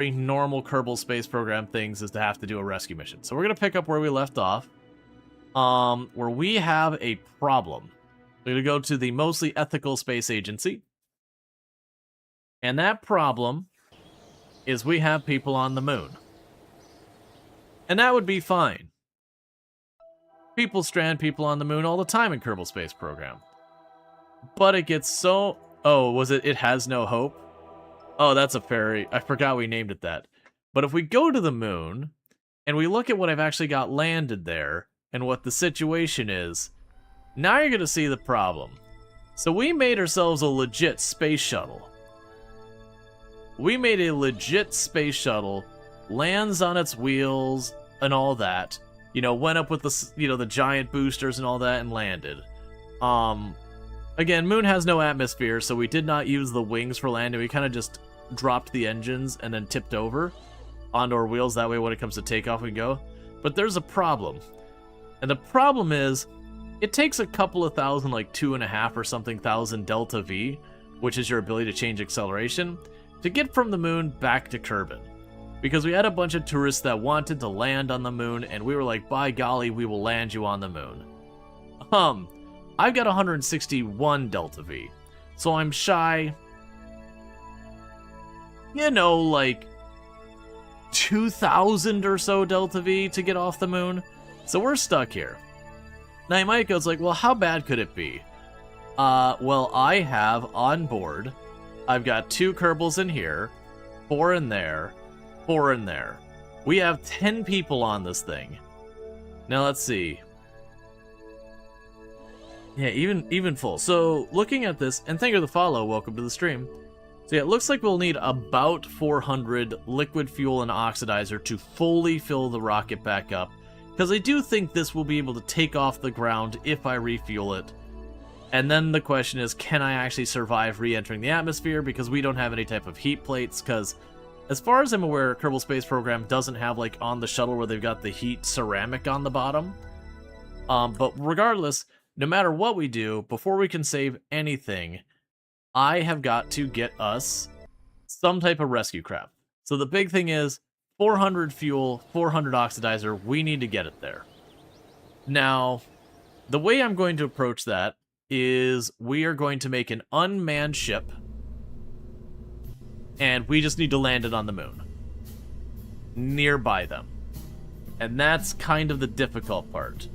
very normal Kerbal space program things is to have to do a rescue mission. So we're going to pick up where we left off, where we have a problem. We're going to go to the mostly ethical space agency. And that problem is we have people on the moon. And that would be fine. People strand people on the moon all the time in Kerbal Space Program. But it gets so... Oh, was it? It has no hope? Oh, that's a fairy. I forgot we named it that. But if we go to the moon, and we look at what I've actually got landed there, and what the situation is, now you're going to see the problem. So we made ourselves a legit space shuttle. We made a legit space shuttle, lands on its wheels, and all that. You know, went up with the, the giant boosters and all that, and landed. Again, moon has no atmosphere, so we did not use the wings for landing. We kind of just dropped the engines and then tipped over onto our wheels. That way when it comes to takeoff, we go. But there's a problem. And the problem is, it takes a couple of thousand, like 2.5 or something thousand delta V, which is your ability to change acceleration, to get from the moon back to Kerbin. Because we had a bunch of tourists that wanted to land on the moon, and we were like, by golly, we will land you on the moon. I've got 161 delta V, so I'm shy, like 2,000 or so delta V to get off the moon. So we're stuck here. Now you might go, it's like, well, how bad could it be? Well, I have on board, I've got 2 Kerbals in here, 4 in there, 4 in there. We have 10 people on this thing. Now let's see. Yeah, even full. So looking at this, and thank you for the follow, welcome to the stream. So yeah, it looks like we'll need about 400 liquid fuel and oxidizer to fully fill the rocket back up. Because I do think this will be able to take off the ground if I refuel it. And then the question is, can I actually survive re-entering the atmosphere? Because we don't have any type of heat plates, because as far as I'm aware, Kerbal Space Program doesn't have, like, on the shuttle where they've got the heat ceramic on the bottom. But regardless, no matter what we do, before we can save anything, I have got to get us some type of rescue craft. So the big thing is, 400 fuel, 400 oxidizer, we need to get it there. Now, the way I'm going to approach that is we are going to make an unmanned ship, and we just need to land it on the moon, nearby them. And that's kind of the difficult part.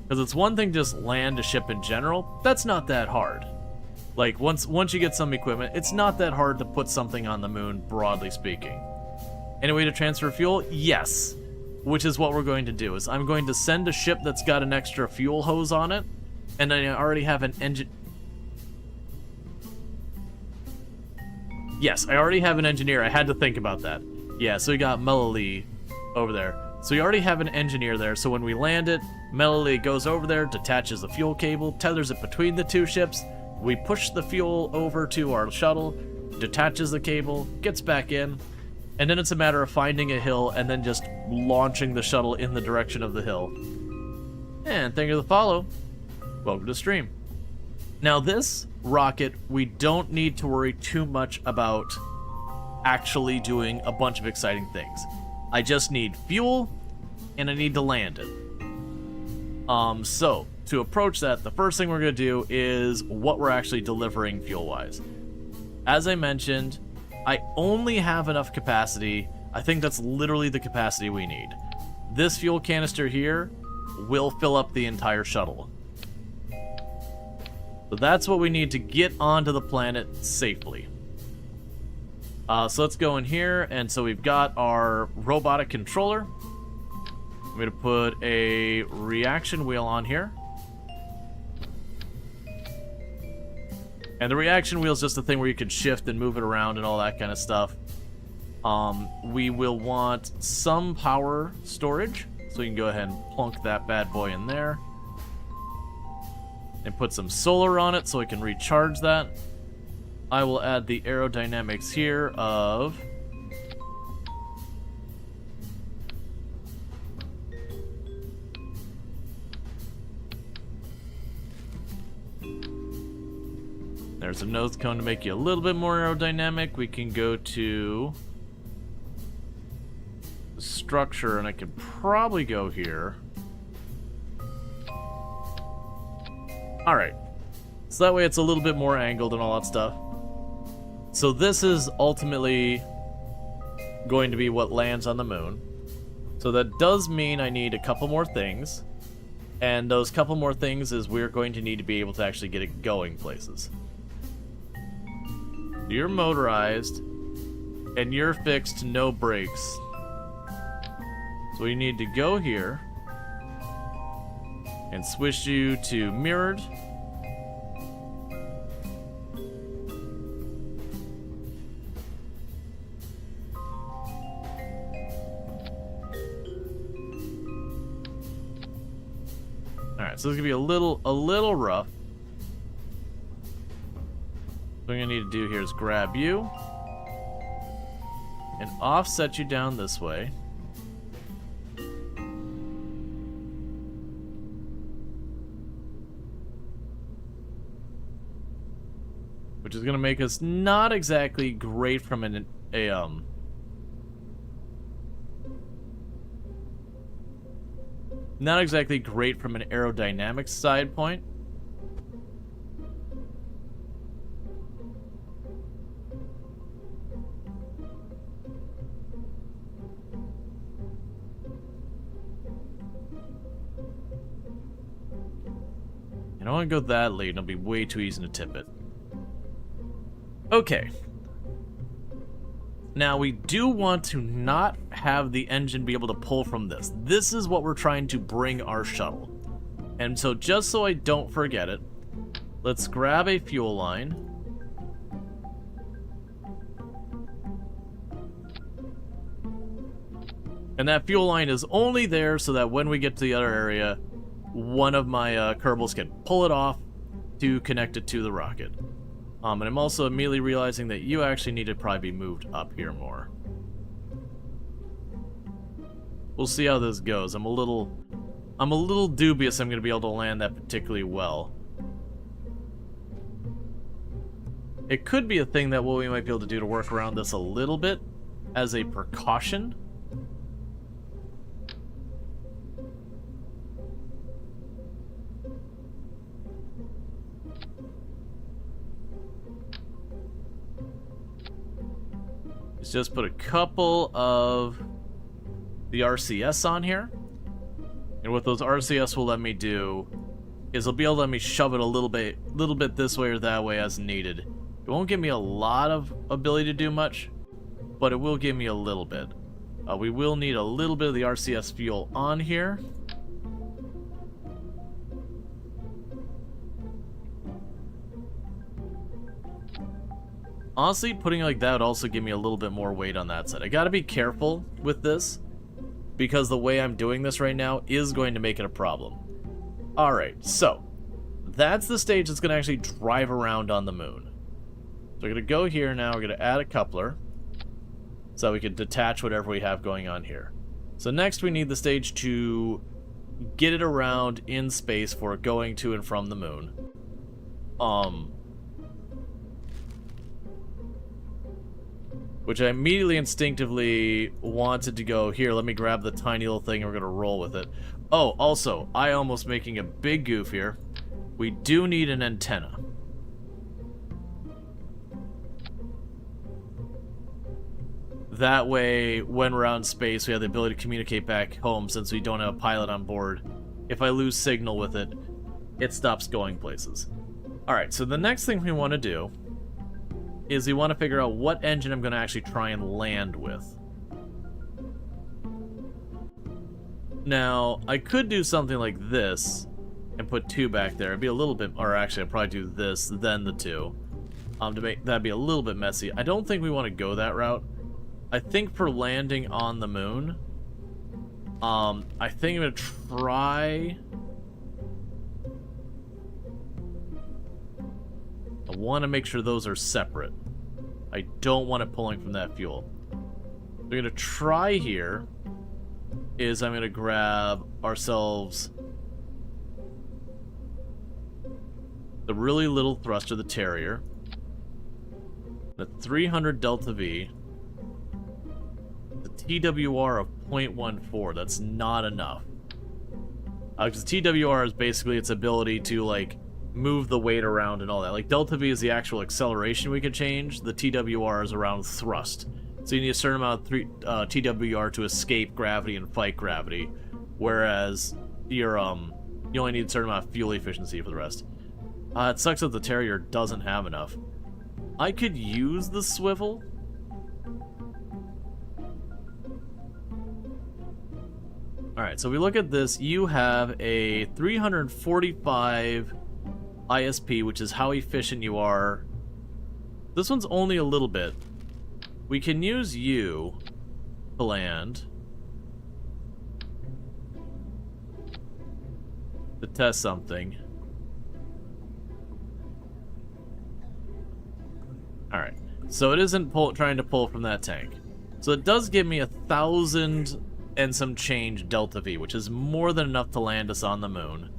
Because it's one thing to just land a ship in general, that's not that hard. Like, once you get some equipment, it's not that hard to put something on the moon, broadly speaking. Any way to transfer fuel? Yes. Which is what we're going to do, is I'm going to send a ship that's got an extra fuel hose on it, and I already have an engine... Yes, I already have an engineer. I had to think about that. Yeah, so we got Melali over there. So we already have an engineer there, so when we land it, Melali goes over there, detaches the fuel cable, tethers it between the 2 ships, we push the fuel over to our shuttle, detaches the cable, gets back in, and then it's a matter of finding a hill and then just launching the shuttle in the direction of the hill. And thank you for the follow. Welcome to the stream. Now this rocket, we don't need to worry too much about actually doing a bunch of exciting things. I just need fuel, and I need to land it. So, to approach that, the first thing we're going to do is what we're actually delivering fuel-wise. As I mentioned, I only have enough capacity. I think that's literally the capacity we need. This fuel canister here will fill up the entire shuttle. So that's what we need to get onto the planet safely. So let's go in here, and so we've got our robotic controller. I'm going to put a reaction wheel on here. And the reaction wheel is just a thing where you can shift and move it around and all that kind of stuff. We will want some power storage, so we can go ahead and plunk that bad boy in there. And put some solar on it so we can recharge that. I will add the aerodynamics here of... There's a nose cone to make you a little bit more aerodynamic. We can go to structure, and I could probably go here. Alright. So that way it's a little bit more angled and all that stuff. So this is ultimately going to be what lands on the moon. So that does mean I need a couple more things. And those couple more things is we're going to need to be able to actually get it going places. You're motorized, and you're fixed to no brakes. So we need to go here and switch you to mirrored. Alright, so this is gonna be a little rough. What I'm gonna need to do here is grab you and offset you down this way. Which is gonna make us not exactly great from not exactly great from an aerodynamics side point. I don't want to go that late, and it'll be way too easy to tip it. Okay. Now, we do want to not have the engine be able to pull from this. This is what we're trying to bring our shuttle. And so, just so I don't forget it, let's grab a fuel line. And that fuel line is only there so that when we get to the other area, one of my Kerbals can pull it off to connect it to the rocket. And I'm also immediately realizing that you actually need to probably be moved up here more. We'll see how this goes. I'm a little dubious I'm going to be able to land that particularly well. It could be a thing that what we might be able to do to work around this a little bit as a precaution. Just put a couple of the RCS on here. And what those RCS will let me do is it'll be able to let me shove it a little bit this way or that way as needed. It won't give me a lot of ability to do much, but it will give me a little bit. We will need a little bit of the RCS fuel on here. Honestly, putting it like that would also give me a little bit more weight on that side. I gotta be careful with this, because the way I'm doing this right now is going to make it a problem. Alright, so, that's the stage that's gonna actually drive around on the moon. So we're gonna go here now, we're gonna add a coupler, so we can detach whatever we have going on here. So next we need the stage to get it around in space for going to and from the moon. Which I immediately instinctively wanted to go, here, let me grab the tiny little thing and we're going to roll with it. Oh, also, I almost making a big goof here. We do need an antenna. That way, when we're out in space, we have the ability to communicate back home since we don't have a pilot on board. If I lose signal with it, it stops going places. Alright, so the next thing we want to do is we want to figure out what engine I'm going to actually try and land with. Now, I could do something like this and put 2 back there. It'd be a little bit, or actually I'd probably do this, then the 2. To make that'd be a little bit messy. I don't think we want to go that route. I think for landing on the moon, I think I'm going to try... I want to make sure those are separate. I don't want it pulling from that fuel. What we're going to try here is I'm going to grab ourselves the really little thruster, the Terrier, the 300 Delta V, the TWR of 0.14. That's not enough. Because TWR is basically its ability to, like, move the weight around and all that. Like, delta V is the actual acceleration we can change. The TWR is around thrust. So you need a certain amount of TWR to escape gravity and fight gravity. Whereas your you only need a certain amount of fuel efficiency for the rest. It sucks that the Terrier doesn't have enough. I could use the swivel. Alright, so we look at this. You have a 345 ISP, which is how efficient you are. This one's only a little bit. We can use you to land. To test something. Alright, so it isn't trying to pull from that tank. So it does give me 1,000 and some change delta V, which is more than enough to land us on the moon.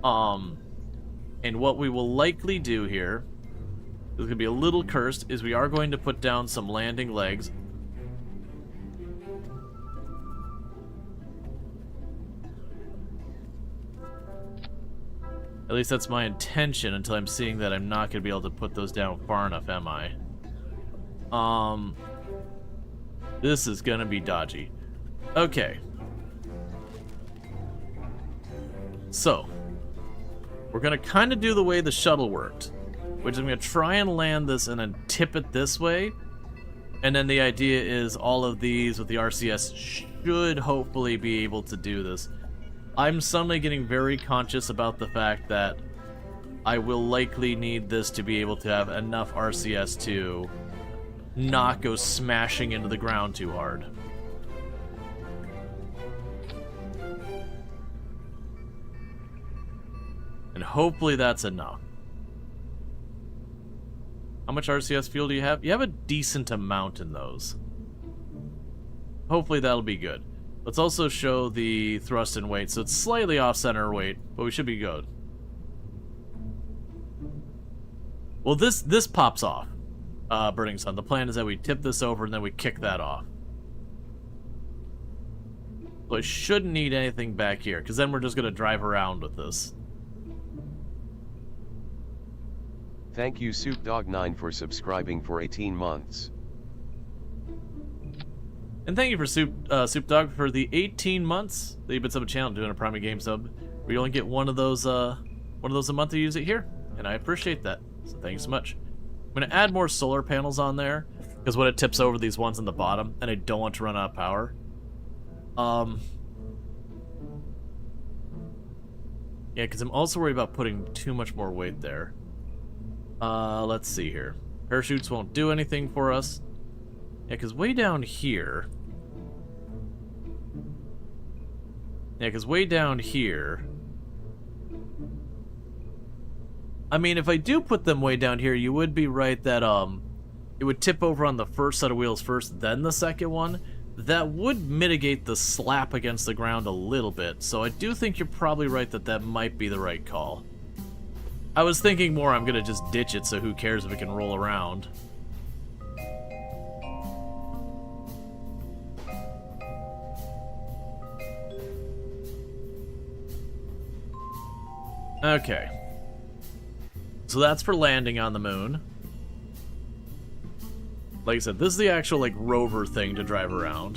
And what we will likely do here, this is going to be a little cursed, is we are going to put down some landing legs. At least that's my intention until I'm seeing that I'm not going to be able to put those down far enough, am I? This is going to be dodgy. Okay. So, we're going to kind of do the way the shuttle worked, which I'm going to try and land this and then tip it this way. And then the idea is all of these with the RCS should hopefully be able to do this. I'm suddenly getting very conscious about the fact that I will likely need this to be able to have enough RCS to not go smashing into the ground too hard. And hopefully that's enough. How much RCS fuel do you have? You have a decent amount in those. Hopefully that'll be good. Let's also show the thrust and weight. So it's slightly off-center weight, but we should be good. Well, this pops off, Burning Sun. The plan is that we tip this over and then we kick that off. So I shouldn't need anything back here, because then we're just going to drive around with this. Thank you SoupDog9 for subscribing for 18 months. And thank you for SoupDog for the 18 months that you've been subbing channel doing a Prime Game sub. We only get one of those a month to use it here, and I appreciate that. So thanks so much. I'm gonna add more solar panels on there because when it tips over these ones on the bottom, and I don't want to run out of power. Yeah, because I'm also worried about putting too much more weight there. Let's see here. Parachutes won't do anything for us. Yeah, because way down here... I mean, if I do put them way down here, you would be right that, it would tip over on the first set of wheels first, then the second one. That would mitigate the slap against the ground a little bit, so I do think you're probably right that that might be the right call. I was thinking more I'm gonna just ditch it, so who cares if it can roll around. Okay. So that's for landing on the moon. Like I said, this is the actual, like, rover thing to drive around.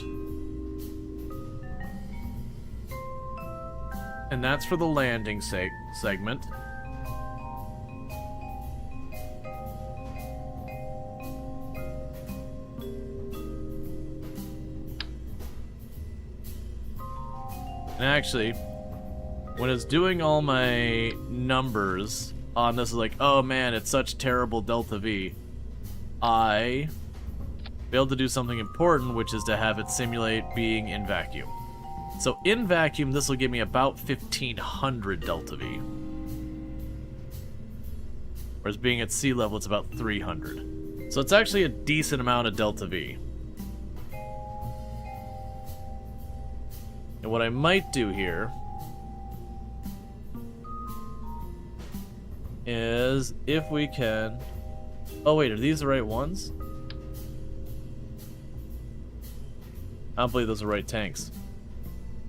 And that's for the landing segment. And actually, when it's doing all my numbers on this, is like, oh man, it's such terrible delta V, I failed to do something important, which is to have it simulate being in vacuum. So in vacuum, this will give me about 1,500 delta V. Whereas being at sea level, it's about 300. So it's actually a decent amount of delta V. And what I might do here is, if we can... Oh wait, are these the right ones? I don't believe those are right tanks.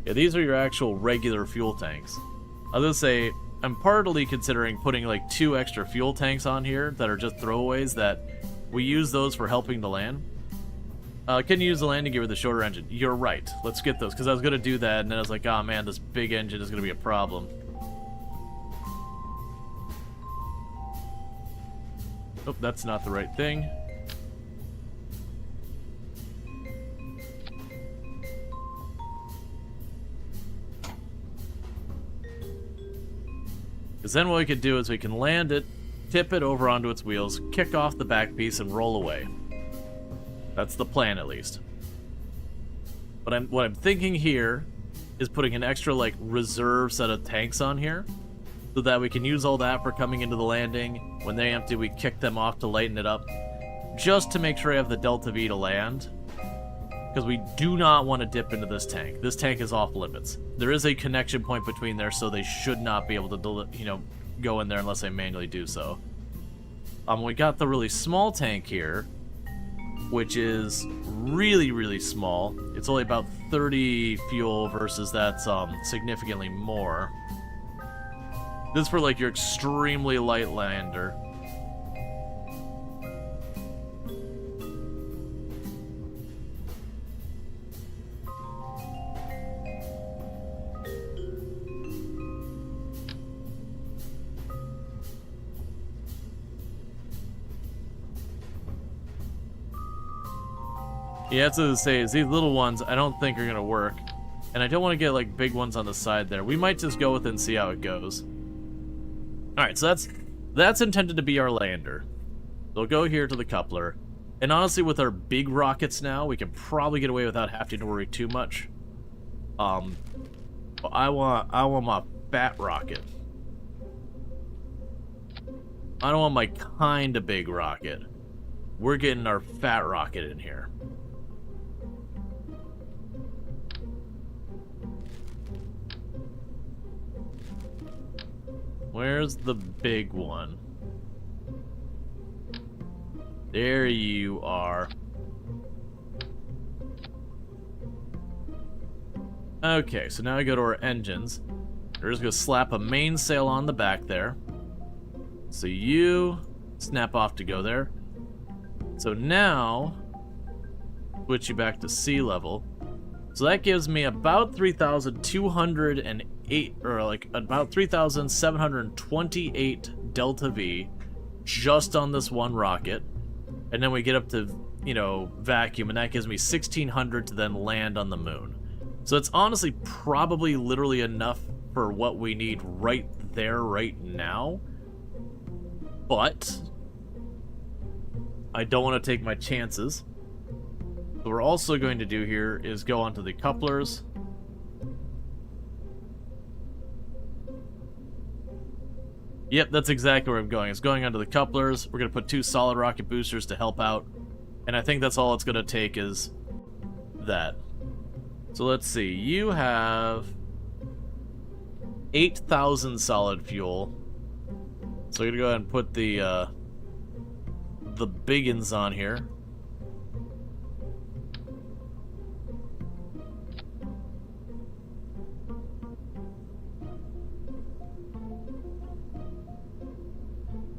Yeah, these are your actual regular fuel tanks. I was gonna say, I'm partly considering putting like 2 extra fuel tanks on here that are just throwaways that we use those for helping the land. Can you use the landing gear with the shorter engine? You're right. Let's get those, because I was gonna do that, and then I was like, oh man, this big engine is gonna be a problem. Oh, that's not the right thing. Because then what we could do is we can land it, tip it over onto its wheels, kick off the back piece, and roll away. That's the plan, at least. But what I'm thinking here is putting an extra, like, reserve set of tanks on here, so that we can use all that for coming into the landing. When they empty, we kick them off to lighten it up, just to make sure I have the Delta V to land. Because we do not want to dip into this tank. This tank is off limits. There is a connection point between there, so they should not be able to, go in there unless I manually do so. We got the really small tank here, which is really, really small. It's only about 30 fuel versus that's significantly more. This is for like your extremely light lander. Yeah, that's what I was saying, is these little ones I don't think are going to work. And I don't want to get, like, big ones on the side there. We might just go with it and see how it goes. Alright, so that's intended to be our lander. They'll go here to the coupler. And honestly, with our big rockets now, we can probably get away without having to worry too much. But I want my fat rocket. I don't want my kinda big rocket. We're getting our fat rocket in here. Where's the big one? There you are. Okay, so now I go to our engines. We're just gonna slap a mainsail on the back there. So you snap off to go there. So now, switch you back to sea level. So that gives me about 3,208, or like about 3,728 Delta V just on this one rocket. And then we get up to, vacuum, and that gives me 1,600 to then land on the moon. So it's honestly probably literally enough for what we need right there, right now. But I don't want to take my chances. What we're also going to do here is go onto the couplers. Yep, that's exactly where I'm going. It's going onto the couplers. We're going to put 2 solid rocket boosters to help out. And I think that's all it's going to take is that. So let's see. You have 8,000 solid fuel. So we're going to go ahead and put the biggins on here.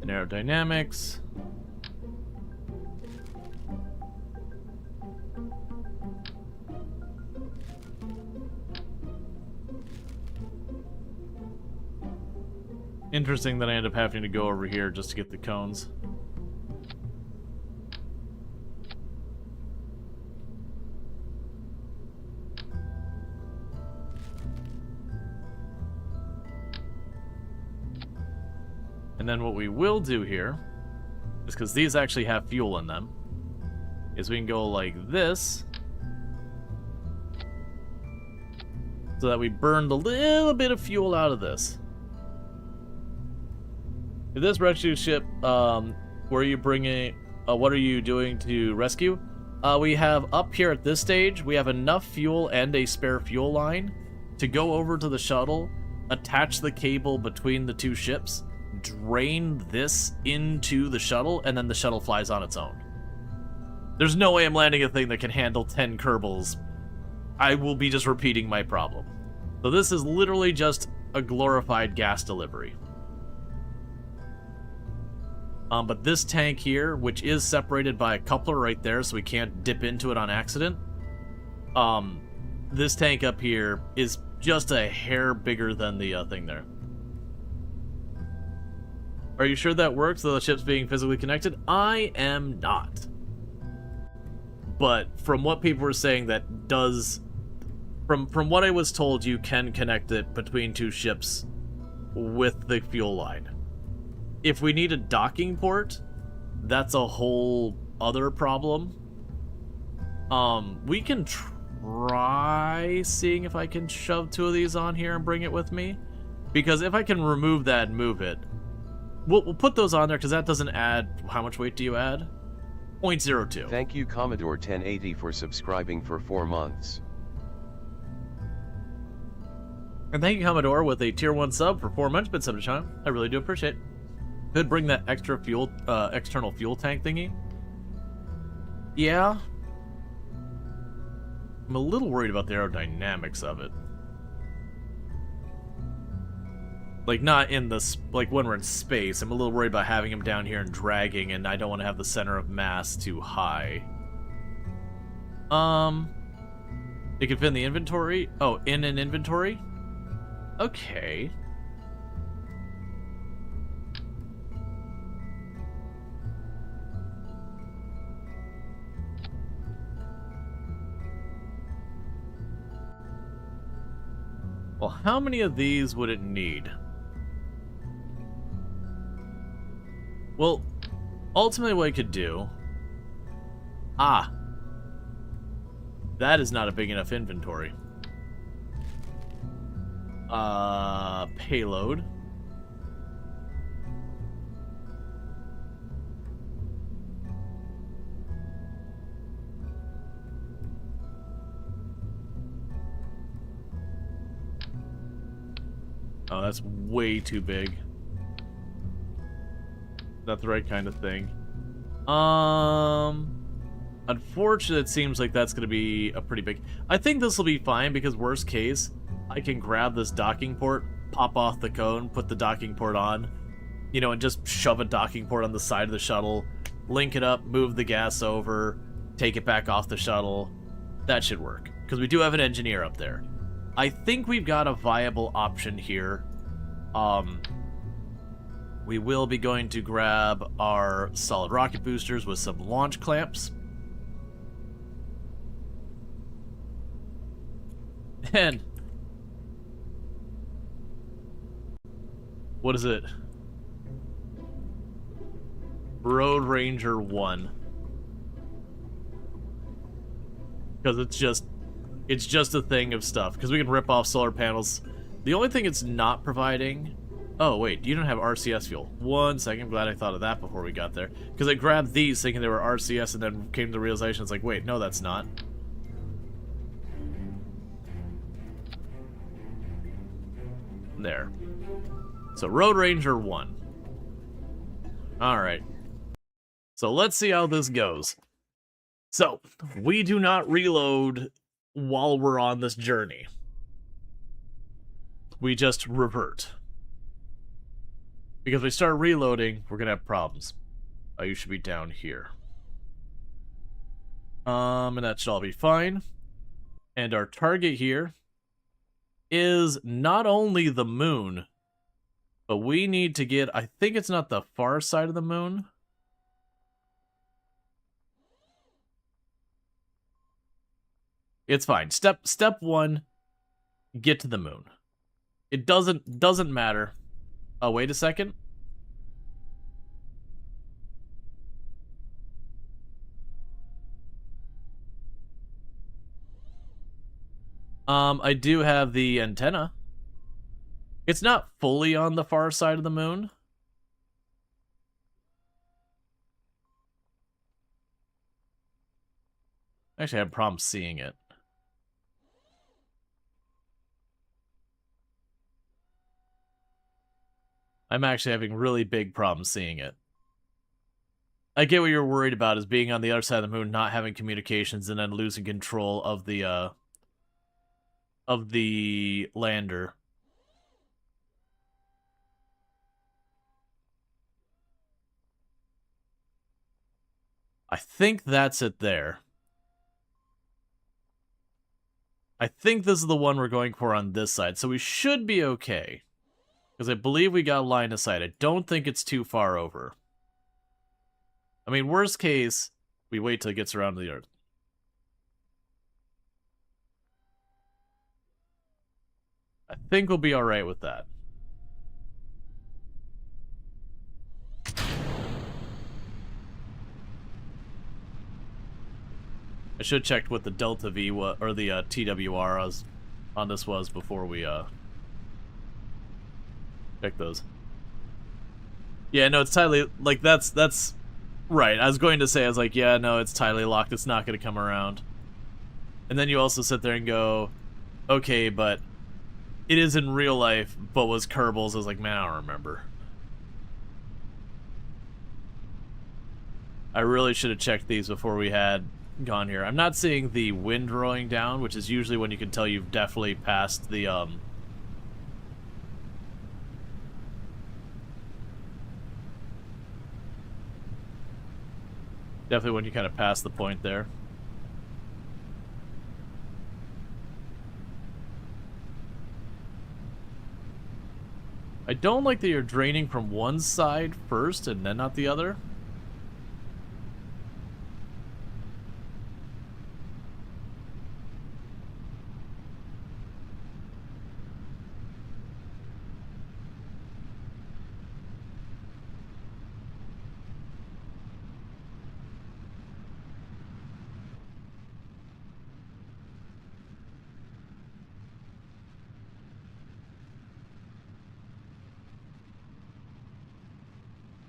And aerodynamics. Interesting that I end up having to go over here just to get the cones. And then what we will do here is, because these actually have fuel in them, is we can go like this, so that we burned a little bit of fuel out of this. If this rescue ship, where are you bringing, what are you doing to rescue? We have up here at this stage, we have enough fuel and a spare fuel line to go over to the shuttle, attach the cable between the 2 ships, drain this into the shuttle, and then the shuttle flies on its own. There's no way I'm landing a thing that can handle 10 Kerbals I will be just repeating my problem. So this is literally just a glorified gas delivery. But this tank here, which is separated by a coupler right there, so we can't dip into it on accident. This tank up here is just a hair bigger than the thing there. Are you sure that works, though the ship's being physically connected? I am not. But from what people were saying, that does... From what I was told, you can connect it between two ships with the fuel line. If we need a docking port, that's a whole other problem. We can try seeing if I can shove 2 of these on here and bring it with me. Because if I can remove that and move it, we'll put those on there because that doesn't add... How much weight do you add? 0.02. Thank you Commodore 1080 for subscribing for 4 months. And thank you Commodore with a tier 1 sub for 4 months, but sub to China. I really do appreciate it. Could bring that extra fuel, external fuel tank thingy. Yeah. I'm a little worried about the aerodynamics of it. Like, not in the... Like, when we're in space, I'm a little worried about having him down here and dragging, and I don't want to have the center of mass too high. It can fit in the inventory? Oh, in an inventory? Okay. Well, how many of these would it need? Well, ultimately what I could do... Ah. That is not a big enough inventory. Payload. Oh, that's way too big. Not the right kind of thing. Unfortunately, it seems like that's going to be a pretty big... I think this will be fine because worst case, I can grab this docking port, pop off the cone, put the docking port on, you know, and just shove a docking port on the side of the shuttle, link it up, move the gas over, take it back off the shuttle. That should work because we do have an engineer up there. I think we've got a viable option here. We will be going to grab our solid rocket boosters with some launch clamps. And what is it? Road Ranger 1. Because it's just a thing of stuff. Because we can rip off solar panels. The only thing it's not providing... Oh, wait, you don't have RCS fuel. 1 second, glad I thought of that before we got there. Because I grabbed these thinking they were RCS and then came to the realization, it's like, wait, no, that's not. There. So, Road Ranger 1. Alright. So, let's see how this goes. So, we do not reload while we're on this journey. We just revert. Because if we start reloading, we're gonna have problems. Oh, you should be down here. And that should all be fine. And our target here is not only the moon, but we need to get, I think it's not the far side of the moon. It's fine. Step 1, get to the moon. It doesn't matter. Oh, wait a second. I do have the antenna. It's not fully on the far side of the moon. Actually, I have problems seeing it. I'm actually having really big problems seeing it. I get what you're worried about, is being on the other side of the moon, not having communications, and then losing control of the of the lander. I think that's it there. I think this is the one we're going for on this side, so we should be okay. Because I believe we got line of sight. I don't think it's too far over. I mean, worst case, we wait till it gets around to the Earth. I think we'll be alright with that. I should have checked what the Delta V or the TWR on this was before we check those. Yeah, no, it's tightly like that's right. I was going to say, I was like, yeah, no, it's tightly locked. It's not going to come around. And then you also sit there and go, okay, but it is in real life. But was Kerbals? I was like, man, I don't remember. I really should have checked these before we had gone here. I'm not seeing the wind rowing down, which is usually when you can tell you've definitely passed the definitely when you kind of pass the point there. I don't like that you're draining from one side first and then not the other.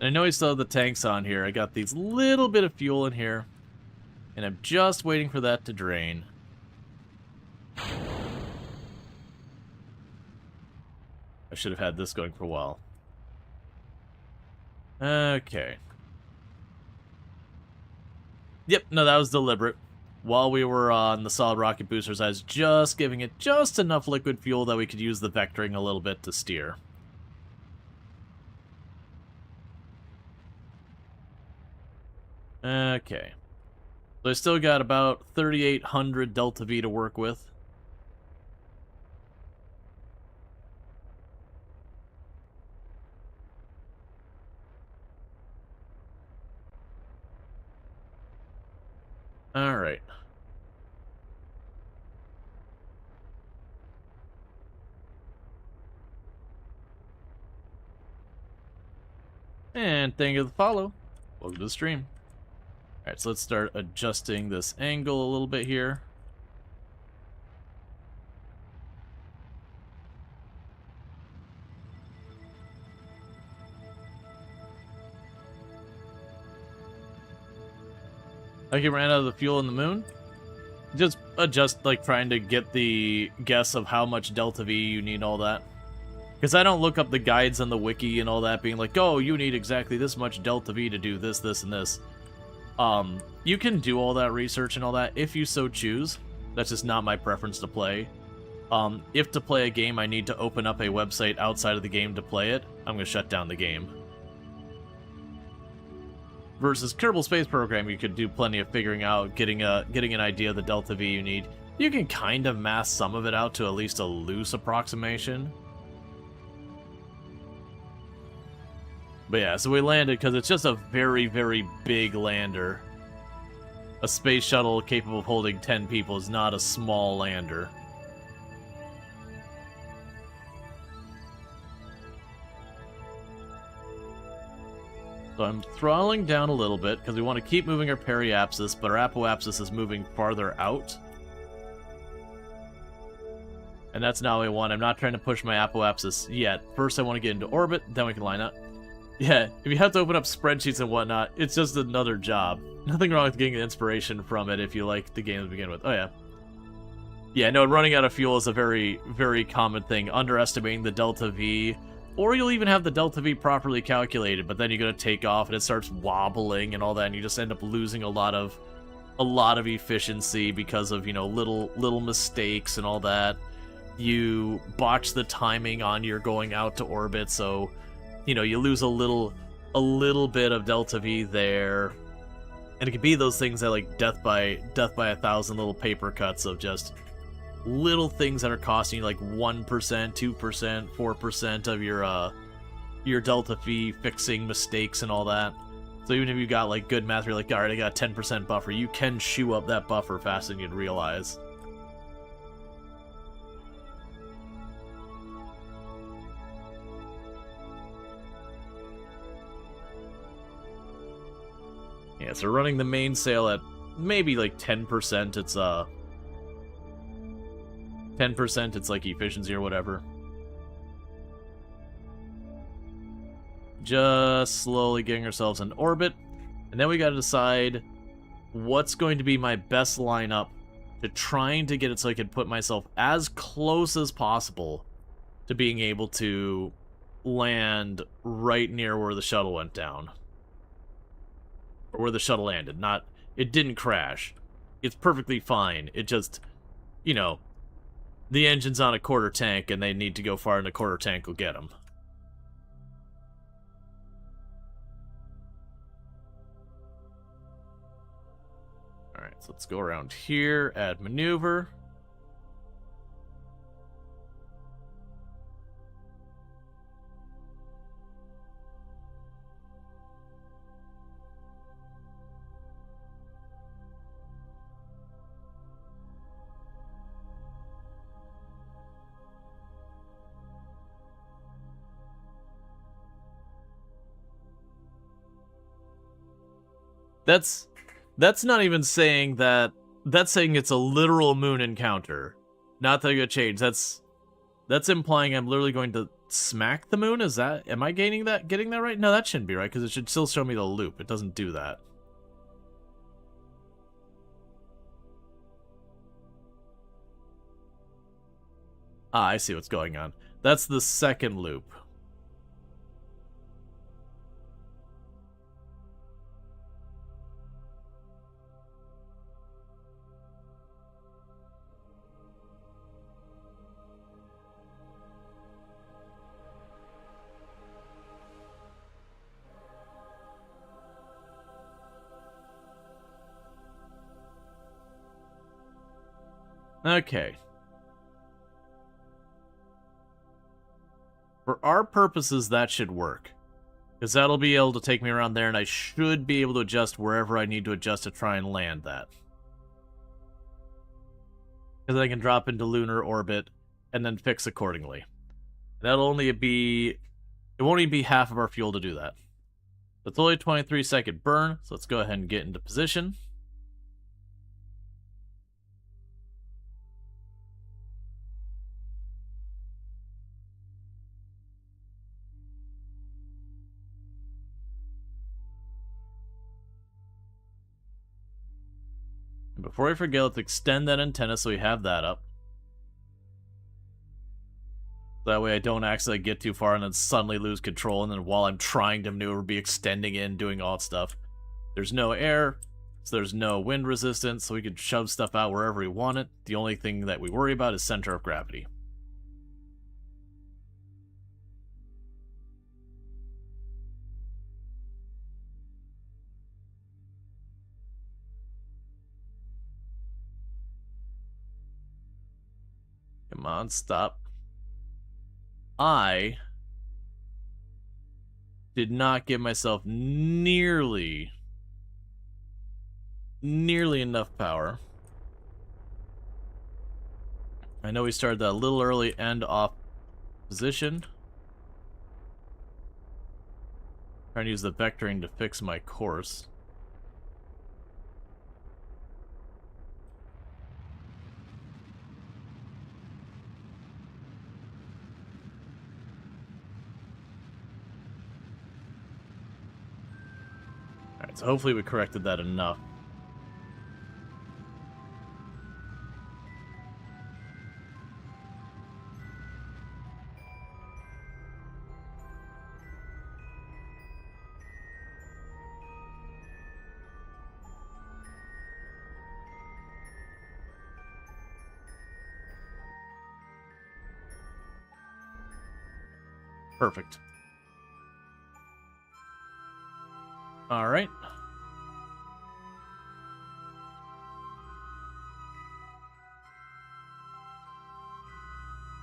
And I know I still have the tanks on here. I got these little bit of fuel in here. And I'm just waiting for that to drain. I should have had this going for a while. Okay. Yep, no, that was deliberate. While we were on the solid rocket boosters, I was just giving it just enough liquid fuel that we could use the vectoring a little bit to steer. Okay. So I still got about 3,800 Delta V to work with. Alright. And thank you for the follow. Welcome to the stream. Alright, so let's start adjusting this angle a little bit here. Like you ran out of the fuel in the moon? Just adjust, like trying to get the guess of how much Delta V you need, all that. Because I don't look up the guides on the wiki and all that being like, oh, you need exactly this much Delta V to do this, this, and this. You can do all that research and all that if you so choose. That's just not my preference to play. If to play a game I need to open up a website outside of the game to play it, I'm going to shut down the game. Versus Kerbal Space Program, you could do plenty of figuring out, getting an idea of the Delta V you need. You can kind of mask some of it out to at least a loose approximation. But yeah, so we landed because it's just a very, very big lander. A space shuttle capable of holding 10 people is not a small lander. So I'm throttling down a little bit because we want to keep moving our periapsis, but our apoapsis is moving farther out. And that's not what I want. I'm not trying to push my apoapsis yet. First I want to get into orbit, then we can line up. Yeah, if you have to open up spreadsheets and whatnot, it's just another job. Nothing wrong with getting inspiration from it if you like the game to begin with. Oh yeah. Yeah, no, running out of fuel is a very, very common thing. Underestimating the Delta V. Or you'll even have the Delta V properly calculated, but then you're going to take off and it starts wobbling and all that, and you just end up losing a lot of efficiency because of, you know, little mistakes and all that. you botch the timing on your going out to orbit, so you know you lose a little bit of delta V there. And it could be those things that like death by 1,000 little paper cuts of just little things that are costing you like 1%, 2%, 4% of your delta V fixing mistakes and all that. So even if you got like good math, you're like, all right, I got a 10% buffer, you can chew up that buffer faster than you'd realize. Yeah, so running the mainsail at maybe like 10%, it's 10%, it's like efficiency or whatever. Just slowly getting ourselves in orbit. And then we gotta decide what's going to be my best lineup to trying to get it so I can put myself as close as possible to being able to land right near where the shuttle went down. Or where the shuttle landed. Not, it didn't crash. It's perfectly fine. It just, you know, the engine's on a quarter tank and they need to go far and the quarter tank will get them. Alright, so let's go around here, add maneuver. That's not even saying that. That's saying it's a literal moon encounter. Not that I'm gonna change. That's implying I'm literally going to smack the moon. Is that? Am I getting that right? No, that shouldn't be right because it should still show me the loop. It doesn't do that. Ah, I see what's going on. That's the second loop. Okay. For our purposes, that should work. Because that'll be able to take me around there, and I should be able to adjust wherever I need to adjust to try and land that. Because I can drop into lunar orbit and then fix accordingly. That'll only be... It won't even be half of our fuel to do that. It's only a 23-second burn, so let's go ahead and get into position. And before I forget, let's extend that antenna so we have that up. That way I don't accidentally get too far and then suddenly lose control, and then while I'm trying to maneuver, be extending in, doing all that stuff. There's no air, so there's no wind resistance, so we can shove stuff out wherever we want it. The only thing that we worry about is center of gravity. Come on, stop. I did not give myself nearly enough power. I know we started that a little early and off position. Trying to use the vectoring to fix my course. Alright, so hopefully we corrected that enough. Perfect. Alright.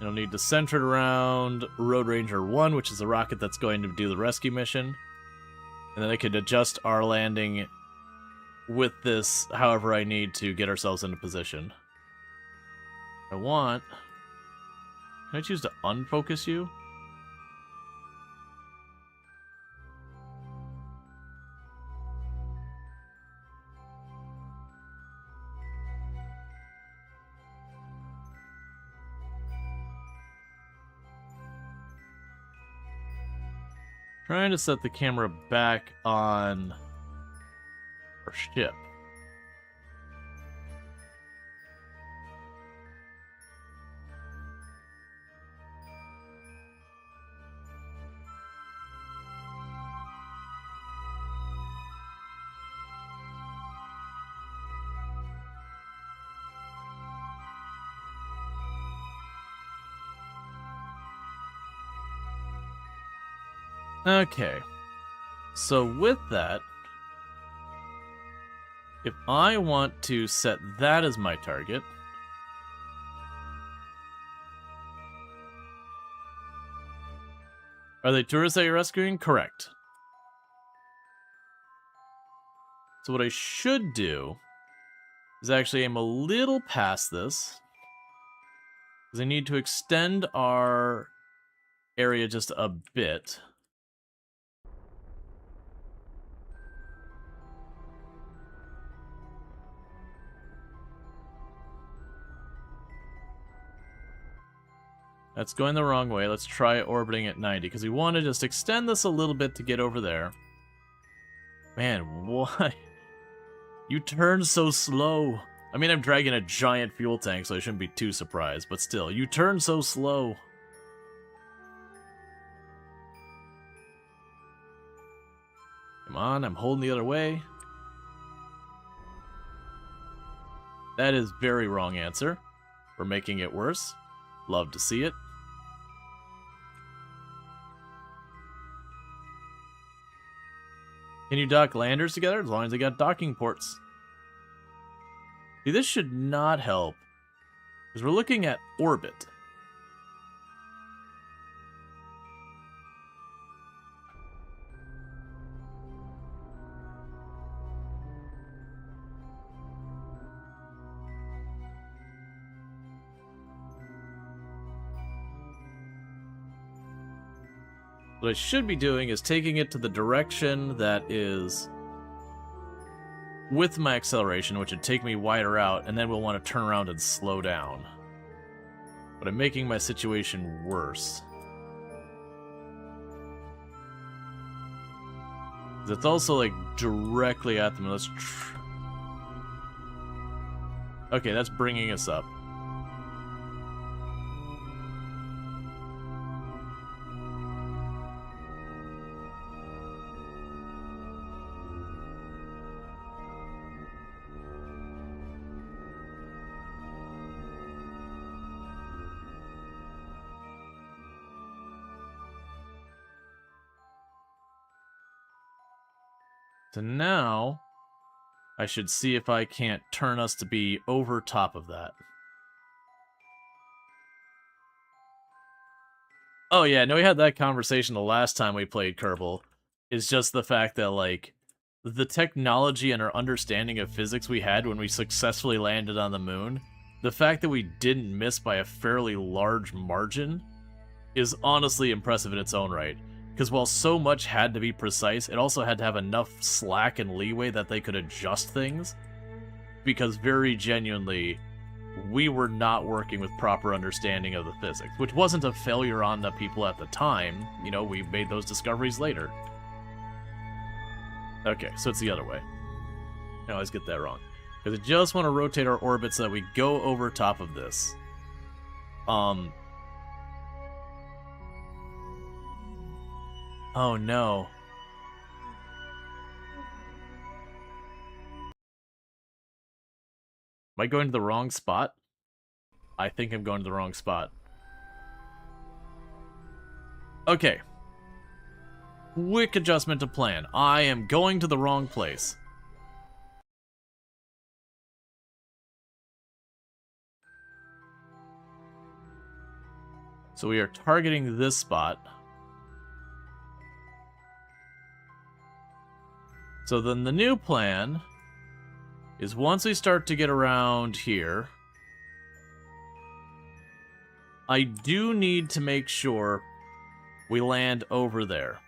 You'll need to center it around Road Ranger 1, which is the rocket that's going to do the rescue mission. And then I could adjust our landing with this however I need to get ourselves into position. Can I choose to unfocus you? Trying to set the camera back on our ship. Okay, so with that, if I want to set that as my target, are they tourists that you're rescuing? Correct. So what I should do is actually aim a little past this, because I need to extend our area just a bit. That's going the wrong way. Let's try orbiting at 90, because we want to just extend this a little bit to get over there. Man, why? You turn so slow. I mean, I'm dragging a giant fuel tank, so I shouldn't be too surprised, but still, you turn so slow. Come on, I'm holding the other way. That is very wrong answer. We're making it worse. Love to see it. Can you dock landers together? As long as they got docking ports. See, this should not help, because we're looking at orbit. What I should be doing is taking it to the direction that is with my acceleration, which would take me wider out, and then we'll want to turn around and slow down. But I'm making my situation worse. It's also, like, directly at them. Okay, that's bringing us up. So now, I should see if I can't turn us to be over top of that. Oh yeah, no, we had that conversation the last time we played Kerbal. It's just the fact that, like, the technology and our understanding of physics we had when we successfully landed on the moon, the fact that we didn't miss by a fairly large margin is honestly impressive in its own right. Because while so much had to be precise, it also had to have enough slack and leeway that they could adjust things. Because very genuinely, we were not working with proper understanding of the physics, which wasn't a failure on the people at the time. You know, we made those discoveries later. Okay, so it's the other way. I always get that wrong. Because I just want to rotate our orbit so that we go over top of this. Oh no. Am I going to the wrong spot? I think I'm going to the wrong spot. Okay, quick adjustment to plan. I am going to the wrong place. So we are targeting this spot. So then the new plan is once we start to get around here, I do need to make sure we land over there.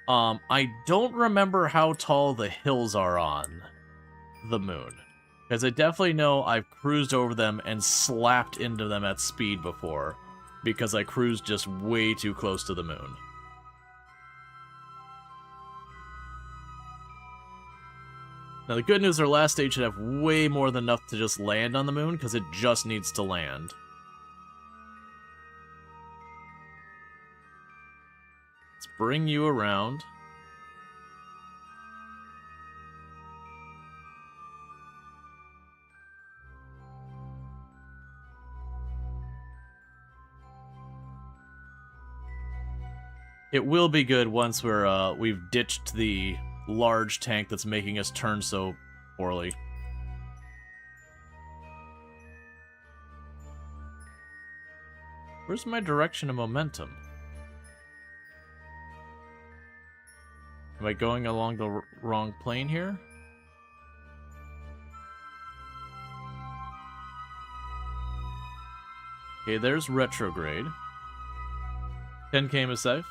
I don't remember how tall the hills are on the moon, because I definitely know I've cruised over them and slapped into them at speed before, because I cruised just way too close to the moon. Now the good news, our last stage should have way more than enough to just land on the moon, because it just needs to land. Let's bring you around. It will be good once we've ditched the large tank that's making us turn so poorly. Where's my direction of momentum? Am I going along the wrong plane here? Okay, there's retrograde. 10 km is safe.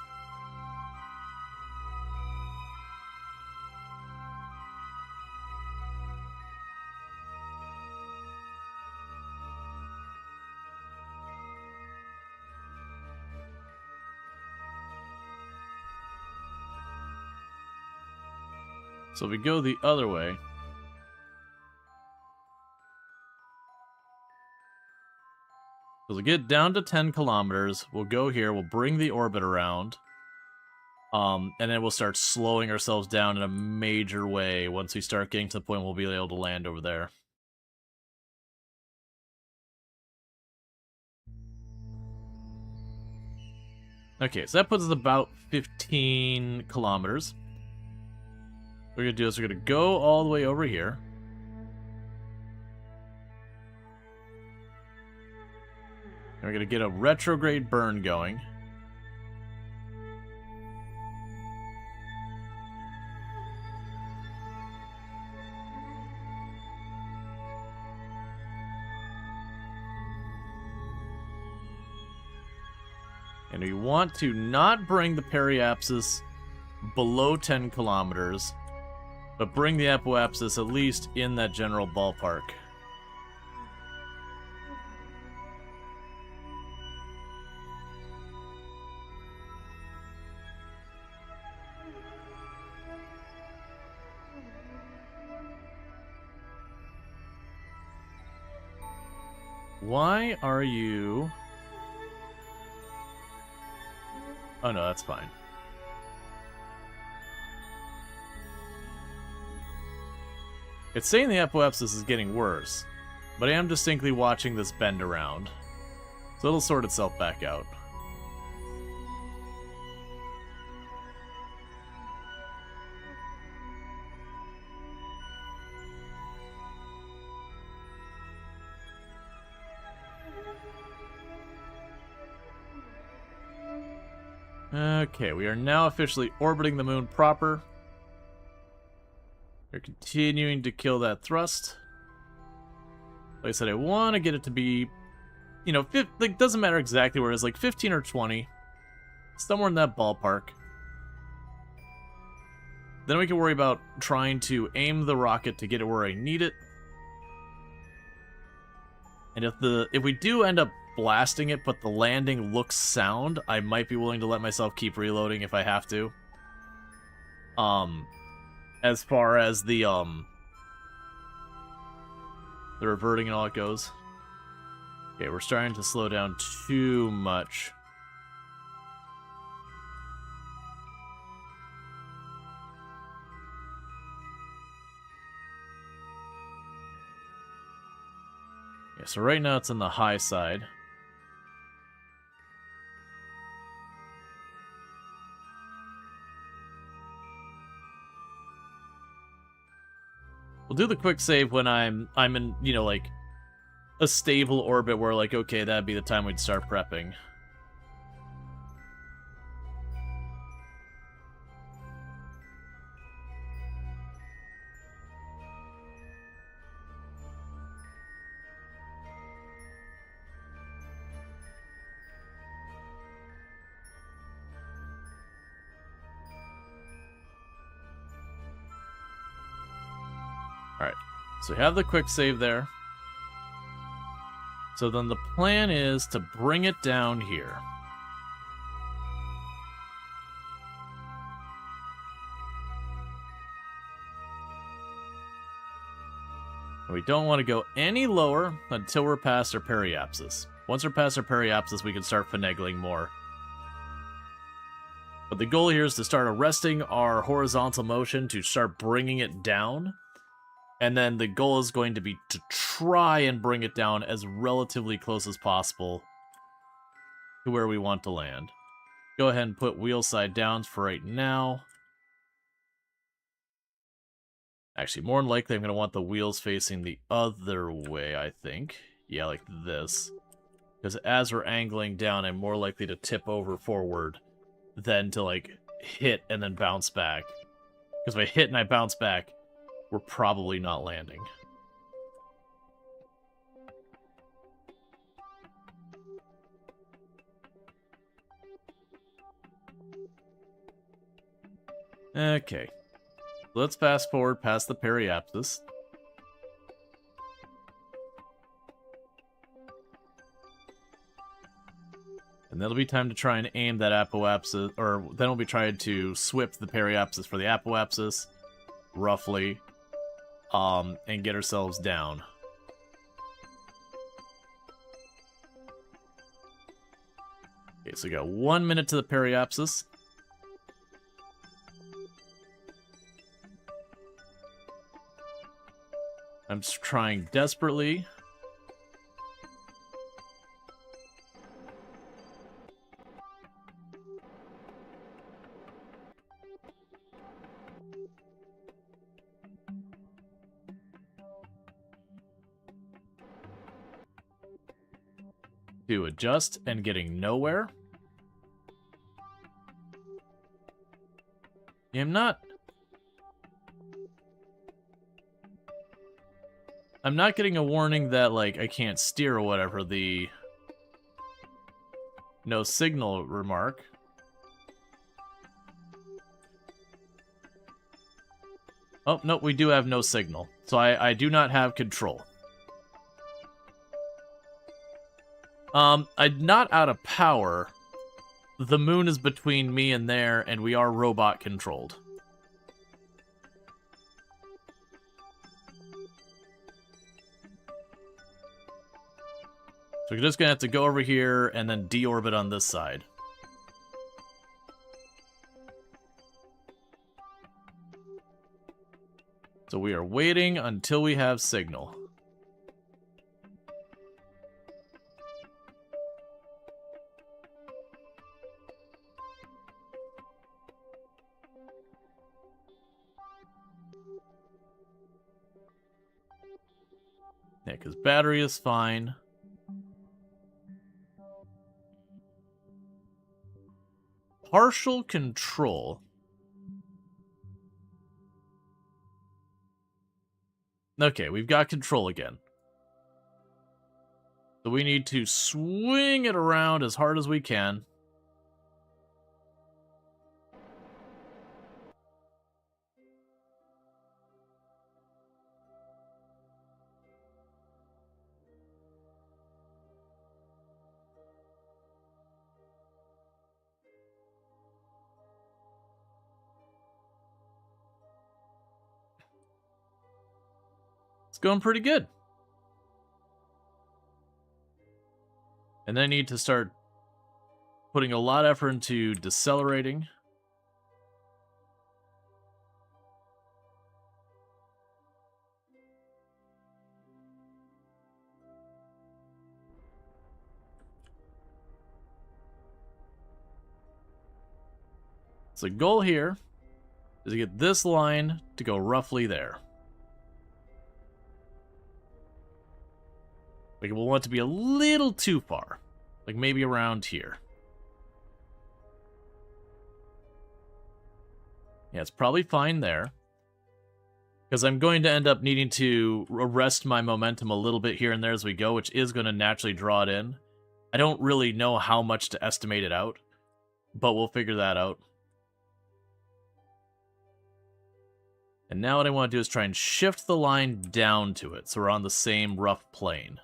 So we go the other way. So we get down to 10 kilometers. We'll go here. We'll bring the orbit around. And then we'll start slowing ourselves down in a major way once we start getting to the point we'll be able to land over there. Okay, so that puts us about 15 kilometers. What we're going to do is we're going to go all the way over here. And we're going to get a retrograde burn going. And we want to not bring the periapsis below 10 kilometers, but bring the apoapsis at least in that general ballpark. Why are you... Oh no, that's fine. It's saying the apoapsis is getting worse, but I am distinctly watching this bend around. So it'll sort itself back out. Okay, we are now officially orbiting the moon proper. We're continuing to kill that thrust. Like I said, I want to get it to be, you know, like, doesn't matter exactly where it is, like 15 or 20. Somewhere in that ballpark. Then we can worry about trying to aim the rocket to get it where I need it. And if we do end up blasting it, but the landing looks sound, I might be willing to let myself keep reloading if I have to. As far as the reverting and all it goes. Okay, we're starting to slow down too much. Yeah, so right now it's on the high side. We'll do the quick save when I'm in, you know, like, a stable orbit where, like, okay, that'd be the time we'd start prepping. Alright, so we have the quick save there. So then the plan is to bring it down here. We don't want to go any lower until we're past our periapsis. Once we're past our periapsis, we can start finagling more. But the goal here is to start arresting our horizontal motion to start bringing it down. And then the goal is going to be to try and bring it down as relatively close as possible to where we want to land. Go ahead and put wheel side down for right now. Actually, more than likely, I'm going to want the wheels facing the other way, I think. Yeah, like this. Because as we're angling down, I'm more likely to tip over forward than to, like, hit and then bounce back. Because if I hit and I bounce back, we're probably not landing. Okay. Let's fast forward past the periapsis. And that'll be time to try and aim that apoapsis, or then we'll be trying to swip the periapsis for the apoapsis, roughly, and get ourselves down. Okay, so we got 1 minute to the periapsis. I'm just trying desperately. To adjust and getting nowhere. Yeah, I'm not getting a warning that, like, I can't steer or whatever, the no signal remark. Oh, no, we do have no signal. So I do not have control. I'm not out of power. The moon is between me and there, and we are robot controlled. So we're just gonna have to go over here and then deorbit on this side. So we are waiting until we have signal. Yeah, because battery is fine. Partial control. Okay, we've got control again. So we need to swing it around as hard as we can. It's going pretty good. And then I need to start putting a lot of effort into decelerating. So the goal here is to get this line to go roughly there. Like, we'll want it to be a little too far. Like, maybe around here. Yeah, it's probably fine there. Because I'm going to end up needing to arrest my momentum a little bit here and there as we go, which is going to naturally draw it in. I don't really know how much to estimate it out, but we'll figure that out. And now what I want to do is try and shift the line down to it, so we're on the same rough plane.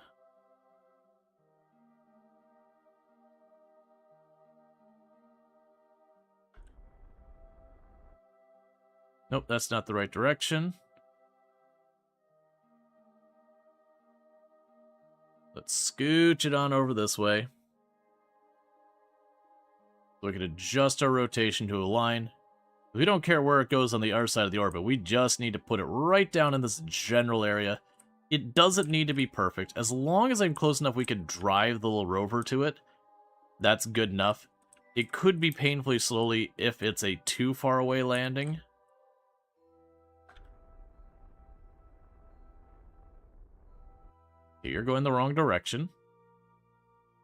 Nope, that's not the right direction. Let's scooch it on over this way. So we can adjust our rotation to a line. We don't care where it goes on the other side of the orbit. We just need to put it right down in this general area. It doesn't need to be perfect. As long as I'm close enough we can drive the little rover to it, that's good enough. It could be painfully slowly if it's a too far away landing. Okay, you're going the wrong direction.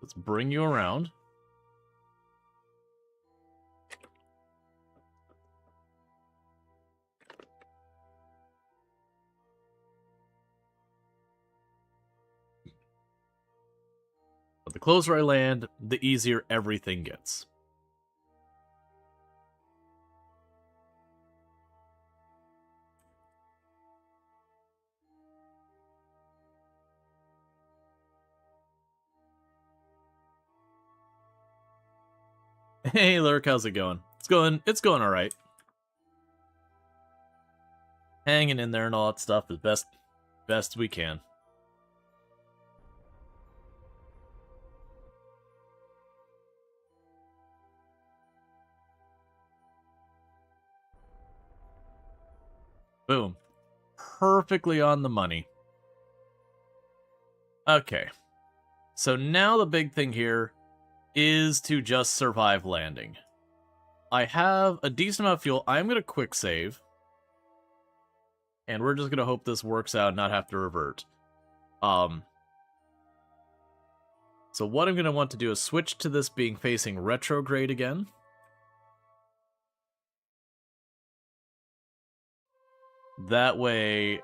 Let's bring you around. But the closer I land, the easier everything gets. Hey, Lurk, how's it going? It's going all right. Hanging in there and all that stuff as best we can. Boom. Perfectly on the money. Okay. So now the big thing here is to just survive landing. I have a decent amount of fuel. I'm going to quick save. And we're just going to hope this works out and not have to revert. So what I'm going to want to do is switch to this being facing retrograde again. That way,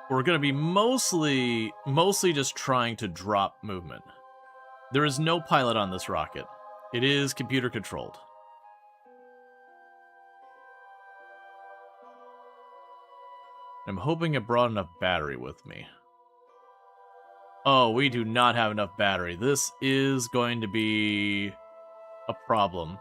we're going to be mostly just trying to drop movement. There is no pilot on this rocket. It is computer controlled. I'm hoping I brought enough battery with me. Oh, we do not have enough battery. This is going to be a problem.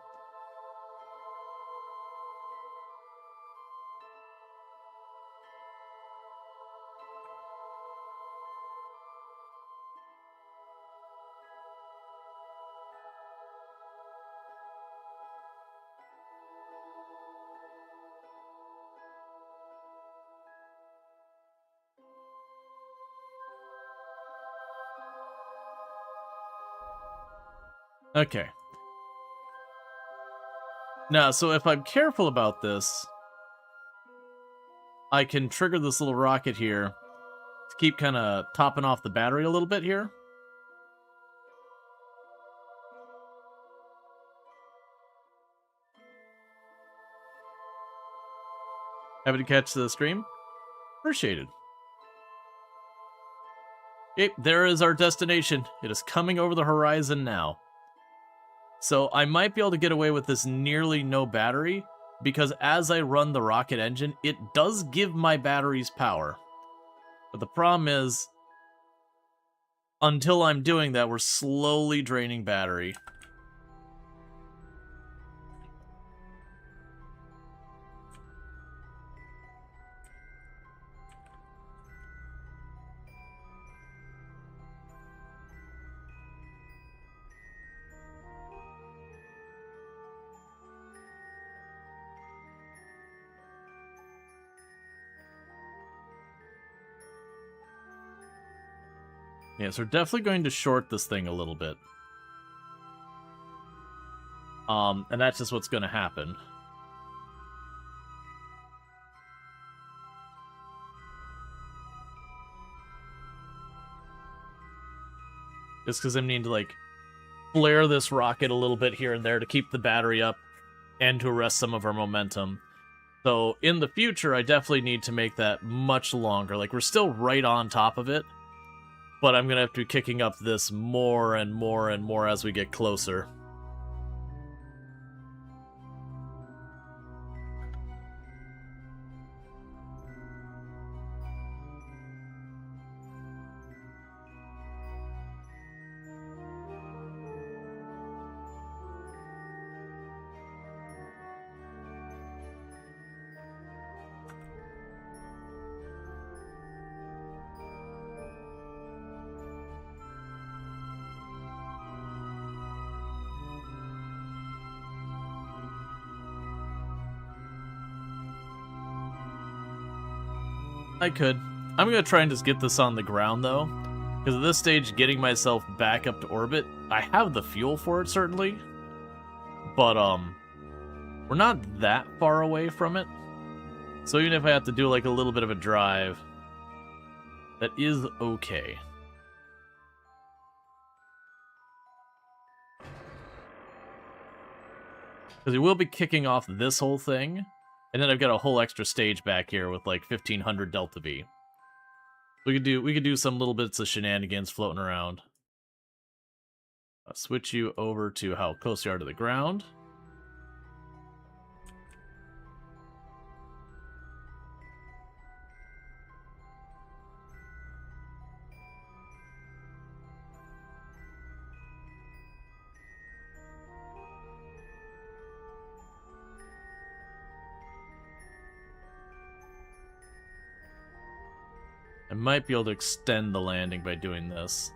Okay. Now, so if I'm careful about this, I can trigger this little rocket here to keep kind of topping off the battery a little bit here. Happy to catch the stream? Appreciated. Okay, there is our destination. It is coming over the horizon now. So I might be able to get away with this nearly no battery, because as I run the rocket engine, it does give my batteries power. But the problem is, until I'm doing that, we're slowly draining battery. Yeah, so we're definitely going to short this thing a little bit. And that's just what's going to happen. Just because I'm needing to, like, flare this rocket a little bit here and there to keep the battery up and to arrest some of our momentum. So in the future, I definitely need to make that much longer. Like, we're still right on top of it, but I'm going to have to be kicking up this more and more and more as we get closer. I could. I'm going to try and just get this on the ground, though. Because at this stage, getting myself back up to orbit, I have the fuel for it, certainly. But, we're not that far away from it. So even if I have to do, like, a little bit of a drive, that is okay. Because we will be kicking off this whole thing. And then I've got a whole extra stage back here with like 1500 Delta V. We could do some little bits of shenanigans floating around. I'll switch you over to how close you are to the ground. I might be able to extend the landing by doing this.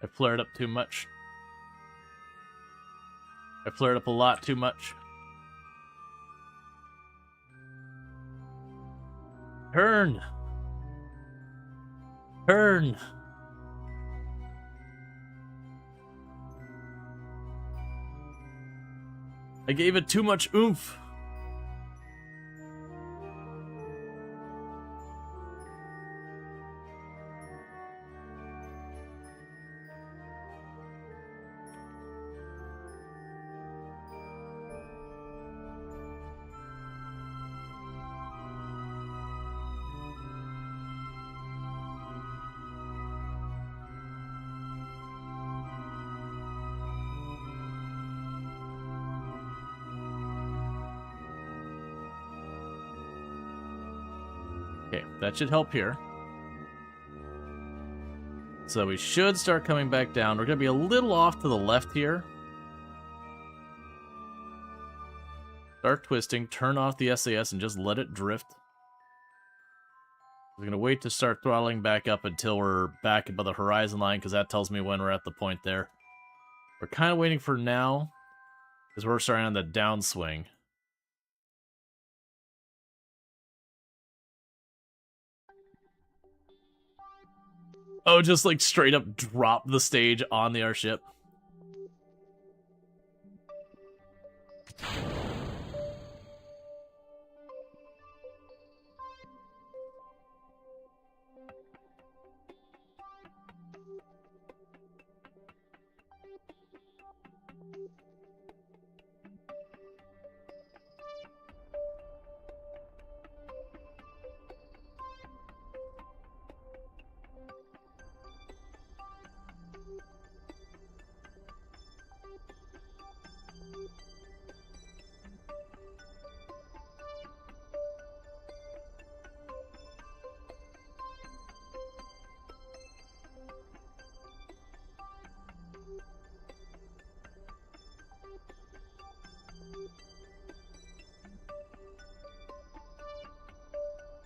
I flared up too much. I flared up a lot too much. Turn! Turn! I gave it too much oomph. Okay, that should help here. So we should start coming back down. We're going to be a little off to the left here. Start twisting, turn off the SAS, and just let it drift. We're going to wait to start throttling back up until we're back above the horizon line, because that tells me when we're at the point there. We're kind of waiting for now, because we're starting on the downswing. Oh, just like straight up drop the stage on the airship.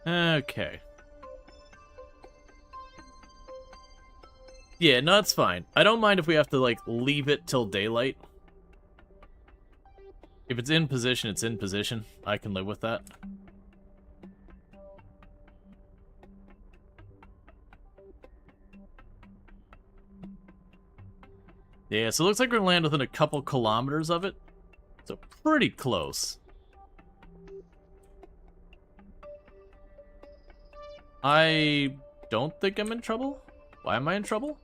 Okay. Yeah, no, that's fine. I don't mind if we have to, like, leave it till daylight. If it's in position, it's in position. I can live with that. Yeah, so it looks like we're gonna land within a couple kilometers of it. So pretty close. I don't think I'm in trouble. Why am I in trouble?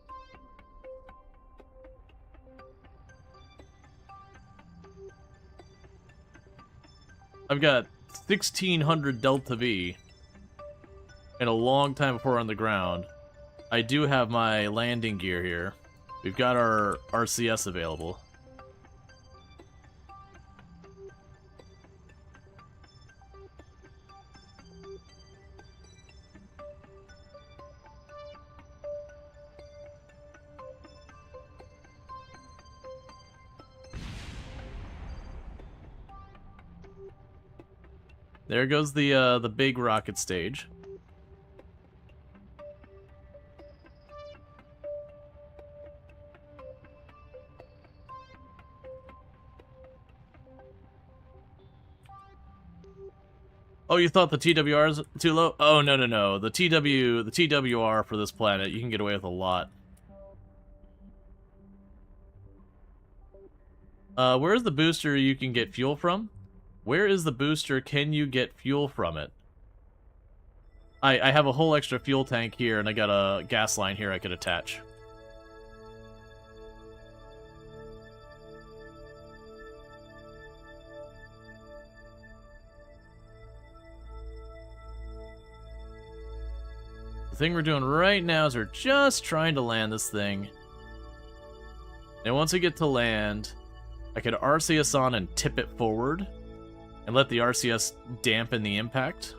I've got 1600 Delta V and a long time before we're on the ground. I do have my landing gear here. We've got our RCS available. There goes the big rocket stage. Oh, you thought the TWR is too low? Oh, no, no, no. The TWR for this planet, you can get away with a lot. Where's the booster you can get fuel from? Where is the booster? Can you get fuel from it? I have a whole extra fuel tank here, and I got a gas line here I could attach. The thing we're doing right now is we're just trying to land this thing. And once we get to land, I could RCS on and tip it forward and let the RCS dampen the impact.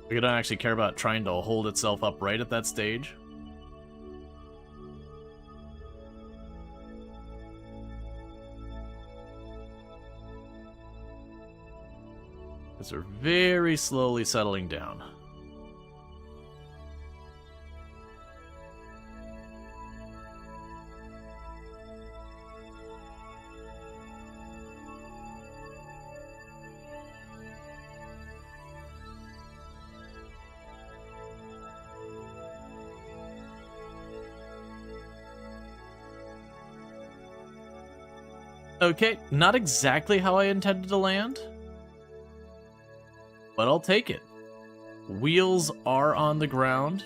We don't actually care about trying to hold itself upright at that stage. Because we're very slowly settling down. Okay, not exactly how I intended to land, but I'll take it. Wheels are on the ground.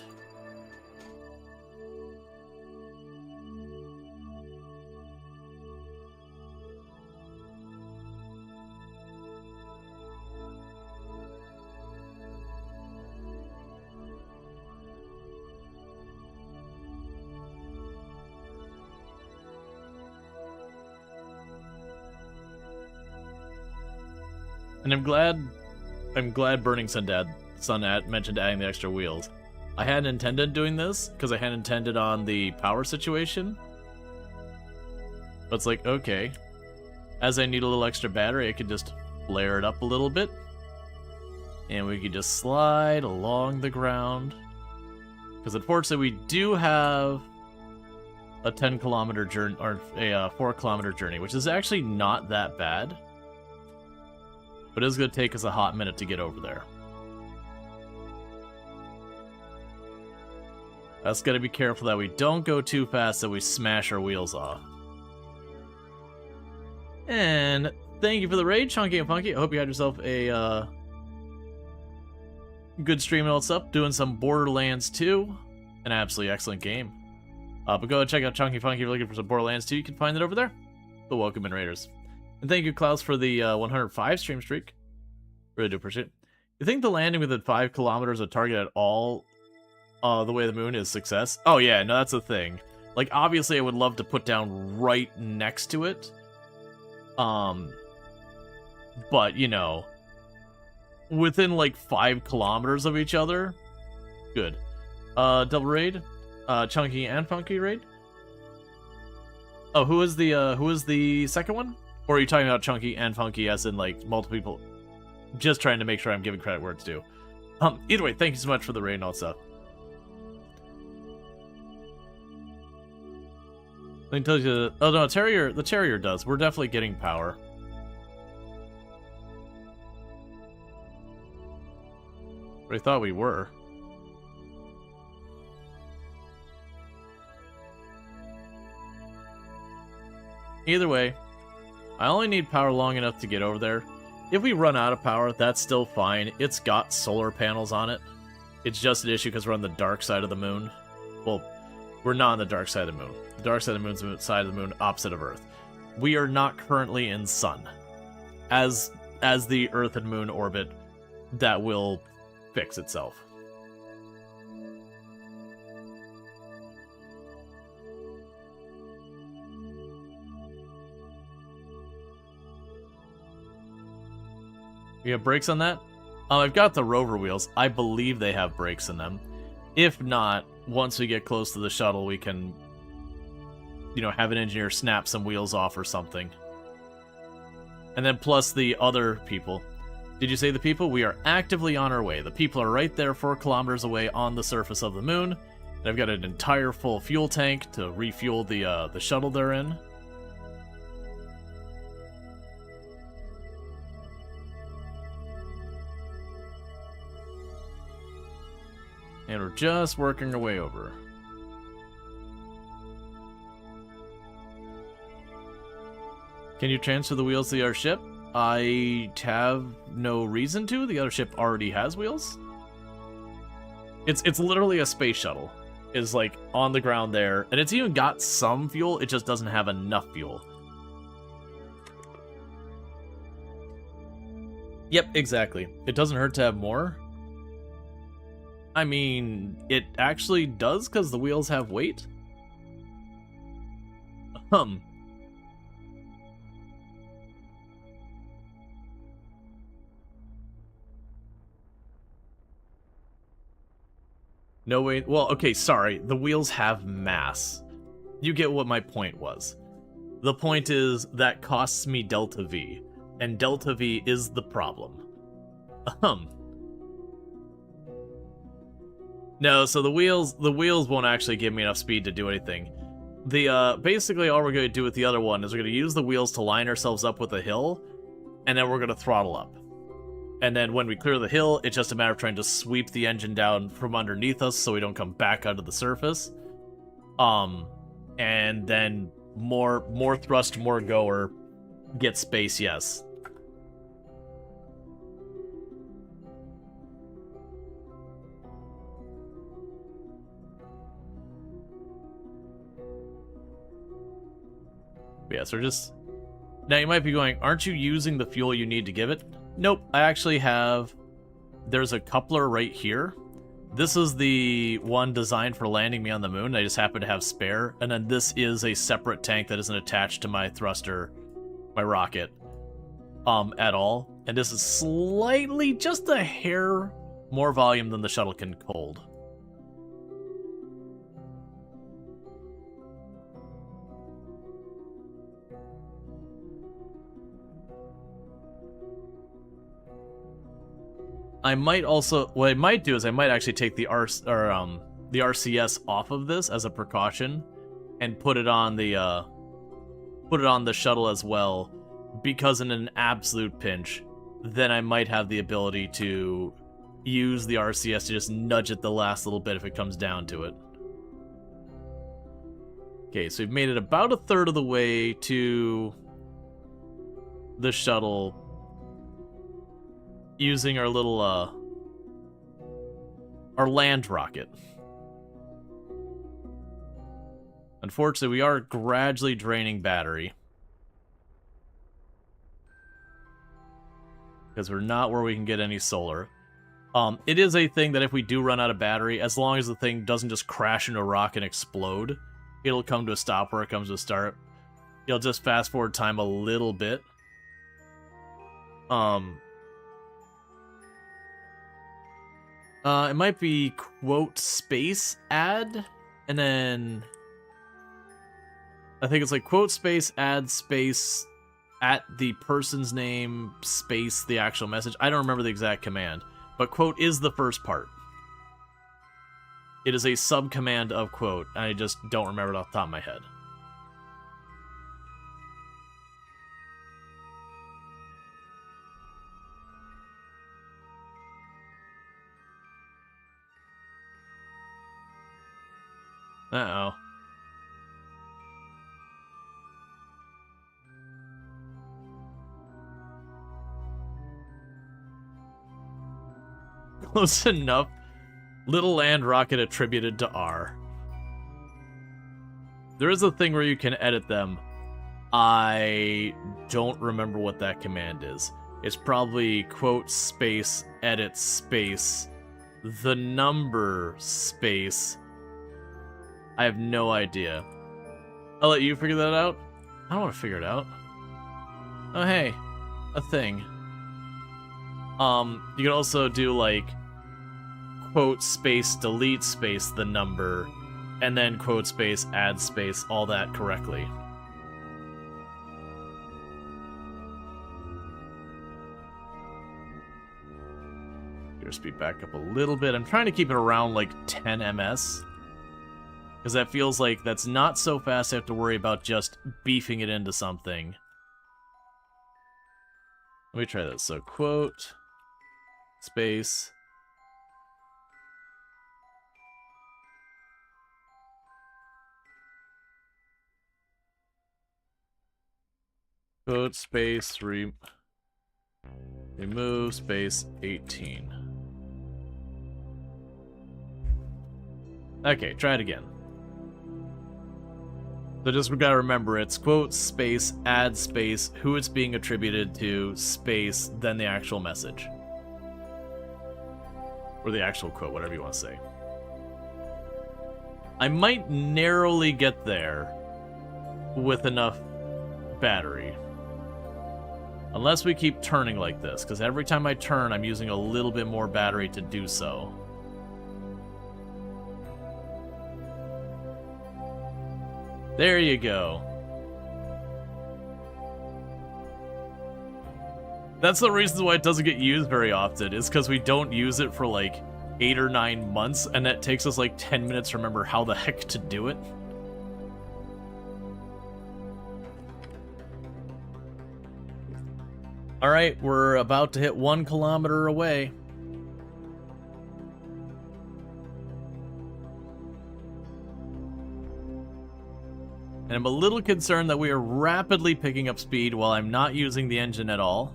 And I'm glad Burning Sun mentioned adding the extra wheels. I hadn't intended doing this because I hadn't intended on the power situation. But it's like, okay, as I need a little extra battery, I could just flare it up a little bit. And we could just slide along the ground. Because unfortunately we do have a 10-kilometer journey, or a 4-kilometer journey, which is actually not that bad. But it's going to take us a hot minute to get over there. That's got to be careful that we don't go too fast that we smash our wheels off. And thank you for the raid, Chunky and Funky. I hope you had yourself a good stream and all that stuff. Doing some Borderlands 2. An absolutely excellent game. But go and check out Chunky Funky if you're looking for some Borderlands 2. You can find it over there. The Welcome in Raiders. And thank you, Klaus, for the 105 stream streak. Really do appreciate it. You think the landing within 5 kilometers of target at all, the way of the moon, is success? Oh yeah, no, that's the thing. Like, obviously I would love to put down right next to it. But, you know, within like 5 kilometers of each other, good. Double raid, Chunky and Funky raid. Oh, who is the second one? Or are you talking about Chunky and Funky as in, like, multiple people? Just trying to make sure I'm giving credit where it's due. Either way, thank you so much for the raid and all that stuff. I can tell you, oh no, the Terrier does. We're definitely getting power. I thought we were. Either way, I only need power long enough to get over there. If we run out of power, that's still fine. It's got solar panels on it. It's just an issue because we're on the dark side of the moon. Well, we're not on the dark side of the moon. The dark side of the moon's the side of the moon opposite of Earth. We are not currently in sun. As the Earth and moon orbit, that will fix itself. We have brakes on that? I've got the rover wheels. I believe they have brakes in them. If not, once we get close to the shuttle, we can, have an engineer snap some wheels off or something. And then plus the other people. Did you say the people? We are actively on our way. The people are right there 4 kilometers away on the surface of the moon. And I've got an entire full fuel tank to refuel the shuttle they're in. And we're just working our way over. Can you transfer the wheels to the other ship? I have no reason to. The other ship already has wheels. It's literally a space shuttle. It's like on the ground there. And it's even got some fuel. It just doesn't have enough fuel. Yep, exactly. It doesn't hurt to have more. I mean, it actually does because the wheels have weight. No way. Well, okay, sorry. The wheels have mass. You get what my point was. The point is that costs me delta V, and delta V is the problem. No, so the wheels won't actually give me enough speed to do anything. Basically all we're going to do with the other one is we're going to use the wheels to line ourselves up with a hill, and then we're going to throttle up. And then when we clear the hill, it's just a matter of trying to sweep the engine down from underneath us so we don't come back onto the surface. And then more thrust, more goer, get space, yes. Yeah, so just... Now you might be going, aren't you using the fuel you need to give it? Nope, I actually have... There's a coupler right here. This is the one designed for landing me on the moon. I just happen to have spare. And then this is a separate tank that isn't attached to my thruster, my rocket, at all. And this is slightly, just a hair more volume than the shuttle can hold. I might also, what I might do is I might actually take the RCS off of this as a precaution, and put it on the shuttle as well, because in an absolute pinch, then I might have the ability to use the RCS to just nudge it the last little bit if it comes down to it. Okay, so we've made it about a third of the way to the shuttle, using our little, our land rocket. Unfortunately, we are gradually draining battery, because we're not where we can get any solar. It is a thing that if we do run out of battery, as long as the thing doesn't just crash into a rock and explode, it'll come to a stop where it comes to a start. You'll just fast forward time a little bit. It might be quote space add, and then I think it's like quote space add space at the person's name space the actual message. I don't remember the exact command, but quote is the first part. It is a sub-command of quote, and I just don't remember it off the top of my head. Uh-oh. Close enough. Little land rocket attributed to R. There is a thing where you can edit them. I don't remember what that command is. It's probably quote space edit space the number space. I have no idea. I'll let you figure that out. I don't want to figure it out. Oh hey, a thing. You can also do like quote space delete space the number and then quote space add space all that correctly. Your speed back up a little bit. I'm trying to keep it around like 10 ms because that feels like that's not so fast I have to worry about just beefing it into something. Let me try this. So quote space quote space remove space 18. Okay, try it again. So just we gotta remember it's quote space add space who it's being attributed to space then the actual message. Or the actual quote, whatever you want to say. I might narrowly get there with enough battery. Unless we keep turning like this, because every time I turn, I'm using a little bit more battery to do so. There you go. That's the reason why it doesn't get used very often, is because we don't use it for like 8 or 9 months, and that takes us like 10 minutes to remember how the heck to do it. Alright, we're about to hit 1 kilometer away. And I'm a little concerned that we are rapidly picking up speed while I'm not using the engine at all.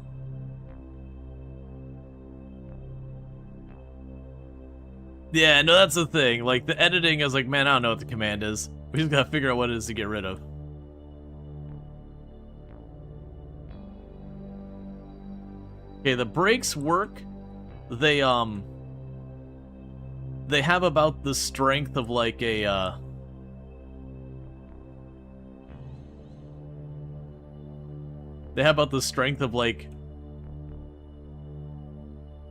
Yeah, no, that's the thing. Like, the editing is like, man, I don't know what the command is. We just gotta figure out what it is to get rid of. Okay, the brakes work. They have about the strength of like a, they have about the strength of like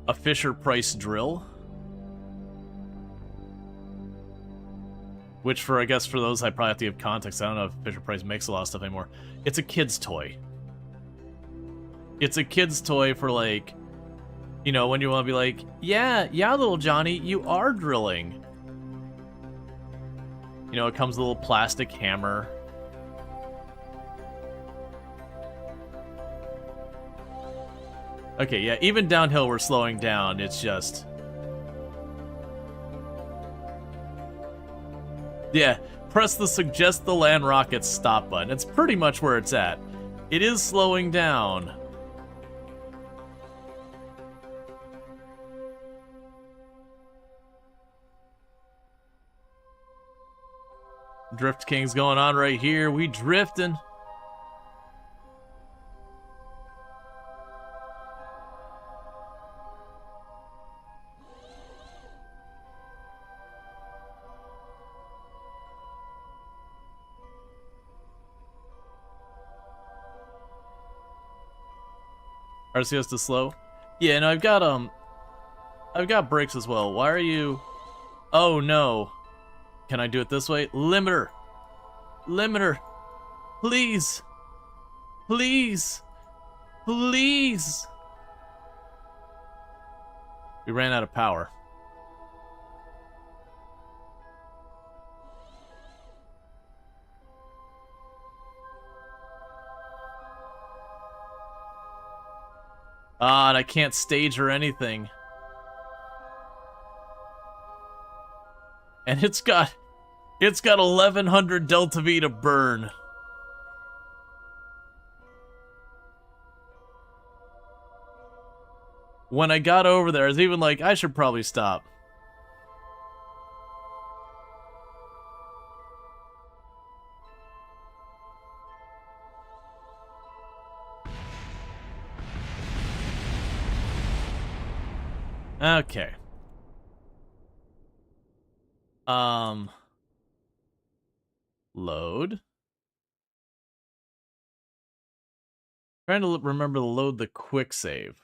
a Fisher-Price drill. Which for, I guess for those, I probably have to give context. I don't know if Fisher-Price makes a lot of stuff anymore. It's a kid's toy. It's a kid's toy for like, you know, when you want to be like, yeah, little Johnny, you are drilling. You know, it comes with a little plastic hammer. Okay, yeah, even downhill we're slowing down. It's just... Yeah, press the suggest the land rocket stop button. It's pretty much where it's at. It is slowing down. Drift King's going on right here. We drifting. RCS to slow? Yeah, no, I've got brakes as well. Why are you... Oh, no. Can I do it this way? Limiter! Limiter! Please! Please! Please! We ran out of power. Ah, and I can't stage or anything. And it's got It's got 1100 Delta V to burn. When I got over there, I was even like, I should probably stop. Okay. Load. Trying to remember to load the quick save.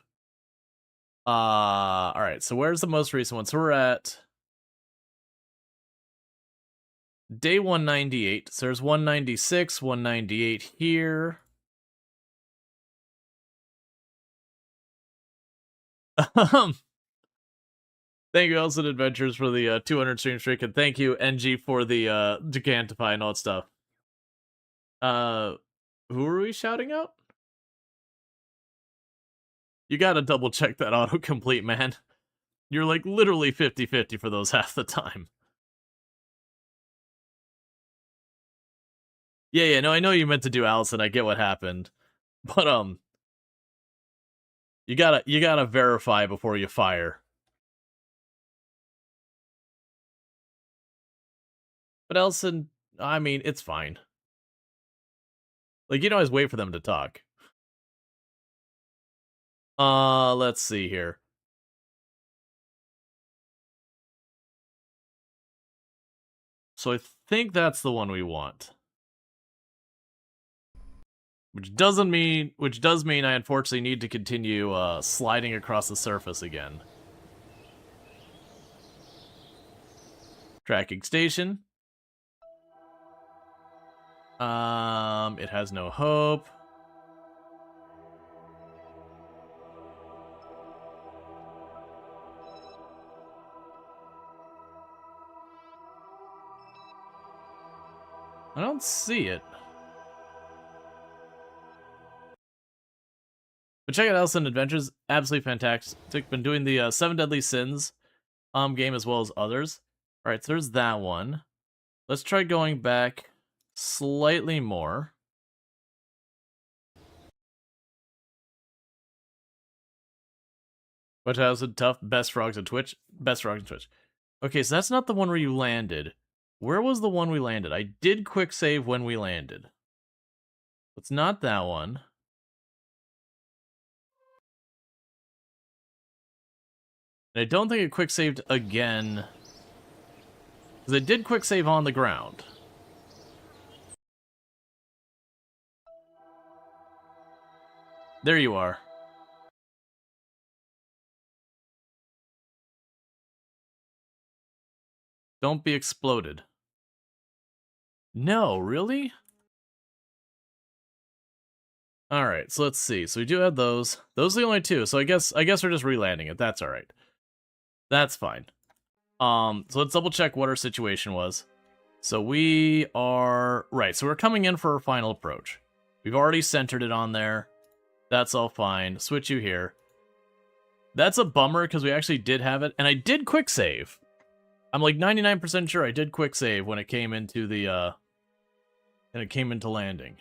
Alright, so where's the most recent one? So we're at day 198. So there's 196, 198 here. Thank you, Elson Adventures, for the 200 stream streak, and thank you, NG, for the Decantify and all that stuff. Who are we shouting out? You gotta double check that autocomplete, man. You're like literally 50-50 for those half the time. Yeah, no, I know you meant to do Allison, I get what happened. But, you gotta verify before you fire. But Allison, I mean, it's fine. Like, you can always wait for them to talk. Let's see here. So I think that's the one we want. Which does mean I unfortunately need to continue sliding across the surface again. Tracking station. It has no hope. I don't see it. But check out Elson Adventures, absolutely fantastic. Been doing the 7 Deadly Sins game as well as others. Alright, so there's that one. Let's try going back slightly more. Which has a tough best frogs in Twitch. Best frogs in Twitch. Okay, so that's not the one where you landed. Where was the one we landed? I did quick save when we landed. It's not that one. And I don't think it quick saved again. Because it did quick save on the ground. There you are. Don't be exploded. No, really? Alright, so let's see. So we do have those. Those are the only two, so I guess we're just relanding it. That's alright. That's fine. So let's double check what our situation was. So we are... Right, so we're coming in for our final approach. We've already centered it on there. That's all fine. Switch you here. That's a bummer, because we actually did have it, and I did quick save. I'm like 99% sure I did quick save when it came into the, when it came into landing.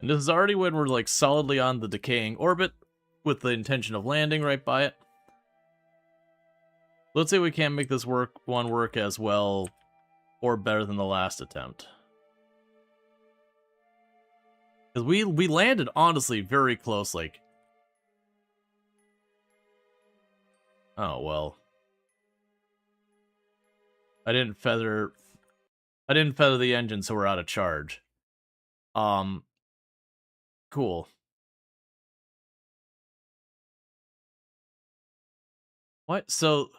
And this is already when we're like solidly on the decaying orbit with the intention of landing right by it. Let's say we can't make this one work as well or better than the last attempt. Because we landed honestly very close, like... Oh, well. I didn't feather the engine, so we're out of charge. Cool. What? So,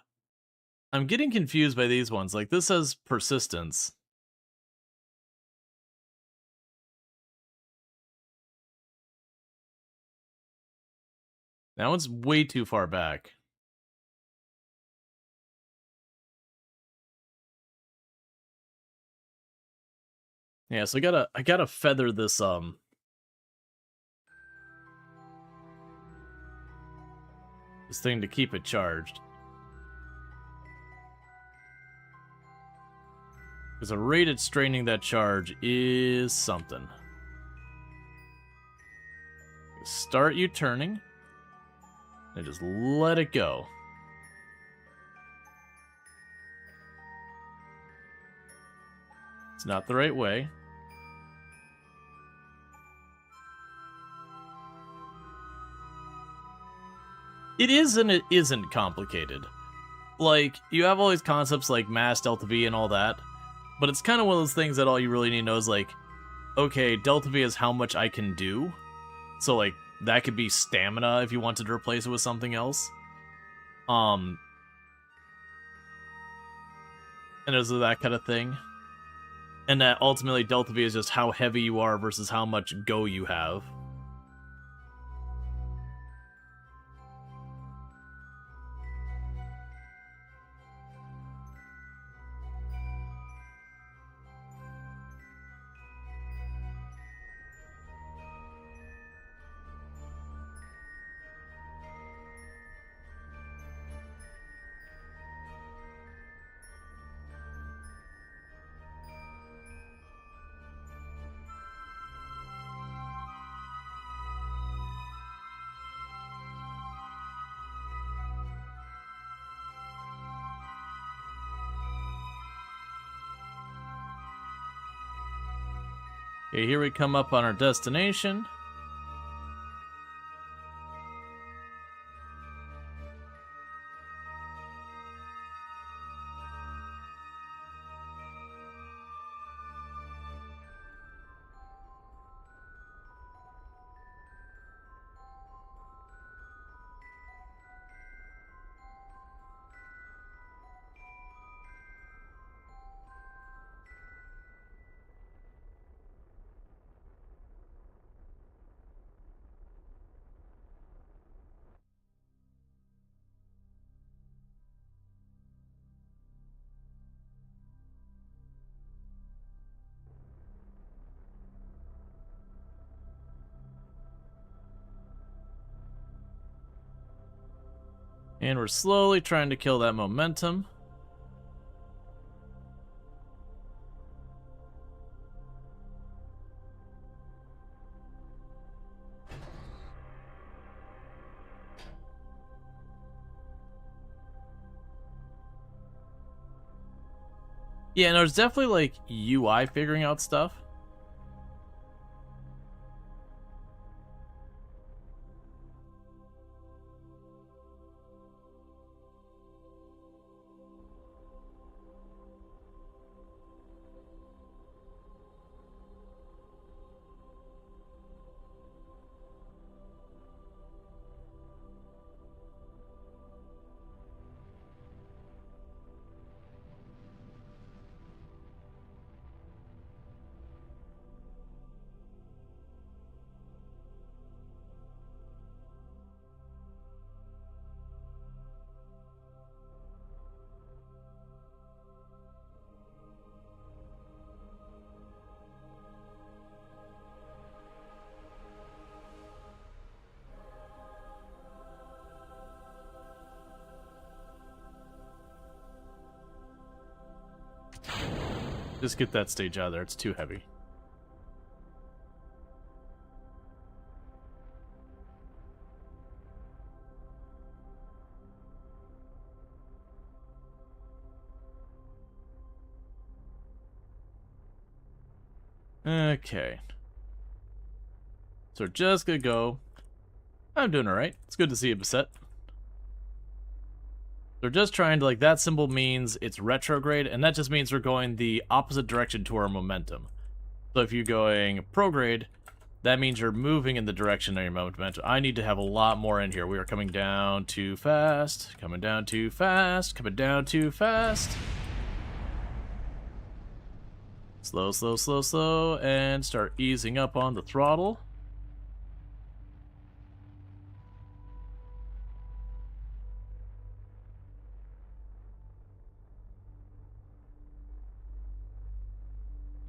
I'm getting confused by these ones. Like, this says persistence. That one's way too far back. Yeah, so I gotta feather this this thing to keep it charged. Because a rated straining that charge is something. Start you turning, and just let it go. It's not the right way. It is and it isn't complicated. Like, you have all these concepts like mass, delta V, and all that, but it's kind of one of those things that all you really need to know is like, okay, delta V is how much I can do. So, like, that could be stamina if you wanted to replace it with something else. And there's that kind of thing. And that ultimately delta V is just how heavy you are versus how much go you have. Okay, here we come up on our destination. And we're slowly trying to kill that momentum. Yeah, no, there's definitely like UI figuring out stuff. Just get that stage out of there, it's too heavy. Okay. So we're just gonna go. I'm doing alright. It's good to see you, Beset. They're just trying to, like, that symbol means it's retrograde, and that just means we're going the opposite direction to our momentum. So if you're going prograde, that means you're moving in the direction of your momentum. I need to have a lot more in here. We are coming down too fast, coming down too fast, coming down too fast. Slow, slow, slow, slow, and start easing up on the throttle.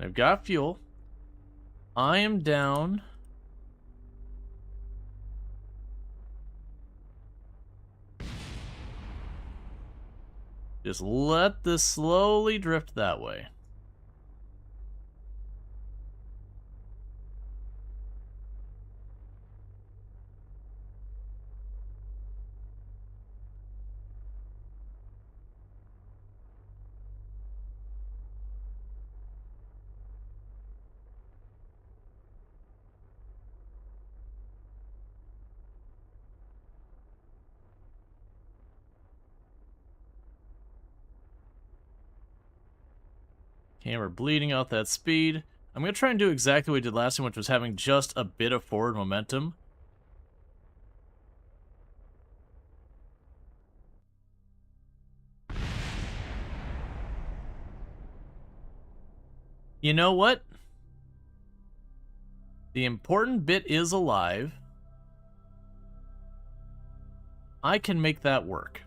I've got fuel. I am down. Just let this slowly drift that way. Okay, we're bleeding out that speed. I'm going to try and do exactly what we did last time, which was having just a bit of forward momentum. You know what? The important bit is alive. I can make that work.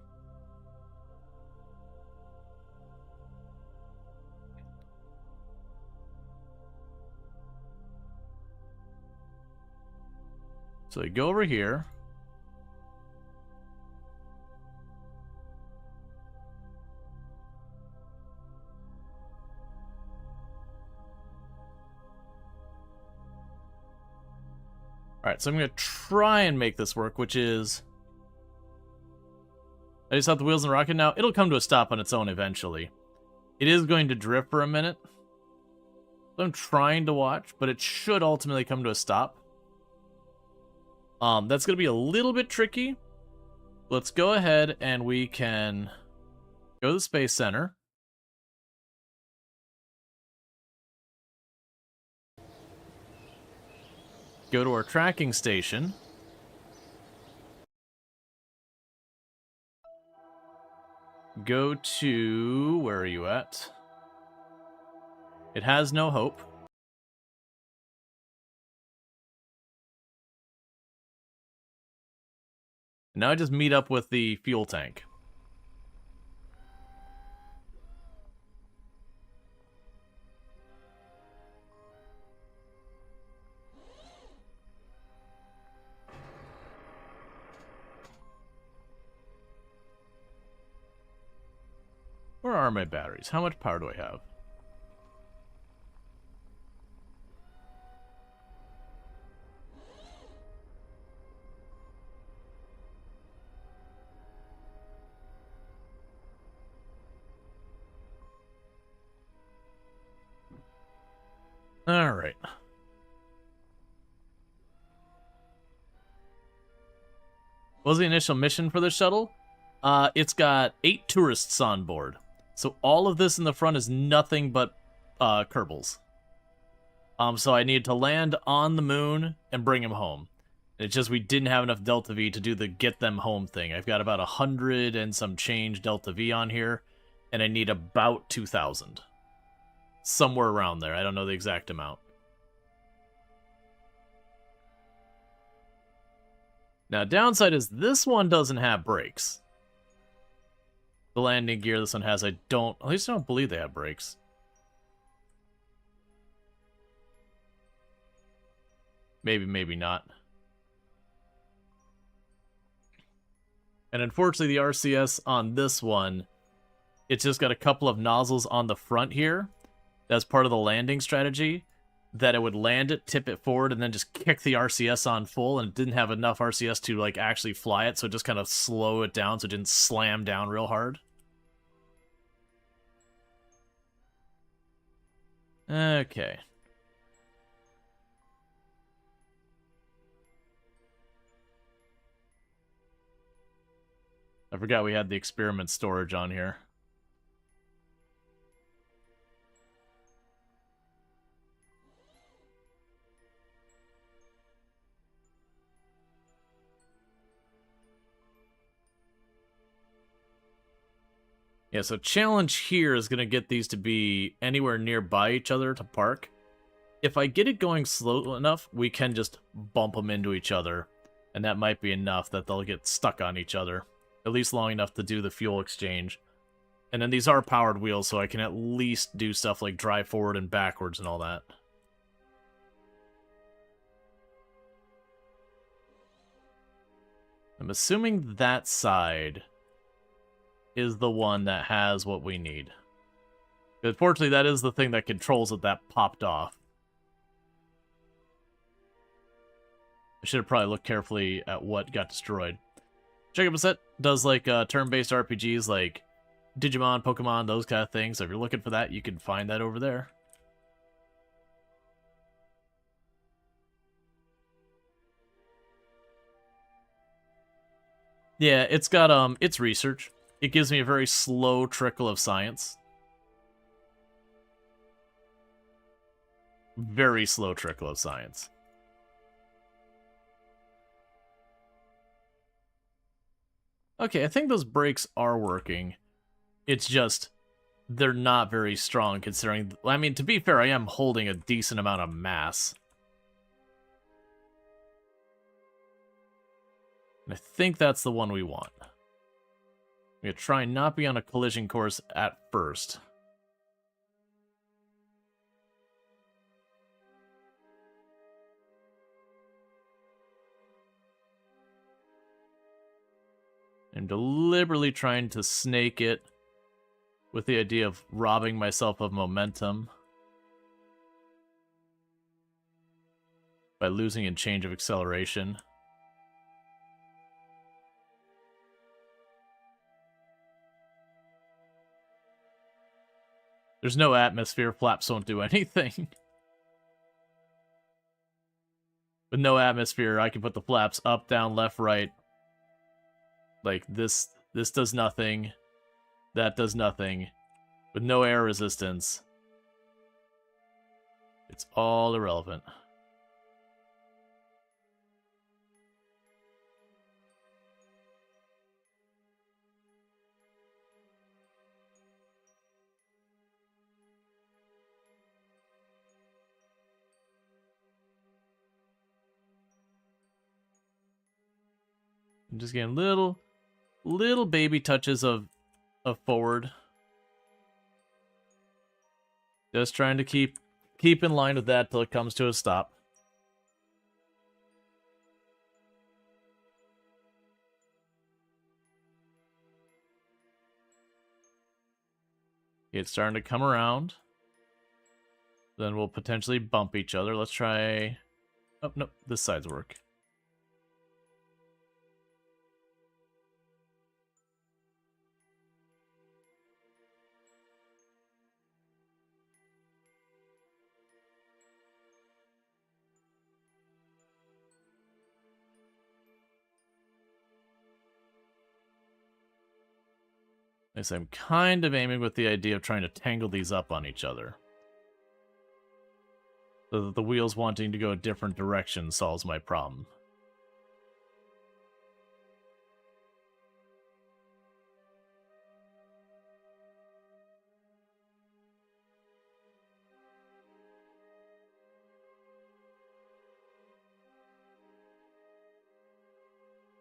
So you go over here. Alright, so I'm going to try and make this work, which is... I just have the wheels in the rocket now. It'll come to a stop on its own eventually. It is going to drift for a minute. So I'm trying to watch, but it should ultimately come to a stop. That's going to be a little bit tricky. Let's go ahead and we can go to the Space Center. Go to our tracking station. Go to... where are you at? It has no hope. Now I just meet up with the fuel tank. Where are my batteries? How much power do I have? All right. What was the initial mission for the shuttle? It's got 8 tourists on board. So all of this in the front is nothing but Kerbals. So I need to land on the moon and bring him home. It's just we didn't have enough Delta V to do the get them home thing. I've got about 100 and some change Delta V on here, and I need about 2,000. Somewhere around there. I don't know the exact amount. Now, downside is this one doesn't have brakes. The landing gear this one has, at least I don't believe they have brakes. Maybe, maybe not. And unfortunately, the RCS on this one, it's just got a couple of nozzles on the front here. That's part of the landing strategy, that it would land it, tip it forward, and then just kick the RCS on full, and it didn't have enough RCS to like actually fly it, so it just kind of slow it down so it didn't slam down real hard. Okay. I forgot we had the experiment storage on here. Yeah, so challenge here is going to get these to be anywhere nearby each other to park. If I get it going slow enough, we can just bump them into each other. And that might be enough that they'll get stuck on each other. At least long enough to do the fuel exchange. And then these are powered wheels, so I can at least do stuff like drive forward and backwards and all that. I'm assuming that side is the one that has what we need. Unfortunately, that is the thing that controls it that popped off. I should have probably looked carefully at what got destroyed. Check out set does like turn-based RPGs like Digimon, Pokemon, those kind of things. So if you're looking for that, you can find that over there. Yeah, it's got it's research. It gives me a very slow trickle of science. Very slow trickle of science. Okay, I think those brakes are working. It's just, they're not very strong considering... I mean, to be fair, I am holding a decent amount of mass. And I think that's the one we want. I'm going to try and not be on a collision course at first. I'm deliberately trying to snake it with the idea of robbing myself of momentum by losing in change of acceleration. There's no atmosphere, flaps won't do anything. With no atmosphere, I can put the flaps up, down, left, right. Like, this does nothing. That does nothing. With no air resistance. It's all irrelevant. I'm just getting little baby touches of forward. Just trying to keep in line with that till it comes to a stop. It's starting to come around. Then we'll potentially bump each other. Let's try... Oh, no, this side's work. So I'm kind of aiming with the idea of trying to tangle these up on each other. So that the wheels wanting to go a different direction solves my problem.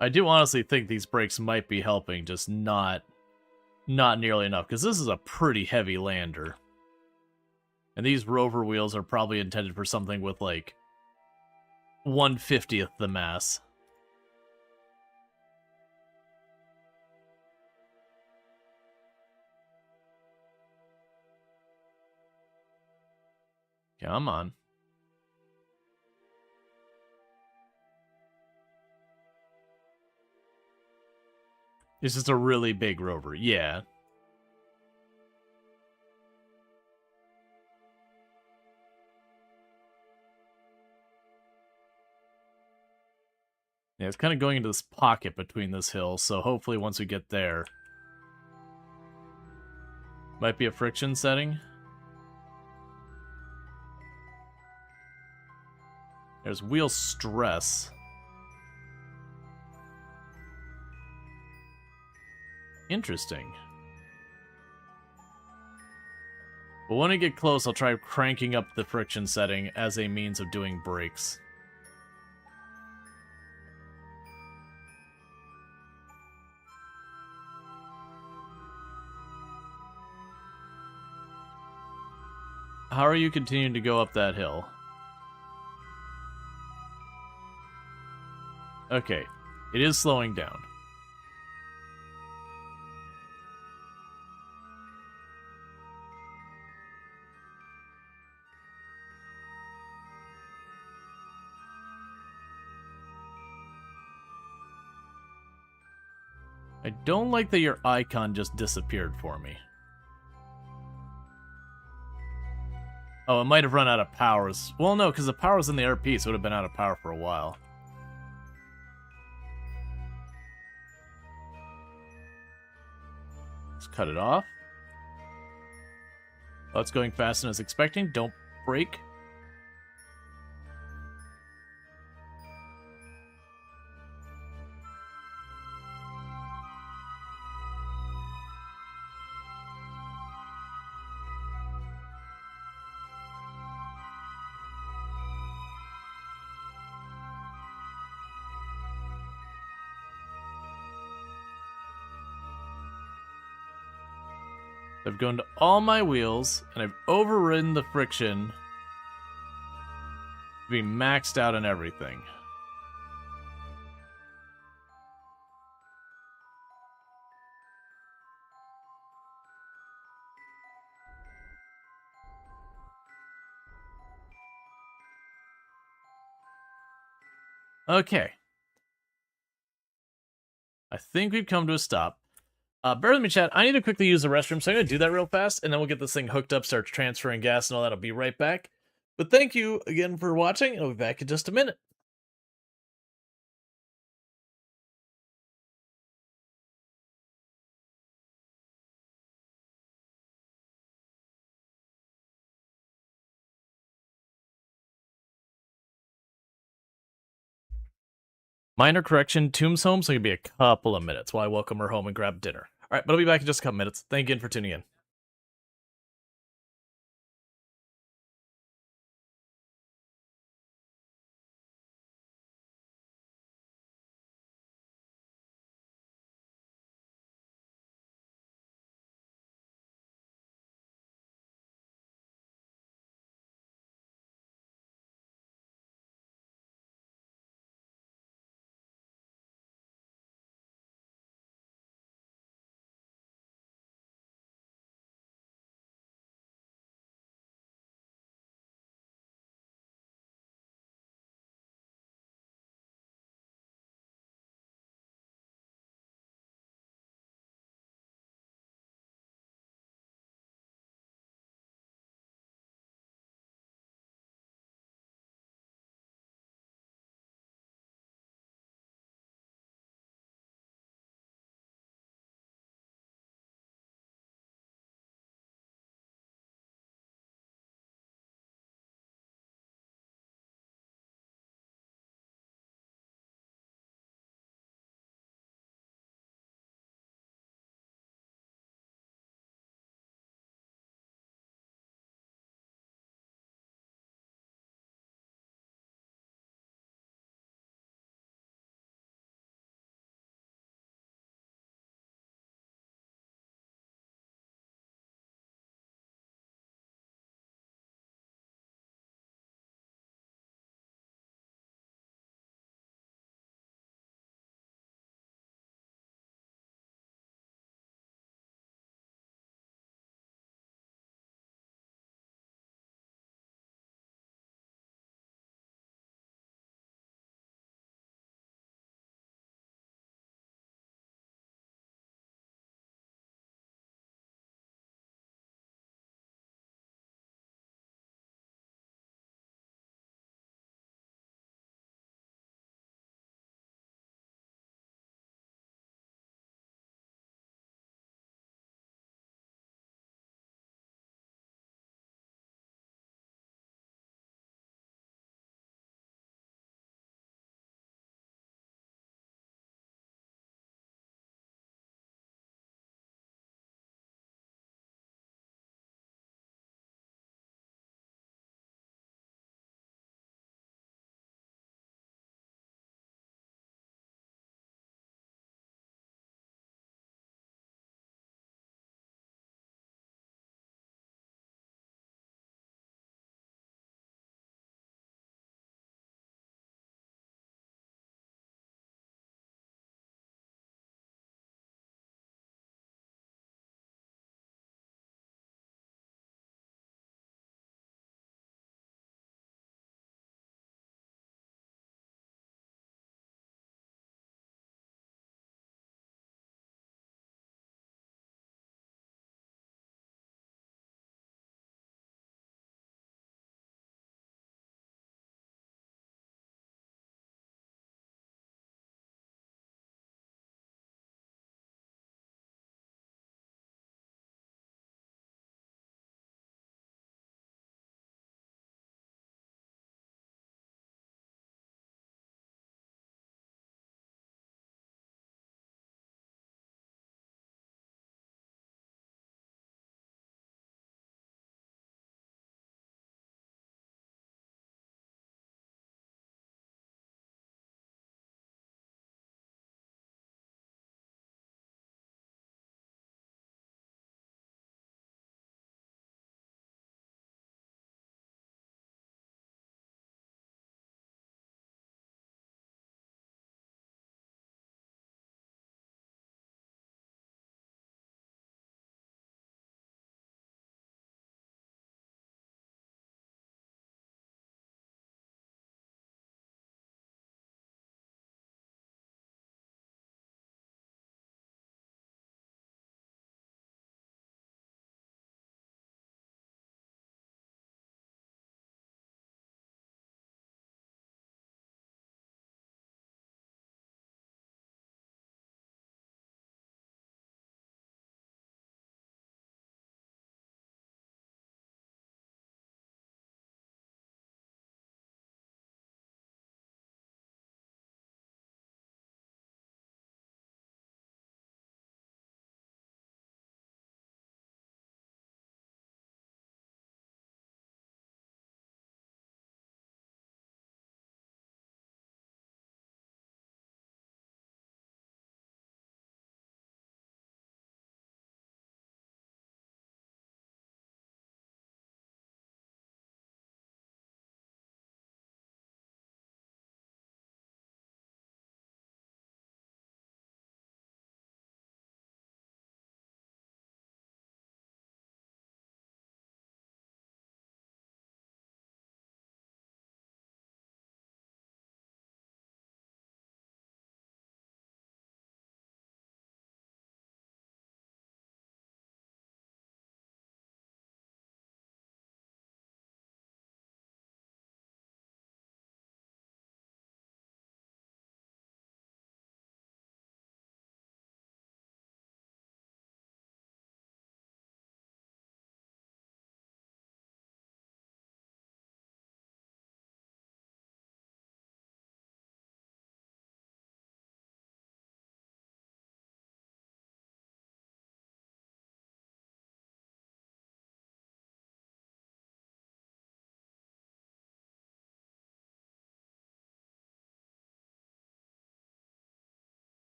I do honestly think these brakes might be helping, just not nearly enough, because this is a pretty heavy lander. And these rover wheels are probably intended for something with, like, 1/50th the mass. Come on. It's just a really big rover, yeah. Yeah, it's kind of going into this pocket between this hill, so hopefully once we get there... Might be a friction setting. There's wheel stress. Interesting. But when I get close, I'll try cranking up the friction setting as a means of doing brakes. How are you continuing to go up that hill? Okay, it is slowing down. I don't like that your icon just disappeared for me. Oh, it might have run out of powers. Well, no, because the power was in the RP, so it would have been out of power for a while. Let's cut it off. Oh, it's going faster than I was expecting. Don't break. I've gone to all my wheels, and I've overridden the friction to be maxed out on everything. Okay. I think we've come to a stop. Bear with me, chat. I need to quickly use the restroom, so I'm going to do that real fast, and then we'll get this thing hooked up, start transferring gas and all that. I'll be right back. But thank you again for watching, and I'll be back in just a minute. Minor correction, Tomb's home, so it'll be a couple of minutes while I welcome her home and grab dinner. All right, but I'll be back in just a couple minutes. Thank you again for tuning in.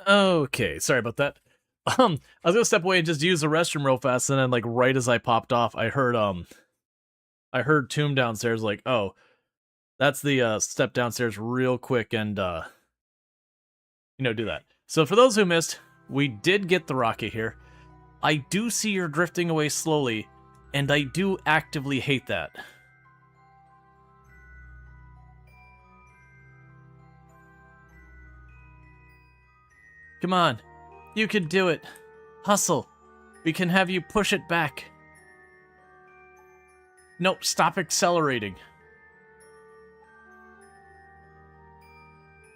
Okay, sorry about that. I was gonna step away and just use the restroom real fast, and then like right as I popped off, I heard Tomb downstairs like, oh, that's the step downstairs real quick and do that. So for those who missed, we did get the rocket here. I do see you're drifting away slowly, and I do actively hate that. Come on, you can do it. Hustle. We can have you push it back. Nope, stop accelerating.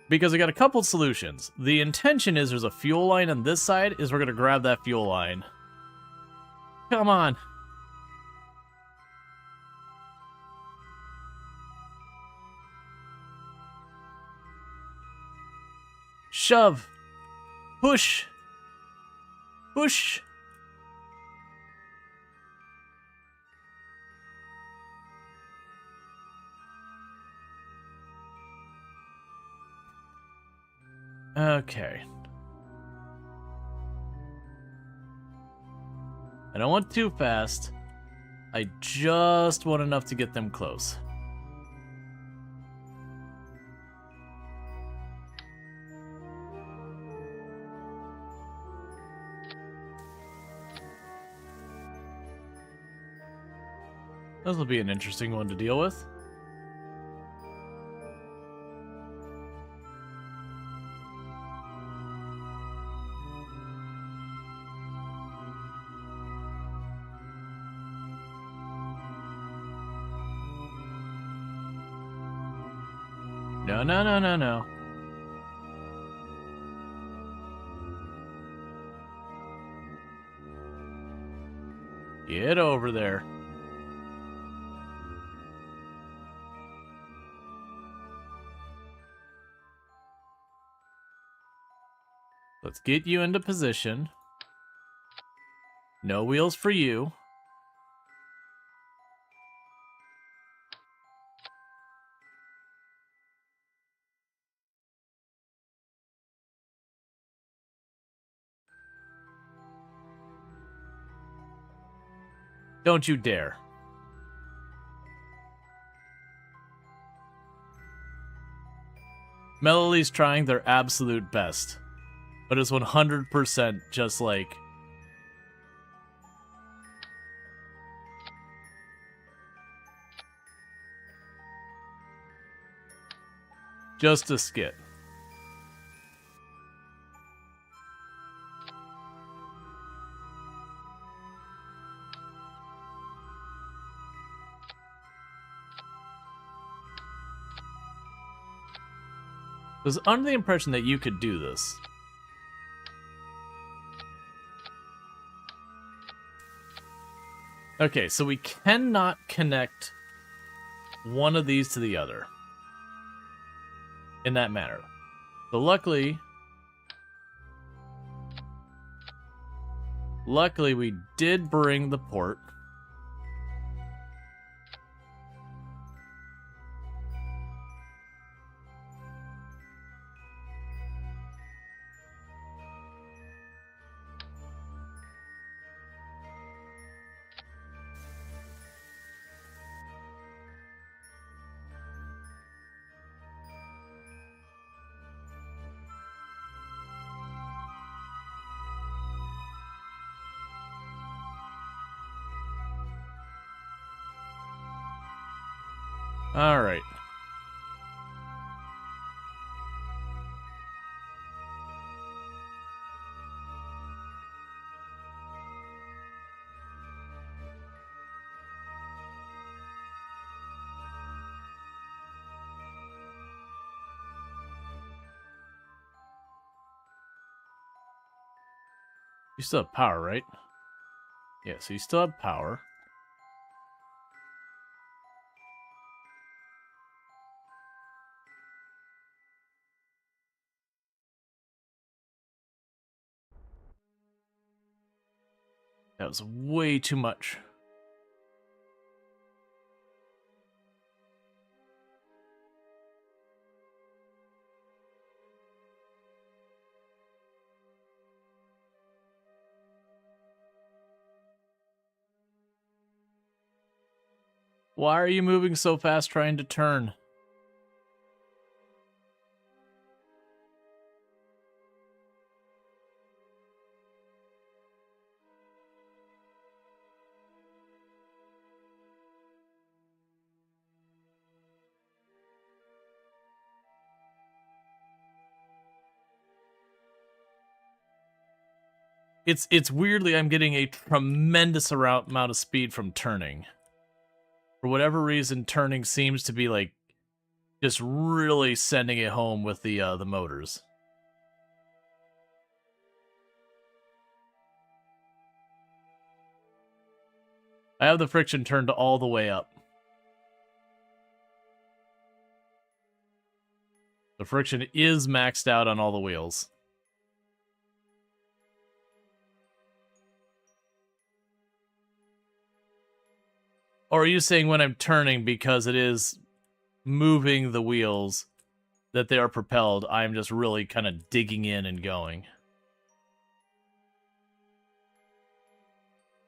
Because I got a couple solutions. The intention is there's a fuel line on this side, is we're going to grab that fuel line. Come on. Shove. Push. Push. Okay. I don't want too fast. I just want enough to get them close. This will be an interesting one to deal with. No, no, no, no, no. Get over there. Let's get you into position. No wheels for you. Don't you dare. Melody's trying their absolute best, but it's 100% just like... just a skit. I was under the impression that you could do this. Okay, so we cannot connect one of these to the other in that manner. But luckily we did bring the port. All right. You still have power, right? Yeah, so you still have power. That was way too much. Why are you moving so fast trying to turn? It's weirdly I'm getting a tremendous amount of speed from turning. For whatever reason, turning seems to be like just really sending it home with the motors. I have the friction turned all the way up. The friction is maxed out on all the wheels. Or are you saying when I'm turning because it is moving the wheels that they are propelled, I'm just really kind of digging in and going?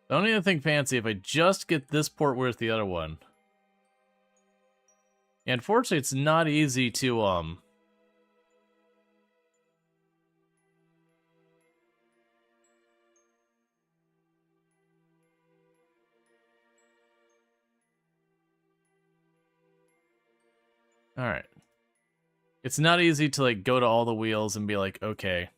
Don't even think fancy if I just get this port where's the other one. Yeah, unfortunately, it's not easy to, Alright. It's not easy to, like, go to all the wheels and be like, okay.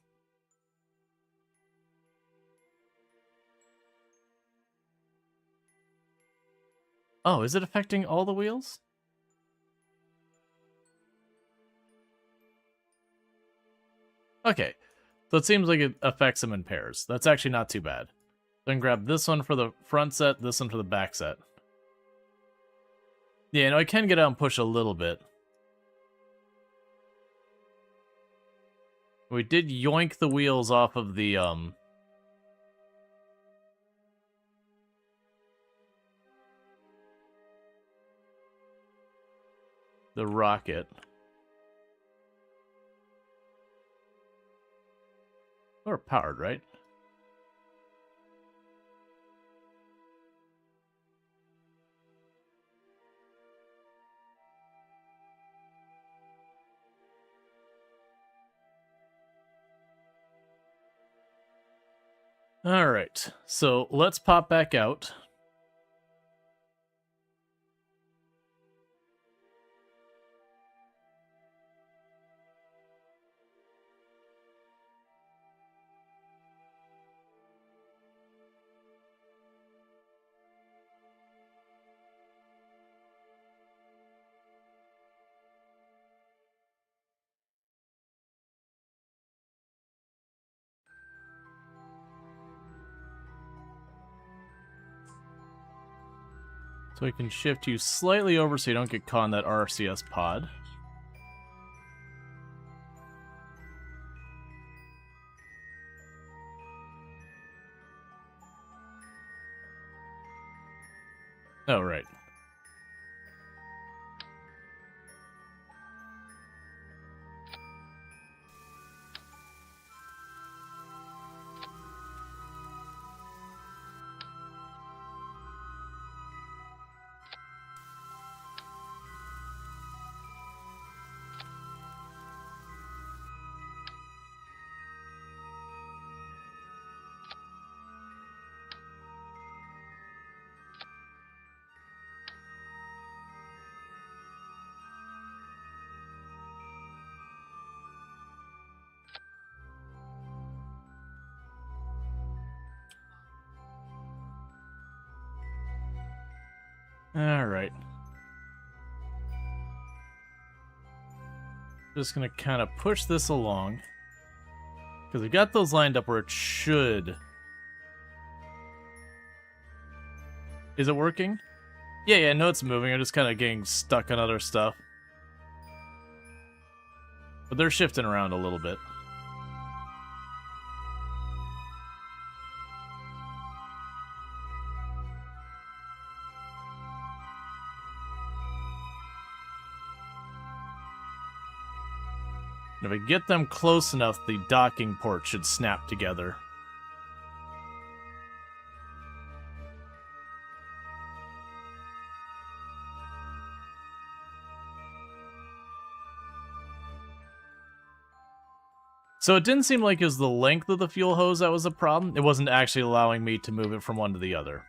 Oh, is it affecting all the wheels? Okay. So it seems like it affects them in pairs. That's actually not too bad. Then grab this one for the front set, this one for the back set. Yeah, no, I can get out and push a little bit. We did yoink the wheels off of the rocket. Or powered, right? Alright, so let's pop back out. So we can shift you slightly over so you don't get caught in that RCS pod. Oh, right. Alright. Just gonna kind of push this along. Because we got those lined up where it should. Is it working? Yeah, no, it's moving. I'm just kind of getting stuck on other stuff. But they're shifting around a little bit. And if I get them close enough, the docking port should snap together. So it didn't seem like it was the length of the fuel hose that was the problem. It wasn't actually allowing me to move it from one to the other.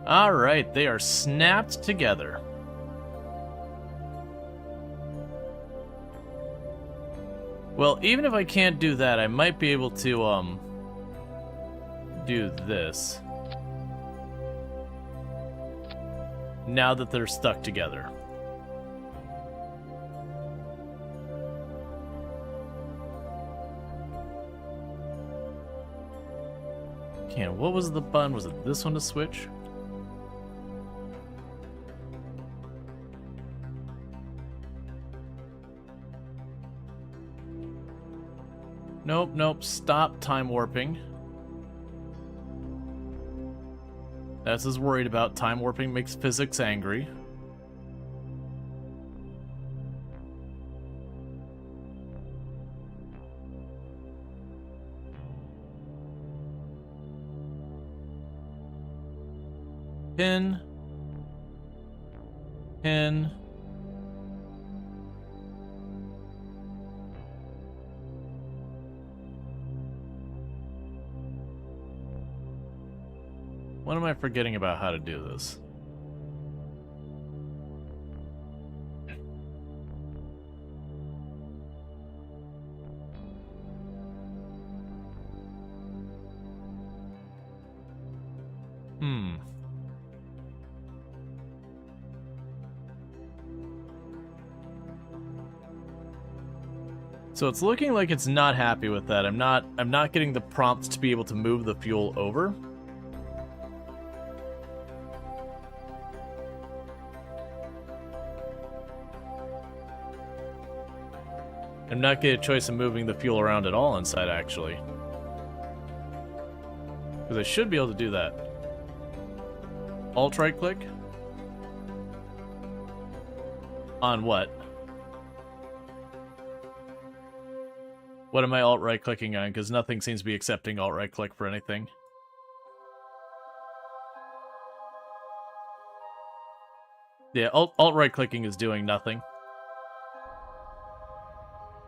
Alright, they are snapped together. Well, even if I can't do that, I might be able to, do this. Now that they're stuck together. Okay, what was the button? Was it this one to switch? Nope, nope, stop time warping. That's as worried about. Time warping makes physics angry. Pin. Pin. What am I forgetting about how to do this? So it's looking like it's not happy with that. I'm not getting the prompts to be able to move the fuel over. I'm not getting a choice of moving the fuel around at all inside, actually. Because I should be able to do that. Alt right click? On what? What am I alt right clicking on? Because nothing seems to be accepting alt right click for anything. Yeah, alt right clicking is doing nothing.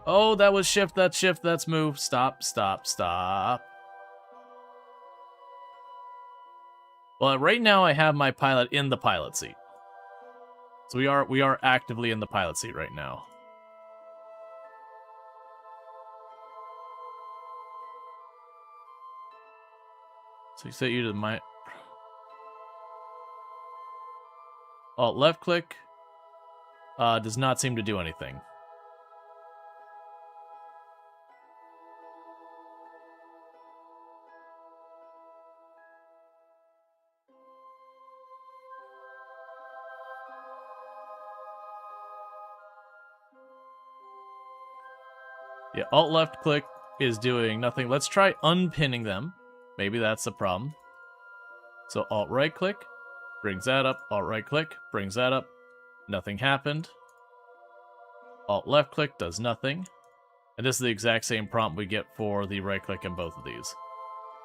Oh, that was shift, that's move. Stop, stop, stop. Well, right now I have my pilot in the pilot seat. So we are actively in the pilot seat right now. So you set you to my alt left click does not seem to do anything. Yeah, alt left click is doing nothing. Let's try unpinning them. Maybe that's the problem. So alt right click brings that up. Alt right click brings that up. Nothing happened. Alt left click does nothing. And this is the exact same prompt we get for the right click in both of these.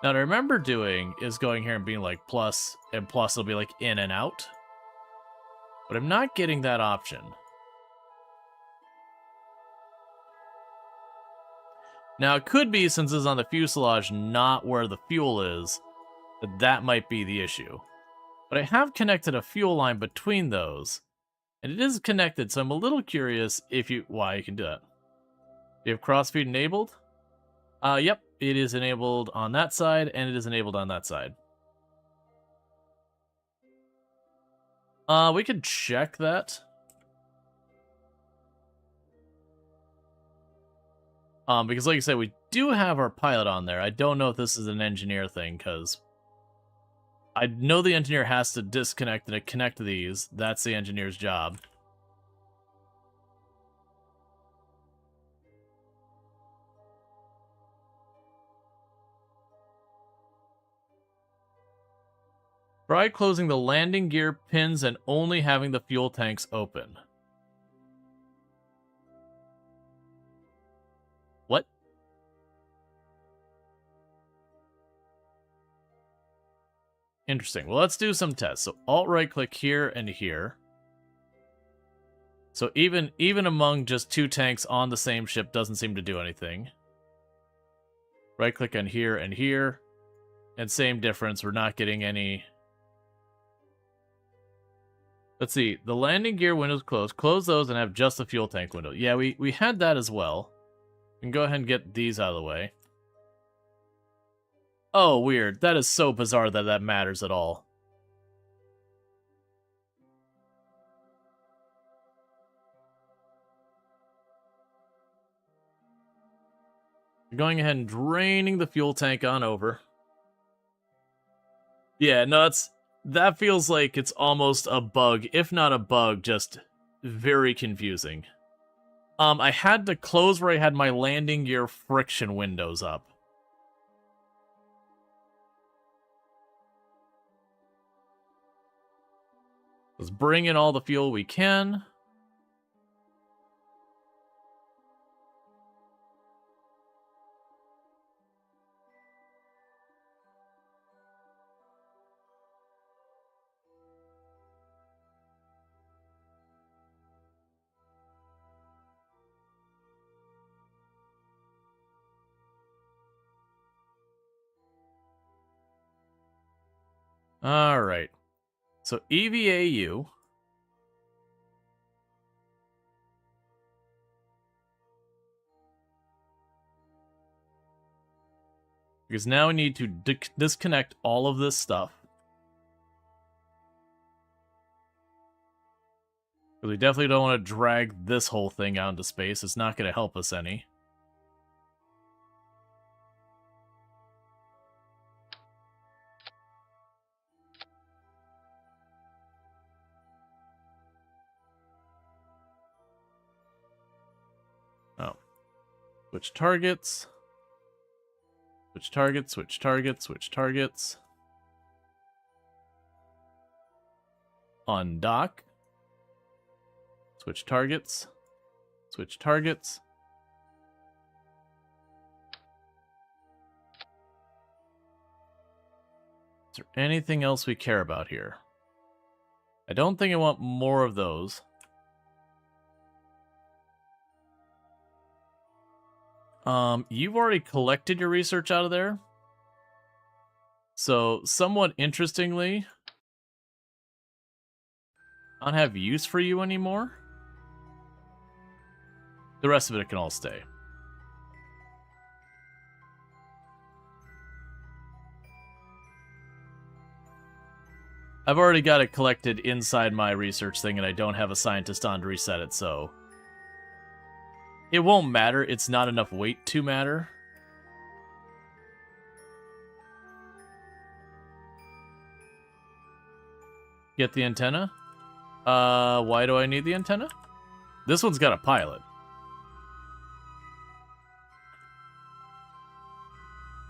Now, what I remember doing is going here and being like plus, and plus will be like in and out. But I'm not getting that option. Now, it could be, since it's on the fuselage, not where the fuel is, that might be the issue. But I have connected a fuel line between those, and it is connected, so I'm a little curious why you can do that. Do you have crossfeed enabled? Yep, it is enabled on that side, and it is enabled on that side. We could check that. Because like I said, we do have our pilot on there. I don't know if this is an engineer thing, because I know the engineer has to disconnect and connect these. That's the engineer's job. Try closing the landing gear pins and only having the fuel tanks open. What? Interesting. Well, let's do some tests. So alt right click here and here. So even among just 2 tanks on the same ship doesn't seem to do anything. Right click on here and here. And same difference, we're not getting any. Let's see, the landing gear windows closed. Close those and have just the fuel tank window. Yeah, we had that as well. We can go ahead and get these out of the way. Oh, weird. That is so bizarre that that matters at all. Going ahead and draining the fuel tank on over. Yeah, no, that feels like it's almost a bug, if not a bug, just very confusing. I had to close where I had my landing gear friction windows up. Let's bring in all the fuel we can. All right. So EVAU. Because now we need to disconnect all of this stuff. Because we definitely don't want to drag this whole thing out into space. It's not going to help us any. Oh. Switch targets. Switch targets, switch targets, switch targets. Undock. Switch targets. Switch targets. Is there anything else we care about here? I don't think I want more of those. You've already collected your research out of there. So, somewhat interestingly, I don't have use for you anymore. The rest of it can all stay. I've already got it collected inside my research thing, and I don't have a scientist on to reset it, so it won't matter. It's not enough weight to matter. Get the antenna? Why do I need the antenna? This one's got a pilot.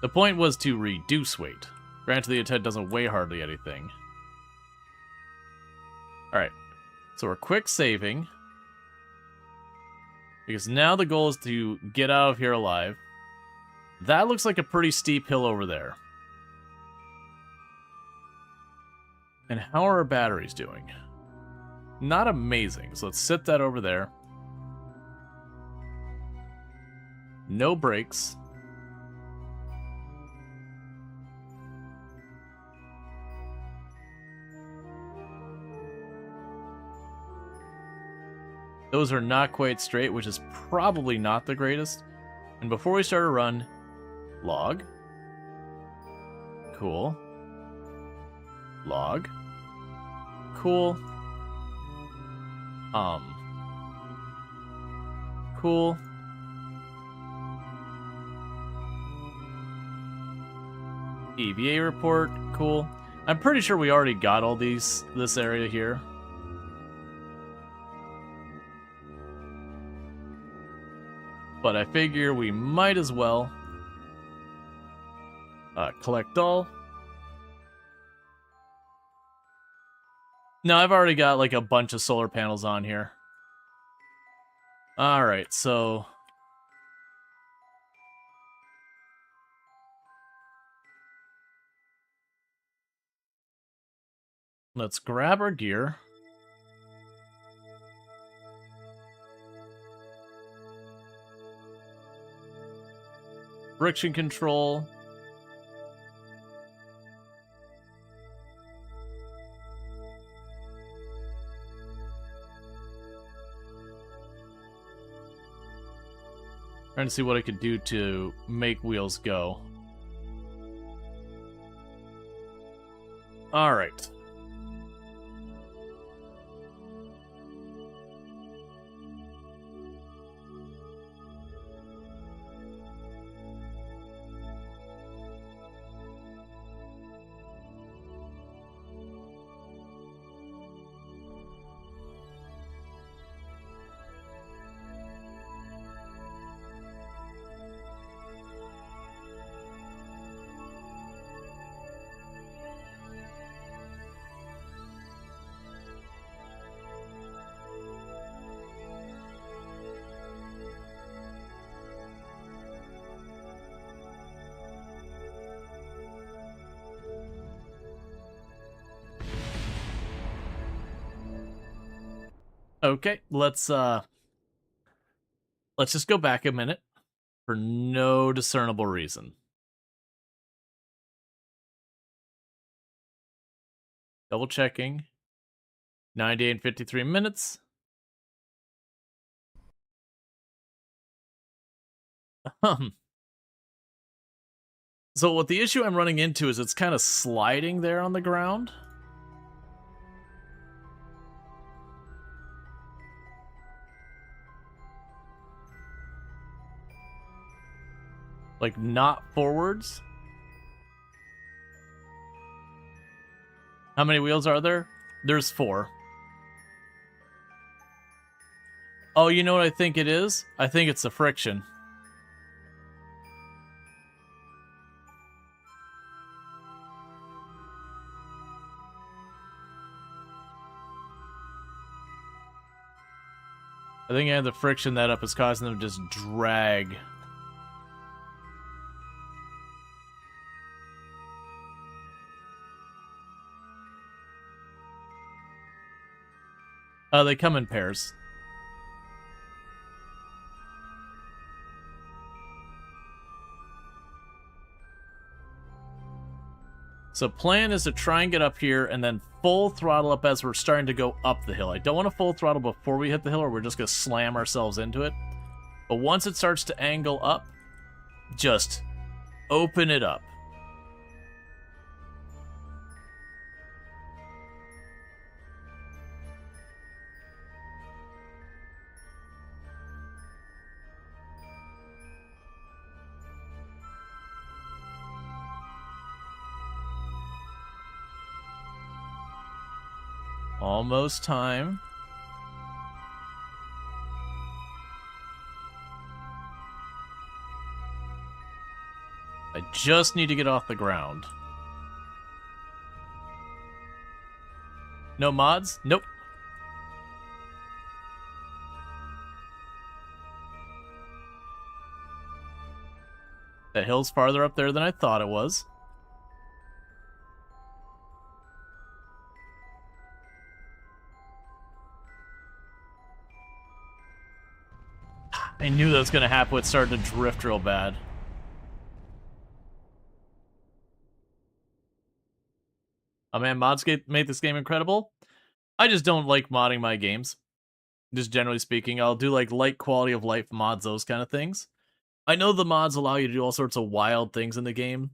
The point was to reduce weight. Granted, the antenna doesn't weigh hardly anything. Alright, so we're quick saving. Because now the goal is to get out of here alive. That looks like a pretty steep hill over there. And how are our batteries doing? Not amazing, so let's sit that over there. No brakes. Those are not quite straight, which is probably not the greatest. And before we start a run, log. Cool. Log. Cool. Cool. EVA report. Cool. I'm pretty sure we already got all this area here. But I figure we might as well collect all. No, I've already got like a bunch of solar panels on here. Alright, so let's grab our gear. Friction control. Trying to see what I could do to make wheels go. Alright. Okay, let's just go back a minute for no discernible reason. Double checking. 98 and 53 minutes. So what the issue I'm running into is it's kind of sliding there on the ground. Like, not forwards. How many wheels are there? There's 4. Oh, you know what I think it is? I think it's the friction. I think the friction that up is causing them to just drag. They come in pairs. So plan is to try and get up here and then full throttle up as we're starting to go up the hill. I don't want to full throttle before we hit the hill or we're just going to slam ourselves into it. But once it starts to angle up, just open it up. Almost time. I just need to get off the ground. No mods? Nope. The hill's farther up there than I thought it was. I knew that was going to happen. It started to drift real bad. Oh man, mods made this game incredible. I just don't like modding my games. Just generally speaking, I'll do like light quality of life mods, those kind of things. I know the mods allow you to do all sorts of wild things in the game,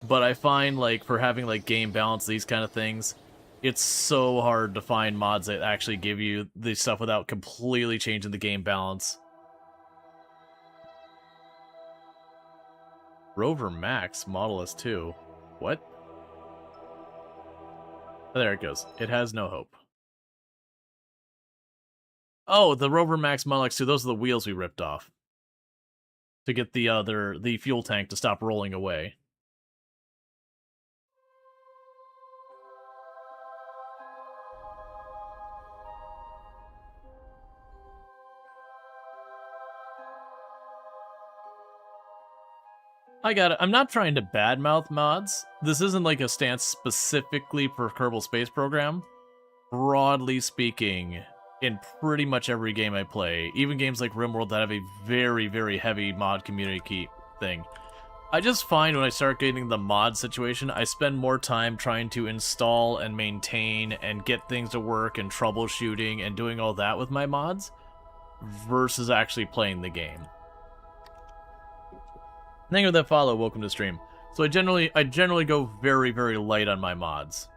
but I find like for having like game balance, these kind of things, it's so hard to find mods that actually give you the stuff without completely changing the game balance. Rover Max Model S2. What? There it goes. It has no hope. Oh, the Rover Max Monarchs 2, those are the wheels we ripped off. To get the fuel tank to stop rolling away. I got it. I'm not trying to badmouth mods. This isn't like a stance specifically for Kerbal Space Program. Broadly speaking, in pretty much every game I play, even games like RimWorld that have a very, very heavy mod community thing, I just find when I start getting the mod situation, I spend more time trying to install and maintain and get things to work and troubleshooting and doing all that with my mods versus actually playing the game. Thank you for that follow. Welcome to stream. So I generally go very, very light on my mods.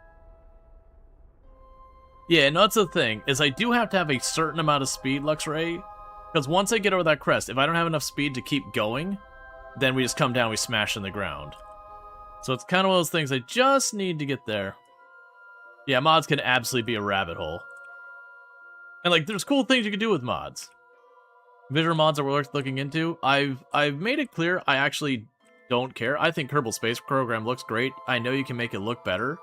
Yeah, and that's the thing, is I do have to have a certain amount of speed, Luxray, because once I get over that crest, if I don't have enough speed to keep going, then we just come down, we smash in the ground. So it's kind of one of those things, I just need to get there. Yeah, mods can absolutely be a rabbit hole. And like, there's cool things you can do with mods. Visual mods are worth looking into. I've made it clear I actually don't care. I think Kerbal Space Program looks great. I know you can make it look better,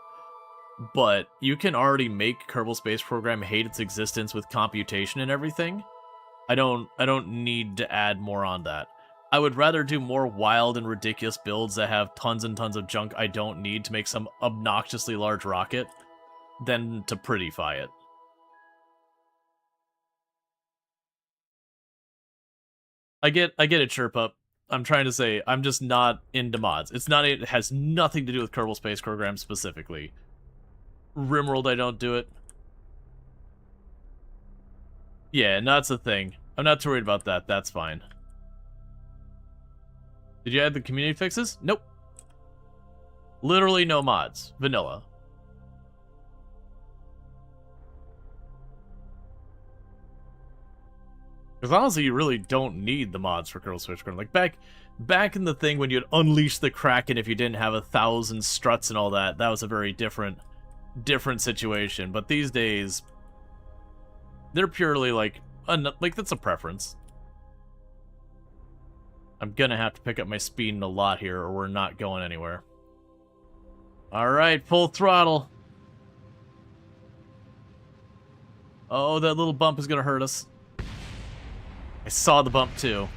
but you can already make Kerbal Space Program hate its existence with computation and everything. I don't need to add more on that. I would rather do more wild and ridiculous builds that have tons and tons of junk I don't need to make some obnoxiously large rocket than to prettify it. I get it, Chirp Up. I'm trying to say I'm just not into mods. It has nothing to do with Kerbal Space Program specifically. RimWorld, I don't do it. Yeah, and that's the thing. I'm not too worried about that. That's fine. Did you add the community fixes? Nope. Literally no mods. Vanilla. Because honestly, you really don't need the mods for Kerbal Space Program. Like, back in the thing when you'd unleash the Kraken if you didn't have 1,000 struts and all that, that was a very different situation. But these days, they're purely like that's a preference. I'm gonna have to pick up my speed in a lot here, or we're not going anywhere. Alright, full throttle. Oh, that little bump is gonna hurt us. I saw the bump too.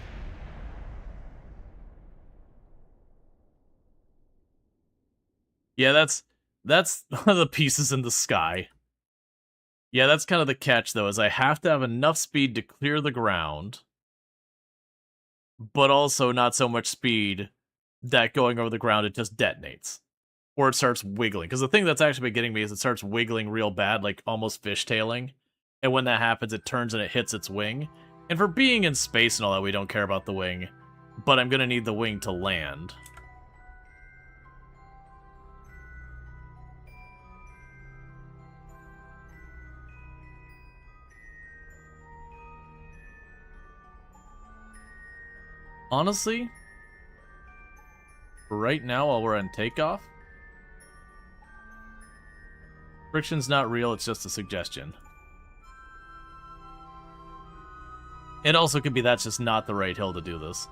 Yeah, that's the pieces in the sky. Yeah, that's kind of the catch, though, is I have to have enough speed to clear the ground, but also not so much speed that going over the ground, it just detonates. Or it starts wiggling. Because the thing that's actually been getting me is it starts wiggling real bad, like almost fishtailing. And when that happens, it turns and it hits its wing. And for being in space and all that, we don't care about the wing. But I'm going to need the wing to land. Honestly, right now while we're on takeoff, friction's not real, it's just a suggestion. It also could be that's just not the right hill to do this.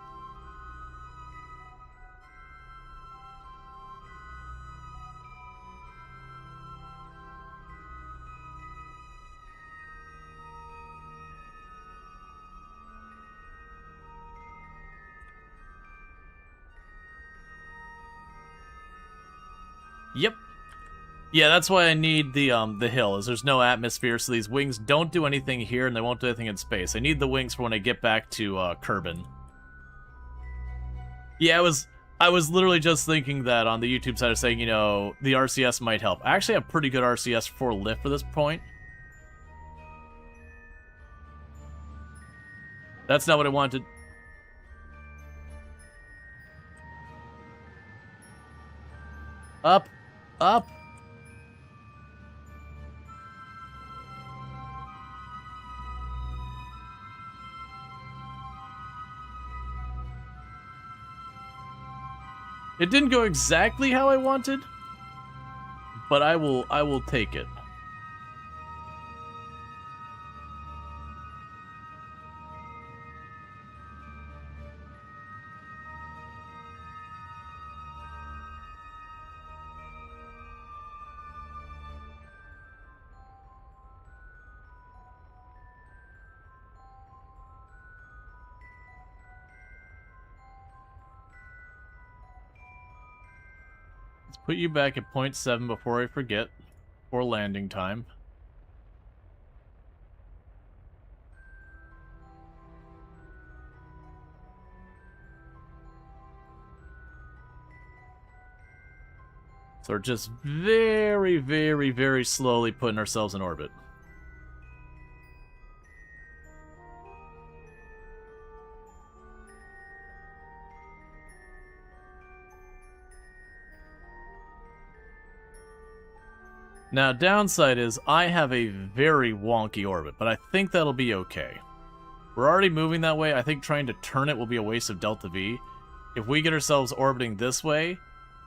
Yep. Yeah, that's why I need the hill, is there's no atmosphere, so these wings don't do anything here, and they won't do anything in space. I need the wings for when I get back to Kerbin. Yeah, I was literally just thinking that on the YouTube side of saying, you know, the RCS might help. I actually have pretty good RCS for lift for this point. That's not what I wanted. Up. Up. It didn't go exactly how I wanted, but I will take it. Let's put you back at 0.7 before I forget, for landing time. So we're just very, very, very slowly putting ourselves in orbit. Now, downside is I have a very wonky orbit, but I think that'll be okay. We're already moving that way. I think trying to turn it will be a waste of Delta V. If we get ourselves orbiting this way,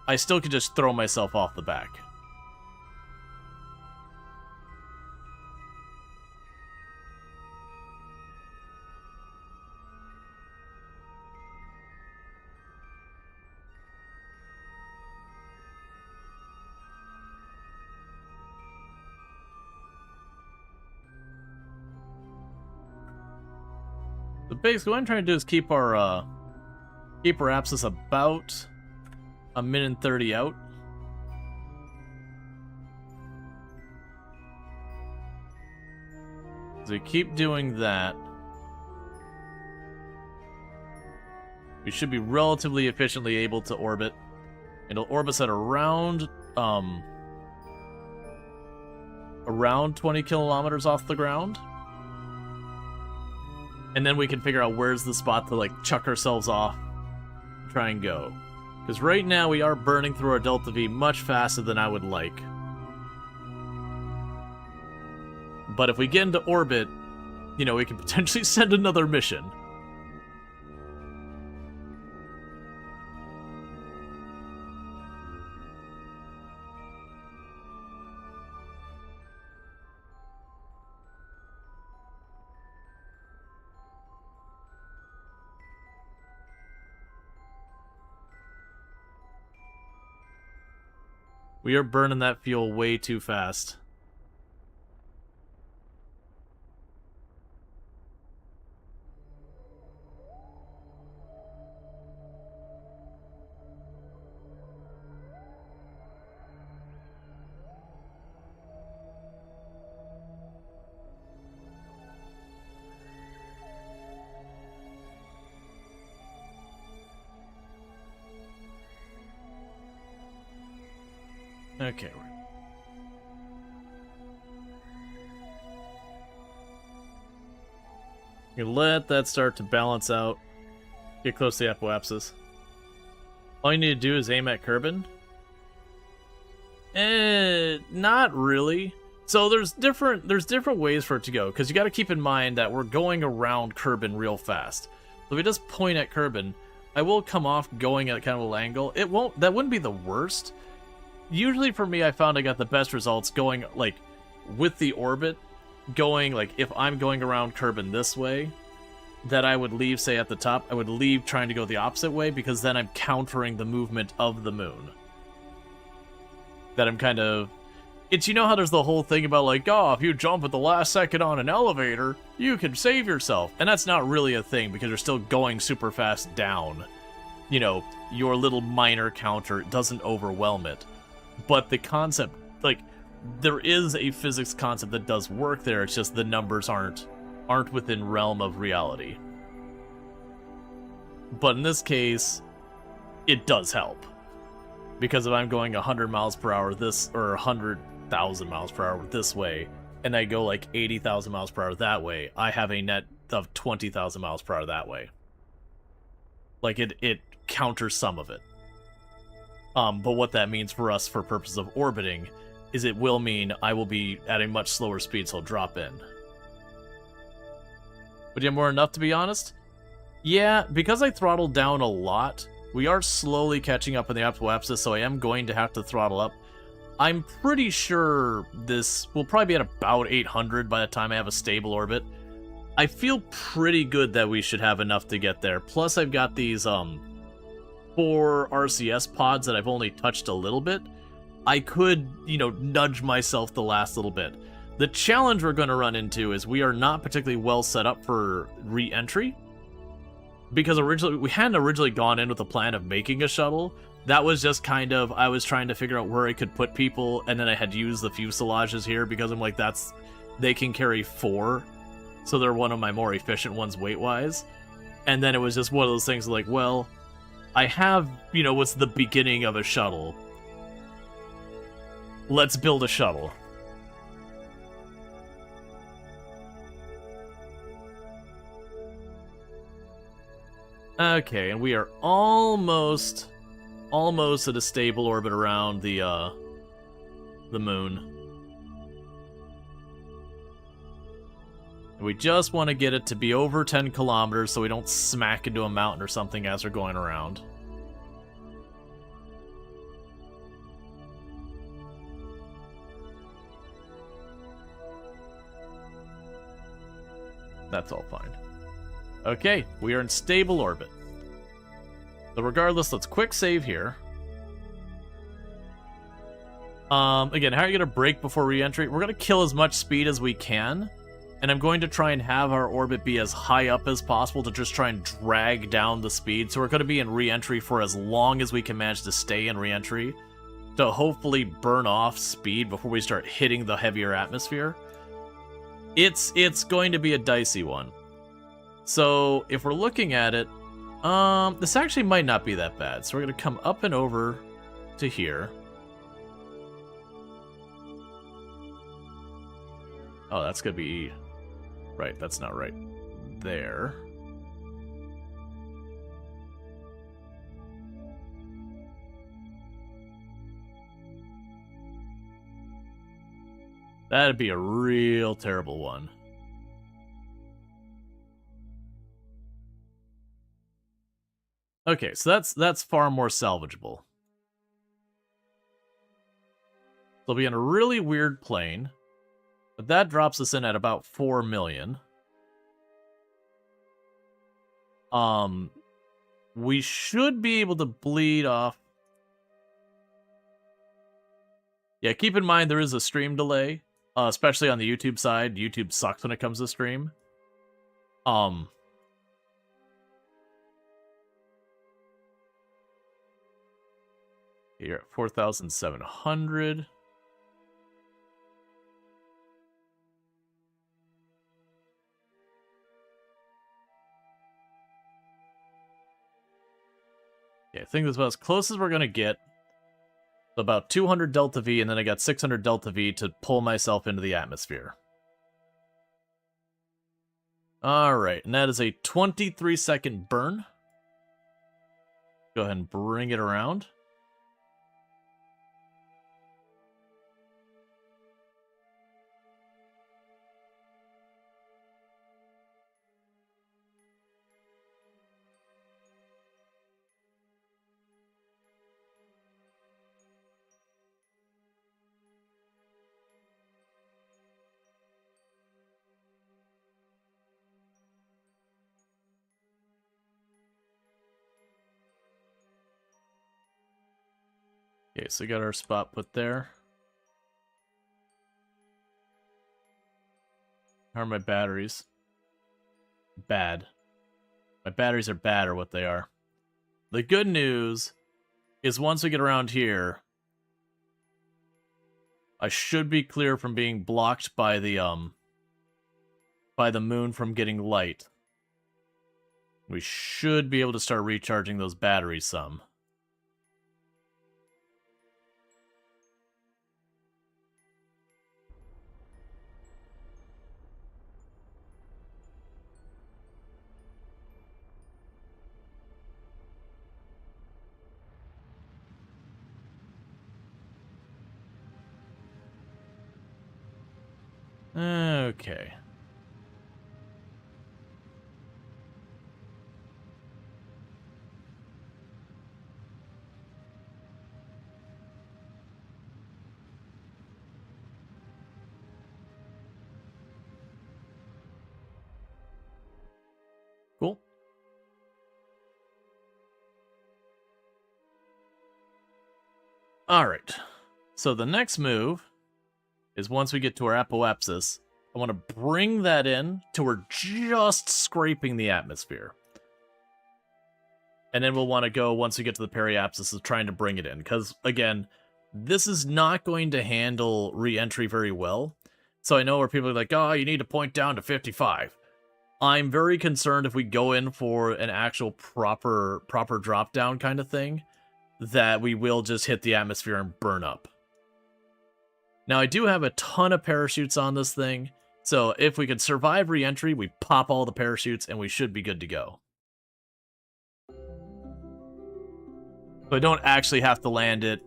I still could just throw myself off the back. So basically what I'm trying to do is keep our abscess about a minute and 30 out. So we keep doing that. We should be relatively efficiently able to orbit. It'll orbit us at around 20 kilometers off the ground. And then we can figure out where's the spot to, like, chuck ourselves off, try and go. Because right now we are burning through our Delta V much faster than I would like. But if we get into orbit, you know, we can potentially send another mission. We are burning that fuel way too fast. Okay. You let that start to balance out. Get close to the apoapsis. All you need to do is aim at Kerbal. Not really. So there's different ways for it to go, because you got to keep in mind that we're going around Kerbal real fast. So if we just point at Kerbal, I will come off going at kind of an angle. That wouldn't be the worst. Usually for me, I found I got the best results going, like, with the orbit, going, like, if I'm going around Kerbal this way, that I would leave, say, at the top, I would leave trying to go the opposite way, because then I'm countering the movement of the moon. That I'm kind of... It's, you know how there's the whole thing about, like, oh, if you jump at the last second on an elevator, you can save yourself. And that's not really a thing, because you're still going super fast down. You know, your little minor counter doesn't overwhelm it. But the concept, like, there is a physics concept that does work there, it's just the numbers aren't within realm of reality. But in this case, it does help. Because if I'm going 100 miles per hour this, or 100,000 miles per hour this way, and I go like 80,000 miles per hour that way, I have a net of 20,000 miles per hour that way. Like, it counters some of it. But what that means for us for purposes of orbiting is it will mean I will be at a much slower speed, so I'll drop in. Would you have more enough, to be honest? Yeah, because I throttled down a lot, we are slowly catching up in the apoapsis, so I am going to have to throttle up. I'm pretty sure this will probably be at about 800 by the time I have a stable orbit. I feel pretty good that we should have enough to get there. Plus, I've got these 4 RCS pods that I've only touched a little bit. I could, nudge myself the last little bit. The challenge we're going to run into is we are not particularly well set up for re-entry. Because we hadn't originally gone in with a plan of making a shuttle. That was just kind of, I was trying to figure out where I could put people, and then I had used the fuselages here because I'm like, they can carry 4. So they're one of my more efficient ones weight-wise. And then it was just one of those things like, well, I have, what's the beginning of a shuttle. Let's build a shuttle. Okay, and we are almost at a stable orbit around the moon. We just want to get it to be over 10 kilometers so we don't smack into a mountain or something as we're going around. That's all fine. Okay, we are in stable orbit. So regardless, let's quick save here. Again, how are you going to brake before re-entry? We're going to kill as much speed as we can. And I'm going to try and have our orbit be as high up as possible to just try and drag down the speed. So we're going to be in re-entry for as long as we can manage to stay in re-entry to hopefully burn off speed before we start hitting the heavier atmosphere. It's going to be a dicey one. So if we're looking at it, this actually might not be that bad. So we're going to come up and over to here. Oh, that's going to be... Right, that's not right. There. That'd be a real terrible one. Okay, so that's far more salvageable. We'll be in a really weird plane. But that drops us in at about 4 million. We should be able to bleed off. Yeah, keep in mind there is a stream delay, especially on the YouTube side. YouTube sucks when it comes to stream. You're at 4,700. Yeah, I think that's about as close as we're going to get. About 200 delta V, and then I got 600 delta V to pull myself into the atmosphere. Alright, and that is a 23-second burn. Go ahead and bring it around. Okay, so we got our spot put there. How are my batteries? Bad. My batteries are bad, or what they are. The good news is once we get around here, I should be clear from being blocked by the moon from getting light. We should be able to start recharging those batteries some. Okay. All right. So the next move is once we get to our apoapsis, I want to bring that in till we're just scraping the atmosphere. And then we'll want to go, once we get to the periapsis, of trying to bring it in. Because, again, this is not going to handle re-entry very well. So I know where people are like, oh, you need to point down to 55. I'm very concerned if we go in for an actual proper drop-down kind of thing, that we will just hit the atmosphere and burn up. Now, I do have a ton of parachutes on this thing, so if we could survive re-entry, we pop all the parachutes and we should be good to go. So I don't actually have to land it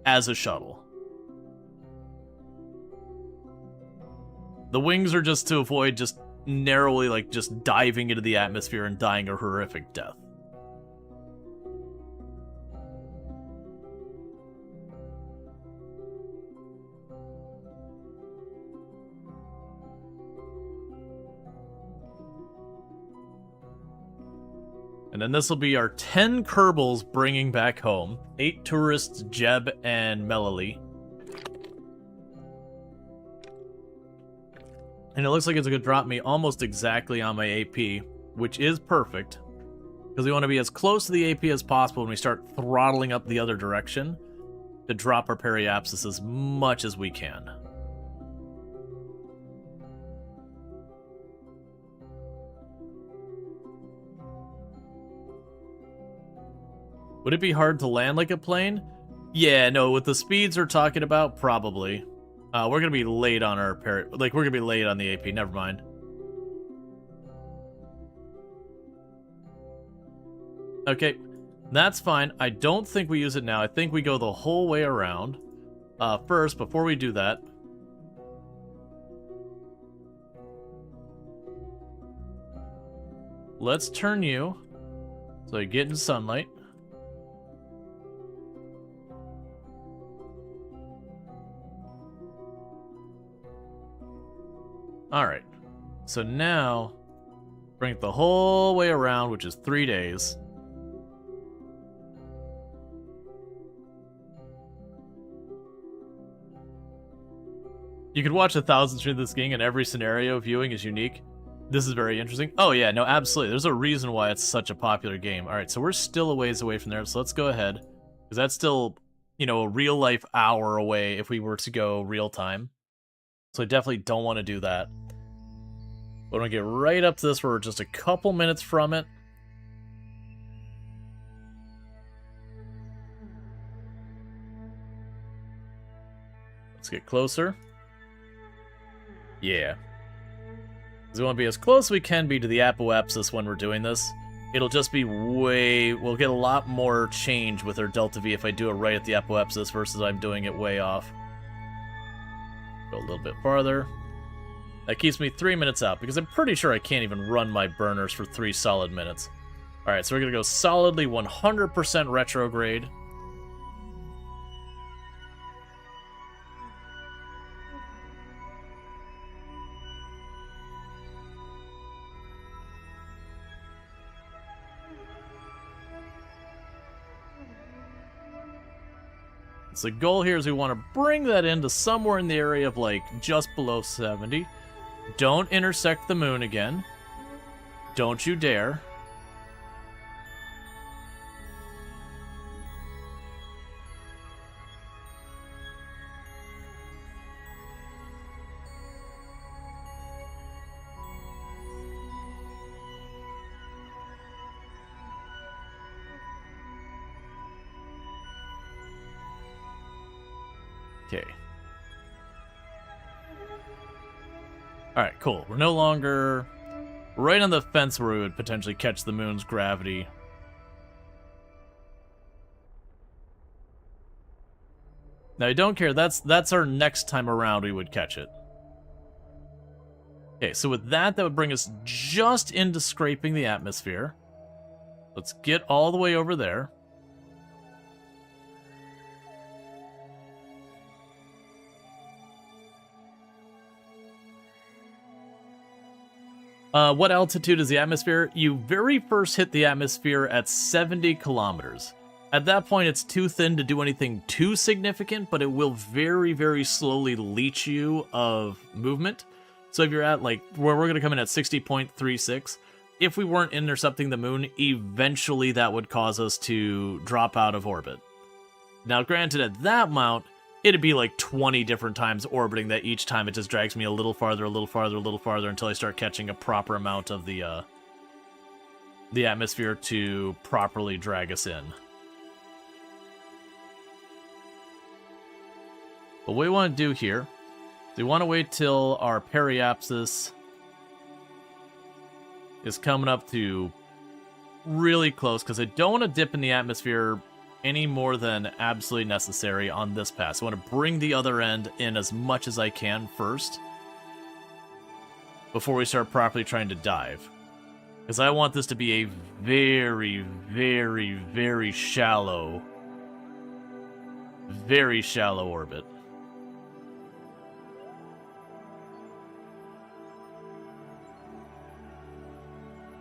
as a shuttle. The wings are just to avoid just narrowly, like, just diving into the atmosphere and dying a horrific death. And then this will be our 10 Kerbals bringing back home. 8 tourists, Jeb and Melali. And it looks like it's going to drop me almost exactly on my AP, which is perfect. Because we want to be as close to the AP as possible when we start throttling up the other direction to drop our periapsis as much as we can. Would it be hard to land like a plane? Yeah, no, with the speeds we're talking about, probably. We're gonna be late on our we're gonna be late on the AP, never mind. Okay, that's fine. I don't think we use it now. I think we go the whole way around. First, before we do that, let's turn you so you get in sunlight. Alright, so now, bring it the whole way around, which is 3 days. You could watch 1,000 streams of this game, and every scenario viewing is unique. This is very interesting. Oh yeah, no, absolutely. There's a reason why it's such a popular game. Alright, so we're still a ways away from there, so let's go ahead. Because that's still, you know, a real-life hour away if we were to go real-time. So I definitely don't want to do that. But when we get right up to this, we're just a couple minutes from it. Let's get closer. Yeah. Because we want to be as close as we can be to the apoapsis when we're doing this. It'll just be we'll get a lot more change with our delta V if I do it right at the apoapsis versus I'm doing it way off. Go a little bit farther. That keeps me 3 minutes out, because I'm pretty sure I can't even run my burners for 3 solid minutes. Alright, so we're going to go solidly 100% retrograde. So the goal here is we want to bring that into somewhere in the area of, like, just below 70. Don't intersect the moon again. Don't you dare. Okay. Alright, cool. We're no longer right on the fence where we would potentially catch the moon's gravity. Now, I don't care. That's our next time around we would catch it. Okay, so with that would bring us just into scraping the atmosphere. Let's get all the way over there. What altitude is the atmosphere? You very first hit the atmosphere at 70 kilometers. At that point, it's too thin to do anything too significant, but it will very, very slowly leech you of movement. So if you're at, like, where we're going to come in at 60.36, if we weren't intercepting the moon, eventually that would cause us to drop out of orbit. Now, granted, at that amount, it'd be like 20 different times orbiting that each time it just drags me a little farther, a little farther, a little farther until I start catching a proper amount of the atmosphere to properly drag us in. But what we want to do here, we want to wait till our periapsis is coming up to really close, because I don't want to dip in the atmosphere any more than absolutely necessary on this pass. I want to bring the other end in as much as I can first before we start properly trying to dive. Because I want this to be a very, very, very shallow orbit.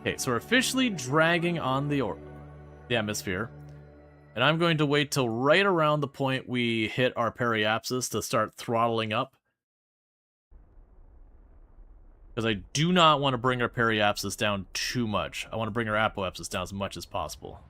Okay, so we're officially dragging on the atmosphere. And I'm going to wait till right around the point we hit our periapsis to start throttling up. Because I do not want to bring our periapsis down too much. I want to bring our apoapsis down as much as possible.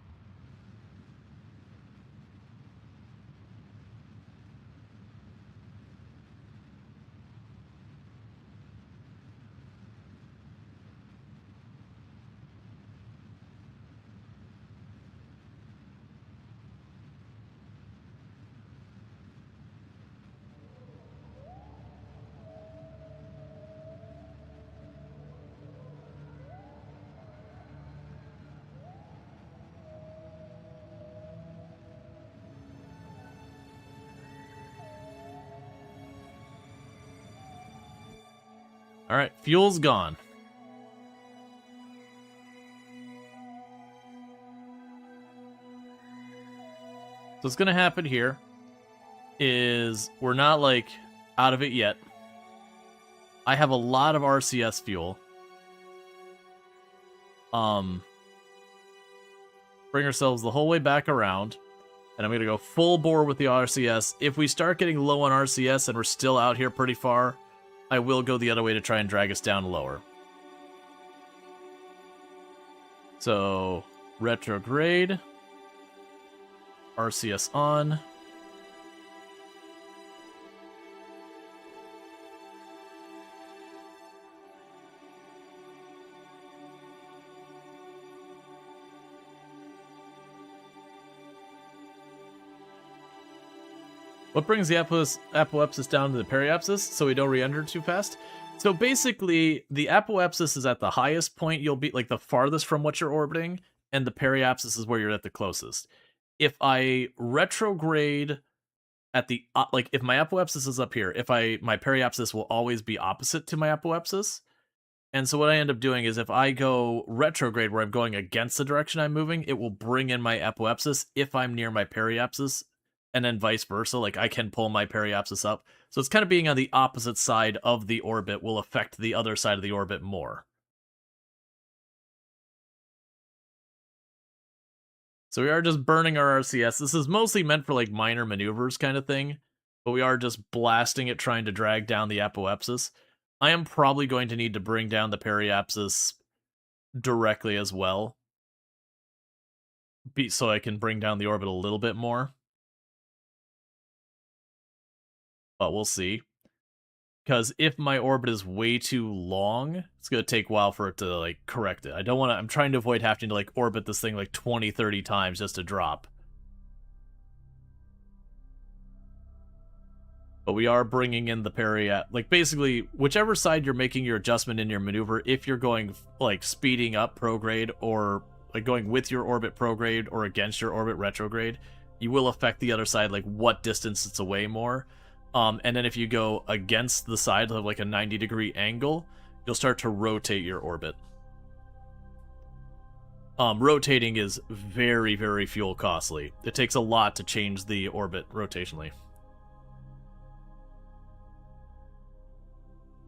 Alright, fuel's gone. So what's going to happen here is we're not, like, out of it yet. I have a lot of RCS fuel. Bring ourselves the whole way back around. And I'm going to go full bore with the RCS. If we start getting low on RCS and we're still out here pretty far, I will go the other way to try and drag us down lower. So, retrograde. RCS on. What brings the apoapsis down to the periapsis so we don't re-enter too fast? So basically, the apoapsis is at the highest point you'll be, like, the farthest from what you're orbiting, and the periapsis is where you're at the closest. If I retrograde at the, like, if my apoapsis is up here, my periapsis will always be opposite to my apoapsis. And so what I end up doing is if I go retrograde where I'm going against the direction I'm moving, it will bring in my apoapsis if I'm near my periapsis. And then vice versa, like I can pull my periapsis up. So it's kind of being on the opposite side of the orbit will affect the other side of the orbit more. So we are just burning our RCS. This is mostly meant for like minor maneuvers kind of thing, but we are just blasting it trying to drag down the apoapsis. I am probably going to need to bring down the periapsis directly as well, so I can bring down the orbit a little bit more. But we'll see. Because if my orbit is way too long, it's going to take a while for it to, like, correct it. I'm trying to avoid having to, like, orbit this thing, like, 20, 30 times just to drop. But we are bringing in the like, basically, whichever side you're making your adjustment in your maneuver, if you're going, like, speeding up prograde, or, like, going with your orbit prograde, or against your orbit retrograde, you will affect the other side, like, what distance it's away more. And then if you go against the side of like a 90-degree angle, you'll start to rotate your orbit. Rotating is very, very fuel costly. It takes a lot to change the orbit rotationally.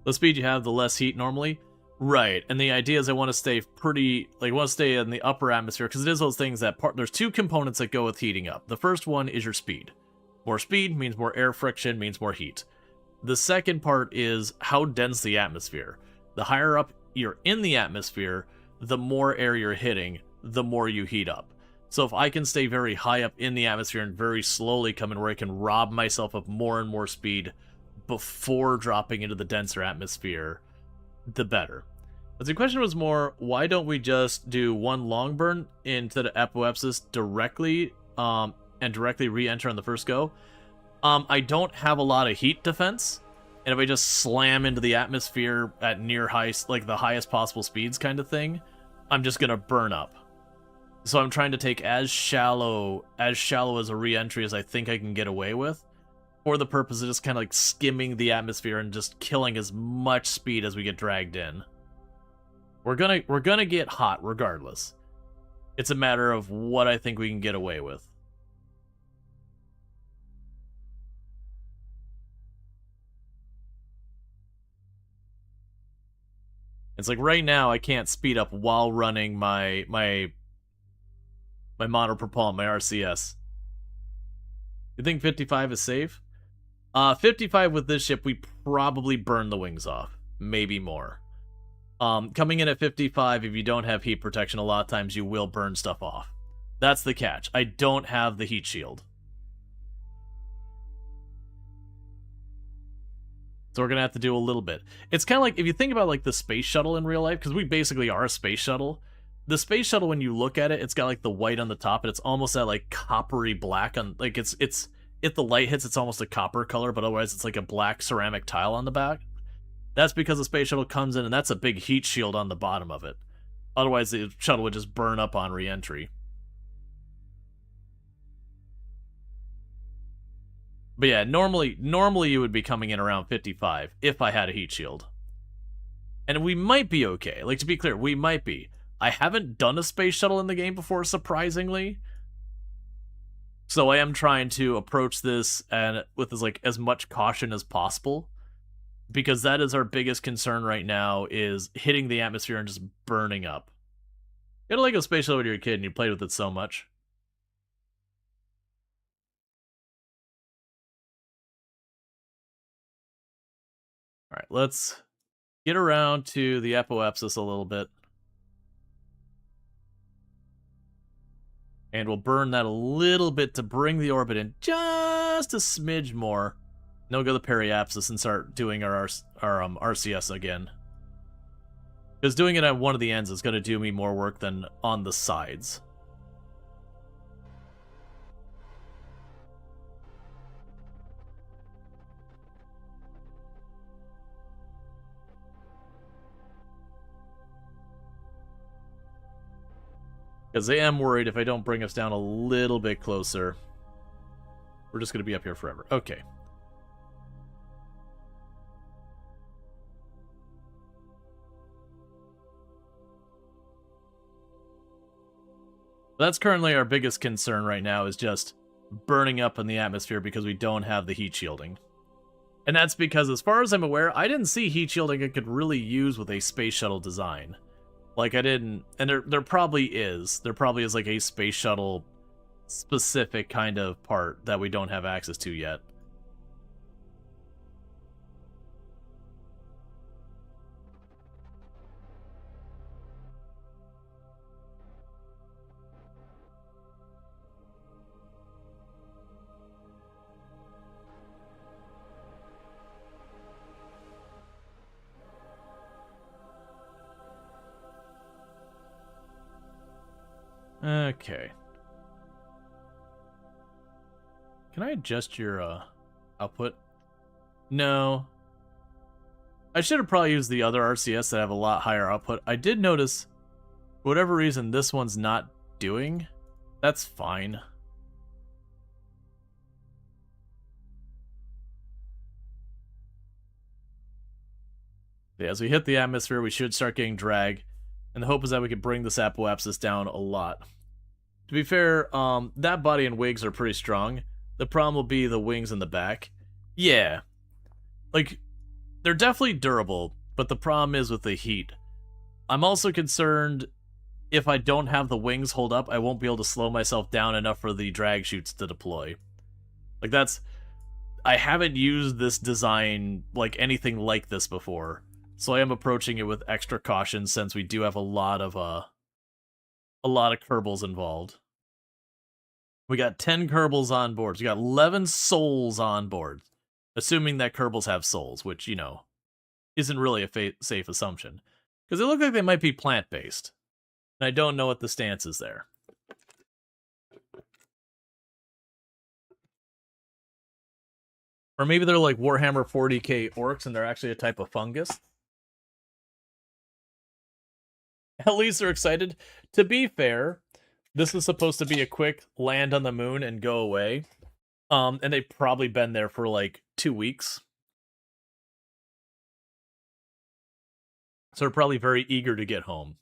The speed you have, the less heat normally. Right, and the idea is I want to stay want to stay in the upper atmosphere, because it is those things that there's two components that go with heating up. The first one is your speed. More speed means more air friction, means more heat. The second part is how dense the atmosphere. The higher up you're in the atmosphere, the more air you're hitting, the more you heat up. So if I can stay very high up in the atmosphere and very slowly come in where I can rob myself of more and more speed before dropping into the denser atmosphere, the better. But the question was more, why don't we just do one long burn into the apoapsis directly, and directly re-enter on the first go? I don't have a lot of heat defense, and if I just slam into the atmosphere at near high, like the highest possible speeds kind of thing, I'm just gonna burn up. So I'm trying to take as shallow as a re-entry as I think I can get away with, for the purpose of just kind of like skimming the atmosphere and just killing as much speed as we get dragged in. We're gonna get hot regardless. It's a matter of what I think we can get away with. It's like right now I can't speed up while running my monopropellant, my RCS. You think 55 is safe? 55 with this ship, we probably burn the wings off. Maybe more. Coming in at 55, if you don't have heat protection, a lot of times you will burn stuff off. That's the catch. I don't have the heat shield. So we're going to have to do a little bit. It's kind of like, if you think about like the space shuttle in real life, because we basically are a space shuttle. The space shuttle, when you look at it, it's got like the white on the top, and it's almost that like coppery black on, like it's if the light hits, it's almost a copper color, but otherwise it's like a black ceramic tile on the back. That's because the space shuttle comes in, and that's a big heat shield on the bottom of it. Otherwise, the shuttle would just burn up on re-entry. But yeah, normally you would be coming in around 55 if I had a heat shield. And we might be okay. Like, to be clear, we might be. I haven't done a space shuttle in the game before, surprisingly. So I am trying to approach this and with as much caution as possible. Because that is our biggest concern right now, is hitting the atmosphere and just burning up. You had a Lego space shuttle when you were a kid and you played with it so much. Alright, let's get around to the apoapsis a little bit. And we'll burn that a little bit to bring the orbit in just a smidge more. Then we'll go to the periapsis and start doing our RCS again. Because doing it at one of the ends is going to do me more work than on the sides. Because I am worried if I don't bring us down a little bit closer, we're just going to be up here forever. Okay. That's currently our biggest concern right now, is just burning up in the atmosphere because we don't have the heat shielding. And that's because, as far as I'm aware, I didn't see heat shielding I could really use with a space shuttle design. Like, I didn't, and there probably is. There probably is like a space shuttle specific kind of part that we don't have access to yet. Okay. Can I adjust your output? No. I should have probably used the other RCS that have a lot higher output. I did notice, for whatever reason, this one's not doing. That's fine. Yeah, as we hit the atmosphere, we should start getting drag. And the hope is that we can bring this apoapsis down a lot. To be fair, that body and wings are pretty strong. The problem will be the wings in the back. Yeah. Like, they're definitely durable, but the problem is with the heat. I'm also concerned if I don't have the wings hold up, I won't be able to slow myself down enough for the drag chutes to deploy. Like, that's... I haven't used this design, like, anything like this before. So I am approaching it with extra caution since we do have a lot of Kerbals involved. We got 10 Kerbals on board. So we got 11 souls on board. Assuming that Kerbals have souls, which, you know, isn't really a safe assumption. Because they look like they might be plant-based. And I don't know what the stance is there. Or maybe they're like Warhammer 40k orcs and they're actually a type of fungus. At least they're excited. To be fair, this is supposed to be a quick land on the moon and go away. And they've probably been there for like 2 weeks. So they're probably very eager to get home.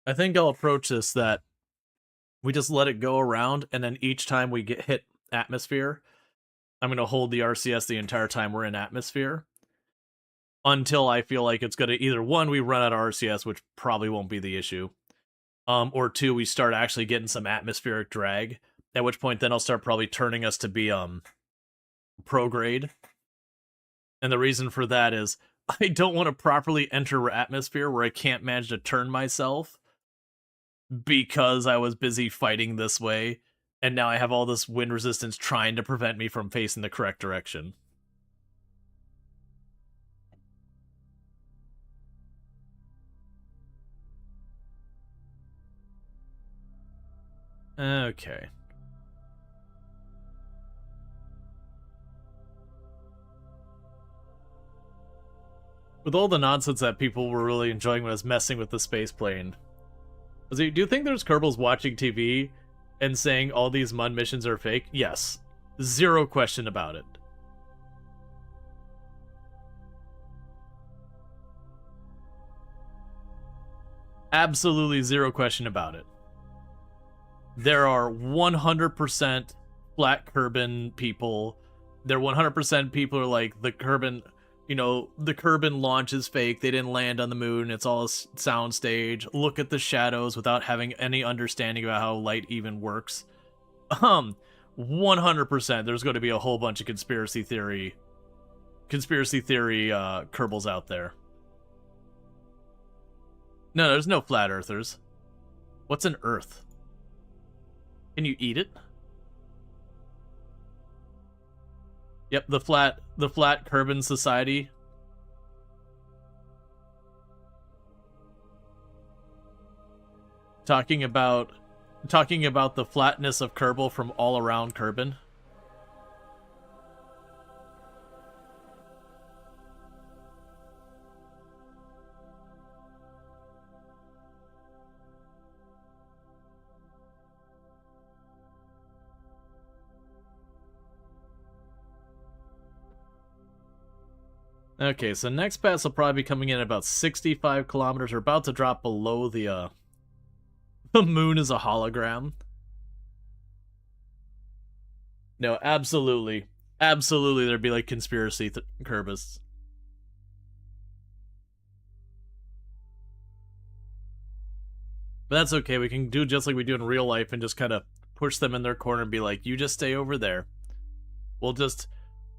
I think I'll approach this that we just let it go around, and then each time we get hit atmosphere, I'm going to hold the RCS the entire time we're in atmosphere. Until I feel like it's going to either, one, we run out of RCS, which probably won't be the issue. Or two, we start actually getting some atmospheric drag. At which point, then I'll start probably turning us to be pro grade. And the reason for that is I don't want to properly enter atmosphere where I can't manage to turn myself because I was busy fighting this way, and now I have all this wind resistance trying to prevent me from facing the correct direction. Okay. With all the nonsense that people were really enjoying when I was messing with the space plane, do you think there's Kerbals watching TV and saying all these MUN missions are fake? Yes. Zero question about it. Absolutely zero question about it. There are 100% flat Kerbin people. There are 100% people who are like, the Kerbin... You know, the Kerbin launch is fake. They didn't land on the moon. It's all a soundstage. Look at the shadows without having any understanding about how light even works. 100%. There's going to be a whole bunch of conspiracy theory Kerbals out there. No, there's no flat earthers. What's an Earth? Can you eat it? Yep, the flat Kerbin Society. Talking about the flatness of Kerbal from all around Kerbin. Okay, so next pass will probably be coming in at about 65 kilometers. We're about to drop below the moon as a hologram. No, absolutely. Absolutely, there'd be like conspiracy Kerbists. But that's okay, we can do just like we do in real life and just kind of push them in their corner and be like, you just stay over there.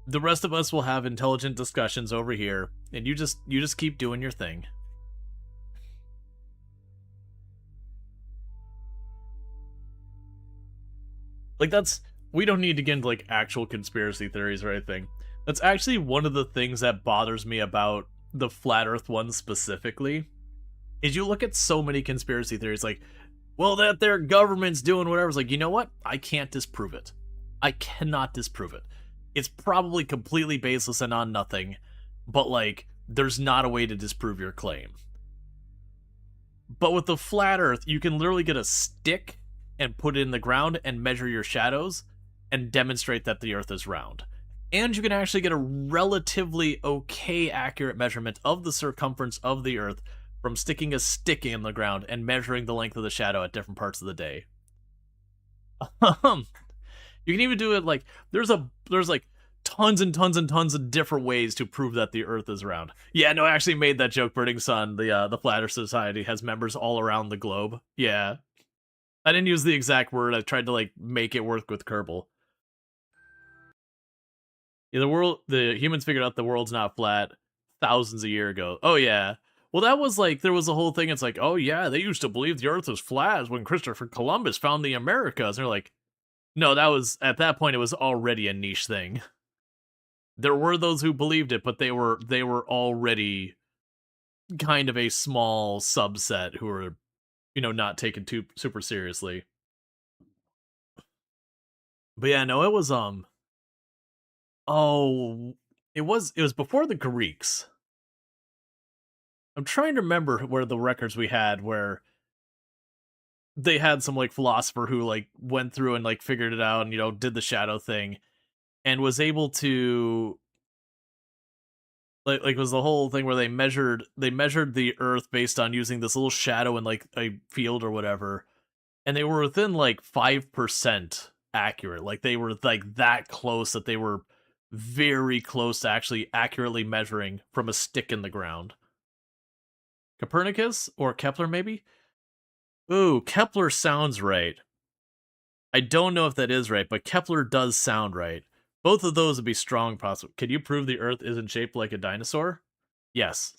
The rest of us will have intelligent discussions over here, and you just keep doing your thing. Like, we don't need to get into like actual conspiracy theories or anything. That's actually one of the things that bothers me about the Flat Earth one specifically, is you look at so many conspiracy theories like, well, that their government's doing whatever. It's like, you know what? I can't disprove it. I cannot disprove it. It's probably completely baseless and on nothing, but like, there's not a way to disprove your claim. But with the Flat Earth, you can literally get a stick and put it in the ground and measure your shadows and demonstrate that the Earth is round. And you can actually get a relatively okay accurate measurement of the circumference of the Earth from sticking a stick in the ground and measuring the length of the shadow at different parts of the day. You can even do it like, there's like tons and tons and tons of different ways to prove that the Earth is round. Yeah, no, I actually made that joke, Burning Sun. The Flat Earth Society has members all around the globe. Yeah. I didn't use the exact word. I tried to, like, make it work with Kerbal. Yeah, the humans figured out the world's not flat thousands of years ago. Oh, yeah. Well, that was like, there was a whole thing. It's like, oh, yeah, they used to believe the Earth was flat when Christopher Columbus found the Americas. And they're like, no, that was, at that point, it was already a niche thing. There were those who believed it, but they were already kind of a small subset who were, you know, not taken too super seriously. But yeah, no, it was oh, it was before the Greeks. I'm trying to remember where the records we had where they had some like philosopher who like went through and like figured it out and, you know, did the shadow thing and was able to like was the whole thing where they measured the Earth based on using this little shadow in like a field or whatever, and they were within like 5% accurate. Like they were like that close that they were very close to actually accurately measuring from a stick in the ground. Copernicus or Kepler, maybe? Ooh, Kepler sounds right. I don't know if that is right, but Kepler does sound right. Both of those would be strong possible. Can you prove the Earth isn't shaped like a dinosaur? Yes.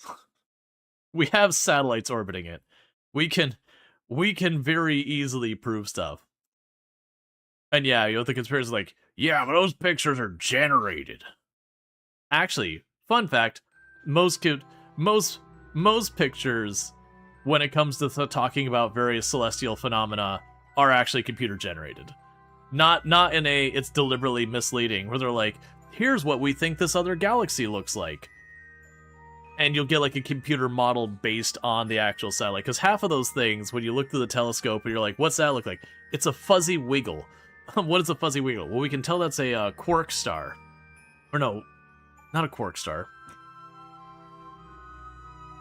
We have satellites orbiting it. We can very easily prove stuff. And yeah, you know, the conspiracy is like, yeah, but those pictures are generated. Actually, fun fact, most pictures when it comes to talking about various celestial phenomena are actually computer generated. Not in a it's deliberately misleading where they're like, here's what we think this other galaxy looks like. And you'll get like a computer model based on the actual satellite. Because half of those things, when you look through the telescope and you're like, what's that look like? It's a fuzzy wiggle. What is a fuzzy wiggle? Well, we can tell that's a quark star. Or no, not a quark star.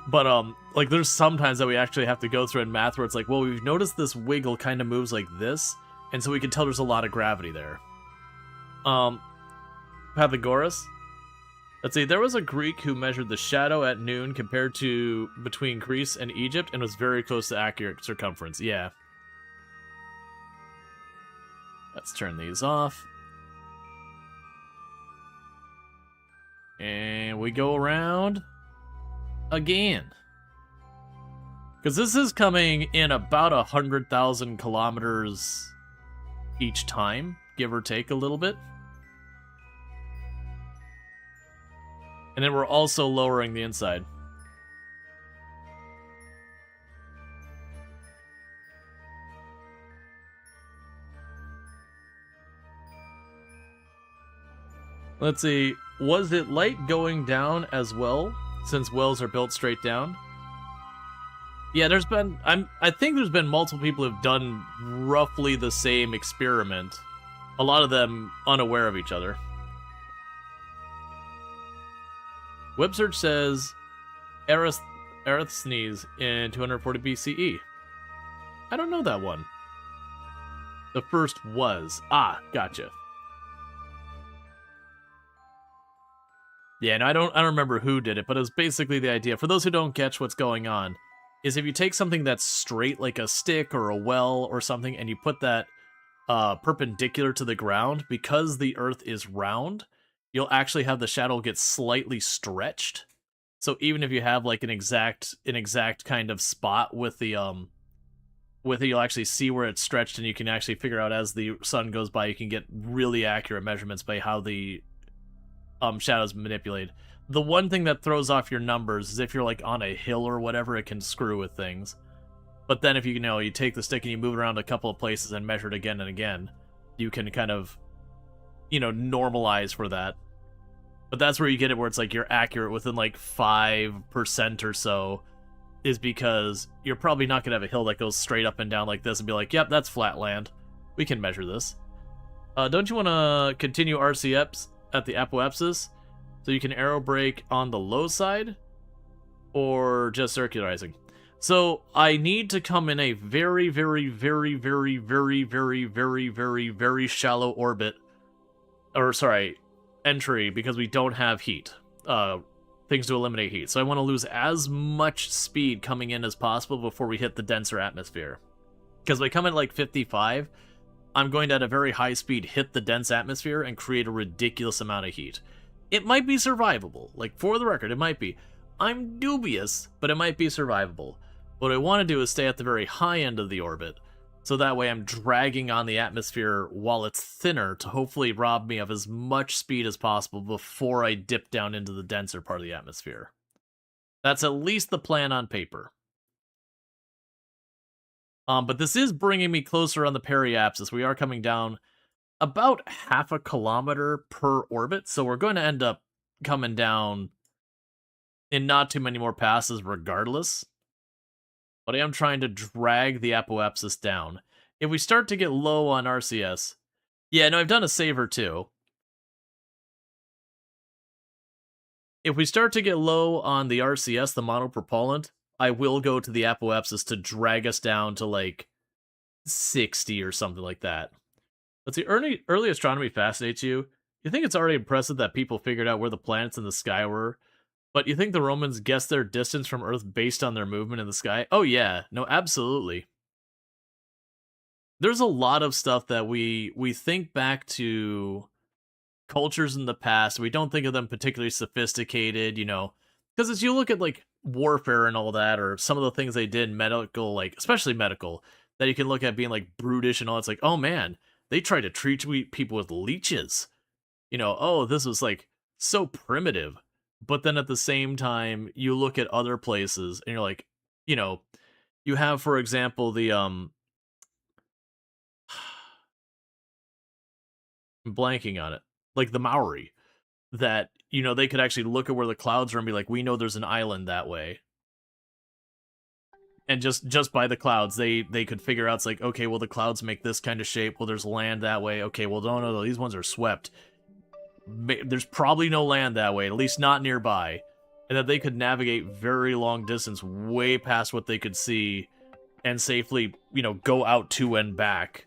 But, like, there's sometimes that we actually have to go through in math where it's like, well, we've noticed this wiggle kind of moves like this, and so we can tell there's a lot of gravity there. Pythagoras? Let's see, there was a Greek who measured the shadow at noon compared to between Greece and Egypt and was very close to accurate circumference. Yeah. Let's turn these off. And we go around again. Because this is coming in about 100,000 kilometers each time, give or take a little bit. And then we're also lowering the inside. Let's see, was it light going down as well, since wells are built straight down? Yeah, there's been, I think there's been multiple people who've done roughly the same experiment. A lot of them unaware of each other. Web search says Eratosthenes in 240 BCE. I don't know that one. The first was. Ah, gotcha. Yeah, no, I don't remember who did it, but it was basically the idea. For those who don't catch what's going on, is if you take something that's straight, like a stick or a well or something, and you put that perpendicular to the ground, because the Earth is round, you'll actually have the shadow get slightly stretched. So even if you have like an exact kind of spot with the with it, you'll actually see where it's stretched, and you can actually figure out as the sun goes by, you can get really accurate measurements by how the shadows manipulated. The one thing that throws off your numbers is if you're like on a hill or whatever, it can screw with things. But then if you know, you take the stick and you move it around a couple of places and measure it again and again, you can kind of, you know, normalize for that. But that's where you get it where it's like you're accurate within like 5% or so, is because you're probably not going to have a hill that goes straight up and down like this and be like, yep, that's flat land. We can measure this. Don't you want to continue RCFs at the apoapsis so you can arrow brake on the low side, or just circularizing? So I need to come in a very, very, very, very, very, very, very, very, very shallow orbit, or sorry, entry because we don't have heat. Things to eliminate heat. So I want to lose as much speed coming in as possible before we hit the denser atmosphere. Because by coming at like 55, I'm going to at a very high speed hit the dense atmosphere and create a ridiculous amount of heat. It might be survivable. Like, for the record, it might be. I'm dubious, but it might be survivable. What I want to do is stay at the very high end of the orbit, so that way I'm dragging on the atmosphere while it's thinner to hopefully rob me of as much speed as possible before I dip down into the denser part of the atmosphere. That's at least the plan on paper. But this is bringing me closer on the periapsis. We are coming down about half a kilometer per orbit, so we're going to end up coming down in not too many more passes regardless. But I am trying to drag the apoapsis down. If we start to get low on RCS... Yeah, no, I've done a saver too. If we start to get low on the RCS, the monopropellant, I will go to the apoapsis to drag us down to like 60 or something like that. Let's see, early astronomy fascinates you. You think it's already impressive that people figured out where the planets in the sky were, but you think the Romans guessed their distance from Earth based on their movement in the sky? Oh yeah, no, absolutely. There's a lot of stuff that we think back to cultures in the past. We don't think of them particularly sophisticated, you know, because as you look at like warfare and all that, or some of the things they did medical, like especially medical, that you can look at being like brutish and all. It's like, oh man, they try to treat people with leeches. You know, oh, this was like so primitive. But then at the same time, you look at other places and you're like, you know, you have, for example, the I'm blanking on it, like the Maori, that, you know, they could actually look at where the clouds are and be like, we know there's an island that way. And just by the clouds, they could figure out, it's like, okay, well, the clouds make this kind of shape. Well, there's land that way. Okay, well, no, these ones are swept. There's probably no land that way, at least not nearby. And that they could navigate very long distance, way past what they could see, and safely, you know, go out to and back.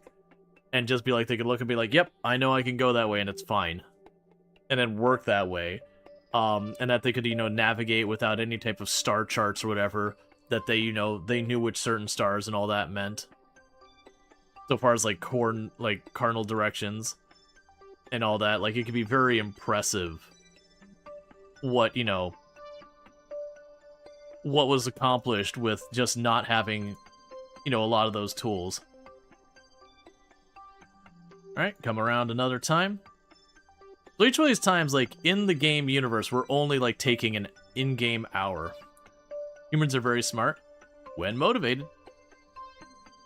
And just be like, they could look and be like, yep, I know I can go that way and it's fine. And then work that way. And that they could, you know, navigate without any type of star charts or whatever. That they, you know, they knew which certain stars and all that meant. So far as, like, cardinal directions and all that. Like, it could be very impressive what, you know, what was accomplished with just not having, you know, a lot of those tools. Alright, come around another time. So each one of these times, like, in the game universe, we're only, like, taking an in-game hour. Humans are very smart when motivated.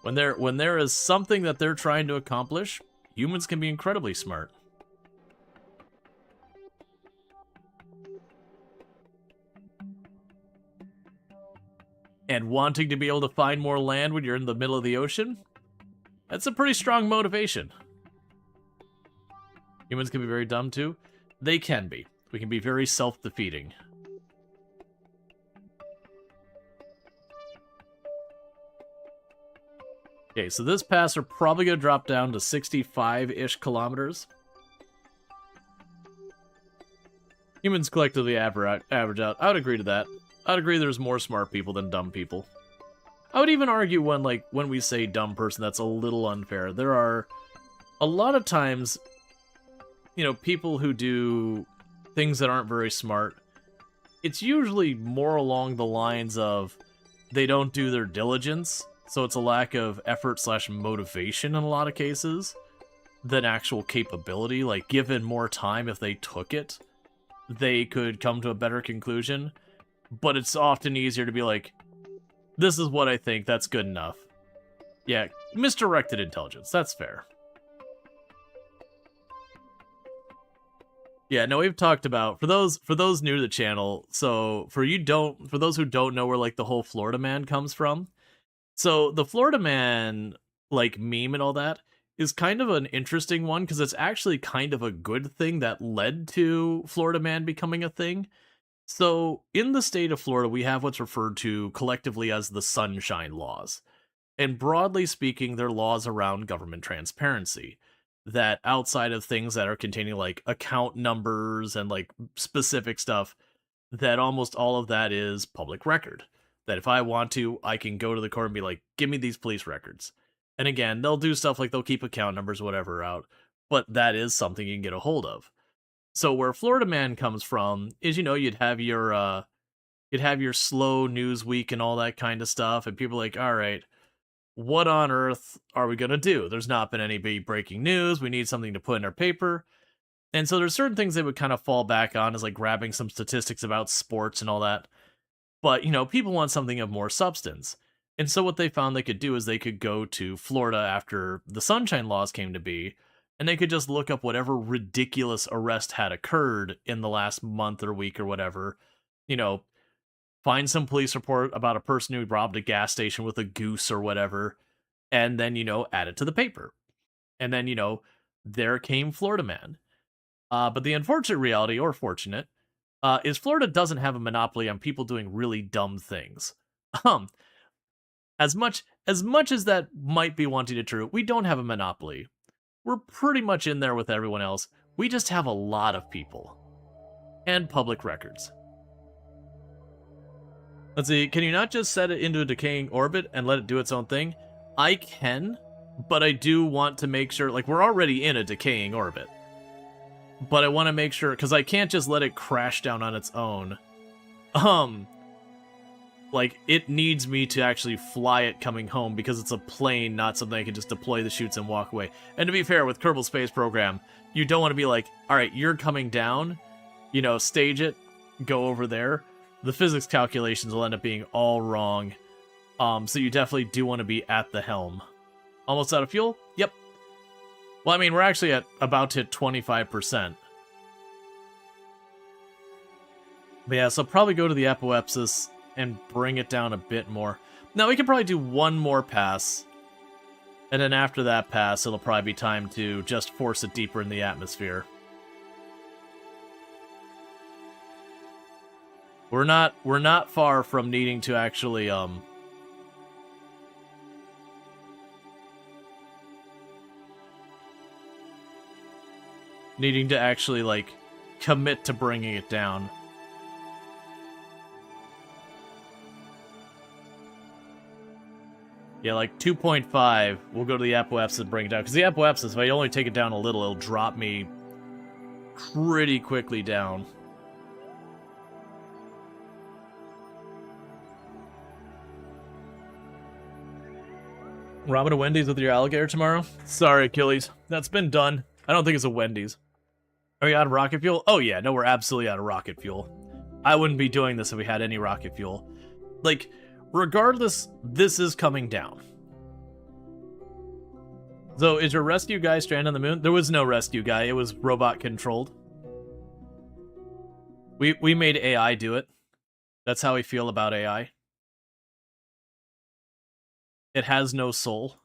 When there is something that they're trying to accomplish, humans can be incredibly smart. And wanting to be able to find more land when you're in the middle of the ocean? That's a pretty strong motivation. Humans can be very dumb too. They can be. We can be very self-defeating. Okay, so this pass are probably going to drop down to 65-ish kilometers. Humans collectively average out. I would agree to that. I'd agree there's more smart people than dumb people. I would even argue when we say dumb person, that's a little unfair. There are a lot of times, you know, people who do things that aren't very smart. It's usually more along the lines of they don't do their diligence. So it's a lack of effort / motivation in a lot of cases than actual capability. Like, given more time, if they took it, they could come to a better conclusion. But it's often easier to be like, this is what I think, that's good enough. Yeah, misdirected intelligence, that's fair. Yeah, no, we've talked about, for those new to the channel, so for those who don't know where, like, the whole Florida man comes from, so the Florida man, like, meme and all that is kind of an interesting one because it's actually kind of a good thing that led to Florida man becoming a thing. So in the state of Florida, we have what's referred to collectively as the Sunshine Laws. And broadly speaking, they're laws around government transparency. that outside of things that are containing like account numbers and like specific stuff, that almost all of that is public record. That if I want to, I can go to the court and be like, give me these police records. And again, they'll do stuff like they'll keep account numbers, whatever, out, but that is something you can get a hold of. So where Florida Man comes from is, you'd have your slow news week and all that kind of stuff, and people are like, all right, what on earth are we gonna do? There's not been any big breaking news. We need something to put in our paper. And so there's certain things they would kind of fall back on, as like grabbing some statistics about sports and all that. But, people want something of more substance. And so what they found they could do is they could go to Florida after the Sunshine Laws came to be, and they could just look up whatever ridiculous arrest had occurred in the last month or week or whatever. You know, find some police report about a person who robbed a gas station with a goose or whatever, and then, add it to the paper. And then, there came Florida Man. But the unfortunate reality, or fortunate, is Florida doesn't have a monopoly on people doing really dumb things. Um, as much as that might be wanting to true, we don't have a monopoly. We're pretty much in there with everyone else. We just have a lot of people. And public records. Let's see, can you not just set it into a decaying orbit and let it do its own thing? I can, but I do want to make sure, like, we're already in a decaying orbit. But I want to make sure, because I can't just let it crash down on its own. Like, it needs me to actually fly it coming home, because it's a plane, not something I can just deploy the chutes and walk away. And to be fair, with Kerbal Space Program, you don't want to be like, alright, you're coming down, stage it, go over there. The physics calculations will end up being all wrong. So you definitely do want to be at the helm. Almost out of fuel? Yep. Well, I mean, we're actually at about to hit 25%. But yeah, so probably go to the Apoapsis and bring it down a bit more. Now, we can probably do one more pass. And then after that pass, it'll probably be time to just force it deeper in the atmosphere. We're not far from needing to actually, like, commit to bringing it down. Yeah, like 2.5, we'll go to the Apoapsis and bring it down. Because the Apoapsis, if I only take it down a little, it'll drop me pretty quickly down. Ramen to Wendy's with your alligator tomorrow? Sorry, Achilles. That's been done. I don't think it's a Wendy's. Are we out of rocket fuel? Oh yeah, no, we're absolutely out of rocket fuel. I wouldn't be doing this if we had any rocket fuel. Like, regardless, this is coming down. So, is your rescue guy stranded on the moon? There was no rescue guy, it was robot controlled. We made AI do it. That's how we feel about AI. It has no soul.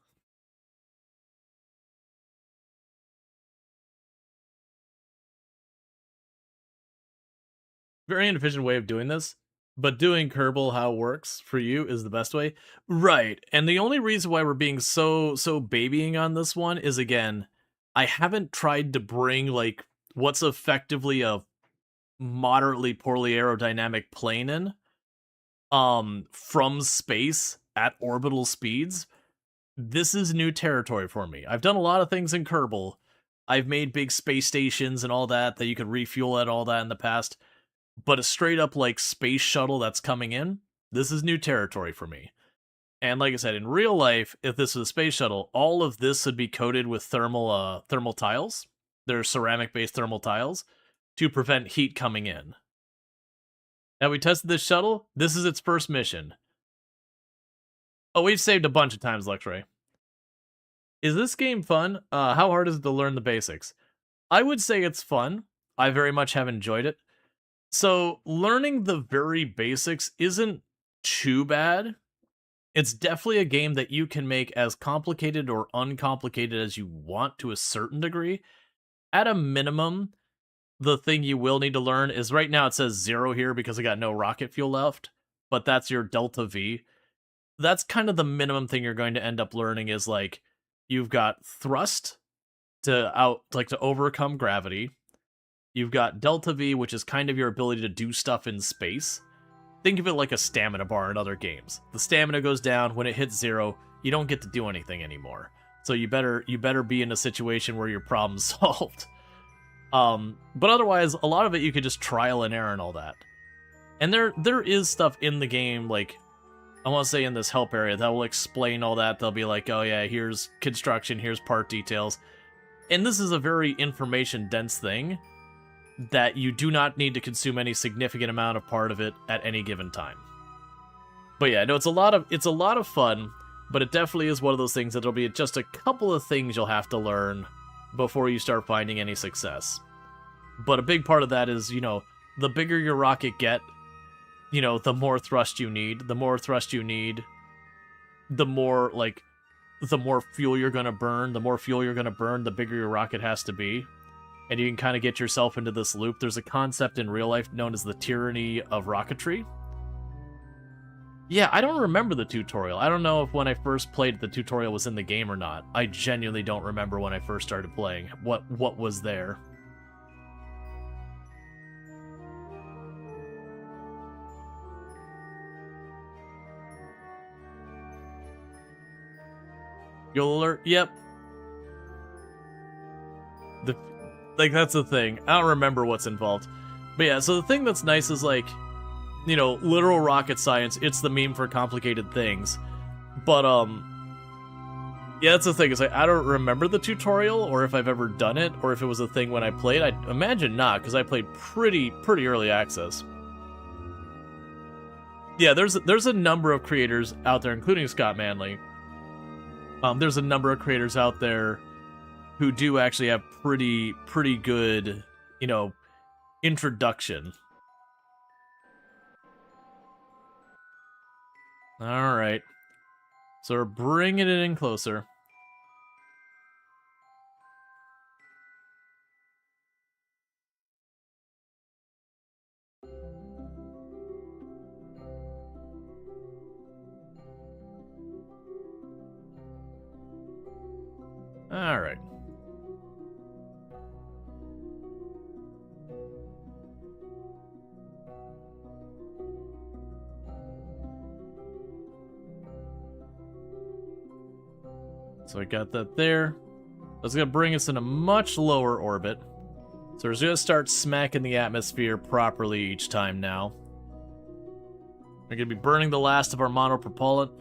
Very inefficient way of doing this, but doing Kerbal how it works for you is the best way. Right, and the only reason why we're being so babying on this one is, again, I haven't tried to bring, like, what's effectively a moderately poorly aerodynamic plane in, from space at orbital speeds. This is new territory for me. I've done a lot of things in Kerbal. I've made big space stations and all that you could refuel at, all that in the past. But a straight up, like, space shuttle that's coming in, this is new territory for me. And like I said, in real life, if this was a space shuttle, all of this would be coated with thermal tiles. They're ceramic-based thermal tiles to prevent heat coming in. Now, we tested this shuttle. This is its first mission. Oh, we've saved a bunch of times, Luxray. Is this game fun? How hard is it to learn the basics? I would say it's fun. I very much have enjoyed it. So, learning the very basics isn't too bad. It's definitely a game that you can make as complicated or uncomplicated as you want to a certain degree. At a minimum, the thing you will need to learn is, right now it says 0 here because I got no rocket fuel left, but that's your Delta V. That's kind of the minimum thing you're going to end up learning is, like, you've got thrust, to overcome gravity. You've got delta V, which is kind of your ability to do stuff in space. Think of it like a stamina bar in other games. The stamina goes down when it hits 0. You don't get to do anything anymore. So you better be in a situation where your problem's solved. But otherwise, a lot of it you could just trial and error and all that. And there is stuff in the game, like, I want to say in this help area, that will explain all that. They'll be like, oh yeah, here's construction, here's part details. And this is a very information-dense thing that you do not need to consume any significant amount of part of it at any given time. But yeah, no, it's a lot of fun, but it definitely is one of those things that'll be just a couple of things you'll have to learn before you start finding any success. But a big part of that is, the bigger your rocket get, the more thrust you need. The more thrust you need, the more fuel you're going to burn. The more fuel you're going to burn, the bigger your rocket has to be. And you can kind of get yourself into this loop. There's a concept in real life known as the tyranny of rocketry. Yeah, I don't remember the tutorial. I don't know if when I first played the tutorial was in the game or not. I genuinely don't remember when I first started playing what was there. You'll alert. Yep. That's the thing. I don't remember what's involved. But yeah, so the thing that's nice is, literal rocket science. It's the meme for complicated things. But, yeah, that's the thing. Is I don't remember the tutorial, or if I've ever done it, or if it was a thing when I played. I imagine not, because I played pretty early access. Yeah, there's a number of creators out there, including Scott Manley. There's a number of creators out there who do actually have pretty good, introduction. All right. So we're bringing it in closer. All right. So I got that there. That's going to bring us in a much lower orbit. So we're going to start smacking the atmosphere properly each time now. We're going to be burning the last of our monopropellant.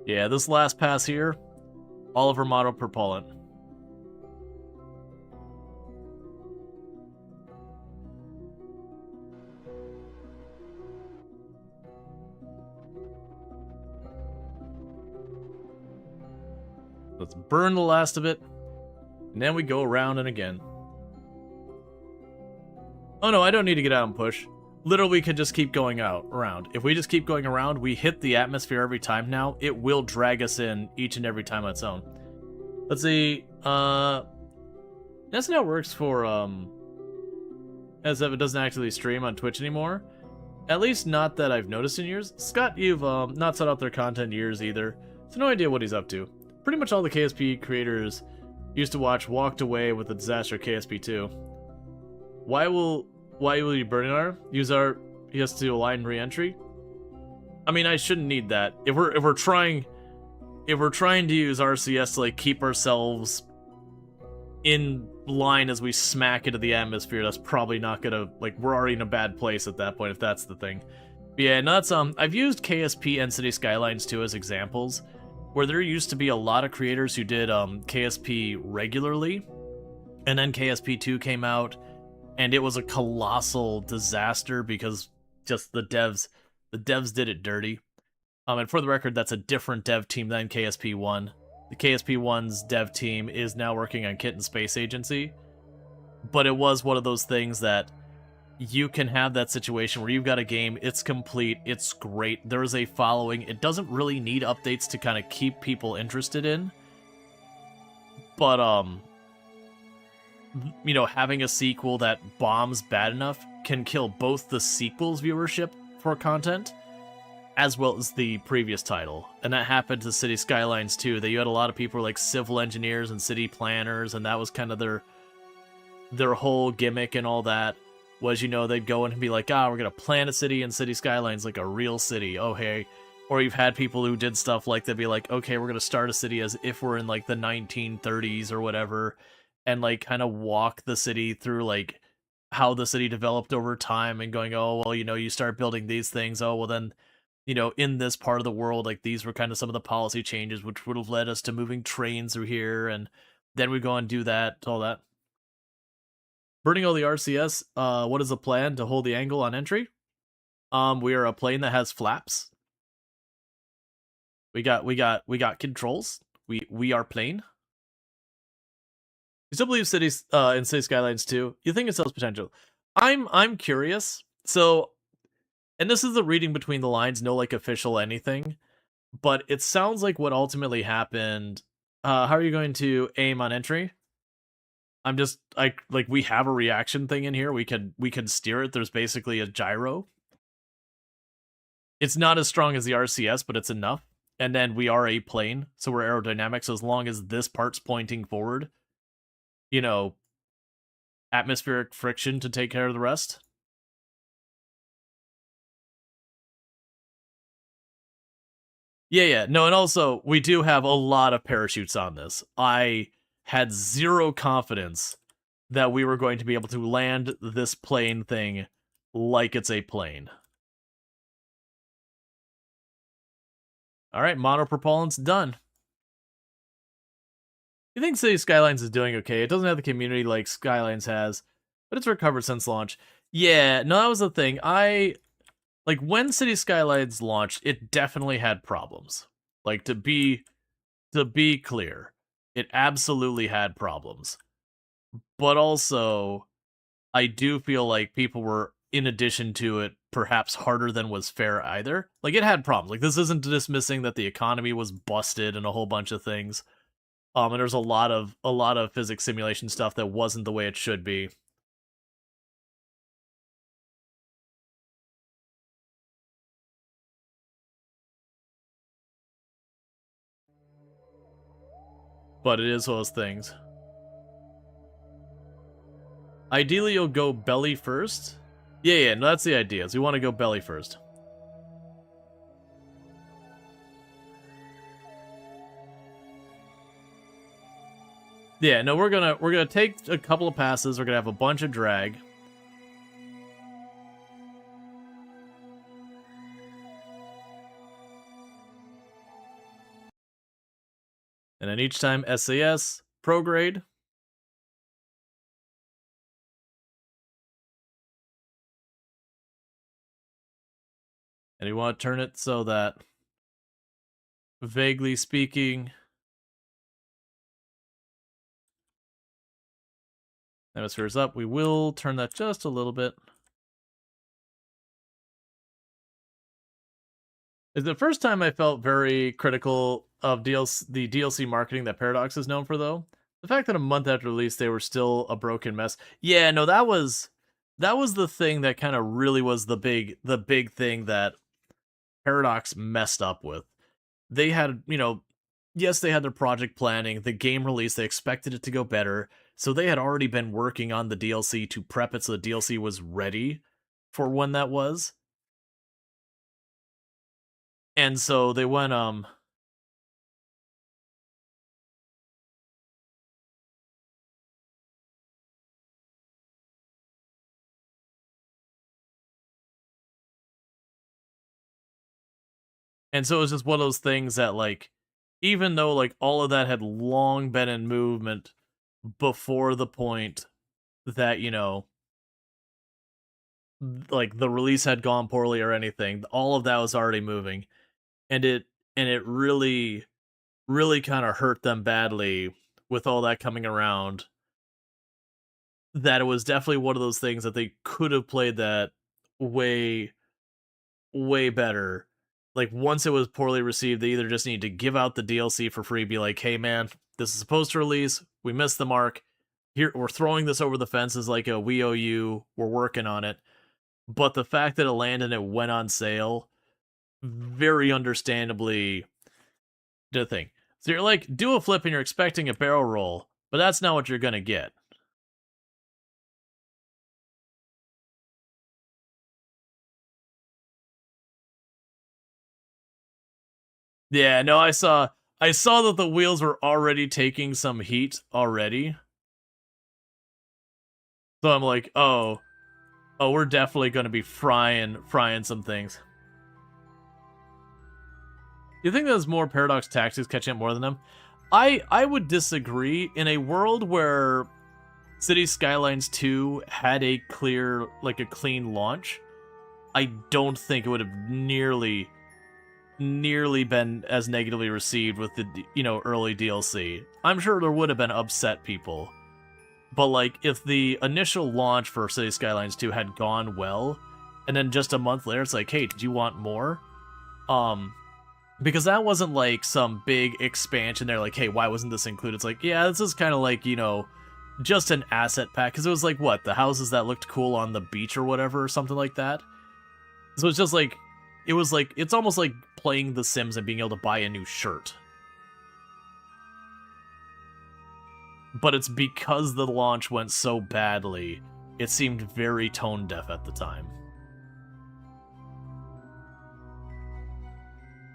Yeah, this last pass here, all of our monopropellant. Let's burn the last of it, and then we go around and again. Oh no, I don't need to get out and push. Literally, we could just keep going around. If we just keep going around, we hit the atmosphere every time now. It will drag us in each and every time on its own. Let's see. That's how it works for, as if it doesn't actually stream on Twitch anymore. At least not that I've noticed in years. Scott, you've not set out their content in years either, so no idea what he's up to. Pretty much all the KSP creators used to watch walked away with the disaster KSP 2. Why will you burn our? Use our PS to align re-entry? I mean, I shouldn't need that. If we're trying to use RCS to keep ourselves in line as we smack into the atmosphere, that's probably not gonna we're already in a bad place at that point if that's the thing. But yeah, no, that's I've used KSP and City Skylines 2 as examples, where there used to be a lot of creators who did KSP regularly, and then KSP 2 came out, and it was a colossal disaster because just the devs did it dirty. And for the record, that's a different dev team than KSP 1. The KSP 1's dev team is now working on Kitten Space Agency, but it was one of those things that you can have that situation where you've got a game, it's complete, it's great, there is a following, it doesn't really need updates to kind of keep people interested in, but having a sequel that bombs bad enough can kill both the sequel's viewership for content as well as the previous title. And that happened to City Skylines too. That you had a lot of people like civil engineers and city planners, and that was kind of their whole gimmick and all that. Was, you know, they'd go in and be like, we're gonna plan a city in City Skylines like a real city. Oh hey. Or you've had people who did stuff like they'd be like, okay, we're gonna start a city as if we're in like the 1930s or whatever, and like kind of walk the city through like how the city developed over time and going, oh well, you know, you start building these things. Oh well, then, you know, in this part of the world, like these were kind of some of the policy changes which would have led us to moving trains through here, and then we go and do that, all that. Burning all the RCS. What is the plan to hold the angle on entry? We are a plane that has flaps. We got controls. We are plane. You still believe cities in City Skylines too? You think it sells potential? I'm curious. So, and this is the reading between the lines, no like official anything, but it sounds like what ultimately happened. How are you going to aim on entry? I'm just like we have a reaction thing in here. We can steer it. There's basically a gyro. It's not as strong as the RCS, but it's enough. And then we are a plane, so we're aerodynamic. So as long as this part's pointing forward, you know, atmospheric friction to take care of the rest. Yeah. No, and also we do have a lot of parachutes on this. I had zero confidence that we were going to be able to land this plane thing like it's a plane. All right, monopropellant's done. You think City Skylines is doing okay? It doesn't have the community like Skylines has, but it's recovered since launch. Yeah, no, that was the thing. Like when City Skylines launched, it definitely had problems. Like to be clear, it absolutely had problems. But also, I do feel like people were, in addition to it, perhaps harder than was fair either. Like it had problems. Like this isn't dismissing that the economy was busted and a whole bunch of things. And there's a lot of physics simulation stuff that wasn't the way it should be. But it is those things. Ideally, you'll go belly first. Yeah, no, that's the idea. Is we want to go belly first. Yeah, no, we're gonna take a couple of passes. We're gonna have a bunch of drag. And then each time SAS, prograde. And you want to turn it so that, vaguely speaking, hemisphere's up. We will turn that just a little bit. It's the first time I felt very critical of the DLC marketing that Paradox is known for, though. The fact that a month after release they were still a broken mess. Yeah, no, that was the thing that kind of really was the big thing that Paradox messed up with. They had, you know, yes, they had their project planning, the game release, they expected it to go better, so they had already been working on the DLC to prep it so the DLC was ready for when that was. And so they went, and so it was just one of those things that, like, even though, like, all of that had long been in movement before the point that, you know, like, the release had gone poorly or anything, all of that was already moving. And it really, really kind of hurt them badly with all that coming around. That it was definitely one of those things that they could have played that way, way better. Like, once it was poorly received, they either just need to give out the DLC for free, be like, hey man, this is supposed to release, we missed the mark, here, we're throwing this over the fences like a we owe you, we're working on it. But the fact that it landed and it went on sale very understandably the thing. So you're like, do a flip and you're expecting a barrel roll, but that's not what you're gonna get. Yeah, no, I saw that the wheels were already taking some heat already. So I'm like, oh, we're definitely gonna be frying some things. You think there's more Paradox Taxis catching up more than them? I would disagree. In a world where City Skylines 2 had a clean launch, I don't think it would have nearly been as negatively received with the early DLC. I'm sure there would have been upset people, but like if the initial launch for City Skylines 2 had gone well, and then just a month later it's like, hey, did you want more? Because that wasn't like some big expansion. They're like, hey, why wasn't this included? It's like, yeah, this is kind of like, just an asset pack. Because it was like, what, the houses that looked cool on the beach or whatever, or something like that. So it's just like, it's almost like playing The Sims and being able to buy a new shirt. But it's because the launch went so badly, it seemed very tone deaf at the time.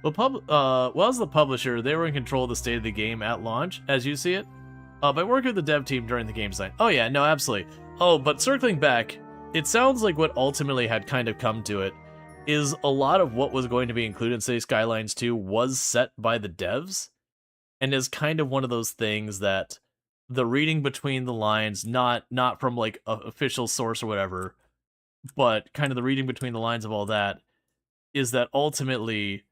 Well, as the publisher, they were in control of the state of the game at launch, as you see it. By working with the dev team during the game design. Oh yeah, no, absolutely. Oh, but circling back, it sounds like what ultimately had kind of come to it is a lot of what was going to be included in City Skylines 2 was set by the devs, and is kind of one of those things that the reading between the lines, not from like an official source or whatever, but kind of the reading between the lines of all that, is that ultimately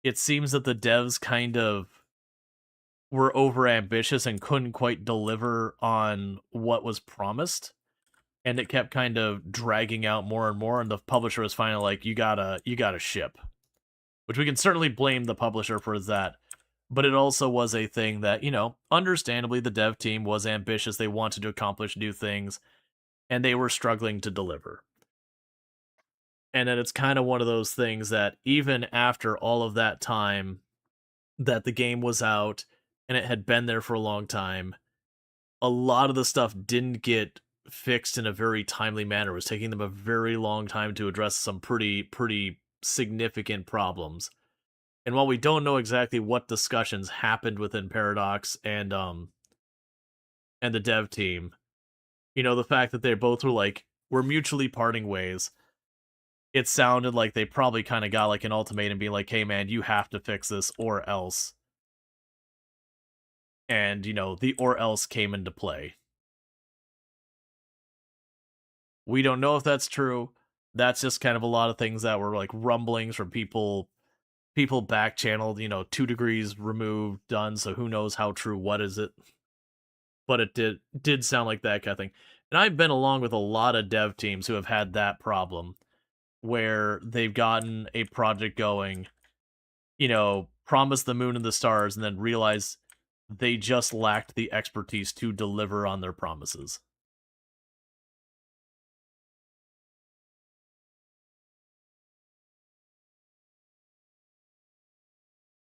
it seems that the devs kind of were over ambitious and couldn't quite deliver on what was promised, and it kept kind of dragging out more and more, and the publisher was finally like, you gotta ship, which we can certainly blame the publisher for that, but it also was a thing that, understandably the dev team was ambitious, they wanted to accomplish new things, and they were struggling to deliver. And then it's kind of one of those things that even after all of that time that the game was out and it had been there for a long time, a lot of the stuff didn't get fixed in a very timely manner. It was taking them a very long time to address some pretty significant problems. And while we don't know exactly what discussions happened within Paradox and the dev team, the fact that they both were like, we're mutually parting ways, it sounded like they probably kind of got like an ultimatum being like, hey man, you have to fix this or else. And, the or else came into play. We don't know if that's true. That's just kind of a lot of things that were like rumblings from people back channeled, 2 degrees removed done, so who knows how true what is it. But it did sound like that kind of thing. And I've been along with a lot of dev teams who have had that problem where they've gotten a project going, promised the moon and the stars, and then realize they just lacked the expertise to deliver on their promises.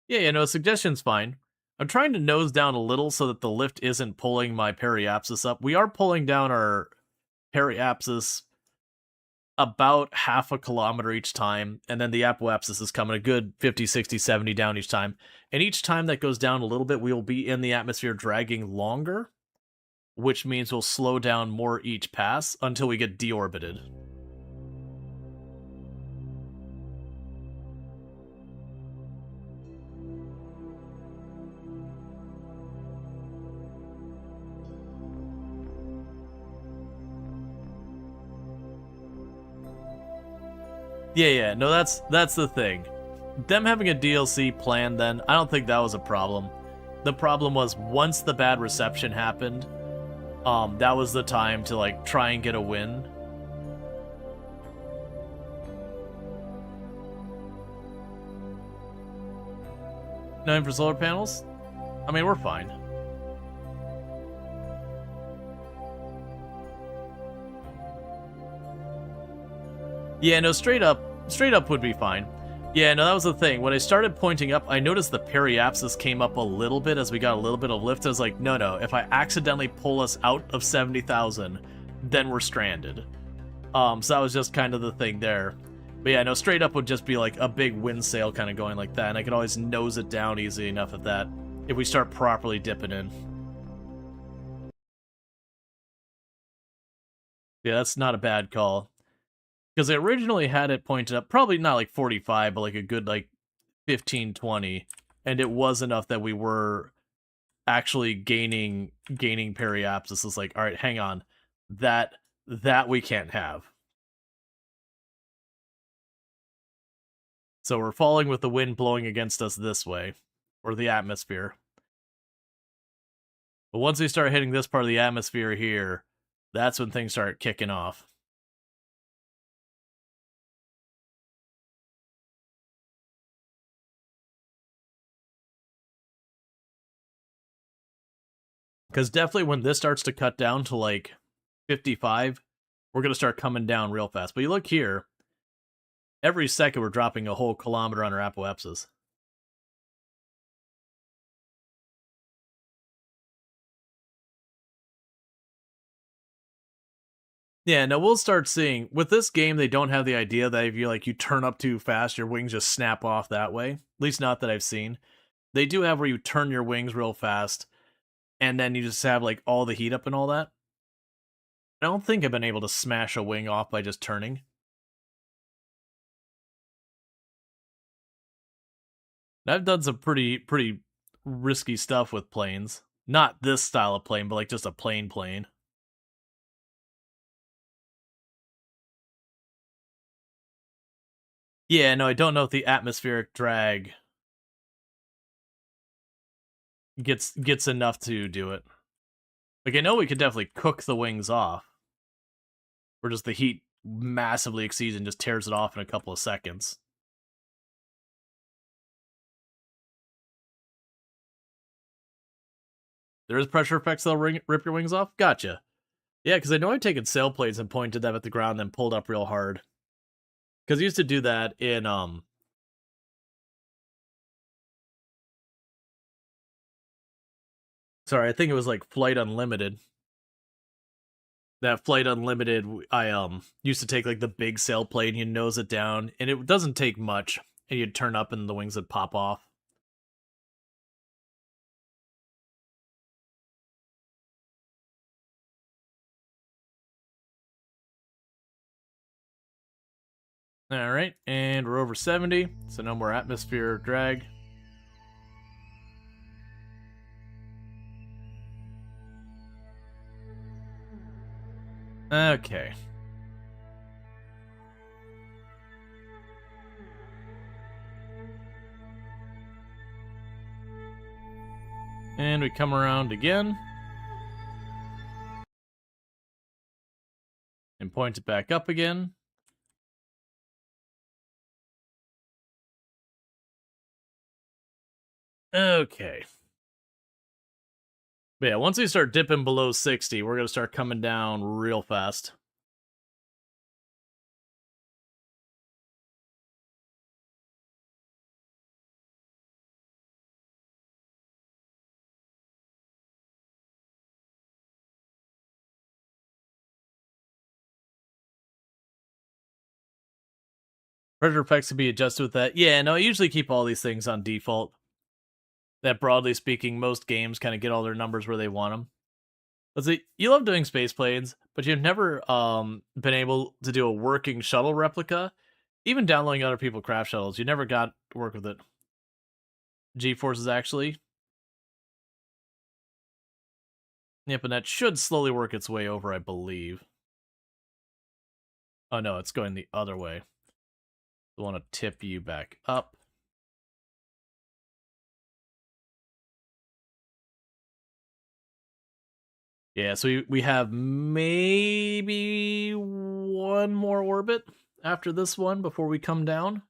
Yeah, a suggestion's fine. I'm trying to nose down a little so that the lift isn't pulling my periapsis up. We are pulling down our periapsis about half a kilometer each time, and then the apoapsis is coming a good 50, 60, 70 down each time. And each time that goes down a little bit, we will be in the atmosphere dragging longer, which means we'll slow down more each pass until we get deorbited. Yeah, no, that's the thing. Them having a DLC planned then, I don't think that was a problem. The problem was once the bad reception happened, that was the time to like try and get a win. No for solar panels? I mean, we're fine. Yeah, no, straight up would be fine. Yeah, no, that was the thing. When I started pointing up, I noticed the periapsis came up a little bit as we got a little bit of lift. I was like, no, if I accidentally pull us out of 70,000, then we're stranded. So that was just kind of the thing there. But yeah, no, straight up would just be like a big wind sail kind of going like that, and I could always nose it down easy enough at that if we start properly dipping in. Yeah, that's not a bad call. Because they originally had it pointed up, probably not like 45, but like a good like 15, 20, and it was enough that we were actually gaining periapsis. It's like, all right, hang on, that we can't have. So we're falling with the wind blowing against us this way, or the atmosphere. But once we start hitting this part of the atmosphere here, that's when things start kicking off. Because definitely when this starts to cut down to like 55, we're going to start coming down real fast. But you look here, every second we're dropping a whole kilometer on our apoapsis. Yeah, no, we'll start seeing with this game. They don't have the idea that if you turn up too fast, your wings just snap off that way. At least not that I've seen. They do have where you turn your wings real fast, and then you just have like all the heat up and all that. I don't think I've been able to smash a wing off by just turning. I've done some pretty risky stuff with planes. Not this style of plane, but like just a plain plane. Yeah, no, I don't know if the atmospheric drag gets enough to do it. Like I know we could definitely cook the wings off, where just the heat massively exceeds and just tears it off in a couple of seconds. There is pressure effects that'll rip your wings off? Gotcha. Yeah, because I know I've taken sailplanes and pointed them at the ground and then pulled up real hard. Because I used to do that in, Sorry, I think it was like Flight Unlimited. That Flight Unlimited, I used to take like the big sailplane, you nose it down, and it doesn't take much, and you'd turn up and the wings would pop off. All right, and we're over 70, so no more atmosphere drag. Okay. And we come around again. And point it back up again. Okay. But yeah, once we start dipping below 60, we're going to start coming down real fast. Pressure effects can be adjusted with that. Yeah, no, I usually keep all these things on default. That broadly speaking, most games kind of get all their numbers where they want them. Let's see, you love doing space planes, but you've never been able to do a working shuttle replica. Even downloading other people's craft shuttles, you never got to work with it. G-forces actually. Yep, and that should slowly work its way over, I believe. Oh no, it's going the other way. I want to tip you back up. Yeah, so we have maybe one more orbit after this one before we come down.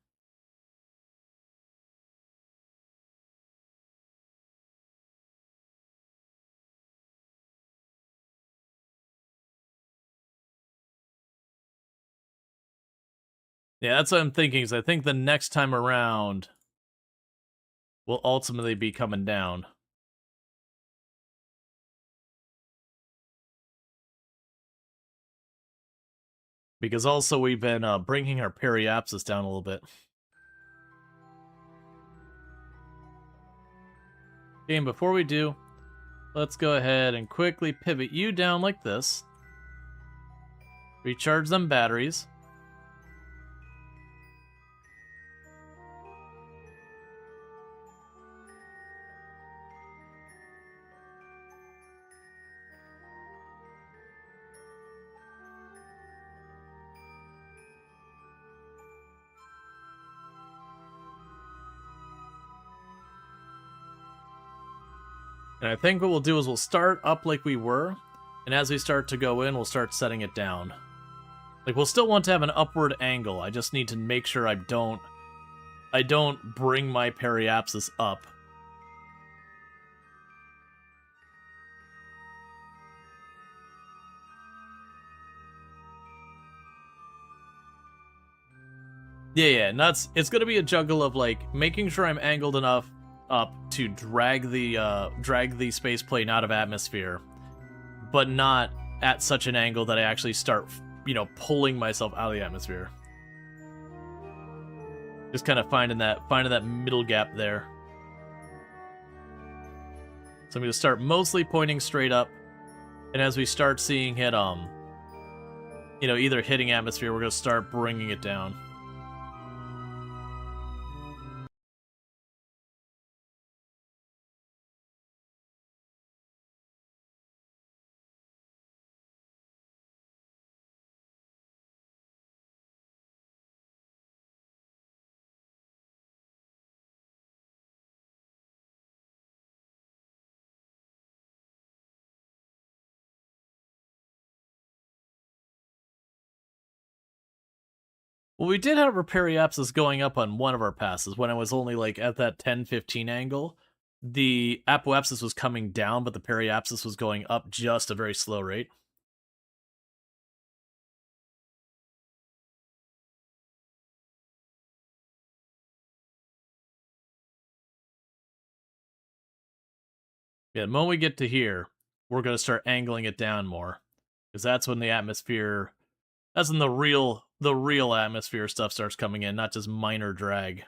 Yeah, that's what I'm thinking, is I think the next time around will ultimately be coming down. Because also we've been bringing our periapsis down a little bit. Okay, and before we do, let's go ahead and quickly pivot you down like this. Recharge them batteries. And I think what we'll do is we'll start up like we were, and as we start to go in, we'll start setting it down. Like, we'll still want to have an upward angle. I just need to make sure I don't bring my periapsis up. Yeah, and it's gonna be a juggle of like making sure I'm angled enough up to drag the space plane out of atmosphere, but not at such an angle that I actually start, pulling myself out of the atmosphere. Just kind of finding that middle gap there. So I'm gonna start mostly pointing straight up, and as we start seeing it, either hitting atmosphere, we're gonna start bringing it down. Well, we did have our periapsis going up on one of our passes when I was only like at that 10-15 angle. The apoapsis was coming down, but the periapsis was going up just a very slow rate. Yeah, the moment we get to here, we're going to start angling it down more, because that's when that's when the real atmosphere stuff starts coming in, not just minor drag.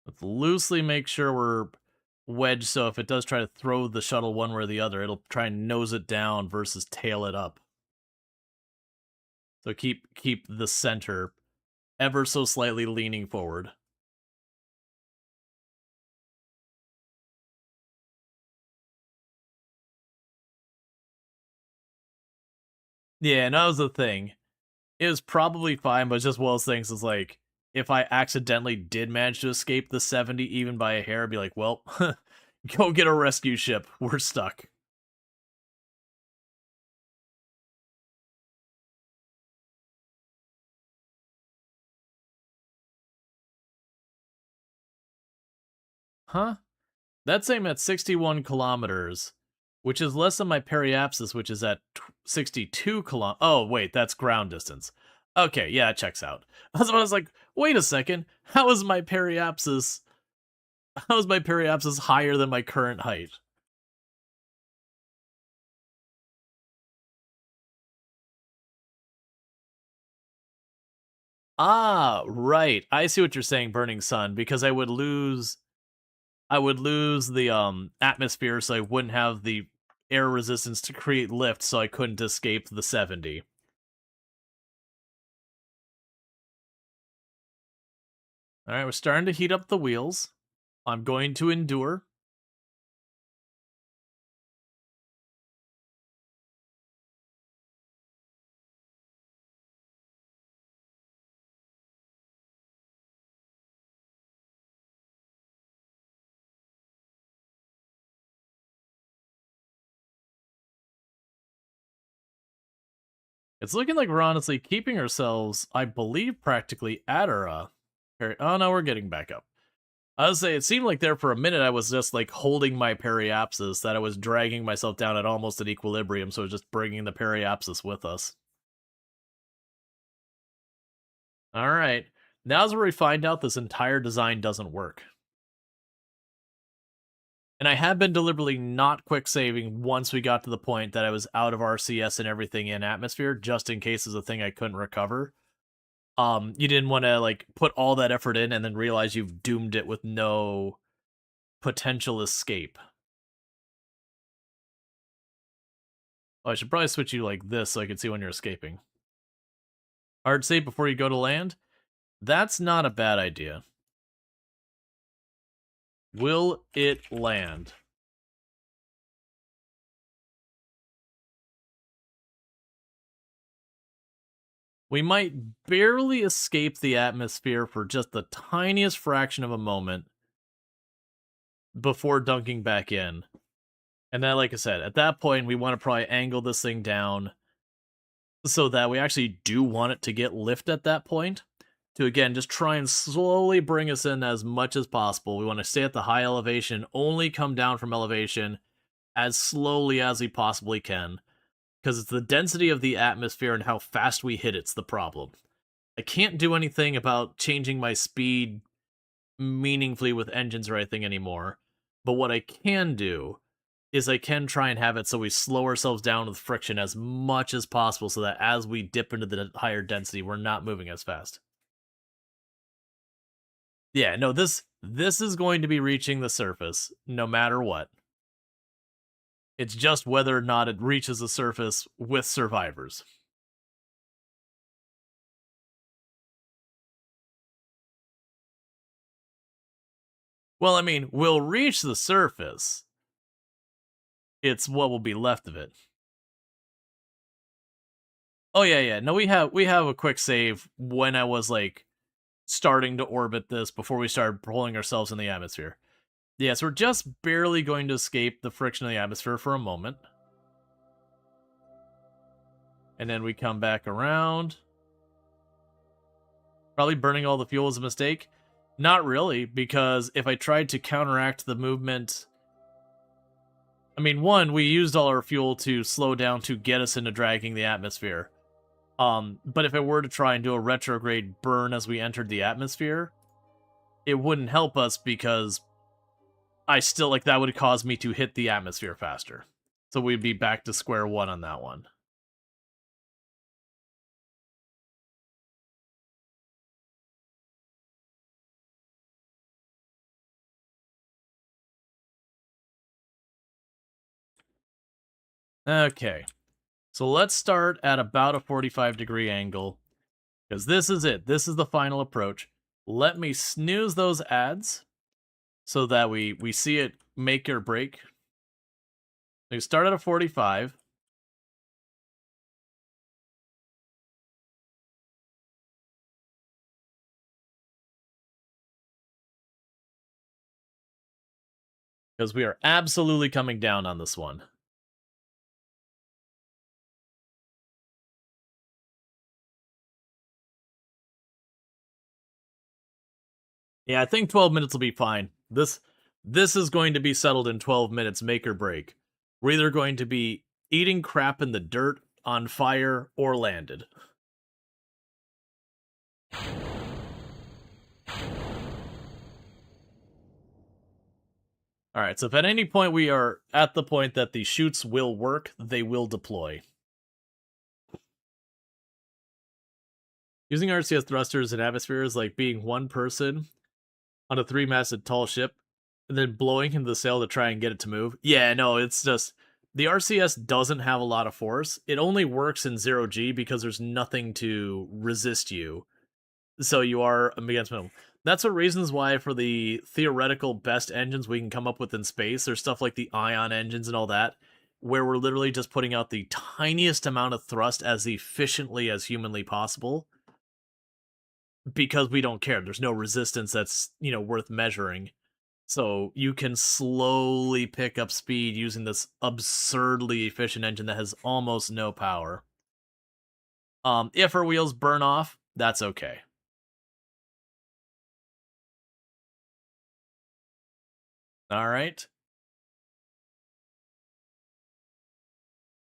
Let's loosely make sure we're wedged, so if it does try to throw the shuttle one way or the other, it'll try and nose it down versus tail it up. So keep the center ever so slightly leaning forward. Yeah, and that was the thing. It was probably fine, but just one of those things is like, if I accidentally did manage to escape the 70 even by a hair, I'd be like, well, go get a rescue ship. We're stuck. Huh? That's aim at 61 kilometers, which is less than my periapsis, which is at 62 kilometers. Oh, wait, that's ground distance. Okay, yeah, it checks out. I was like, wait a second, how is my periapsis higher than my current height? Ah, right. I see what you're saying, Burning Sun, because I would lose the atmosphere, so I wouldn't have the air resistance to create lift, so I couldn't escape the 70. Alright, we're starting to heat up the wheels. I'm going to endure. It's looking like we're honestly keeping ourselves, I believe, practically at our oh no, we're getting back up. I would say it seemed like there for a minute I was just like holding my periapsis, that I was dragging myself down at almost an equilibrium, so just bringing the periapsis with us. All right, now's where we find out this entire design doesn't work. And I had been deliberately not quick saving once we got to the point that I was out of RCS and everything in atmosphere, just in case it's a thing I couldn't recover. You didn't want to like put all that effort in and then realize you've doomed it with no potential escape. Oh, I should probably switch you like this so I can see when you're escaping. Hard save before you go to land? That's not a bad idea. Will it land? We might barely escape the atmosphere for just the tiniest fraction of a moment before dunking back in. And then, like I said, at that point, we want to probably angle this thing down so that we actually do want it to get lift at that point. To, again, just try and slowly bring us in as much as possible. We want to stay at the high elevation, only come down from elevation as slowly as we possibly can. Because it's the density of the atmosphere and how fast we hit it's the problem. I can't do anything about changing my speed meaningfully with engines or anything anymore. But what I can do is I can try and have it so we slow ourselves down with friction as much as possible so that as we dip into the higher density, we're not moving as fast. Yeah, no, this is going to be reaching the surface no matter what. It's just whether or not it reaches the surface with survivors. Well, I mean, we'll reach the surface. It's what will be left of it. Oh yeah. No, we have a quick save when I was like starting to orbit this before we started pulling ourselves in the atmosphere. Yeah, so we're just barely going to escape the friction of the atmosphere for a moment. And then we come back around. Probably burning all the fuel is a mistake. Not really, because if I tried to counteract the movement... I mean, one, we used all our fuel to slow down to get us into dragging the atmosphere. But if I were to try and do a retrograde burn as we entered the atmosphere, it wouldn't help us because I still, like, that would cause me to hit the atmosphere faster. So we'd be back to square one on that one. Okay. So let's start at about a 45-degree angle, because this is it. This is the final approach. Let me snooze those ads so that we see it make or break. We start at a 45. Because we are absolutely coming down on this one. Yeah, I think 12 minutes will be fine. This is going to be settled in 12 minutes, make or break. We're either going to be eating crap in the dirt, on fire, or landed. Alright, so if at any point we are at the point that the chutes will work, they will deploy. Using RCS thrusters in atmosphere is like being one person on a 3-masted tall ship and then blowing into the sail to try and get it to move. Yeah, no, it's just... The RCS doesn't have a lot of force. It only works in 0G because there's nothing to resist you. So you are against minimum. That's what reasons why for the theoretical best engines we can come up with in space, there's stuff like the ion engines and all that, where we're literally just putting out the tiniest amount of thrust as efficiently as humanly possible. Because we don't care. There's no resistance that's, worth measuring. So you can slowly pick up speed using this absurdly efficient engine that has almost no power. If our wheels burn off, that's okay. All right.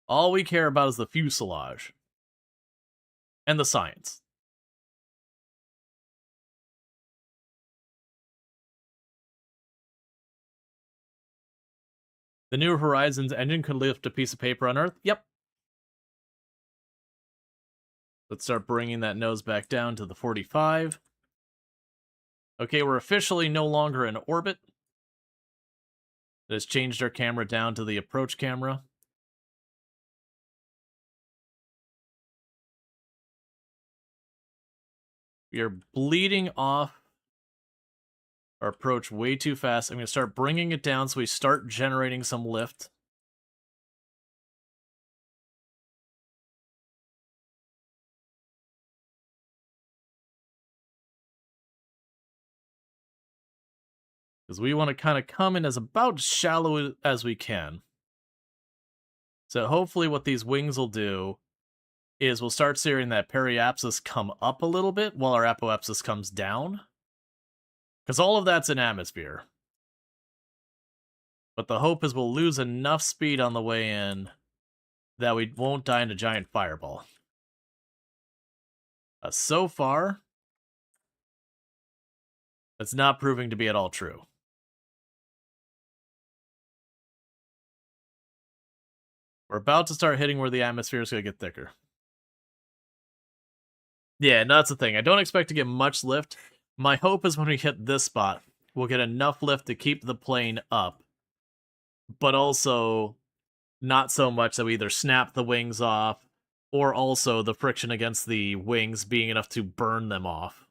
All we care about is the fuselage. And the science. The New Horizons engine could lift a piece of paper on Earth? Yep. Let's start bringing that nose back down to the 45. Okay, we're officially no longer in orbit. It has changed our camera down to the approach camera. We are bleeding off our approach way too fast. I'm going to start bringing it down so we start generating some lift. Because we want to kind of come in as about shallow as we can. So hopefully what these wings will do is we'll start seeing that periapsis come up a little bit while our apoapsis comes down. Because all of that's in atmosphere. But the hope is we'll lose enough speed on the way in that we won't die in a giant fireball. So far, that's not proving to be at all true. We're about to start hitting where the atmosphere is going to get thicker. Yeah, and that's the thing. I don't expect to get much lift. My hope is when we hit this spot, we'll get enough lift to keep the plane up, but also not so much that we either snap the wings off or also the friction against the wings being enough to burn them off.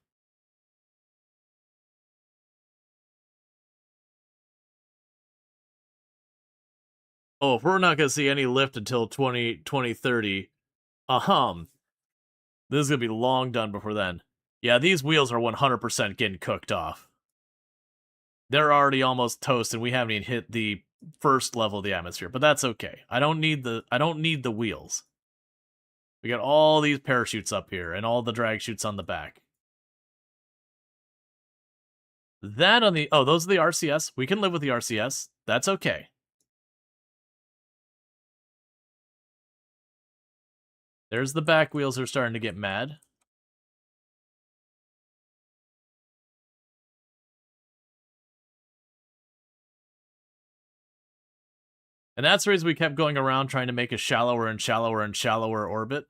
Oh, if we're not going to see any lift until 2030, this is going to be long done before then. Yeah, these wheels are 100% getting cooked off. They're already almost toast, and we haven't even hit the first level of the atmosphere, but that's okay. I don't need the wheels. We got all these parachutes up here, and all the drag chutes on the back. That on the... Oh, those are the RCS. We can live with the RCS. That's okay. There's the back wheels that are starting to get mad. And that's the reason we kept going around trying to make a shallower and shallower and shallower orbit.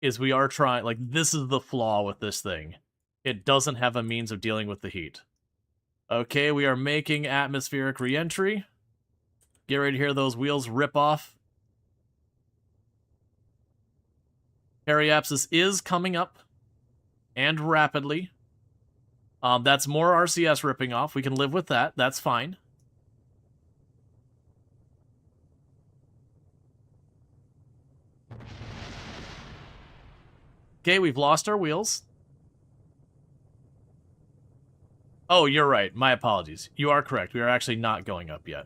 Is we are trying... Like, this is the flaw with this thing. It doesn't have a means of dealing with the heat. Okay, we are making atmospheric re-entry. Get ready to hear those wheels rip off. Periapsis is coming up. And rapidly. That's more RCS ripping off. We can live with that. That's fine. Okay, we've lost our wheels. Oh, you're right. My apologies. You are correct. We are actually not going up yet.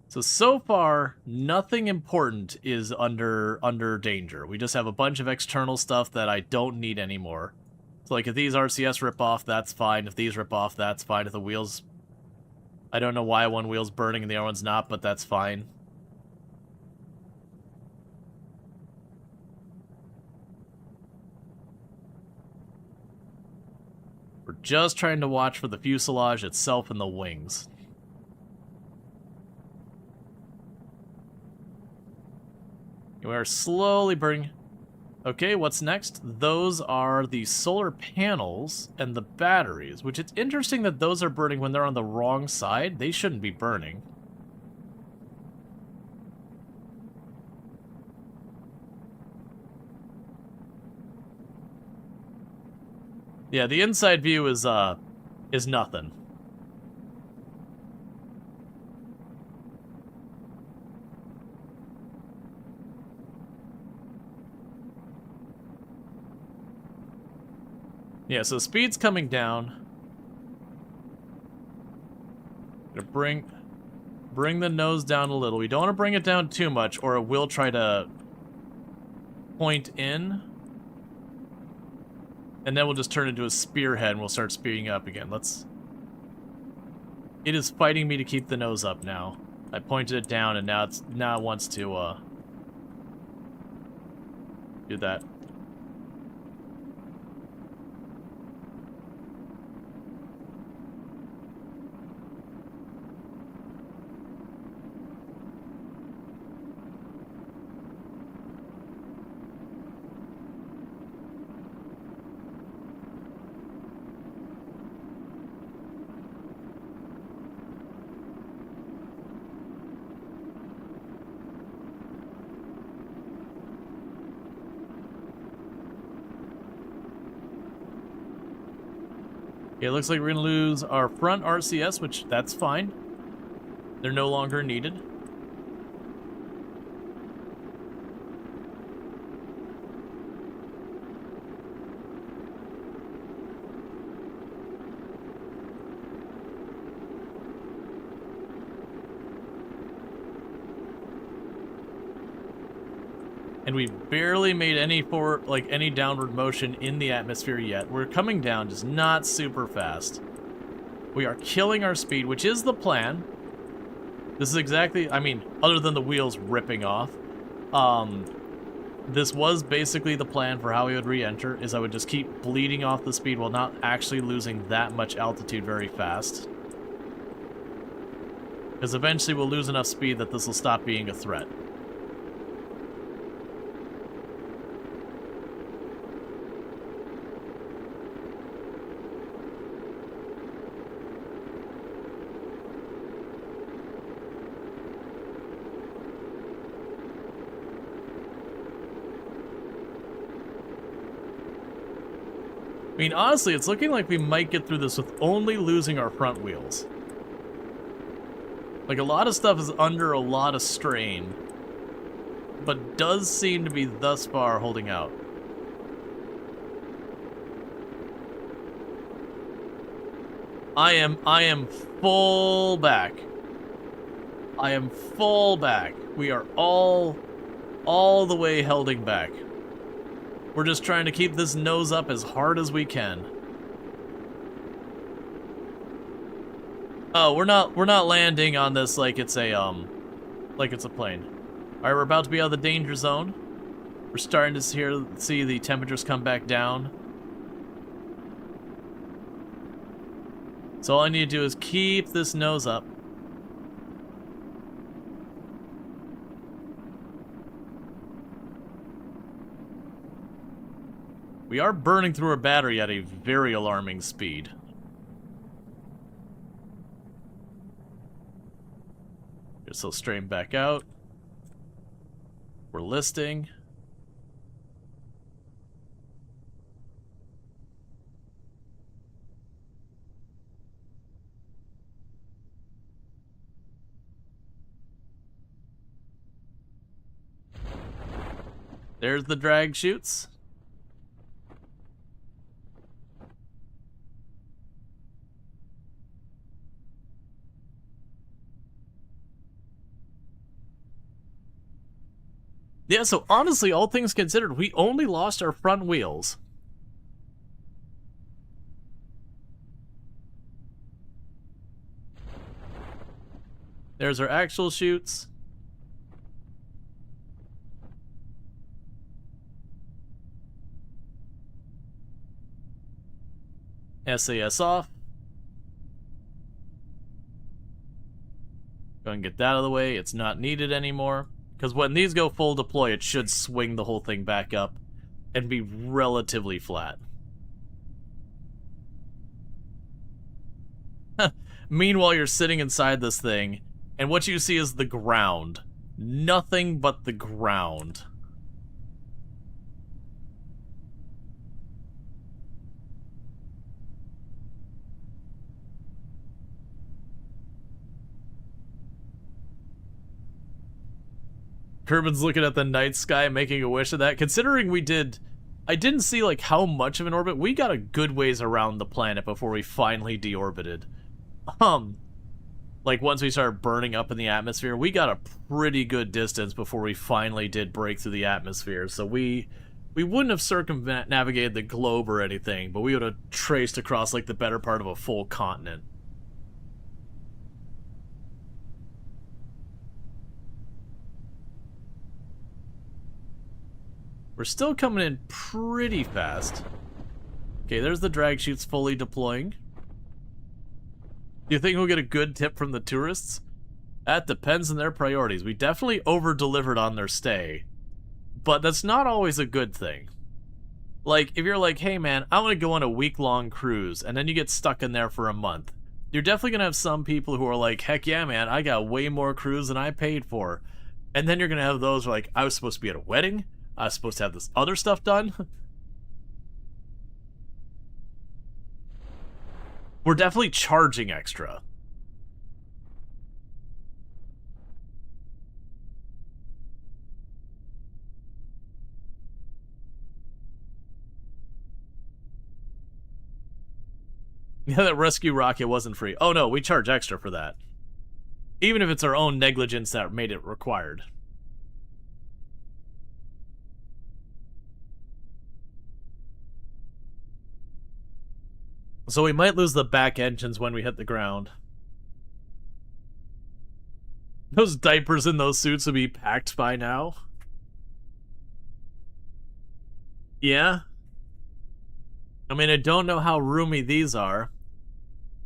So far, nothing important is under danger. We just have a bunch of external stuff that I don't need anymore. So, like, if these RCS rip off, that's fine. If these rip off, that's fine. If the wheels... I don't know why one wheel's burning and the other one's not, but that's fine. We're just trying to watch for the fuselage itself and the wings. We're slowly burning... Okay, what's next? Those are the solar panels and the batteries, which it's interesting that those are burning when they're on the wrong side. They shouldn't be burning. Yeah, the inside view is nothing. Yeah, so speed's coming down. Gonna bring the nose down a little. We don't want to bring it down too much, or it will try to point in. And then we'll just turn into a spearhead and we'll start speeding up again. Let's... It is fighting me to keep the nose up now. I pointed it down and now it wants to do that. Okay, it looks like we're going to lose our front RCS, which that's fine. They're no longer needed. And we barely made any any downward motion in the atmosphere yet. We're coming down, just not super fast. We are killing our speed, which is the plan. This is exactly, I mean, other than the wheels ripping off, this was basically the plan for how we would re-enter, is I would just keep bleeding off the speed while not actually losing that much altitude very fast. Because eventually we'll lose enough speed that this will stop being a threat. I mean, honestly, it's looking like we might get through this with only losing our front wheels. Like, a lot of stuff is under a lot of strain, but does seem to be thus far holding out. I am full back. I am full back. We are all the way holding back. We're just trying to keep this nose up as hard as we can. Oh, we're not landing on this like it's a plane. All right, we're about to be out of the danger zone. We're starting to see the temperatures come back down. So all I need to do is keep this nose up. We are burning through our battery at a very alarming speed. Just will straighten back out. We're listing. There's the drag chutes. Yeah, so honestly, all things considered, we only lost our front wheels. There's our actual chutes. SAS off. Go and get that out of the way. It's not needed anymore. Because when these go full deploy, it should swing the whole thing back up and be relatively flat. Meanwhile, you're sitting inside this thing, and what you see is the ground. Nothing but the ground. Kerbin's looking at the night sky, making a wish of that. Considering I didn't see like how much of an orbit. We got a good ways around the planet before we finally deorbited. Like once we started burning up in the atmosphere, we got a pretty good distance before we finally did break through the atmosphere. So we We wouldn't have circumnavigated the globe or anything, but we would have traced across like the better part of a full continent. We're still coming in pretty fast. Okay, there's the drag chutes fully deploying. Do you think we'll get a good tip from the tourists? That depends on their priorities. We definitely over-delivered on their stay, but that's not always a good thing. Like, if you're like, hey man, I want to go on a week-long cruise, and then you get stuck in there for a month, you're definitely going to have some people who are like, heck yeah man, I got way more cruise than I paid for. And then you're going to have those who are like, I was supposed to be at a wedding, I was supposed to have this other stuff done. We're definitely charging extra. Yeah, that rescue rocket wasn't free. Oh no, we charge extra for that. Even if it's our own negligence that made it required. So we might lose the back engines when we hit the ground. Those diapers in those suits would be packed by now. Yeah. I mean, I don't know how roomy these are.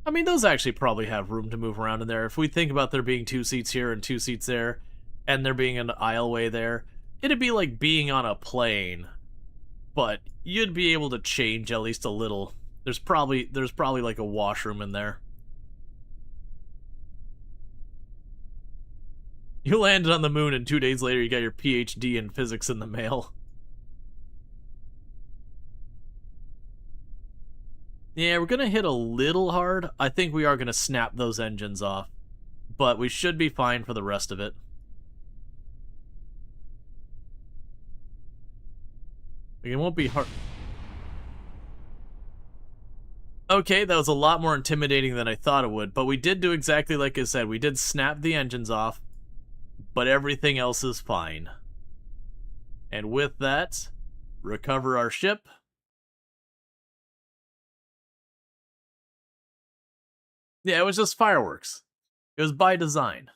I mean, those actually probably have room to move around in there. If we think about there being 2 seats here and 2 seats there, and there being an aisleway there, it'd be like being on a plane. But you'd be able to change at least a little. There's probably like a washroom in there. You landed on the moon and 2 days later you got your PhD in physics in the mail. Yeah, we're gonna hit a little hard. I think we are gonna snap those engines off. But we should be fine for the rest of it. It won't be hard. Okay, that was a lot more intimidating than I thought it would, but we did do exactly like I said. We did snap the engines off, but everything else is fine. And with that, recover our ship. Yeah, it was just fireworks. It was by design.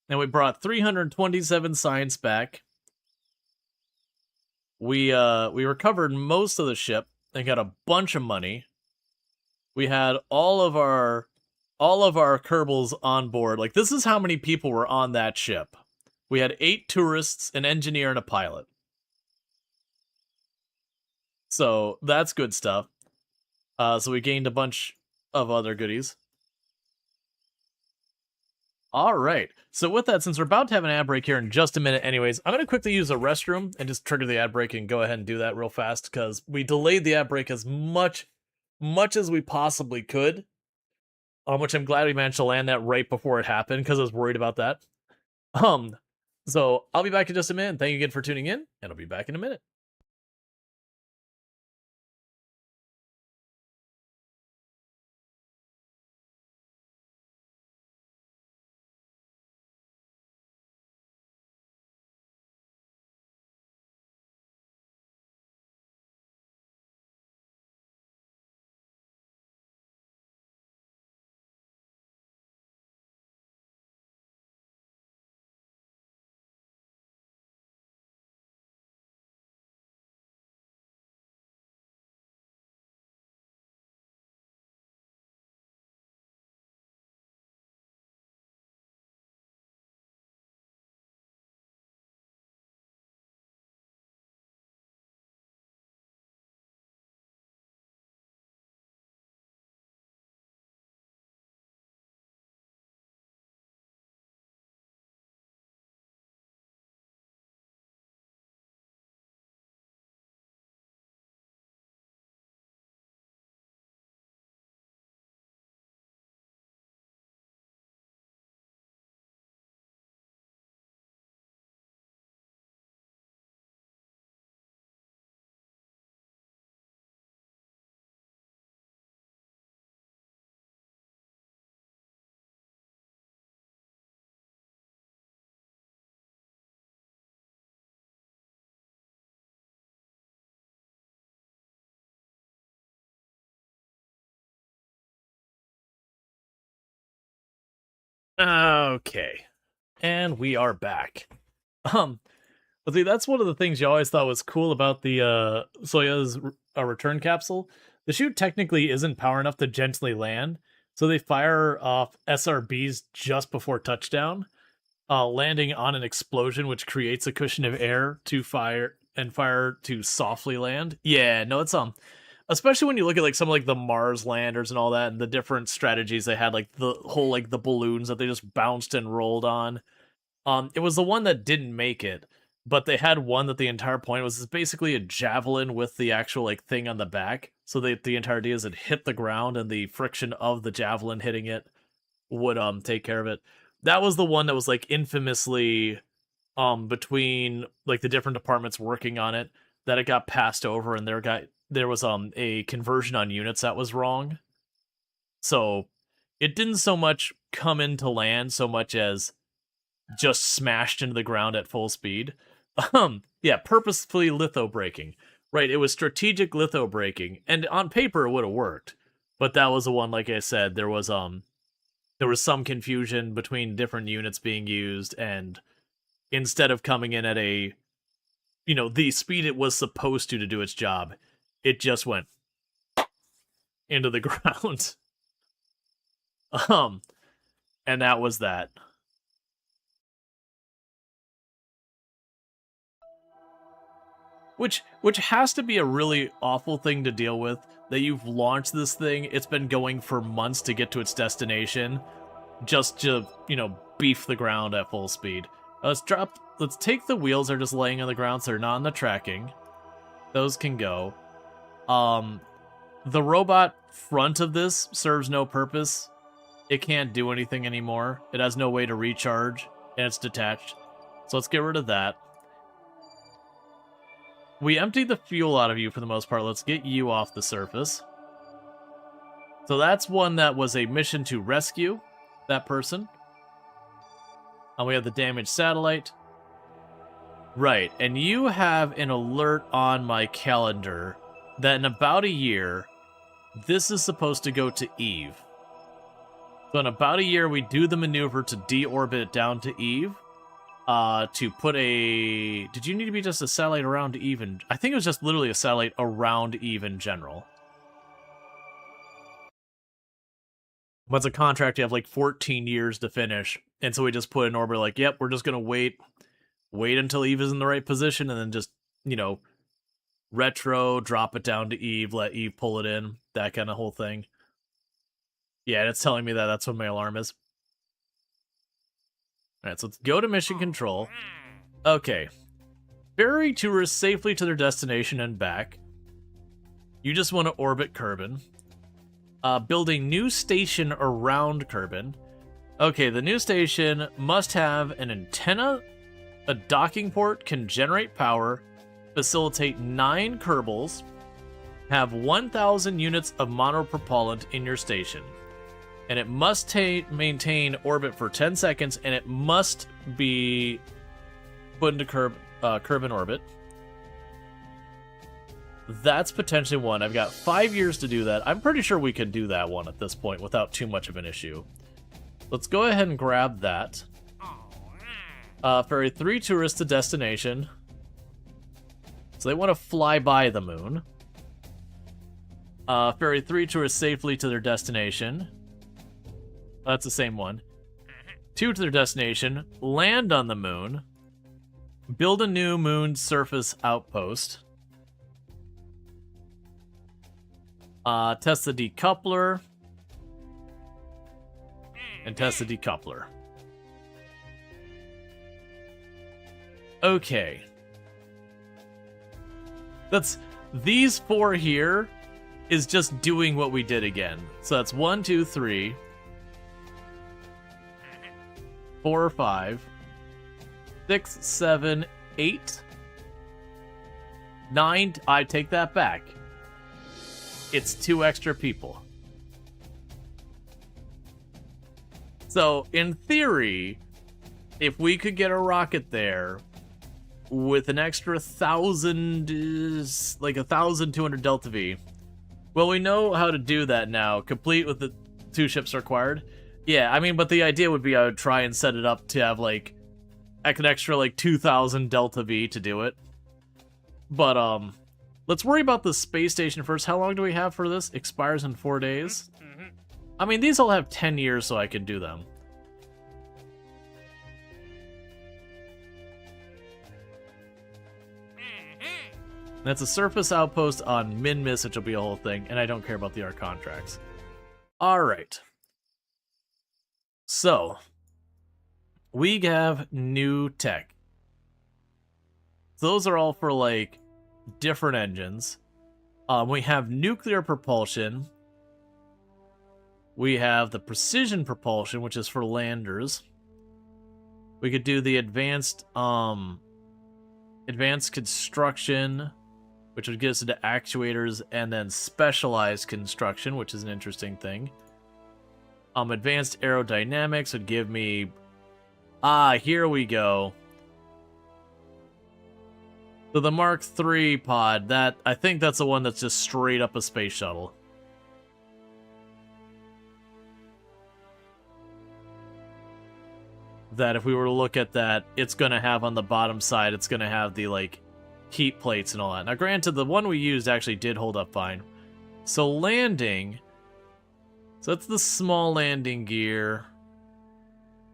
And we brought 327 science back. We recovered most of the ship and got a bunch of money. We had all of our Kerbals on board. Like, this is how many people were on that ship. We had 8 tourists, an engineer, and a pilot. So that's good stuff. So we gained a bunch of other goodies. All right. So with that, since we're about to have an ad break here in just a minute anyways, I'm going to quickly use a restroom and just trigger the ad break and go ahead and do that real fast because we delayed the ad break as much as we possibly could, which I'm glad we managed to land that right before it happened because I was worried about that. So I'll be back in just a minute. Thank you again for tuning in, and I'll be back in a minute. Okay. And we are back. But see, that's one of the things you always thought was cool about the Soyuz return capsule. The chute technically isn't power enough to gently land, so they fire off SRBs just before touchdown, landing on an explosion which creates a cushion of air to fire to softly land. Yeah, no, it's especially when you look at like some like the Mars landers and all that, and the different strategies they had, like the whole like the balloons that they just bounced and rolled on. It was the one that didn't make it, but they had one that the entire point was basically a javelin with the actual like thing on the back. So the entire idea is it hit the ground, and the friction of the javelin hitting it would take care of it. That was the one that was like infamously between like the different departments working on it, that it got passed over, and there was a conversion on units that was wrong. So it didn't so much come into land so much as just smashed into the ground at full speed. Yeah, purposefully litho braking. Right, it was strategic litho braking, and on paper it would have worked. But that was the one, like I said, there was some confusion between different units being used, and instead of coming in at a the speed it was supposed to do its job, it just went into the ground. And that was that. Which has to be a really awful thing to deal with, that you've launched this thing, it's been going for months to get to its destination, just to, beef the ground at full speed. Let's take the wheels that are just laying on the ground, so they're not on the tracking. Those can go. The robot front of this serves no purpose. It can't do anything anymore. It has no way to recharge, and it's detached. So let's get rid of that. We emptied the fuel out of you for the most part. Let's get you off the surface. So that's one that was a mission to rescue that person. And we have the damaged satellite. Right, and you have an alert on my calendar that in about a year, this is supposed to go to Eve. So in about a year, we do the maneuver to deorbit it down to Eve. To put a... Did you need to be just a satellite around Eve? I think it was just literally a satellite around Eve in general. But it's a contract, you have like 14 years to finish. And so we just put an orbit like, yep, we're just going to wait until Eve is in the right position, and then just, retro, drop it down to Eve, let Eve pull it in, that kind of whole thing. Yeah, it's telling me that that's what my alarm is. Alright, so let's go to mission control. Okay. Ferry tourists safely to their destination and back. You just want to orbit Kerbin. Build a new station around Kerbin. Okay, the new station must have an antenna, a docking port, can generate power, facilitate 9 Kerbals, have 1,000 units of monopropellant in your station. And it must maintain orbit for 10 seconds, and it must be put into Kerbin orbit. That's potentially one. I've got 5 years to do that. I'm pretty sure we can do that one at this point without too much of an issue. Let's go ahead and grab that. Ferry 3 tourists to destination. So they want to fly by the moon. Ferry 3 tourists safely to their destination. That's the same one. 2 to their destination. Land on the moon. Build a new moon surface outpost. Test the decoupler. And test the decoupler. Okay. These 4 here is just doing what we did again. So that's 1, 2, 3. 4 or 5, 6, 7, 8, 9. I take that back. It's 2 extra people. So, in theory, if we could get a rocket there with an extra 1,000, like 1,200 Delta V, well, we know how to do that now, complete with the 2 ships required. Yeah, I mean, but the idea would be I would try and set it up to have, like, an extra, like, 2,000 Delta V to do it. But, let's worry about the space station first. How long do we have for this? Expires in 4 days? I mean, these all have 10 years, so I can do them. That's a surface outpost on Min-Miss, which will be a whole thing, and I don't care about the art contracts. Alright. So, we have new tech. Those are all for, like, different engines. We have nuclear propulsion. We have the precision propulsion, which is for landers. We could do the advanced construction, which would get us into actuators, and then specialized construction, which is an interesting thing. Advanced aerodynamics would give me... here we go. So the Mark III pod, I think that's the one that's just straight up a space shuttle. That if we were to look at that, it's going to have on the bottom side, it's going to have the, like, heat plates and all that. Now, granted, the one we used actually did hold up fine. So landing... So that's the small landing gear,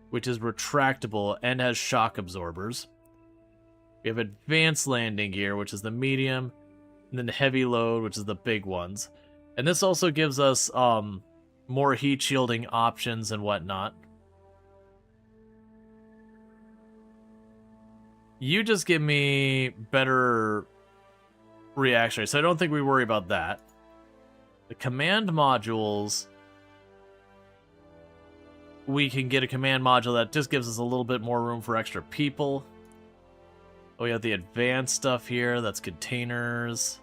which is retractable and has shock absorbers. We have advanced landing gear, which is the medium, and then the heavy load, which is the big ones. And this also gives us more heat shielding options and whatnot. You just give me better reaction, so I don't think we worry about that. The command modules... We can get a command module that just gives us a little bit more room for extra people. We have the advanced stuff here, that's containers,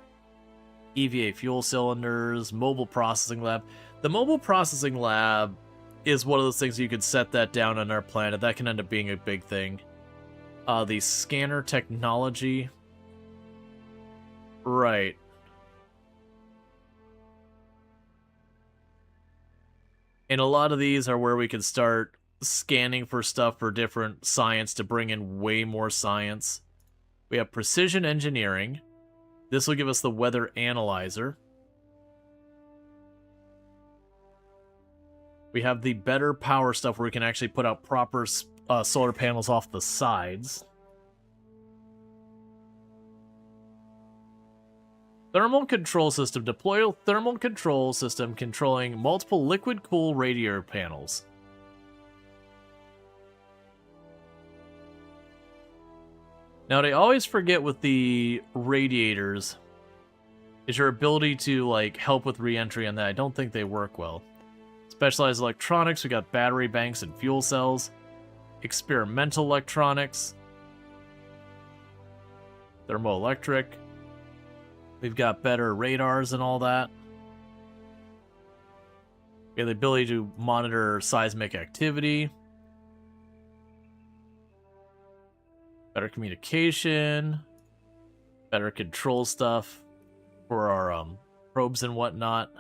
EVA fuel cylinders, mobile processing lab. The mobile processing lab is one of those things you could set that down on our planet. That can end up being a big thing. The scanner technology. Right. And a lot of these are where we can start scanning for stuff for different science to bring in way more science. We have precision engineering. This will give us the weather analyzer. We have the better power stuff where we can actually put out proper solar panels off the sides. Thermal control system. Deploy a thermal control system controlling multiple liquid cool radiator panels. Now, what I always forget with the radiators is your ability to, like, help with re-entry on that. I don't think they work well. Specialized electronics, we got battery banks and fuel cells. Experimental electronics. Thermoelectric. We've got better radars and all that. We have the ability to monitor seismic activity. Better communication. Better control stuff for our probes and whatnot.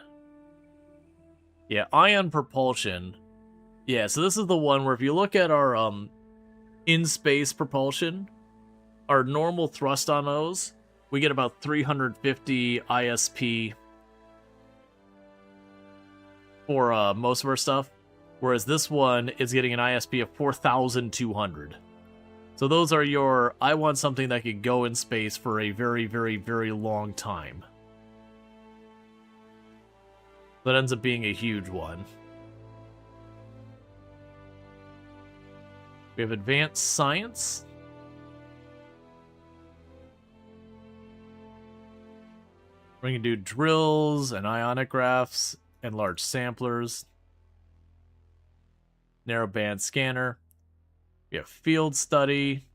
Yeah, ion propulsion. Yeah, so this is the one where if you look at our in-space propulsion, our normal thrust on those, we get about 350 ISP for most of our stuff, whereas this one is getting an ISP of 4,200. So those are your, I want something that can go in space for a very, very, very long time. That ends up being a huge one. We have advanced science. We can do drills and ionographs and large samplers. Narrowband scanner. We have field study,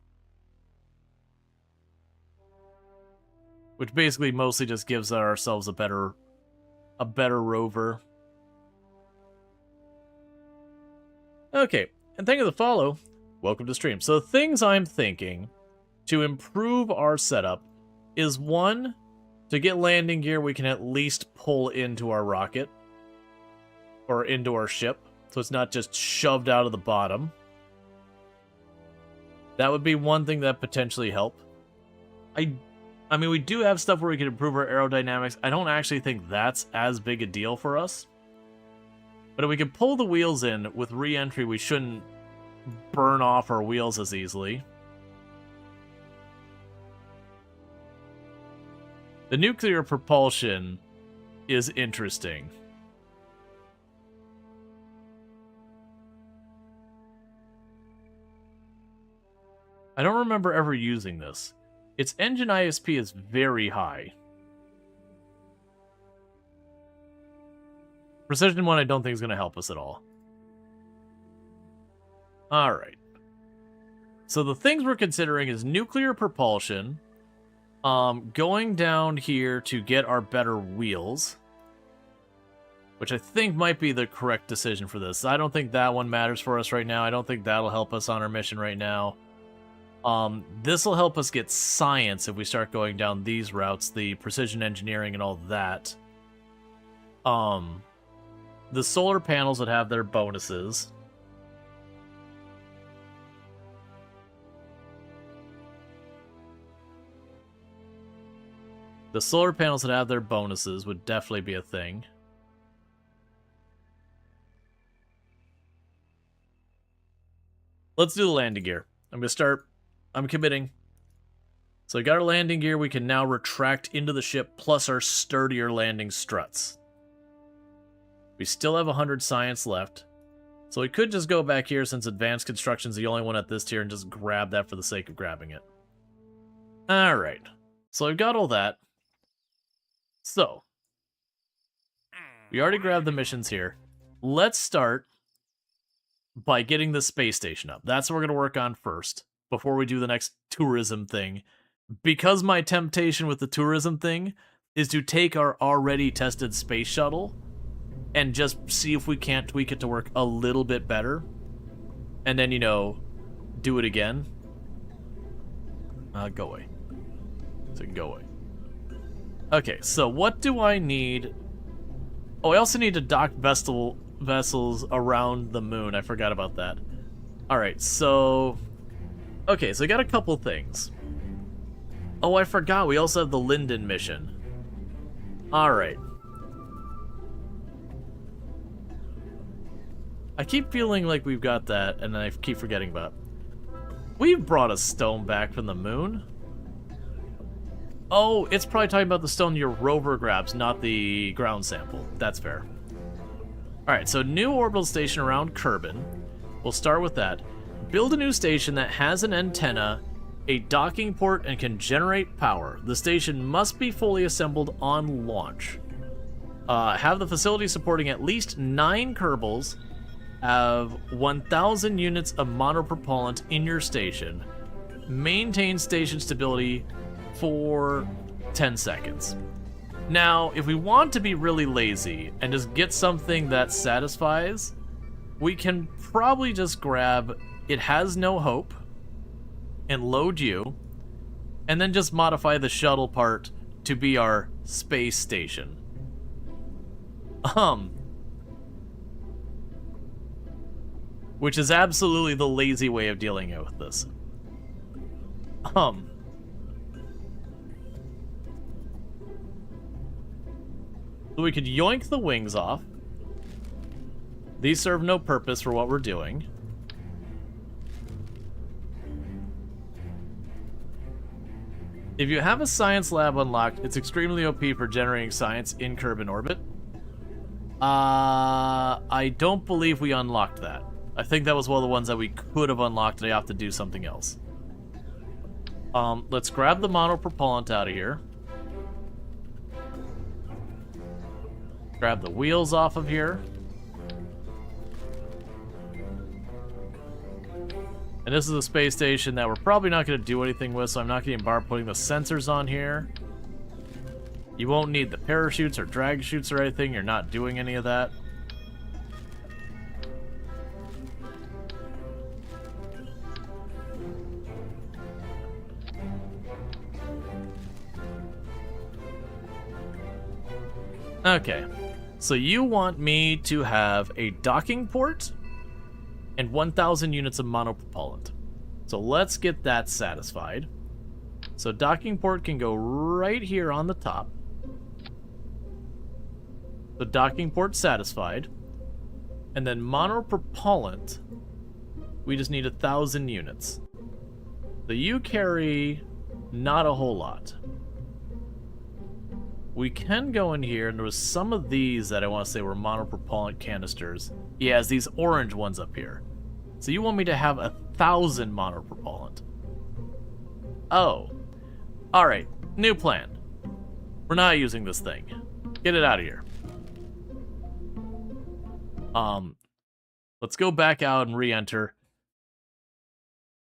which basically mostly just gives ourselves a better rover. Okay, and thank you for the follow. Welcome to stream. So the things I'm thinking to improve our setup is, one, to get landing gear we can at least pull into our rocket or into our ship. so it's not just shoved out of the bottom. That would be one thing that potentially help. I mean, we do have stuff where we can improve our aerodynamics. I don't actually think that's as big a deal for us. But if we can pull the wheels in with re-entry, we shouldn't burn off our wheels as easily. The nuclear propulsion is interesting. I don't remember ever using this. Its engine ISP is very high. Precision 1 I don't think is going to help us at all. Alright. So the things we're considering is nuclear propulsion, going down here to get our better wheels, which I think might be the correct decision for this. I don't think that one matters for us right now. I don't think that'll help us on our mission right now. This will help us get science if we start going down these routes, the precision engineering and all that. The solar panels would have their bonuses. The solar panels that have their bonuses would definitely be a thing. Let's do the landing gear. I'm going to start. I'm committing. So we got our landing gear. We can now retract into the ship plus our sturdier landing struts. We still have 100 science left. So we could just go back here since advanced construction is the only one at this tier and just grab that for the sake of grabbing it. Alright. So we've got all that. So, we already grabbed the missions here. Let's start by getting the space station up. That's what we're going to work on first, before we do the next tourism thing. Because my temptation with the tourism thing is to take our already tested space shuttle and just see if we can't tweak it to work a little bit better. And then, you know, do it again. Go away. So go away. Okay, so what do I need? Oh, I also need to dock vessels around the moon. I forgot about that. Alright, so... Okay, so I got a couple things. Oh, I forgot. We also have the Linden mission. Alright. I keep feeling like we've got that, and I keep forgetting about it. We've brought a stone back from the moon. Oh, it's probably talking about the stone your rover grabs, not the ground sample. That's fair. Alright, so new orbital station around Kerbal. We'll start with that. Build a new station that has an antenna, a docking port, and can generate power. The station must be fully assembled on launch. Have the facility supporting at least 9 Kerbals. Have 1,000 units of monopropellant in your station. Maintain station stability for 10 seconds. Now, if we want to be really lazy and just get something that satisfies, we can probably just grab It Has No Hope and load you, and then just modify the shuttle part to be our space station. Which is absolutely the lazy way of dealing with this. So we could yoink the wings off. These serve no purpose for what we're doing. If you have a science lab unlocked, it's extremely OP for generating science in Kerbal orbit. I don't believe we unlocked that. I think that was one of the ones that we could have unlocked and I have to do something else. Let's grab the monopropellant out of here. Grab the wheels off of here. And this is a space station that we're probably not going to do anything with, so I'm not going to bother putting the sensors on here. You won't need the parachutes or drag chutes or anything. You're not doing any of that. Okay. So you want me to have a docking port and 1,000 units of monopropellant. So let's get that satisfied. So docking port can go right here on the top. The docking port satisfied. And then monopropellant, we just need 1,000 units. So you carry not a whole lot. We can go in here, and there was some of these that I want to say were monopropellant canisters. Yeah, it's these orange ones up here. So you want me to have 1,000 monopropellant. Oh. Alright, new plan. We're not using this thing. Get it out of here. Let's go back out and re-enter.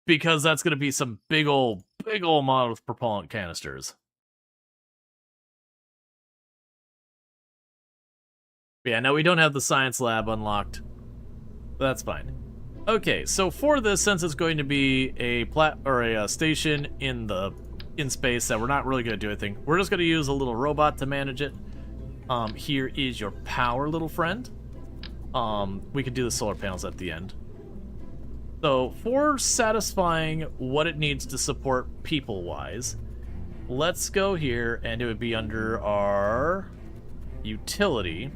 Because that's going to be some big old monopropellant canisters. Yeah, no, we don't have the science lab unlocked. That's fine. Okay, so for this, since it's going to be a station in space that we're not really going to do anything, we're just going to use a little robot to manage it. Here is your power, little friend. We could do the solar panels at the end. So for satisfying what it needs to support people-wise, let's go here, and it would be under our utility.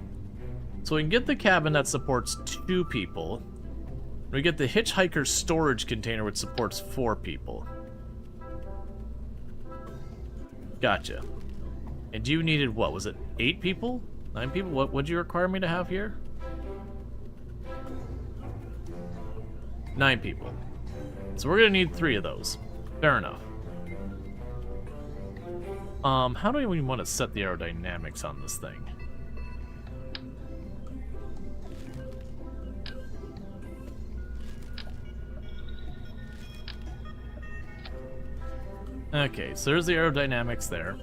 So we can get the cabin that supports 2 people. We get the hitchhiker storage container, which supports 4 people. Gotcha. And you needed, what, was it 8 people? 9 people? What would you require me to have here? 9 people. So we're gonna need 3 of those. Fair enough. How do we want to set the aerodynamics on this thing? Okay, so there's the aerodynamics there.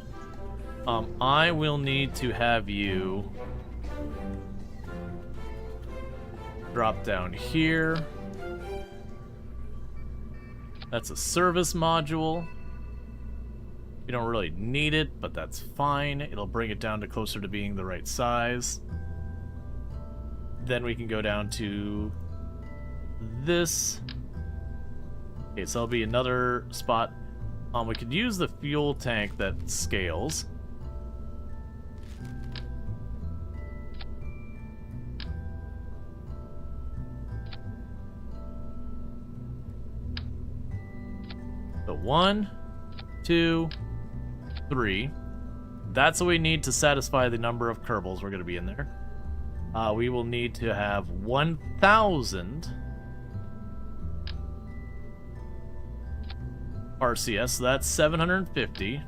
I will need to have you drop down here. That's a service module. You don't really need it, but that's fine. It'll bring it down to closer to being the right size. Then we can go down to this. Okay, so that'll be another spot. We could use the fuel tank that scales. So 1, 2, 3. That's what we need to satisfy the number of Kerbals we're going to be in there. We will need to have 1,000 RCS, so that's 750.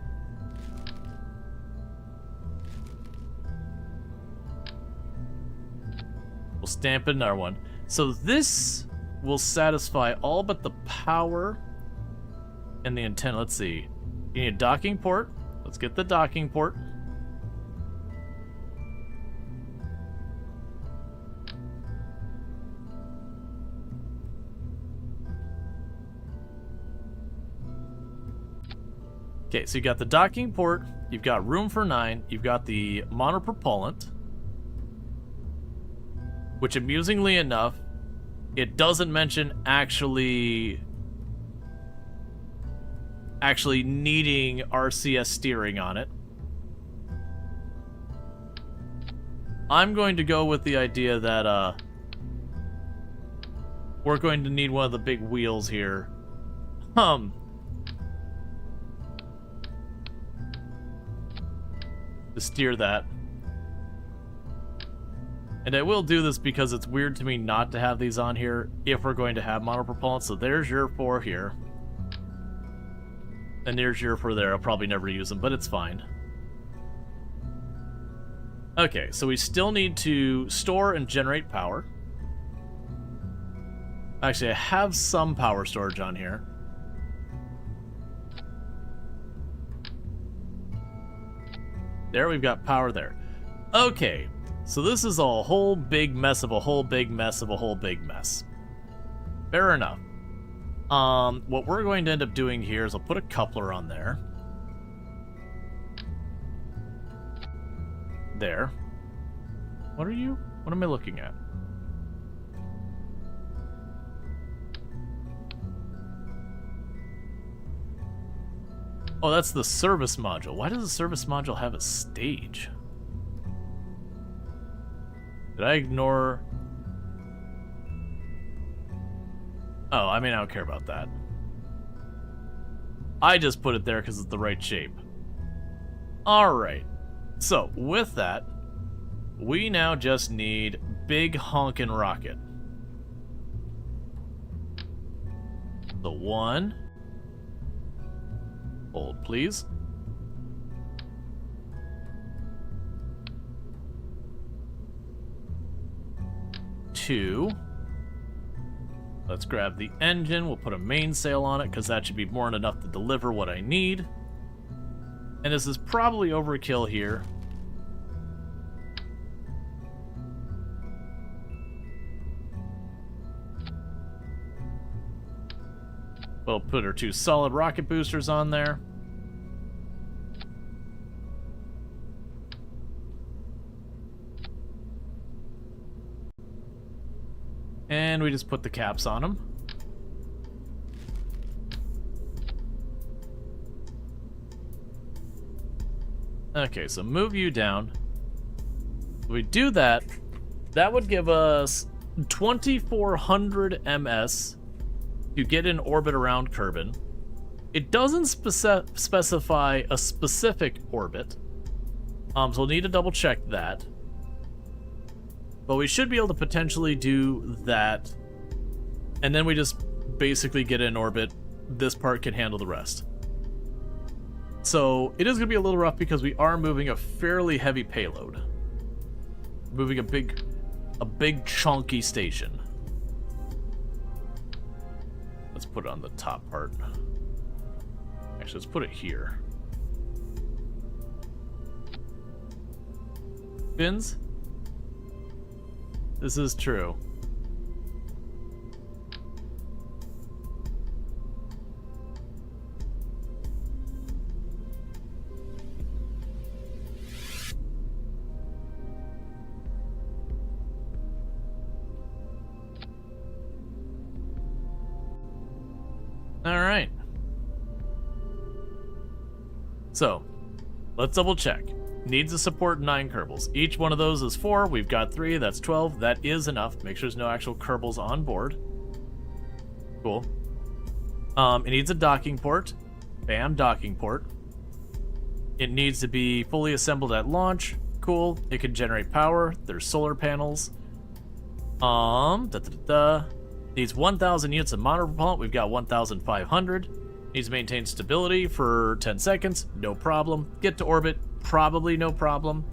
We'll stamp another one. So this will satisfy all but the power and the antenna. Let's see. You need a docking port. Let's get the docking port. Okay, so you got the docking port, you've got room for 9, you've got the monopropellant, which amusingly enough, it doesn't mention actually needing RCS steering on it. I'm going to go with the idea that we're going to need one of the big wheels here. To steer that. And I will do this because it's weird to me not to have these on here if we're going to have monopropellant. So there's your 4 here. And there's your 4 there. I'll probably never use them, but it's fine. Okay, so we still need to store and generate power. Actually, I have some power storage on here. There, we've got power there. Okay, so this is a whole big mess of a whole big mess of a whole big mess. Fair enough. What we're going to end up doing here is I'll put a coupler on there. There. What are you? What am I looking at? Oh, that's the service module. Why does the service module have a stage? Did I ignore... Oh, I mean, I don't care about that. I just put it there because it's the right shape. Alright. So, with that, we now just need big honkin' rocket. The one. Hold, please. Two. Let's grab the engine. We'll put a mainsail on it because that should be more than enough to deliver what I need. And this is probably overkill here. We'll put our 2 solid rocket boosters on there. And we just put the caps on them. Okay, so move you down. If we do that, that would give us 2,400 ms to get in orbit around Kerbin. It doesn't specify a specific orbit, so we'll need to double check that. But we should be able to potentially do that, and then we just basically get in orbit. This part can handle the rest. So it is going to be a little rough because we are moving a fairly heavy payload. Moving a big chunky station. Let's put it on the top part. Actually, let's put it here. Fins? This is true. Alright. So, let's double check. Needs to support 9 Kerbals. Each one of those is 4. We've got 3. That's 12. That is enough. Make sure there's no actual Kerbals on board. Cool. It needs a docking port. Bam, docking port. It needs to be fully assembled at launch. Cool. It can generate power. There's solar panels. Needs 1,000 units of monopropellant. We've got 1,500. Needs to maintain stability for 10 seconds. No problem. Get to orbit. Probably no problem.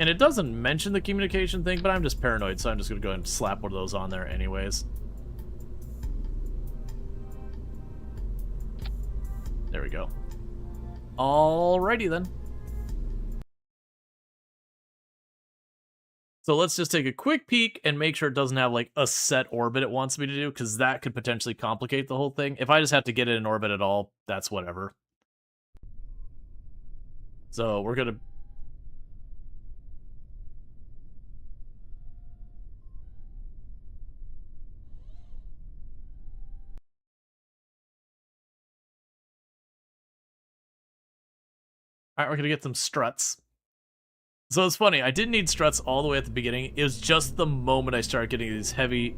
And it doesn't mention the communication thing, but I'm just paranoid, so I'm just going to go ahead and slap one of those on there anyways. There we go. Alrighty then. So let's just take a quick peek and make sure it doesn't have like a set orbit it wants me to do, because that could potentially complicate the whole thing. If I just have to get it in orbit at all, that's whatever. So we're gonna... Alright, we're gonna get some struts. So it's funny, I didn't need struts all the way at the beginning. It was just the moment I started getting these heavy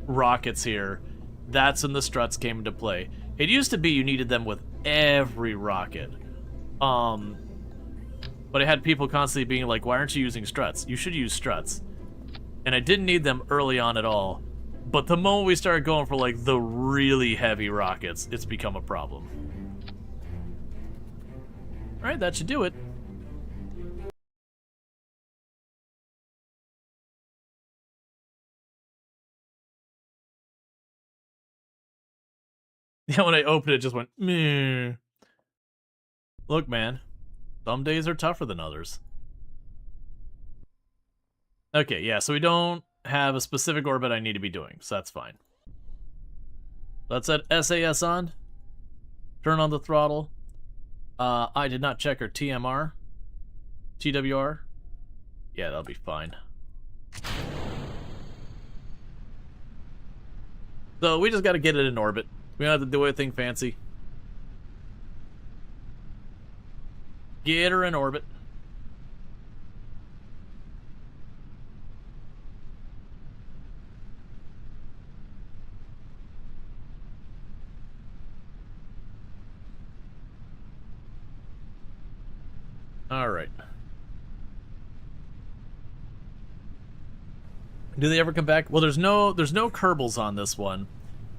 rockets here. That's when the struts came into play. It used to be you needed them with every rocket. But I had people constantly being like, why aren't you using struts? You should use struts. And I didn't need them early on at all. But the moment we started going for like the really heavy rockets, it's become a problem. Alright, that should do it. Yeah, when I opened it, it just went, meh. Look, man. Some days are tougher than others. Okay, yeah, so we don't have a specific orbit I need to be doing, so that's fine. Let's set SAS on. Turn on the throttle. I did not check her TMR. TWR. Yeah, that'll be fine. So we just got to get it in orbit. We don't have to do anything fancy. Get her in orbit. All right. Do they ever come back? Well, there's no Kerbals on this one.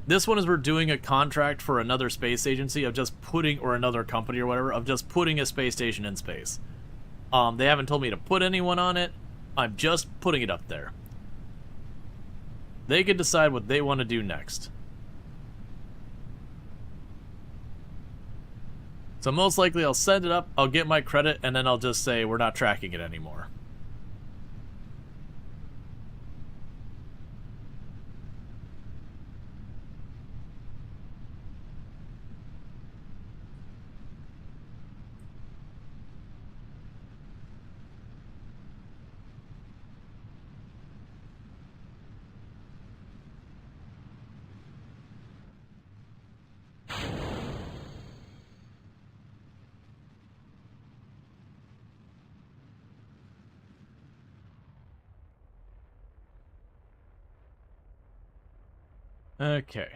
This one is we're doing a contract for another space agency of just putting, or another company or whatever, of just putting a space station in space. They haven't told me to put anyone on it. I'm just putting it up there. They can decide what they want to do next. So most likely I'll send it up, I'll get my credit, and then I'll just say we're not tracking it anymore. Okay.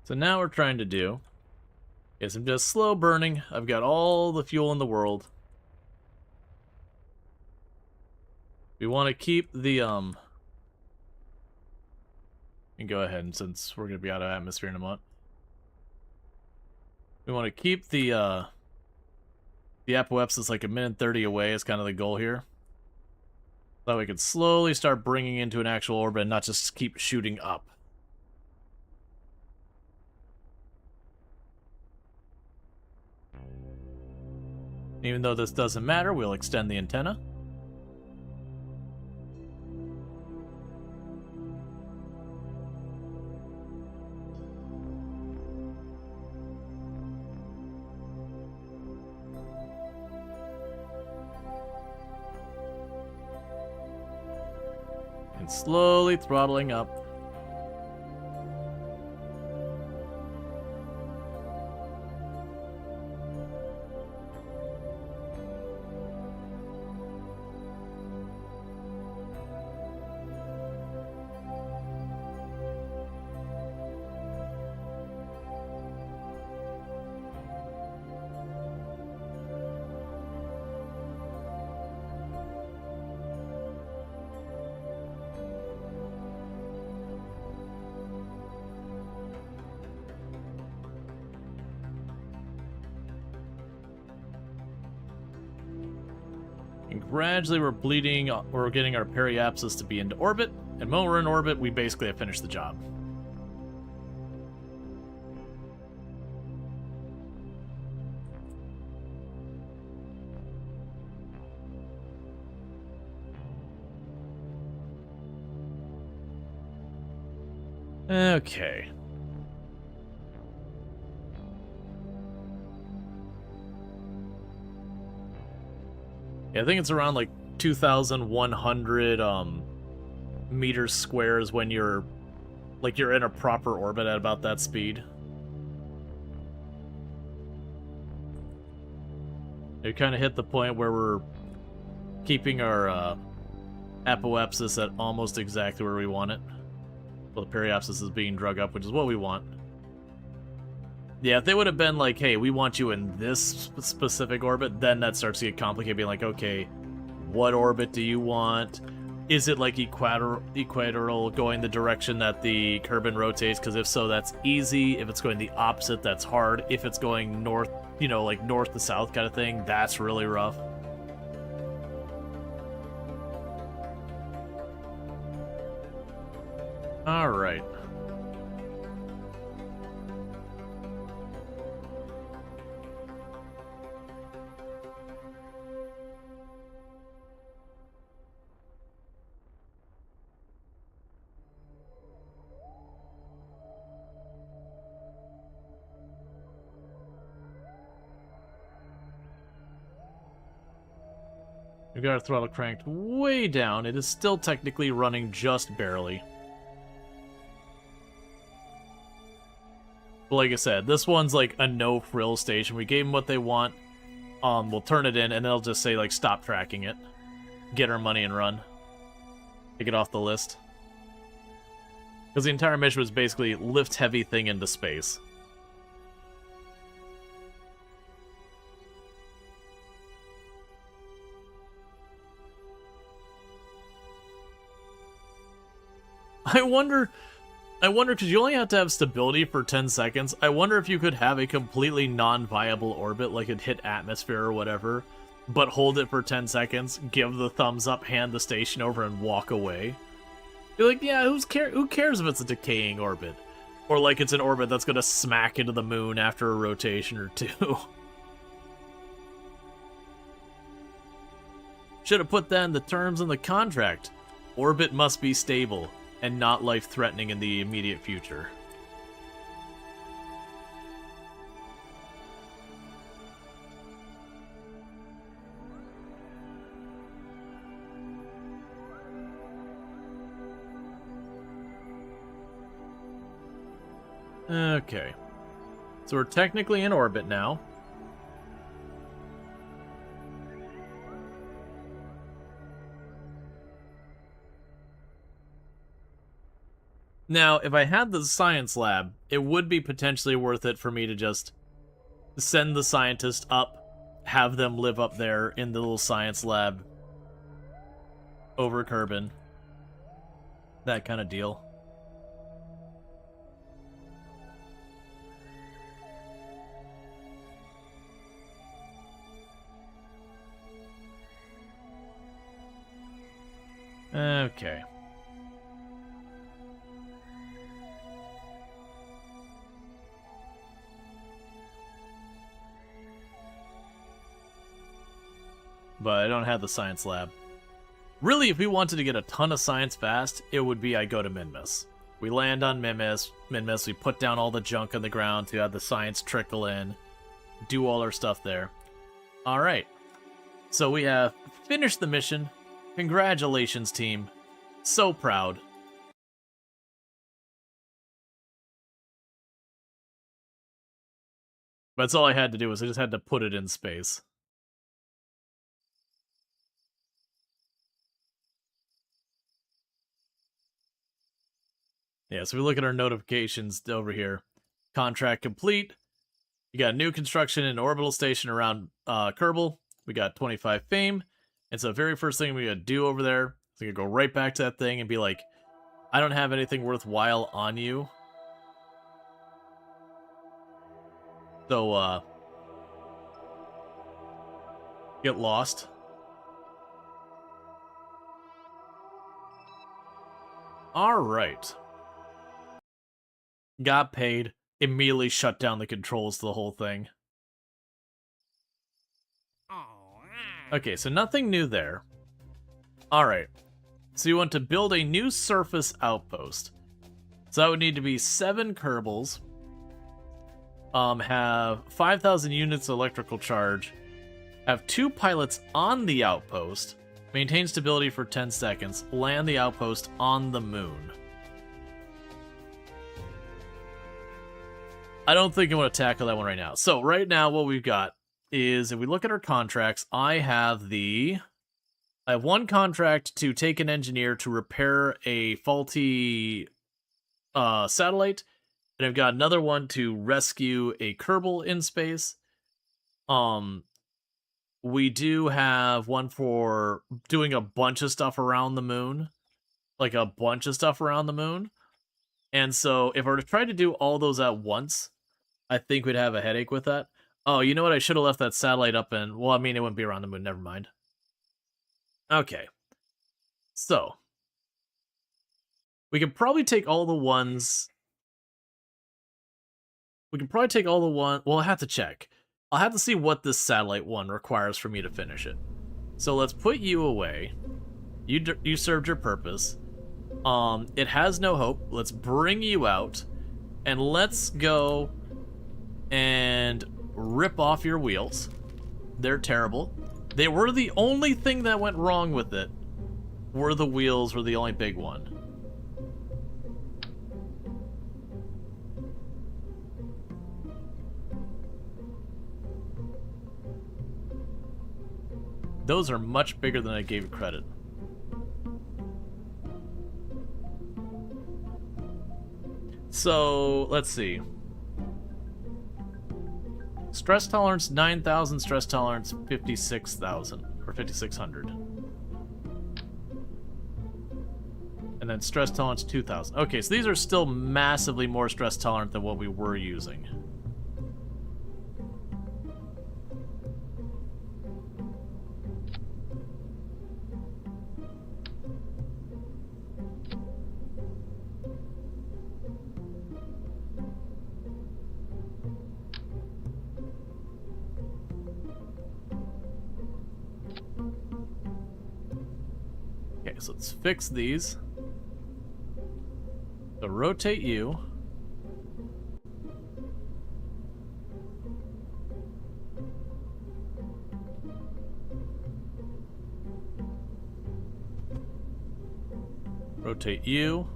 So now we're trying to do is I'm just slow burning. I've got all the fuel in the world. We want to keep the and go ahead, and since we're gonna be out of atmosphere in a month, we want to keep the apoapsis like 1:30 away is kind of the goal here. So we can slowly start bringing into an actual orbit and not just keep shooting up. Even though this doesn't matter, we'll extend the antenna. And slowly throttling up. And gradually we're getting our periapsis to be into orbit, and when we're in orbit, we basically have finished the job. Okay. Yeah, I think it's around like 2,100 meters squares when you're in a proper orbit at about that speed. We kind of hit the point where we're keeping our apoapsis at almost exactly where we want it. Well, the periapsis is being drug up, which is what we want. Yeah, if they would have been like, hey, we want you in this specific orbit, then that starts to get complicated, being like, okay, what orbit do you want? Is it like equatorial going the direction that the Kerbin rotates? Because if so, that's easy. If it's going the opposite, that's hard. If it's going north, like north to south kind of thing, that's really rough. All right. We've got our throttle cranked way down. It is still technically running just barely. But like I said, this one's like a no-frill station. We gave them what they want. We'll turn it in, and they'll just say, like, stop tracking it. Get our money and run. Take it off the list. Because the entire mission was basically lift heavy thing into space. I wonder, because you only have to have stability for 10 seconds, I wonder if you could have a completely non-viable orbit, like it hit atmosphere or whatever, but hold it for 10 seconds, give the thumbs up, hand the station over, and walk away. You're like, yeah, who cares if it's a decaying orbit? Or like it's an orbit that's gonna smack into the moon after a rotation or two. Should have put that in the terms in the contract. Orbit must be stable and not life-threatening in the immediate future. Okay. So we're technically in orbit now. Now, if I had the science lab, it would be potentially worth it for me to just send the scientists up, have them live up there in the little science lab over Kerbin. That kind of deal. Okay. But I don't have the science lab. Really, if we wanted to get a ton of science fast, it would be I go to Minmus. We land on Minmus, we put down all the junk on the ground to have the science trickle in, do all our stuff there. Alright, so we have finished the mission. Congratulations, team. So proud. But that's all I had to do, was I just had to put it in space. Yeah, so we look at our notifications over here. Contract complete. You got new construction and orbital station around Kerbal. We got 25 fame. And so the very first thing we gotta do over there is we gotta go right back to that thing and be like, I don't have anything worthwhile on you. So, get lost. Alright. Got paid, immediately shut down the controls to the whole thing. Okay, so nothing new there. Alright, so you want to build a new surface outpost. So that would need to be 7 Kerbals, have 5,000 units of electrical charge, have 2 pilots on the outpost, maintain stability for 10 seconds, land the outpost on the moon. I don't think I want to tackle that one right now. So right now what we've got is, if we look at our contracts, I have 1 contract to take an engineer to repair a faulty satellite, and I've got another one to rescue a Kerbal in space. We do have one for doing a bunch of stuff around the moon. Like a bunch of stuff around the moon. And so if I were to try to do all those at once, I think we'd have a headache with that. Oh, you know what? I should have left that satellite up and... Well, I mean, it wouldn't be around the moon. Never mind. Okay. So. We could probably take all the ones... Well, I have to check. I'll have to see what this satellite one requires for me to finish it. So let's put you away. You served your purpose. It has no hope. Let's bring you out. And let's go and rip off your wheels. They're terrible. They were the only thing that went wrong with it. Were the wheels were the only big one. Those are much bigger than I gave it credit. So, let's see. Stress tolerance 9,000, stress tolerance 56,000 or 5,600. And then stress tolerance 2,000. Okay, so these are still massively more stress tolerant than what we were using. Okay, so let's fix these. So rotate you. Rotate you.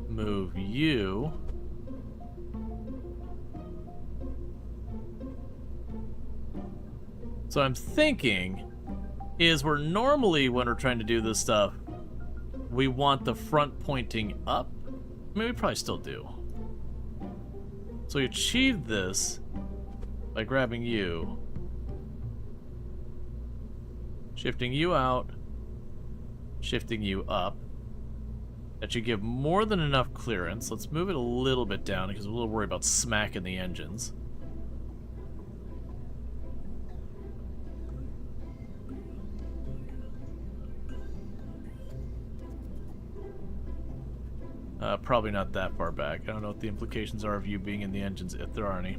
Move you. So I'm thinking is where normally when we're trying to do this stuff, we want the front pointing up. I mean, we probably still do. So we achieve this by grabbing you, shifting you out, shifting you up. That should give more than enough clearance. Let's move it a little bit down because we're a little worried about smacking the engines. Probably not that far back. I don't know what the implications are of you being in the engines, if there are any.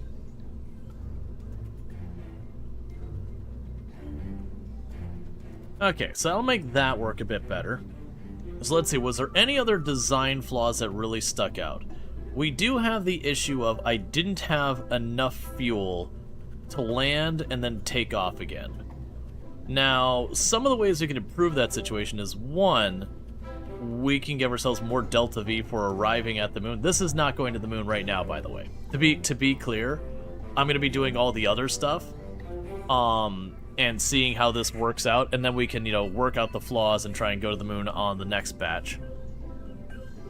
Okay, so that'll make that work a bit better. So let's see, was there any other design flaws that really stuck out? We do have the issue of I didn't have enough fuel to land and then take off again. Now, some of the ways we can improve that situation is, one, we can give ourselves more Delta V for arriving at the moon. This is not going to the moon right now, by the way. To be clear, I'm going to be doing all the other stuff, and seeing how this works out, and then we can, you know, work out the flaws and try and go to the moon on the next batch.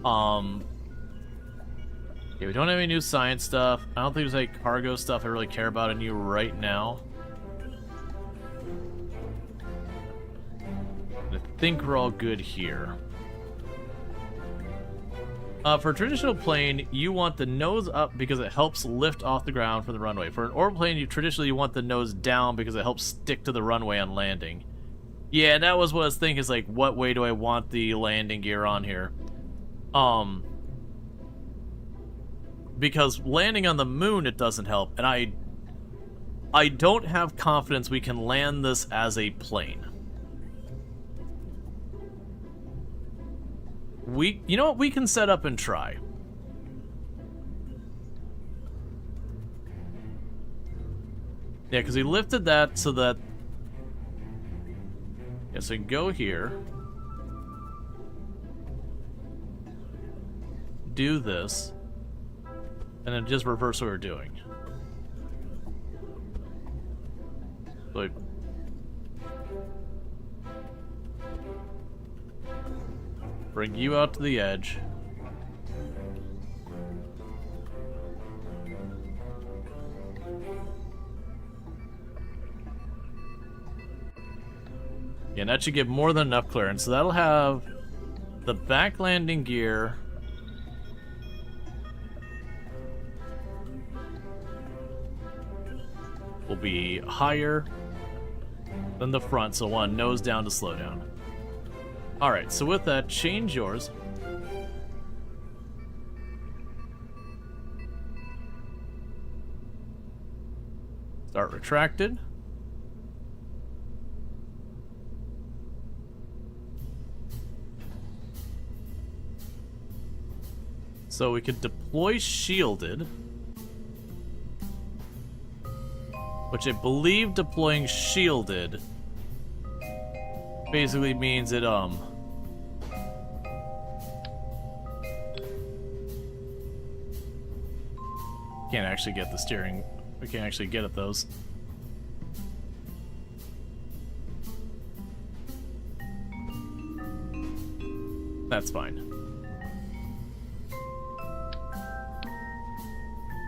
Yeah, we don't have any new science stuff. I don't think there's any cargo stuff I really care about in you right now. I think we're all good here. For a traditional plane, you want the nose up because it helps lift off the ground from the runway. For an orbital plane, you traditionally want the nose down because it helps stick to the runway on landing. Yeah, that was what I was thinking, is like, what way do I want the landing gear on here? Because landing on the moon, it doesn't help, and I don't have confidence we can land this as a plane. You know what, we can set up and try. Yeah, because we lifted that so that... Yeah, so go here. Do this. And then just reverse what we're doing. Like... Bring you out to the edge. Yeah, and that should give more than enough clearance. So that'll have the back landing gear. Will be higher than the front, so one nose down to slow down. Alright, so with that, change yours. Start retracted. So we could deploy shielded, which I believe deploying shielded basically means it, can't actually get the steering. We can't actually get at those. That's fine.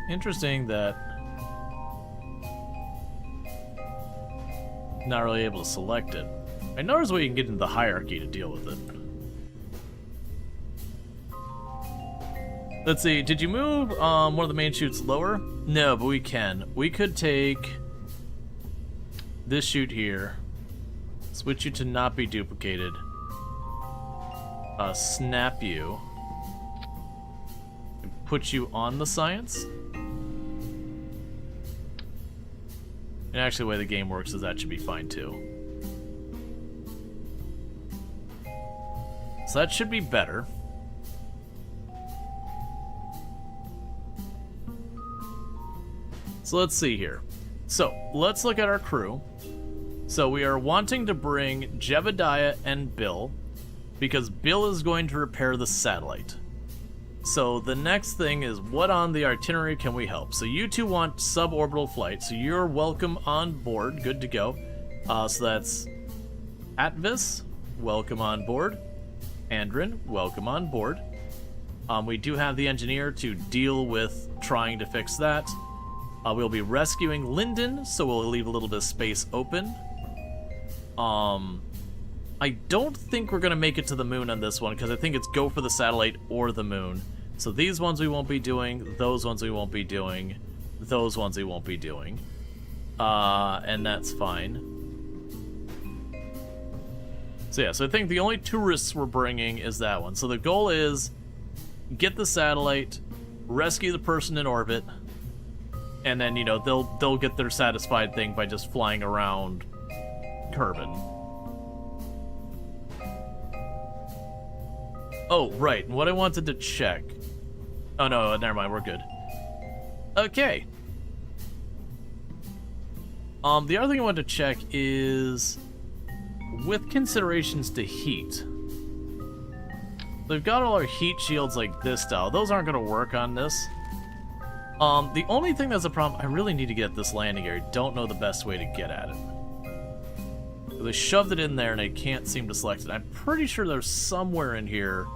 Interesting that not really able to select it. I know there's a way you can get into the hierarchy to deal with it. Let's see, did you move one of the main chutes lower? No, but we can. We could take this chute here, switch you to not be duplicated, snap you, and put you on the science. And actually the way the game works is that should be fine too. So that should be better. So let's see here. So let's look at our crew. So we are wanting to bring Jebediah and Bill because Bill is going to repair the satellite. So the next thing is, what on the itinerary can we help? So you two want suborbital flight, so you're welcome on board, good to go. So that's Atvis, welcome on board. Andrin, welcome on board. We do have the engineer to deal with trying to fix that. We'll be rescuing Lyndon, so we'll leave a little bit of space open. I don't think we're going to make it to the moon on this one, because I think it's go for the satellite or the moon. So these ones we won't be doing, those ones we won't be doing, those ones we won't be doing. And that's fine. So yeah, so I think the only tourists we're bringing is that one. So the goal is get the satellite, rescue the person in orbit, and then, you know, they'll get their satisfied thing by just flying around Kerbal. Oh, right, and what I wanted to check... Oh no, never mind, we're good. Okay. The other thing I wanted to check is... with considerations to heat. They've got all our heat shields like this style. Those aren't going to work on this. The only thing that's a problem, I really need to get this landing area. Don't know the best way to get at it. They shoved it in there and I can't seem to select it. I'm pretty sure there's somewhere in here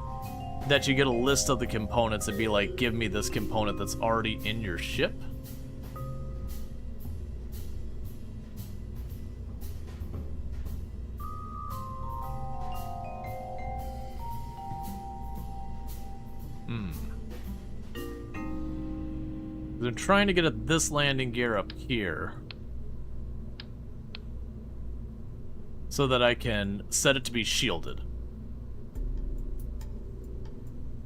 that you get a list of the components and be like, give me this component that's already in your ship. I'm trying to get at this landing gear up here so that I can set it to be shielded.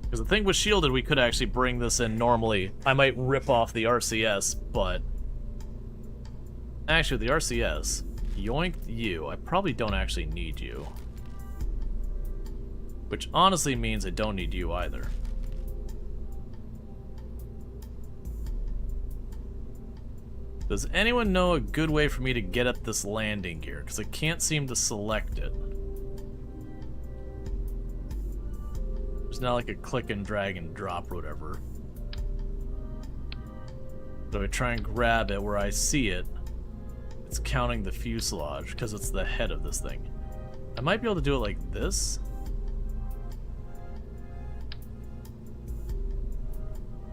Because the thing with shielded, we could actually bring this in normally. I might rip off the RCS, but... Actually, the RCS, yoinked you. I probably don't actually need you. Which honestly means I don't need you either. Does anyone know a good way for me to get at this landing gear? Because I can't seem to select it. There's not like a click and drag and drop or whatever. So I try and grab it where I see it. It's counting the fuselage because it's the head of this thing. I might be able to do it like this.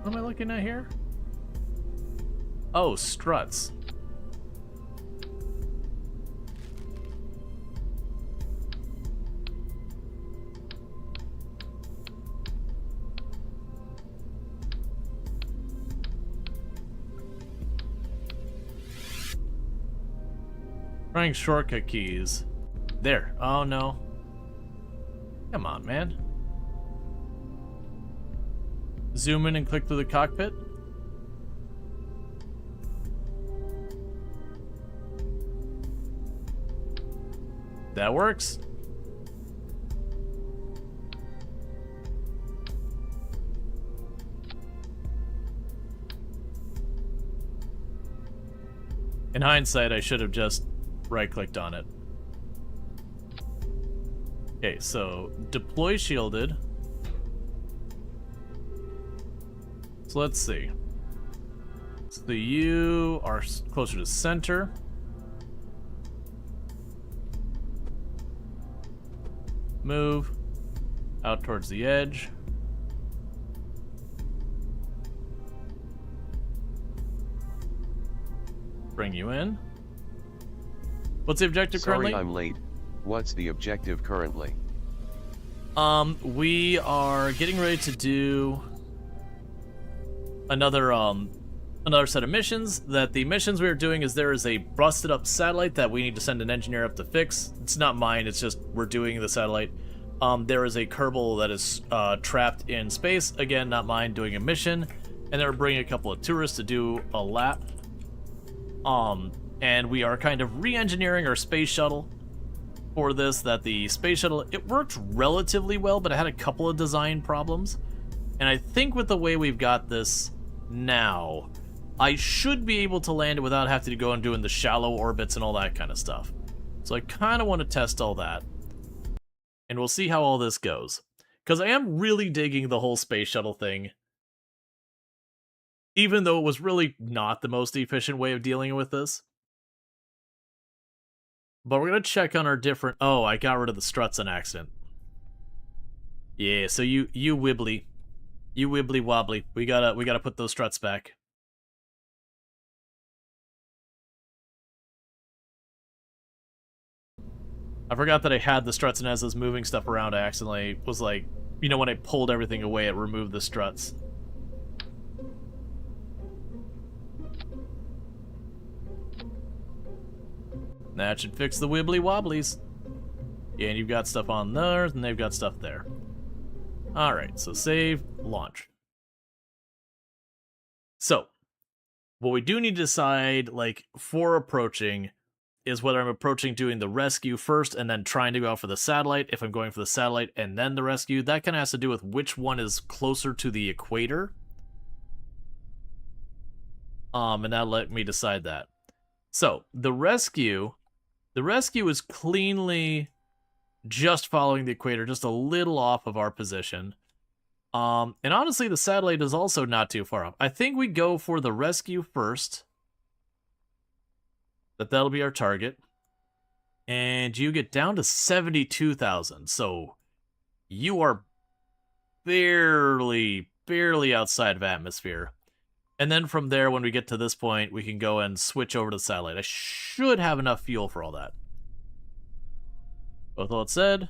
What am I looking at here? Oh, struts. Trying shortcut keys. There. Oh, no. Come on, man. Zoom in and click through the cockpit. That works. In hindsight, I should have just right-clicked on it. Okay, so deploy shielded. So let's see. So you are closer to center. Move out towards the edge. Bring you in. What's the objective currently? Sorry I'm late. What's the objective currently? We are getting ready to do another set of missions. That the missions we are doing is there is a busted up satellite that we need to send an engineer up to fix. It's not mine, it's just we're doing the satellite. There is a Kerbal that is trapped in space. Again, not mine, doing a mission. And they're bringing a couple of tourists to do a lap. And we are kind of re-engineering our space shuttle for this. That the space shuttle, it worked relatively well, but it had a couple of design problems. And I think with the way we've got this now, I should be able to land it without having to go and doing the shallow orbits and all that kind of stuff. So I kind of want to test all that. And we'll see how all this goes. Because I am really digging the whole space shuttle thing. Even though it was really not the most efficient way of dealing with this. But we're going to check on our different... Oh, I got rid of the struts on accident. Yeah, so you wibbly. You wibbly wobbly. We gotta put those struts back. I forgot that I had the struts, and as I was moving stuff around, I accidentally was like... You know, when I pulled everything away, it removed the struts. That should fix the wibbly wobblies. Yeah, and you've got stuff on there, and they've got stuff there. Alright, so save, launch. So, what we do need to decide, like, for approaching, is whether I'm approaching doing the rescue first and then trying to go out for the satellite. If I'm going for the satellite and then the rescue, that kind of has to do with which one is closer to the equator. And that'll let me decide that. So, the rescue is cleanly just following the equator, just a little off of our position. And honestly, the satellite is also not too far off. I think we go for the rescue first. That'll be our target. And you get down to 72,000. So you are barely outside of atmosphere. And then from there, when we get to this point, we can go and switch over to the satellite. I should have enough fuel for all that. With all that said...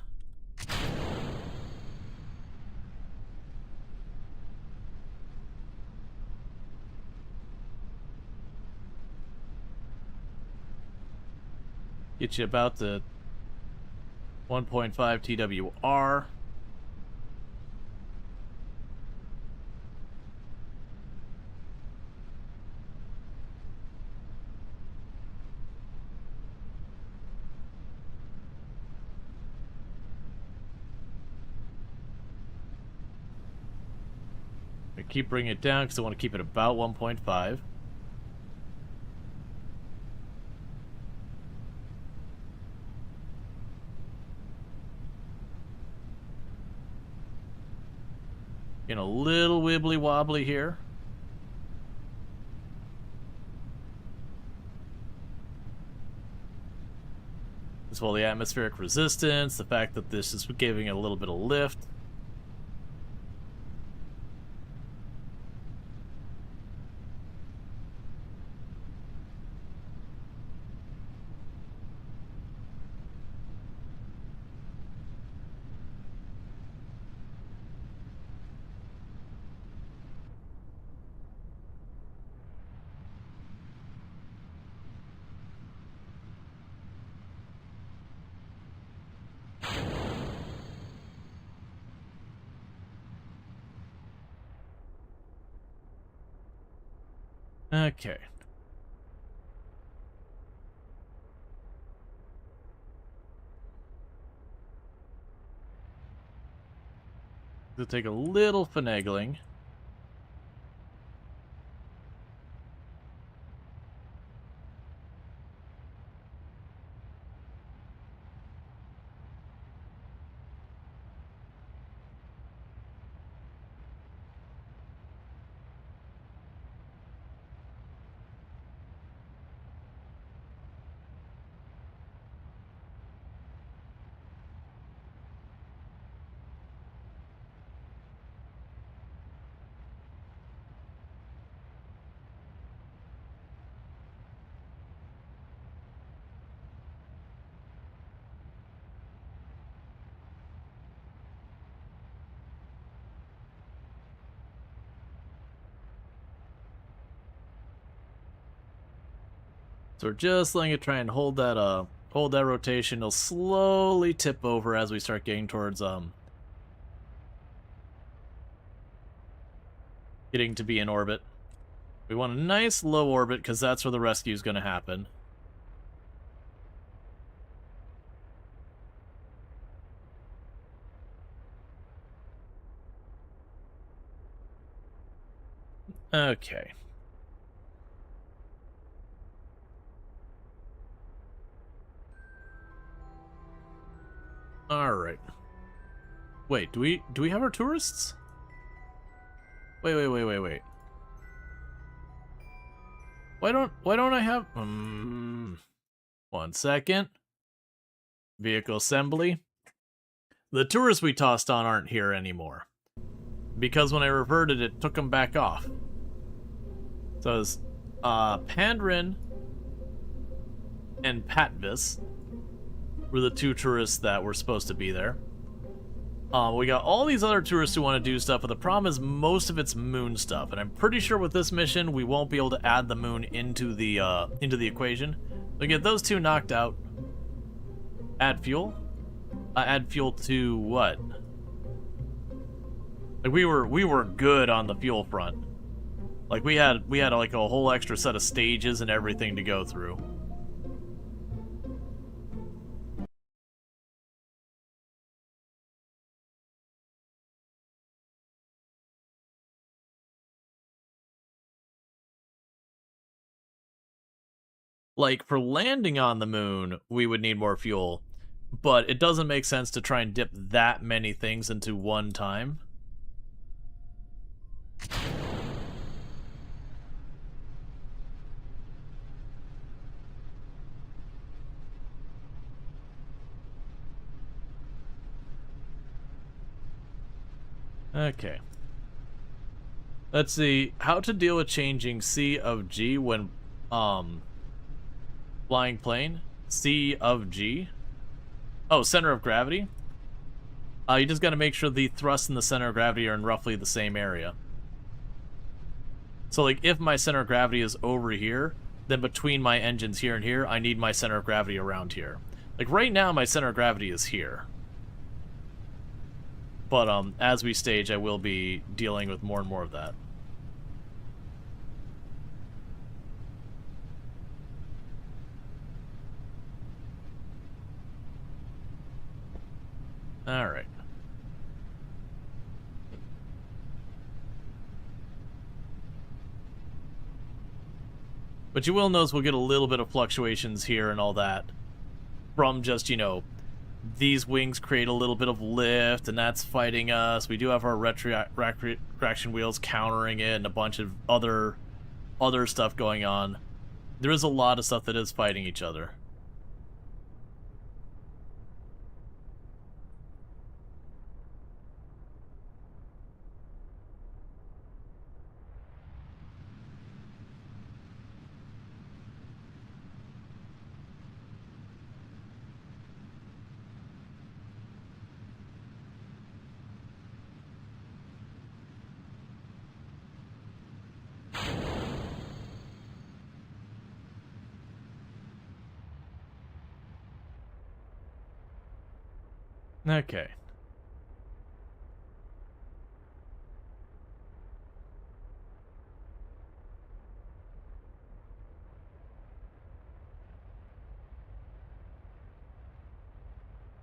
Get you about the 1.5 TWR. I keep bringing it down because I want to keep it about 1.5. Getting a little wibbly wobbly here. As well, the atmospheric resistance, the fact that this is giving it a little bit of lift. Okay. It'll take a little finagling. So we're just letting it try and hold that rotation. It'll slowly tip over as we start getting towards getting to be in orbit. We want a nice low orbit because that's where the rescue is going to happen. Okay. All right. Wait, do we have our tourists? Wait. Why don't I have 1 second. Vehicle assembly. The tourists we tossed on aren't here anymore. Because when I reverted it took them back off. So it's Pandrin and Patvis were the 2 tourists that were supposed to be there. We got all these other tourists who want to do stuff, but the problem is most of it's moon stuff, and I'm pretty sure with this mission we won't be able to add the moon into the equation. We get those 2 knocked out. Add fuel. Add fuel to what? Like we were good on the fuel front. Like we had like a whole extra set of stages and everything to go through. Like, for landing on the moon, we would need more fuel, but it doesn't make sense to try and dip that many things into one time. Okay. Let's see. How to deal with changing C of G when, flying plane? C of G? Oh, center of gravity? You just gotta make sure the thrust and the center of gravity are in roughly the same area. So, like, if my center of gravity is over here, then between my engines here and here, I need my center of gravity around here. Like, right now, my center of gravity is here. But, as we stage, I will be dealing with more and more of that. Alright. But you will notice we'll get a little bit of fluctuations here and all that. From just, you know, these wings create a little bit of lift, and that's fighting us. We do have our retraction wheels countering it, and a bunch of other stuff going on. There is a lot of stuff that is fighting each other. Okay.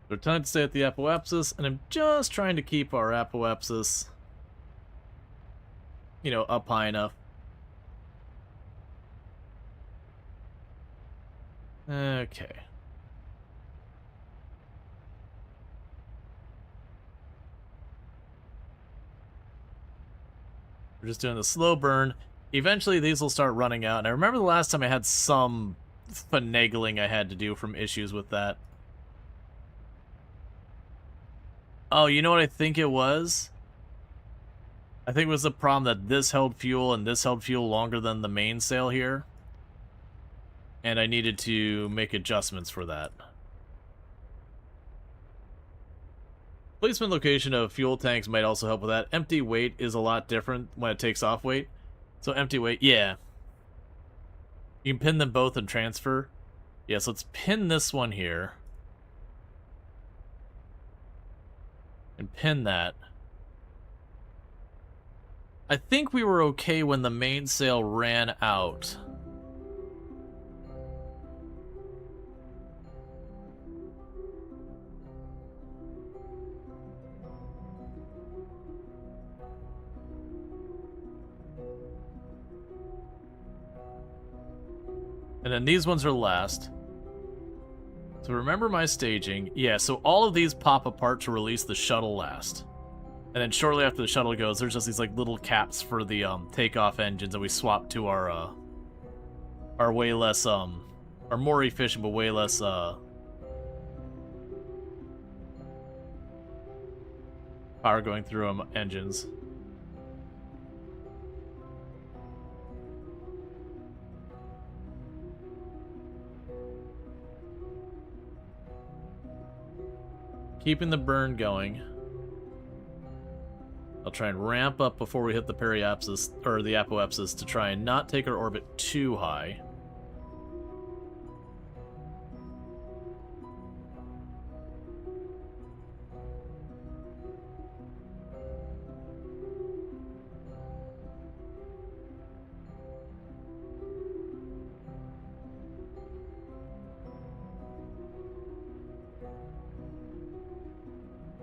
We're time to stay at the apoapsis, and I'm just trying to keep our apoapsis, you know, up high enough. Okay. We're just doing the slow burn. Eventually these will start running out, and I remember the last time I had some finagling I had to do from issues with that. Oh, you know what I think it was? I think it was the problem that this held fuel and this held fuel longer than the mainsail here. And I needed to make adjustments for that. Placement location of fuel tanks might also help with that. Empty weight is a lot different when it takes off weight. So empty weight, yeah. You can pin them both and transfer. Yeah, so let's pin this one here. And pin that. I think we were okay when the mainsail ran out. And then these ones are last. So remember my staging. Yeah, so all of these pop apart to release the shuttle last. And then shortly after the shuttle goes, there's just these like little caps for the takeoff engines that we swap to our way less our more efficient but way less power going through them engines. Keeping the burn going. I'll try and ramp up before we hit the periapsis, or the apoapsis, to try and not take our orbit too high.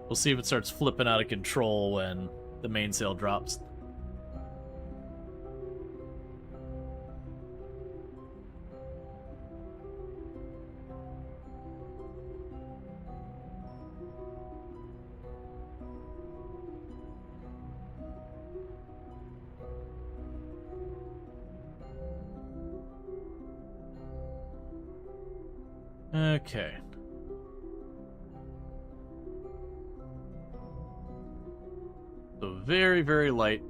We'll see if it starts flipping out of control when the mainsail drops. Okay. So very, very light.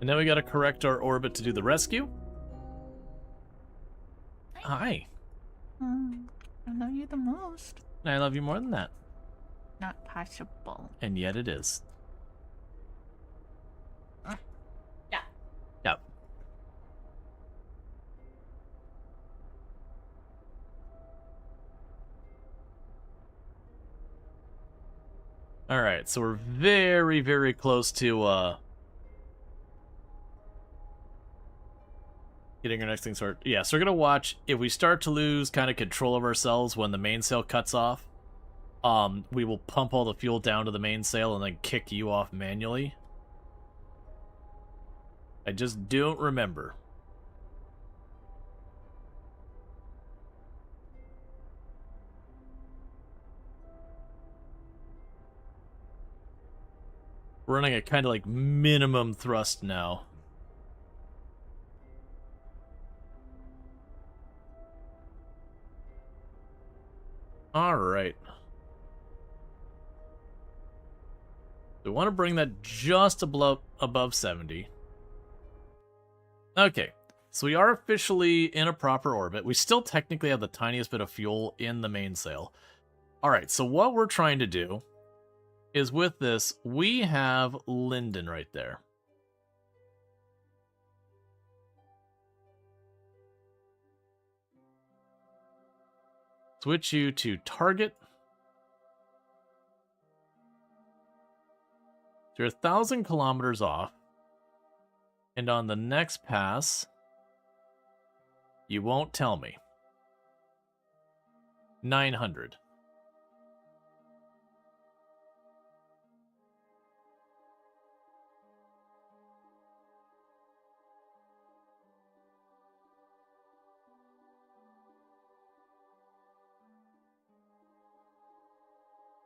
And now we gotta correct our orbit to do the rescue. Hi. I love you the most. I love you more than that. Not possible. And yet it is. Yeah. Yep. Alright, so we're very, very close to getting our next thing sorted. Yeah, so we're gonna watch if we start to lose kind of control of ourselves when the mainsail cuts off. We will pump all the fuel down to the mainsail and then kick you off manually. I just don't remember. We're running at kind of like minimum thrust now. Alright. We want to bring that just above 70. Okay, so we are officially in a proper orbit. We still technically have the tiniest bit of fuel in the mainsail. Alright, so what we're trying to do is with this, we have Linden right there. Switch you to target. So you're 1,000 kilometers off. And on the next pass, you won't tell me. 900.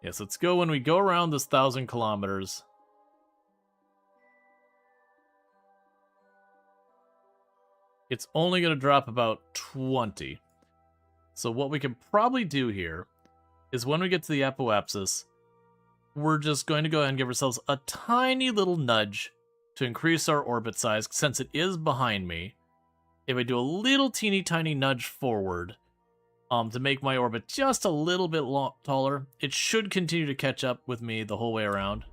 Yes, let's go when we go around this 1,000 kilometers. It's only going to drop about 20. So what we can probably do here is when we get to the apoapsis, we're just going to go ahead and give ourselves a tiny little nudge to increase our orbit size, since it is behind me. If I do a little teeny tiny nudge forward, to make my orbit just a little bit taller, it should continue to catch up with me the whole way around.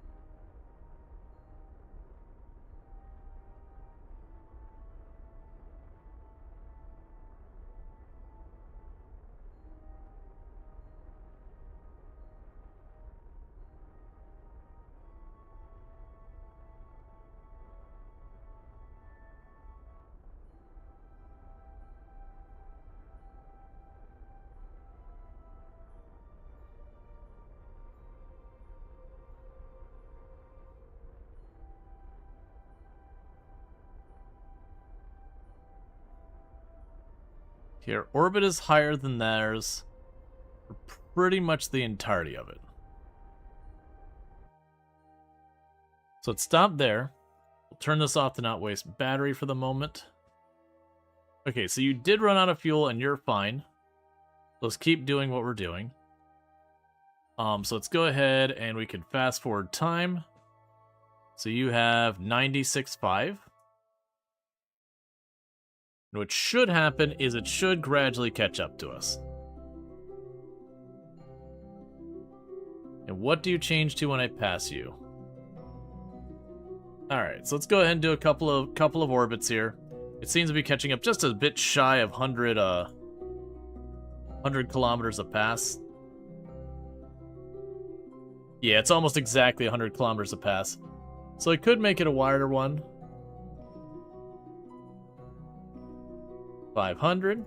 Here, orbit is higher than theirs for pretty much the entirety of it. So let's stop there. We'll turn this off to not waste battery for the moment. Okay, so you did run out of fuel and you're fine. Let's keep doing what we're doing. So let's go ahead and we can fast forward time. So you have 96.5. And what should happen is it should gradually catch up to us. And what do you change to when I pass you? Alright, so let's go ahead and do a couple of orbits here. It seems to be catching up just a bit shy of 100 kilometers a pass. Yeah, it's almost exactly 100 kilometers a pass. So I could make it a wider one. 500.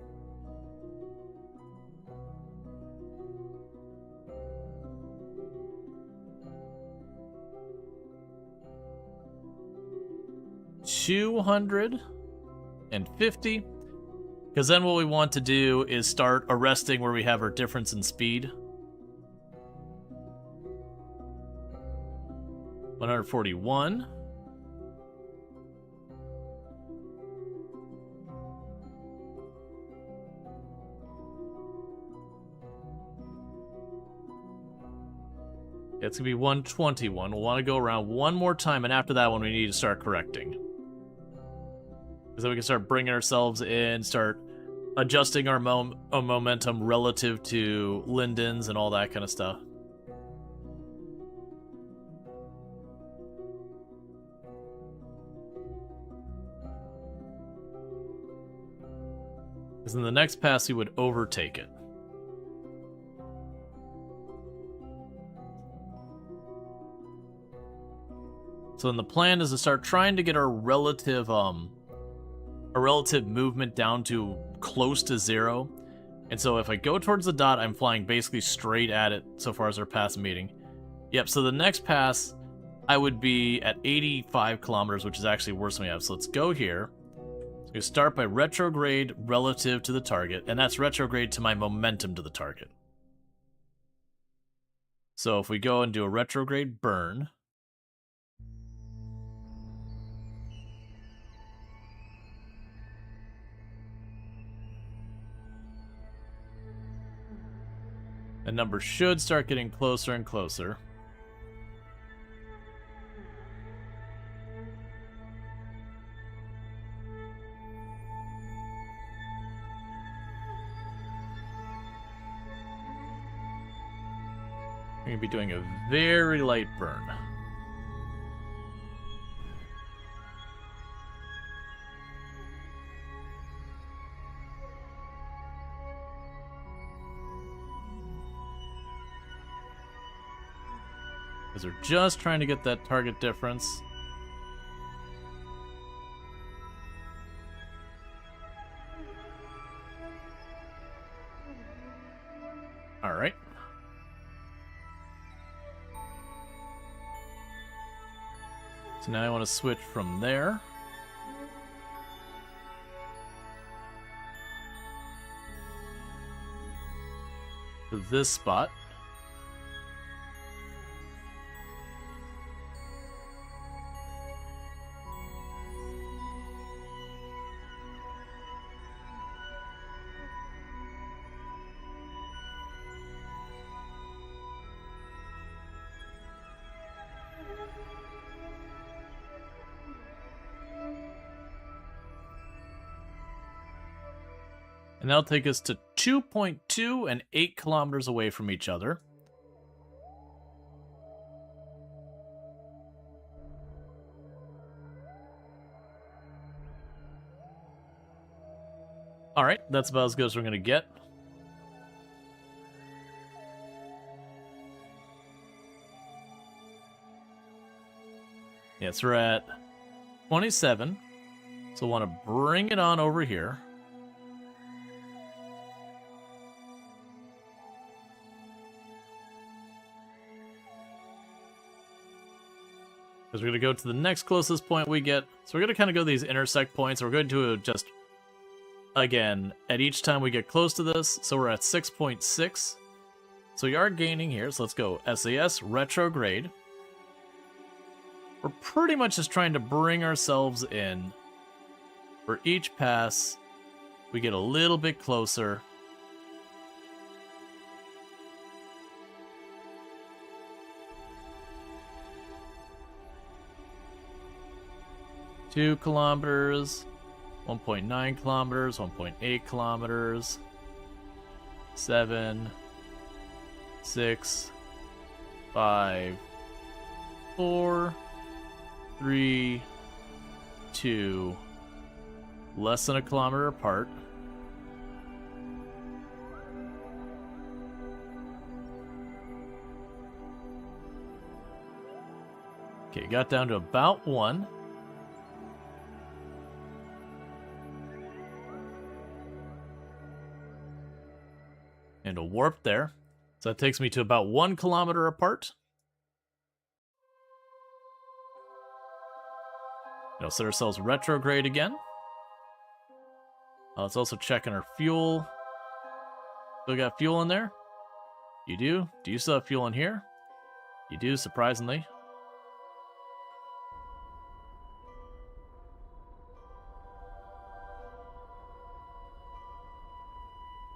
$250. Because then what we want to do is start arresting where we have our difference in speed. 141. It's going to be 121. We'll want to go around one more time, and after that one, we need to start correcting. Because then we can start bringing ourselves in, start adjusting our momentum relative to Linden's and all that kind of stuff. Because in the next pass, we would overtake it. So then the plan is to start trying to get our relative movement down to close to 0. And so if I go towards the dot, I'm flying basically straight at it so far as our pass meeting. Yep, so the next pass, I would be at 85 kilometers, which is actually worse than we have. So let's go here. So we start by retrograde relative to the target, and that's retrograde to my momentum to the target. So if we go and do a retrograde burn, the number should start getting closer and closer. We're going to be doing a very light burn. Because we're just trying to get that target difference. Alright. So now I want to switch from there to this spot. And that'll take us to 2.2 and 8 kilometers away from each other. Alright, that's about as good as we're going to get. Yes, we're at 27. So want to bring it on over here. Because we're going to go to the next closest point we get. So we're going to kind of go these intersect points. We're going to just again, at each time we get close to this, so we're at 6.6. So we are gaining here, so let's go SAS retrograde. We're pretty much just trying to bring ourselves in. For each pass, we get a little bit closer. Two kilometers, 1.9 kilometers, 1.8 kilometers, 7, 6, 5, 4, 3, 2, less than a kilometer apart. Okay, got down to about 1. And a warp there. So that takes me to about 1 kilometer apart. Now set ourselves retrograde again. Let's also check on our fuel. Still got fuel in there? You do? Do you still have fuel in here? You do, surprisingly.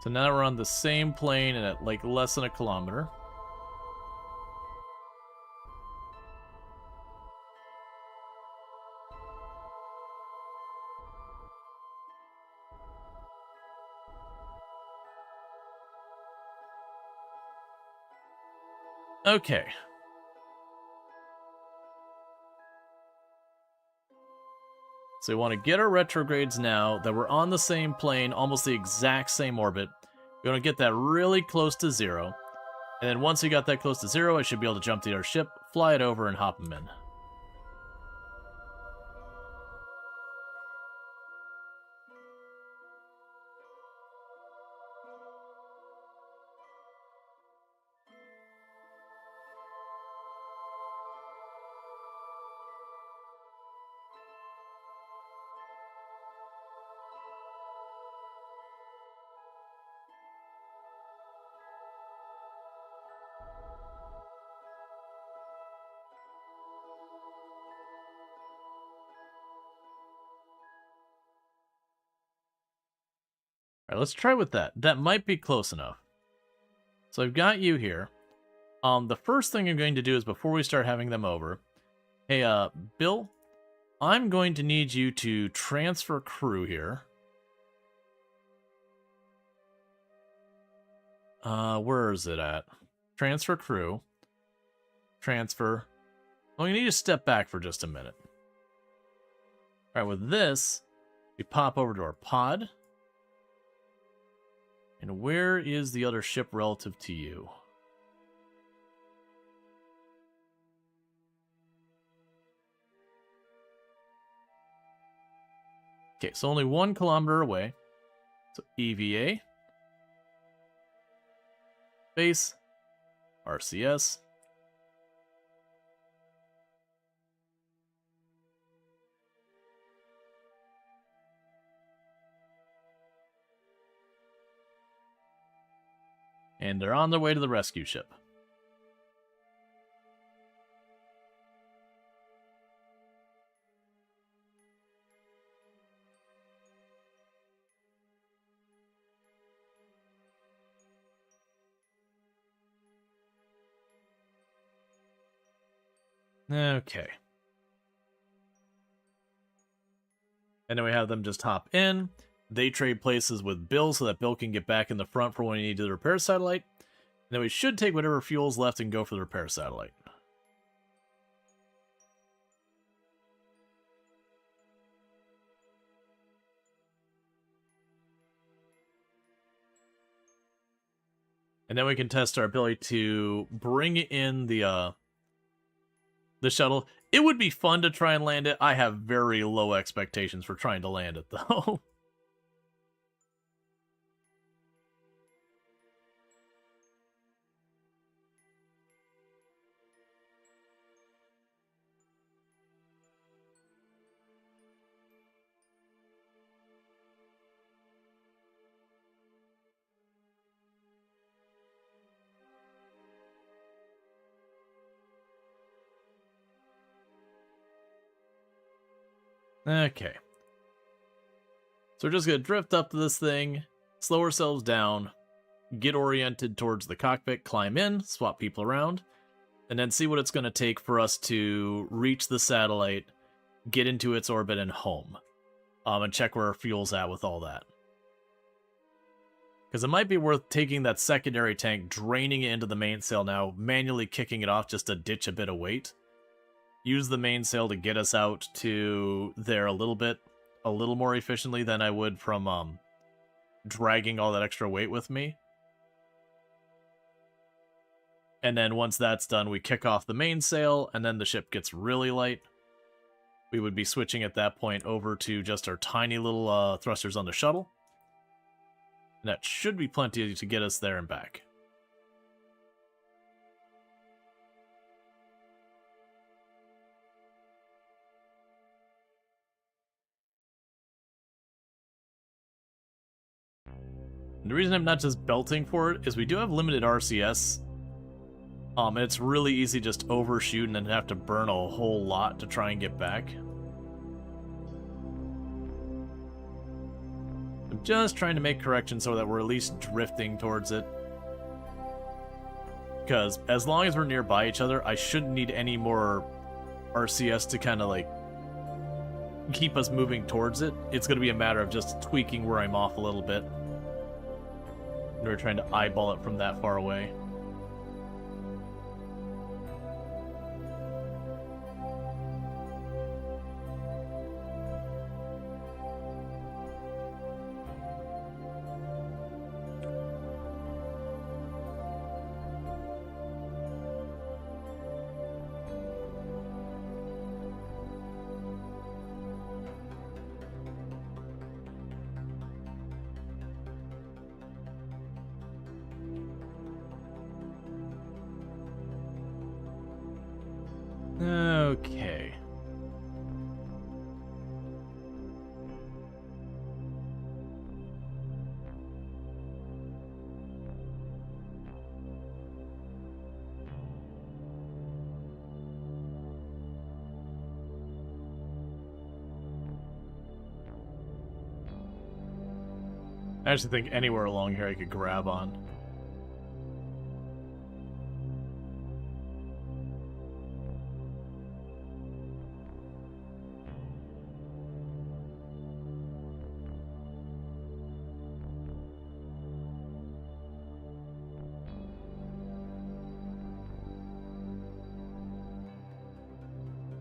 So now we're on the same plane and at like less than a kilometer. Okay. So we want to get our retrogrades now that we're on the same plane, almost the exact same orbit. We want to get that really close to 0. And then once we got that close to 0, I should be able to jump to our ship, fly it over, and hop them in. Alright, let's try with that. That might be close enough. So I've got you here. The first thing I'm going to do is before we start having them over, hey, Bill, I'm going to need you to transfer crew here. Where is it at? Transfer crew. Transfer. Well, we need to step back for just a minute. Alright, with this, we pop over to our pod. And where is the other ship relative to you? Okay, so only 1 kilometer away. So EVA. Base. RCS. And they're on their way to the rescue ship. Okay. And then we have them just hop in. They trade places with Bill so that Bill can get back in the front for when you need to repair satellite. And then we should take whatever fuel's left and go for the repair satellite. And then we can test our ability to bring in the shuttle. It would be fun to try and land it. I have very low expectations for trying to land it, though. Okay. So we're just going to drift up to this thing, slow ourselves down, get oriented towards the cockpit, climb in, swap people around, and then see what it's going to take for us to reach the satellite, get into its orbit, and home. And check where our fuel's at with all that. Because it might be worth taking that secondary tank, draining it into the mainsail now, manually kicking it off just to ditch a bit of weight. Use the mainsail to get us out to there a little more efficiently than I would from dragging all that extra weight with me. And then once that's done, we kick off the mainsail, and then the ship gets really light. We would be switching at that point over to just our tiny little thrusters on the shuttle. And that should be plenty to get us there and back. And the reason I'm not just belting for it is we do have limited RCS. And it's really easy just overshoot and then have to burn a whole lot to try and get back. I'm just trying to make corrections so that we're at least drifting towards it. Because as long as we're nearby each other, I shouldn't need any more RCS to kind of like keep us moving towards it. It's going to be a matter of just tweaking where I'm off a little bit. We're trying to eyeball it from that far away. Okay. I actually think anywhere along here I could grab on.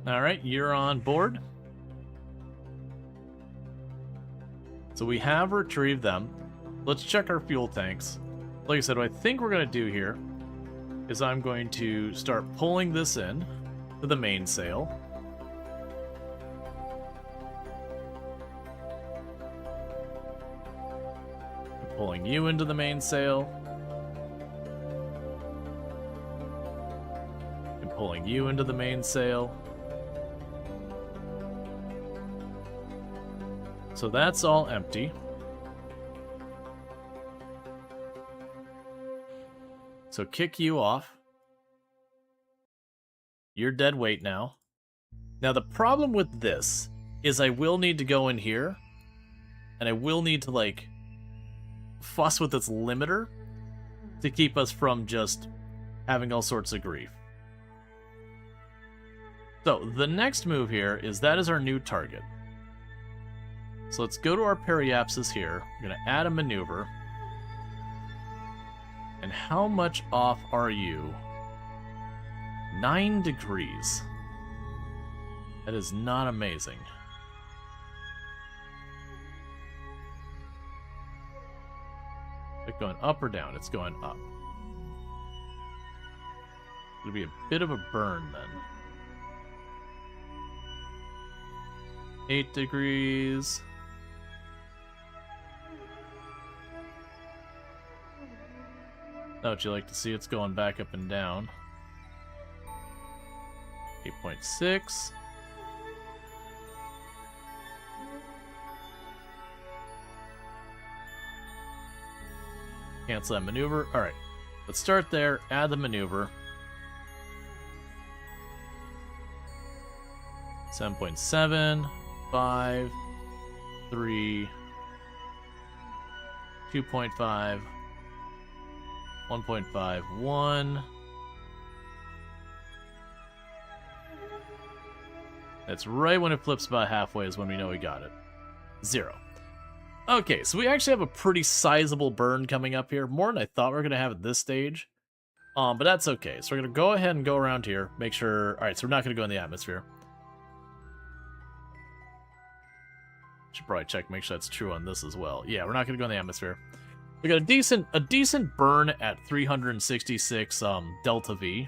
Alright, you're on board. So we have retrieved them. Let's check our fuel tanks. Like I said, what I think we're going to do here is I'm going to start pulling this in to the mainsail. Pulling you into the mainsail. And pulling you into the mainsail. So that's all empty. So kick you off. You're dead weight now. Now the problem with this is I will need to go in here, and I will need to like fuss with its limiter to keep us from just having all sorts of grief. So the next move here is that is our new target. So let's go to our periapsis here. We're going to add a maneuver. And how much off are you? 9 degrees. That is not amazing. Is it going up or down? It's going up. It'll be a bit of a burn then. 8 degrees. How would you like to see it's going back up and down? 8.6. Cancel that maneuver. Alright, let's start there, add the maneuver. 7.7. 5, 3, 2.5, 1.5, 1. That's right when it flips about halfway is when we know we got it. 0. Okay, so we actually have a pretty sizable burn coming up here. More than I thought we were going to have at this stage. But that's okay. So we're going to go ahead and go around here. Make sure... Alright, so we're not going to go in the atmosphere. Should probably check, make sure that's true on this as well. Yeah, we're not going to go in the atmosphere. We got a decent burn at 366 delta V.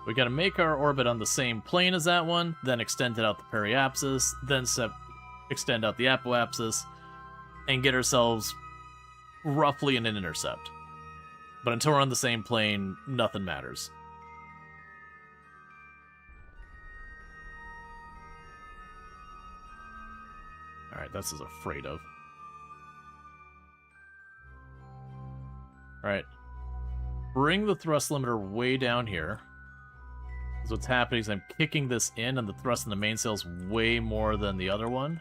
We gotta make our orbit on the same plane as that one, then extend it out the periapsis, then extend out the apoapsis, and get ourselves roughly in an intercept. But until we're on the same plane, nothing matters. Alright, that's what I was afraid of. Alright. Bring the thrust limiter way down here. So what's happening is I'm kicking this in, and the thrust in the mainsail is way more than the other one.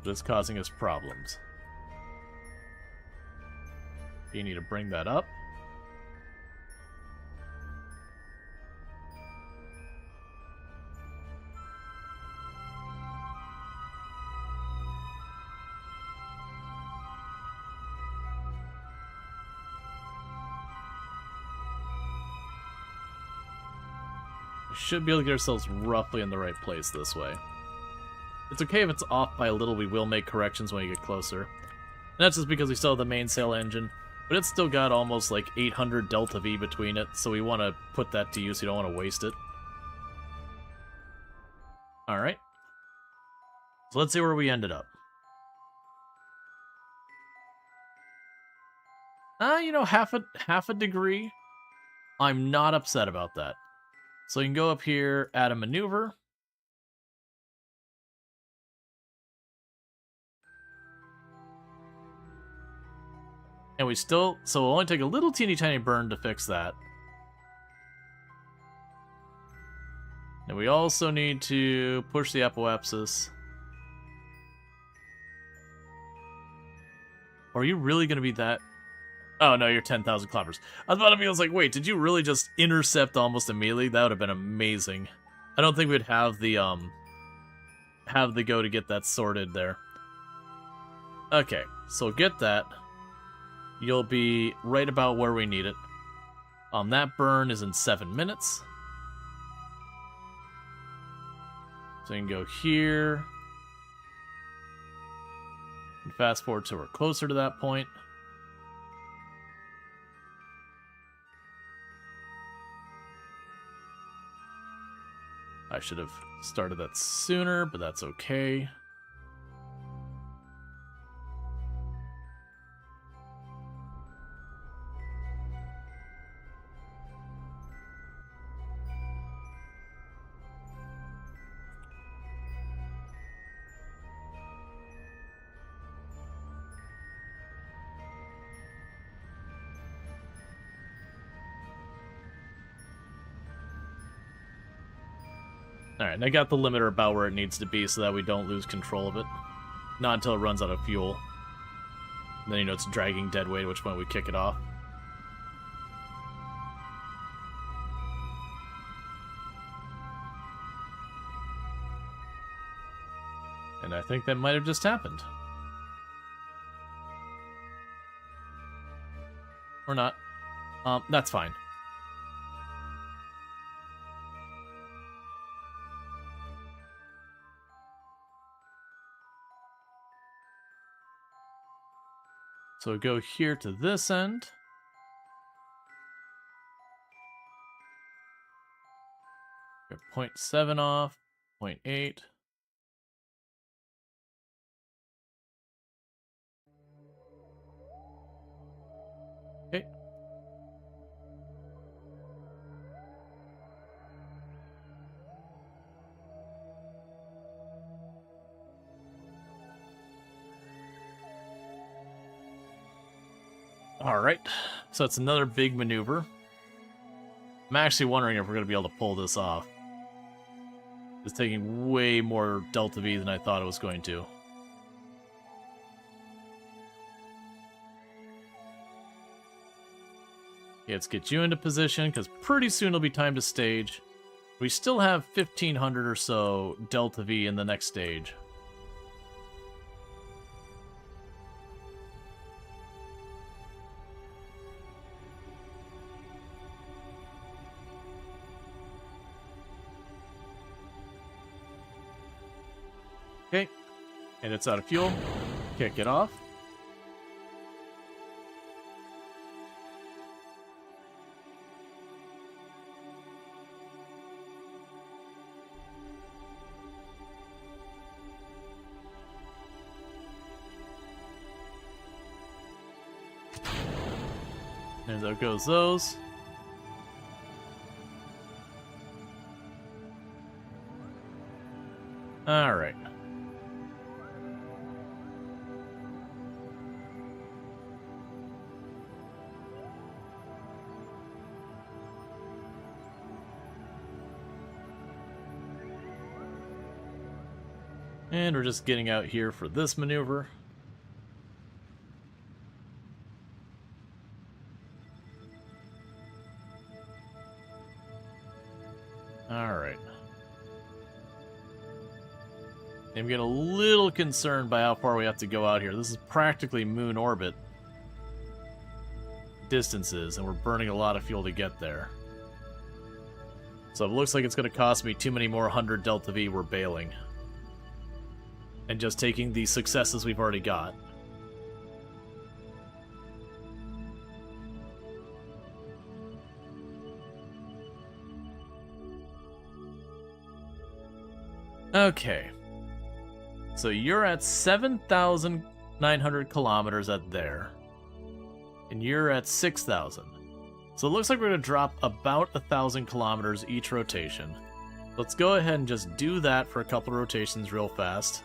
That's causing us problems. You need to bring that up. Should be able to get ourselves roughly in the right place this way. It's okay if it's off by a little, we will make corrections when we get closer. And that's just because we still have the mainsail engine, but it's still got almost like 800 delta V between it, so we want to put that to use, you don't want to waste it. Alright. So let's see where we ended up. You know, half a degree. I'm not upset about that. So you can go up here, add a maneuver. And we still, so it'll only take a little teeny tiny burn to fix that. And we also need to push the apoapsis. Are you really going to be that? Oh, no, you're 10,000 kilometers. I was about to be, I was like, wait, did you really just intercept almost immediately? That would have been amazing. I don't think we'd have the go to get that sorted there. Okay, so get that. You'll be right about where we need it. That burn is in 7 minutes. So you can go here. And fast forward so we're closer to that point. I should have started that sooner, but that's okay. Alright, and I got the limiter about where it needs to be so that we don't lose control of it. Not until it runs out of fuel. And then, you know, it's dragging dead weight, at which point we kick it off. And I think that might have just happened. Or not. That's fine. So go here to this end. Get 0.7 off, 0.8. Okay. Alright, so that's another big maneuver. I'm actually wondering if we're going to be able to pull this off. It's taking way more Delta V than I thought it was going to. Okay, let's get you into position, because pretty soon it'll be time to stage. We still have 1,500 or so Delta V in the next stage. Okay, and it's out of fuel. Kick it off. And there goes those. All right. And we're just getting out here for this maneuver. Alright. I'm getting a little concerned by how far we have to go out here. This is practically moon orbit distances, and we're burning a lot of fuel to get there. So it looks like it's going to cost me too many more 100 Delta V. We're bailing. And just taking the successes we've already got. Okay. So you're at 7,900 kilometers at there. And you're at 6,000. So it looks like we're going to drop about 1,000 kilometers each rotation. Let's go ahead and just do that for a couple of rotations real fast.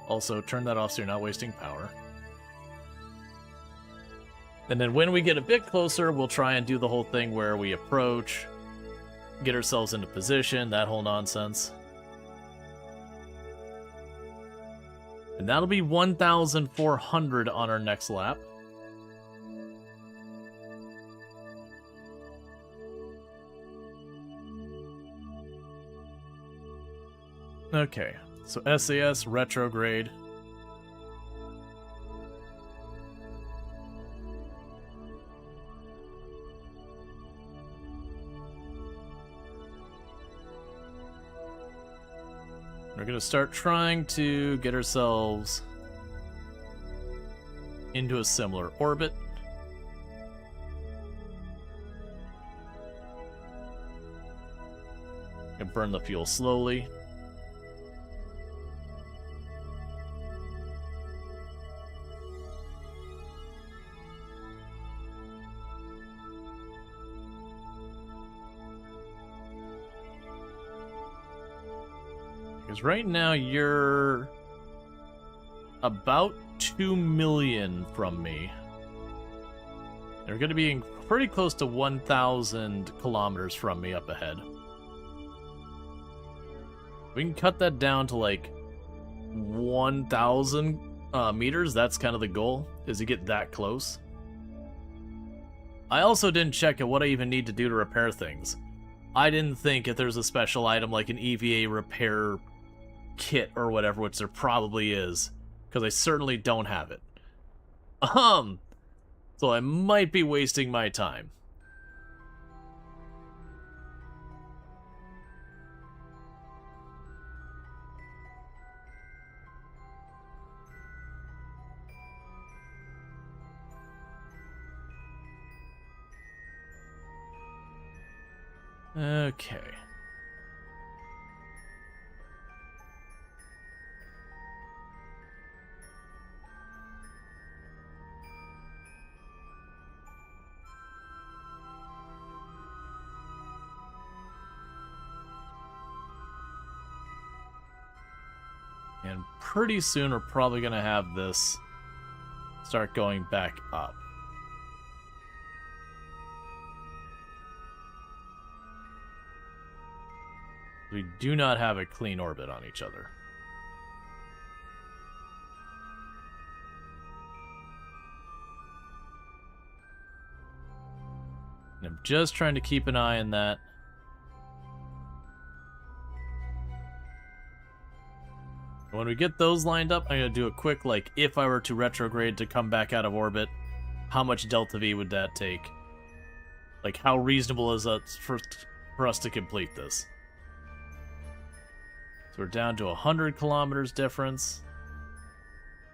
Also, turn that off so you're not wasting power. And then when we get a bit closer, we'll try and do the whole thing where we approach, get ourselves into position, that whole nonsense. And that'll be 1,400 on our next lap. Okay, so SAS retrograde. We're going to start trying to get ourselves into a similar orbit. And burn the fuel slowly. Because right now you're about 2 million from me. They're going to be pretty close to 1,000 kilometers from me up ahead. We can cut that down to like 1,000 meters. That's kind of the goal, is to get that close. I also didn't check at what I even need to do to repair things. I didn't think if there's a special item like an EVA repair kit or whatever, which there probably is, because I certainly don't have it. So I might be wasting my time. Okay. And pretty soon we're probably going to have this start going back up. We do not have a clean orbit on each other. And I'm just trying to keep an eye on that. When we get those lined up, I'm going to do a quick, like, if I were to retrograde to come back out of orbit, how much delta V would that take? Like, how reasonable is that for us to complete this? So we're down to 100 kilometers difference.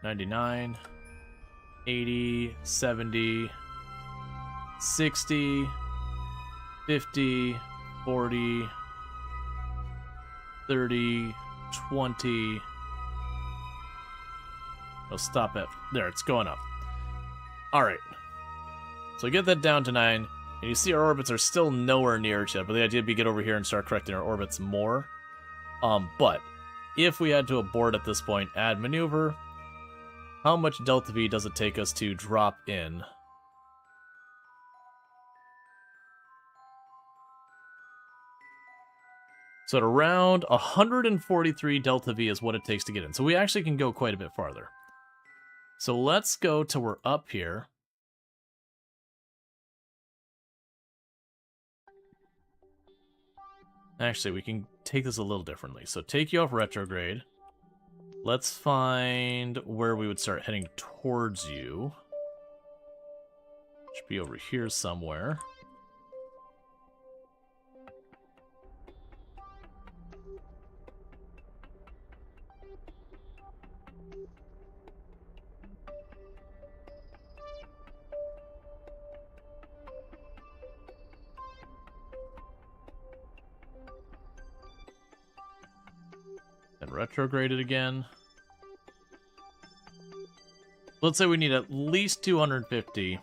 99, 80, 70, 60, 50, 40, 30, 20. I'll stop it. There, it's going up. Alright. So get that down to 9. And you see our orbits are still nowhere near each other. But the idea would be get over here and start correcting our orbits more. But if we had to abort at this point, add maneuver, how much delta V does it take us to drop in? So at around 143 delta V is what it takes to get in. So we actually can go quite a bit farther. So let's go till we're up here. Actually, we can take this a little differently. So take you off retrograde. Let's find where we would start heading towards you. Should be over here somewhere. And retrograde it again. Let's say we need at least 250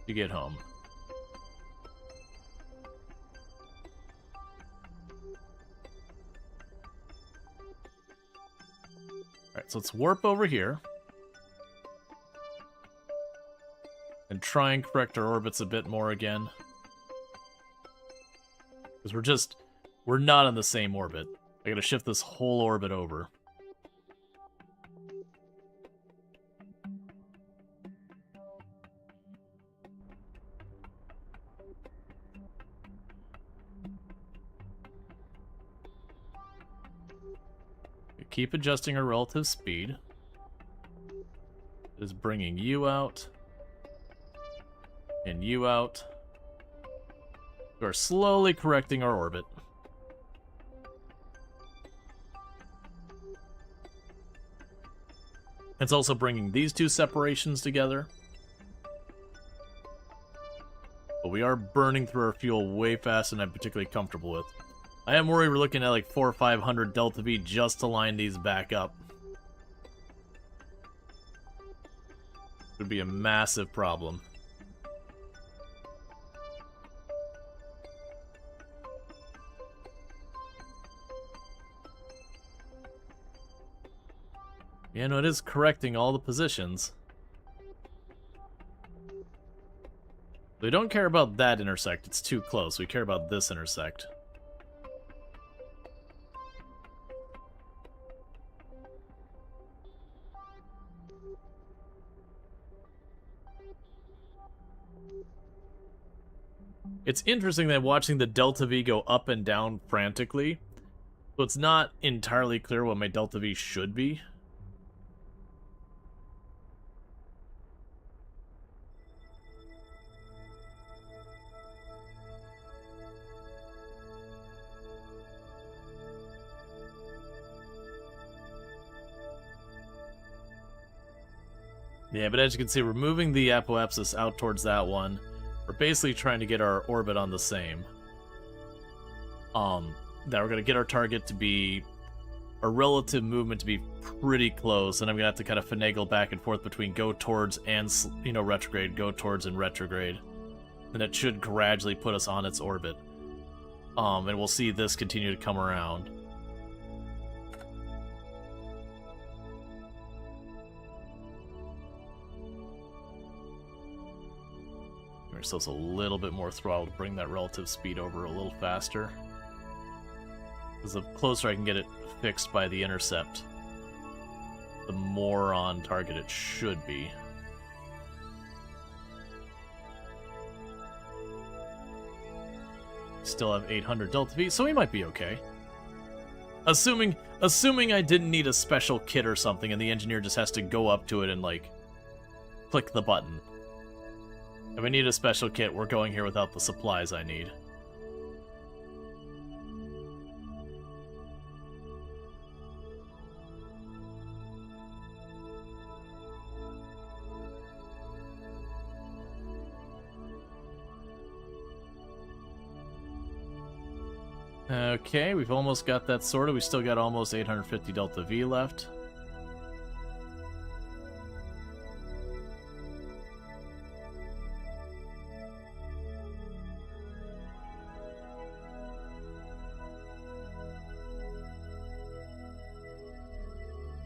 to get home. Alright, so let's warp over here. And try and correct our orbits a bit more again. Because we're not on the same orbit. I gotta shift this whole orbit over. We keep adjusting our relative speed. It is bringing you out. And you out. We are slowly correcting our orbit. It's also bringing these two separations together. But we are burning through our fuel way faster than I'm particularly comfortable with. I am worried we're looking at like 400 or 500 delta V just to line these back up. It would be a massive problem. Yeah, no, it is correcting all the positions. We don't care about that intersect, it's too close. We care about this intersect. It's interesting that watching the delta V go up and down frantically, so it's not entirely clear what my delta V should be. Yeah, but as you can see, we're moving the apoapsis out towards that one. We're basically trying to get our orbit on the same. That we're going to get our target to be... our relative movement to be pretty close, and I'm going to have to kind of finagle back and forth between go towards and, you know, retrograde, go towards and retrograde. And it should gradually put us on its orbit. And we'll see this continue to come around. ourselves a little bit more throttle to bring that relative speed over a little faster. Because the closer I can get it fixed by the intercept, the more on target it should be. Still have 800 Delta V, so we might be okay. Assuming I didn't need a special kit or something and the engineer just has to go up to it and, like, click the button. If I need a special kit, we're going here without the supplies I need. Okay, we've almost got that sorted. We still got almost 850 Delta V left.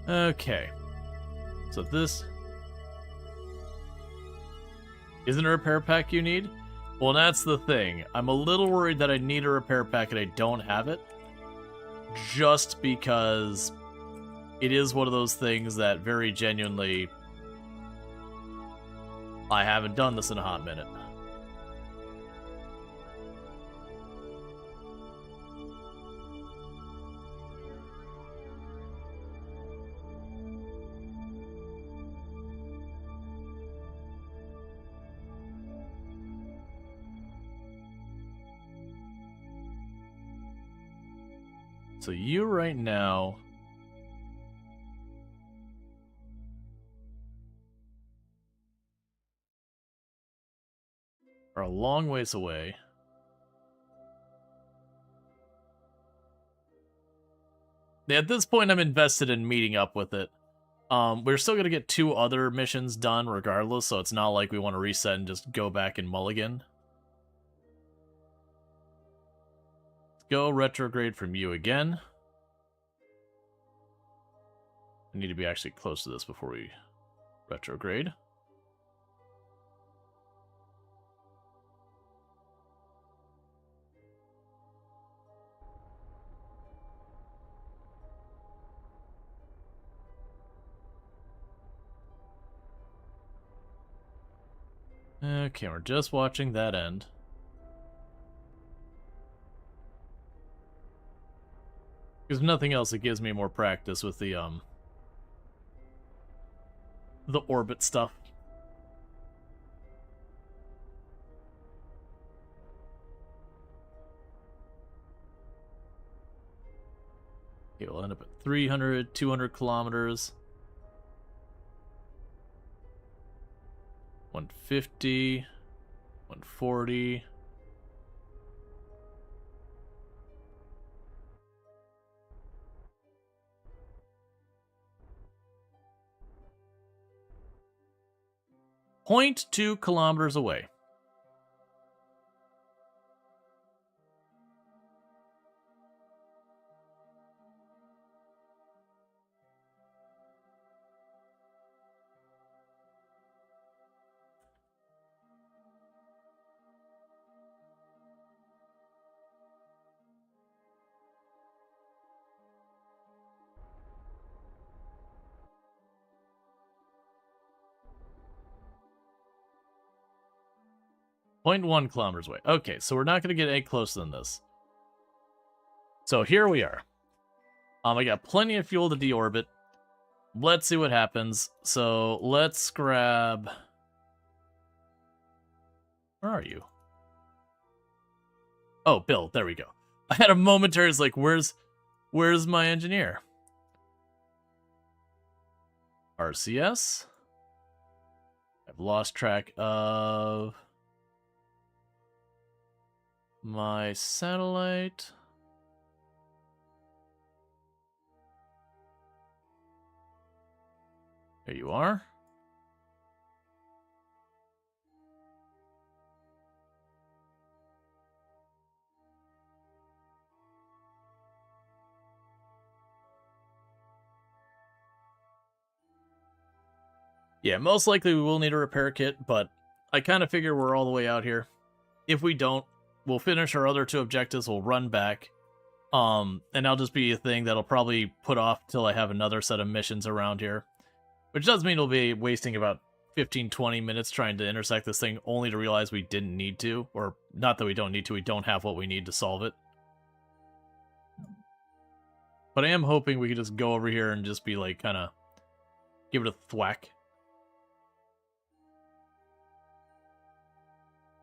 Okay. So this isn't a repair pack you need? Well, that's the thing. I'm a little worried that I need a repair pack and I don't have it. Just because it is one of those things that very genuinely I haven't done this in a hot minute. So you right now are a long ways away. At this point, I'm invested in meeting up with it. We're still going to get 2 other missions done regardless, so it's not like we want to reset and just go back and mulligan. Go retrograde from you again. I need to be actually close to this before we retrograde. Okay, we're just watching that end. Because if nothing else, it gives me more practice with the orbit stuff. Okay, we'll end up at 300, 200 kilometers. 150, 140. .2 kilometers away. .1 kilometers away. Okay, so we're not going to get any closer than this. So here we are. I got plenty of fuel to deorbit. Let's see what happens. So let's grab... Where are you? Oh, Bill. There we go. I had a momentary, it's like, where's my engineer? RCS. I've lost track of my satellite. There you are. Yeah, most likely we will need a repair kit, but I kind of figure we're all the way out here. If we don't, we'll finish our other 2 objectives, we'll run back. And that'll just be a thing that'll probably put off till I have another set of missions around here. Which does mean we'll be wasting about 15-20 minutes trying to intersect this thing, only to realize we didn't need to. Or, not that we don't need to, we don't have what we need to solve it. But I am hoping we can just go over here and just be like, kind of give it a thwack.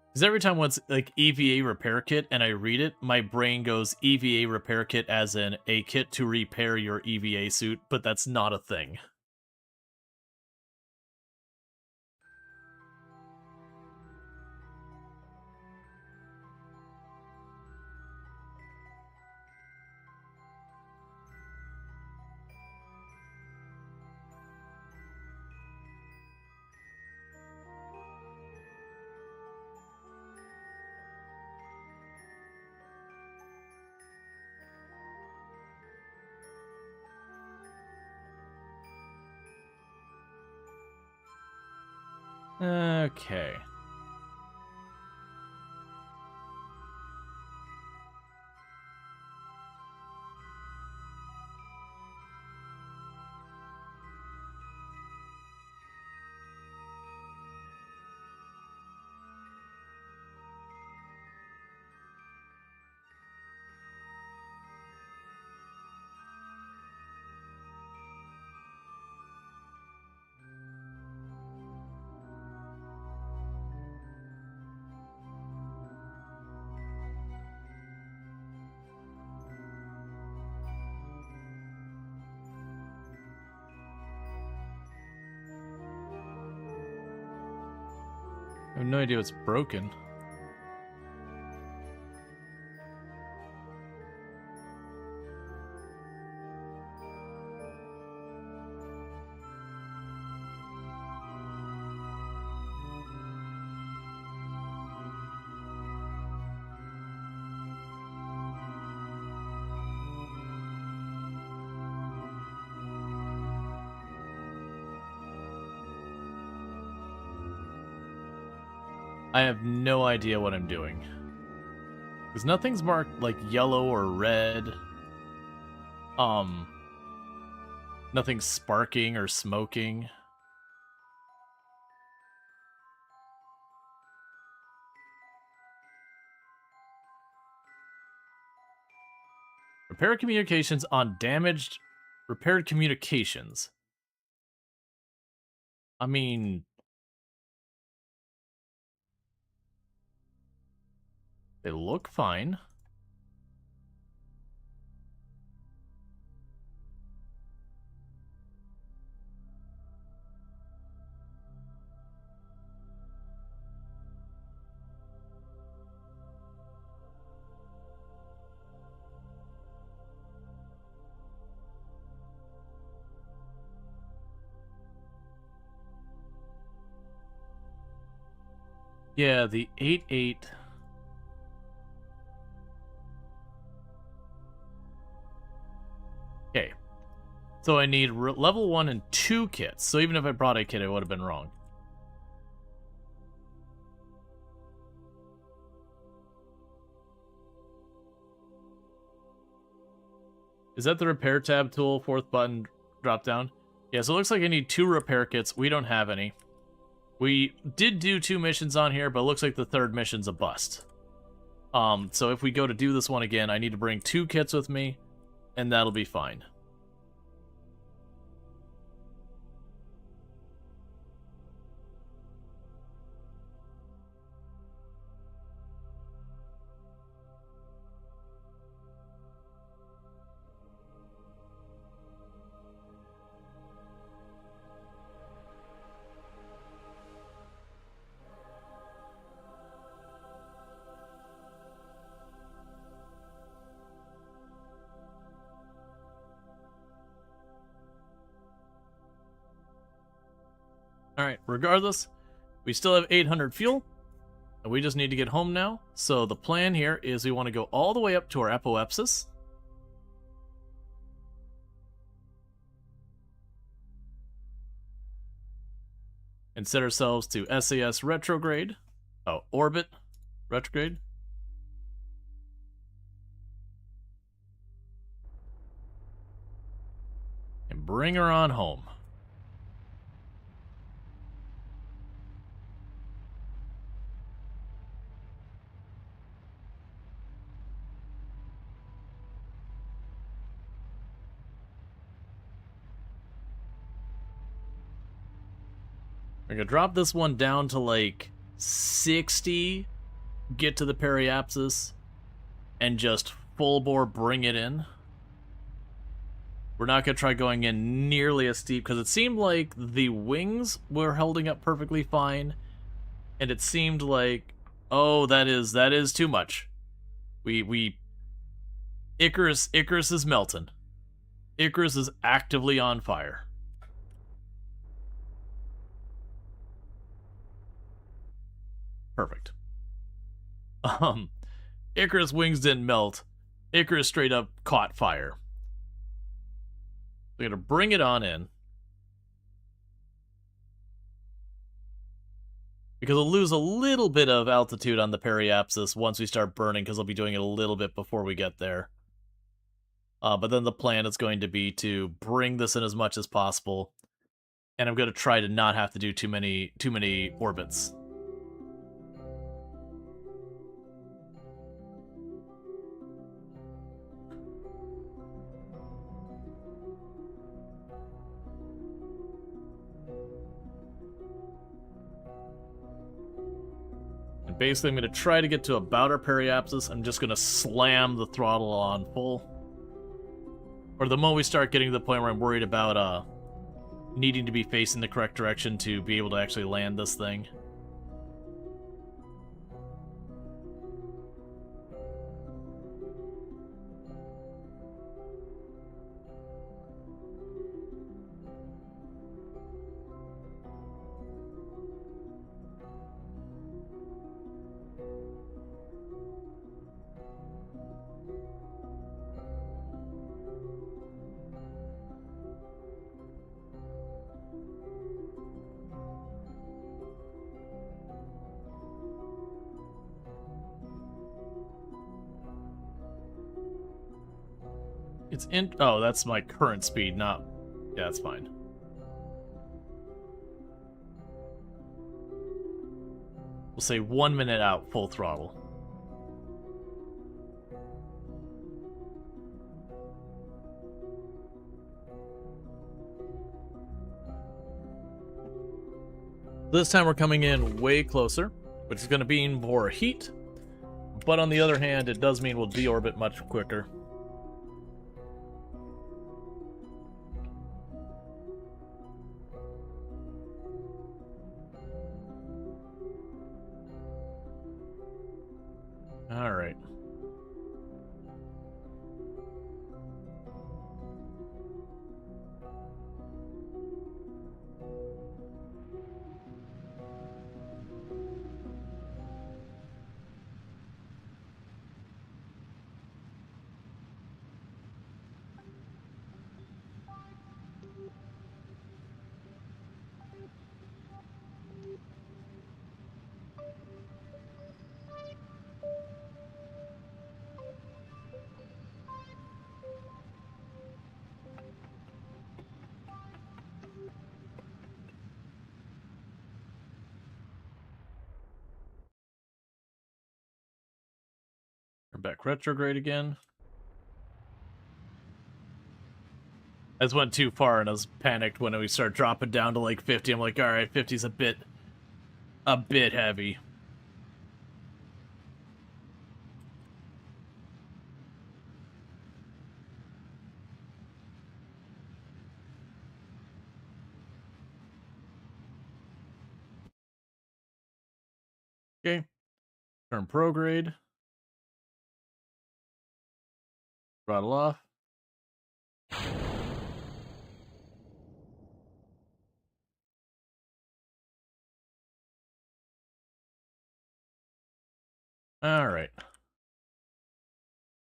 Because every time it's like EVA repair kit and I read it, my brain goes EVA repair kit as in a kit to repair your EVA suit, but that's not a thing. Okay. I have no idea what's broken. I have no idea what I'm doing. Because nothing's marked like yellow or red. Nothing's sparking or smoking. Repair communications on damaged repaired communications. I mean, they look fine. Yeah, the 8-8. Okay. So I need level 1 and 2 kits. So even if I brought a kit, it would have been wrong. Is that the repair tab tool, 4th button drop down? Yeah, so it looks like I need 2 repair kits. We don't have any. We did do 2 missions on here, but it looks like the 3rd mission's a bust. So if we go to do this one again, I need to bring 2 kits with me, and that'll be fine. Alright, regardless, we still have 800 fuel, and we just need to get home now. So the plan here is we want to go all the way up to our Apoapsis. and set ourselves to SAS retrograde. Oh, orbit retrograde. And bring her on home. We're gonna drop this one down to like 60, get to the periapsis, and just full bore bring it in. We're not gonna try going in nearly as steep because it seemed like the wings were holding up perfectly fine, and it seemed like, oh, that is too much. Icarus is melting. Icarus is actively on fire. Perfect. Icarus wings didn't melt. Icarus straight up caught fire. We're gonna bring it on in. Because we'll lose a little bit of altitude on the periapsis once we start burning, because we'll be doing it a little bit before we get there. But then the plan is going to be to bring this in as much as possible. And I'm going to try to not have to do too many orbits. And basically, I'm going to try to get to about our periapsis. I'm just going to slam the throttle on full. Or the moment we start getting to the point where I'm worried about needing to be facing the correct direction to be able to actually land this thing. It's in. Oh, that's my current speed, not. Yeah, that's fine. We'll say 1 minute out, full throttle. This time we're coming in way closer, which is going to mean more heat. But on the other hand, it does mean we'll deorbit much quicker. All right. We're back retrograde again. I just went too far and I was panicked when we start dropping down to like 50. I'm like, all right, 50's a bit heavy. Okay. Turn prograde. Throttle off. All right.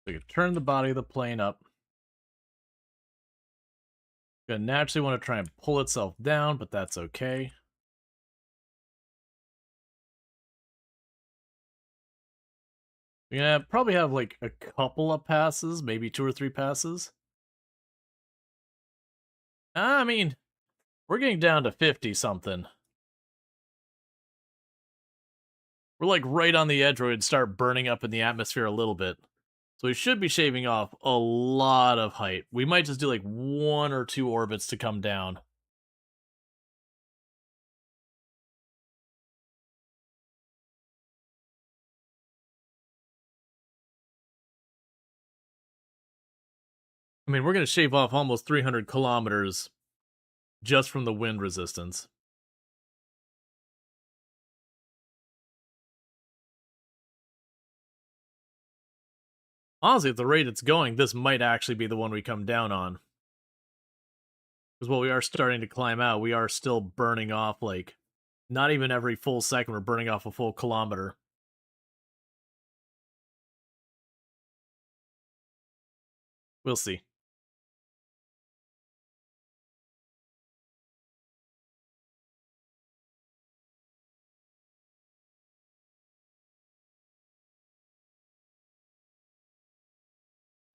We can turn the body of the plane up. Gonna naturally want to try and pull itself down, but that's okay. Yeah, probably have like a couple of passes, maybe 2 or 3 passes. I mean, we're getting down to 50 something. We're like right on the edge where we'd start burning up in the atmosphere a little bit. So we should be shaving off a lot of height. We might just do like 1 or 2 orbits to come down. I mean, we're going to shave off almost 300 kilometers just from the wind resistance. Honestly, at the rate it's going, this might actually be the one we come down on. Because while we are starting to climb out, we are still burning off, like, not even every full second, we're burning off a full kilometer. We'll see.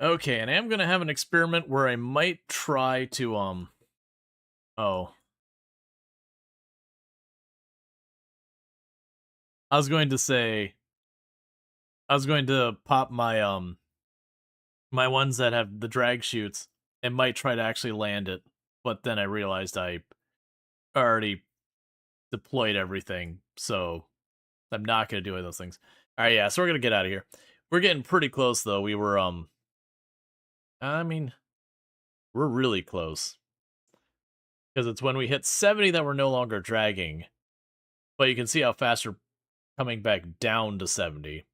Okay, and I am going to have an experiment where I might try to, oh. I was going to say, I was going to pop my, my ones that have the drag chutes and might try to actually land it, but then I realized I already deployed everything, so I'm not going to do any of those things. Alright, yeah, so we're going to get out of here. We're getting pretty close, though. We were, I mean, we're really close. Because it's when we hit 70 that we're no longer dragging. But you can see how fast we're coming back down to 70.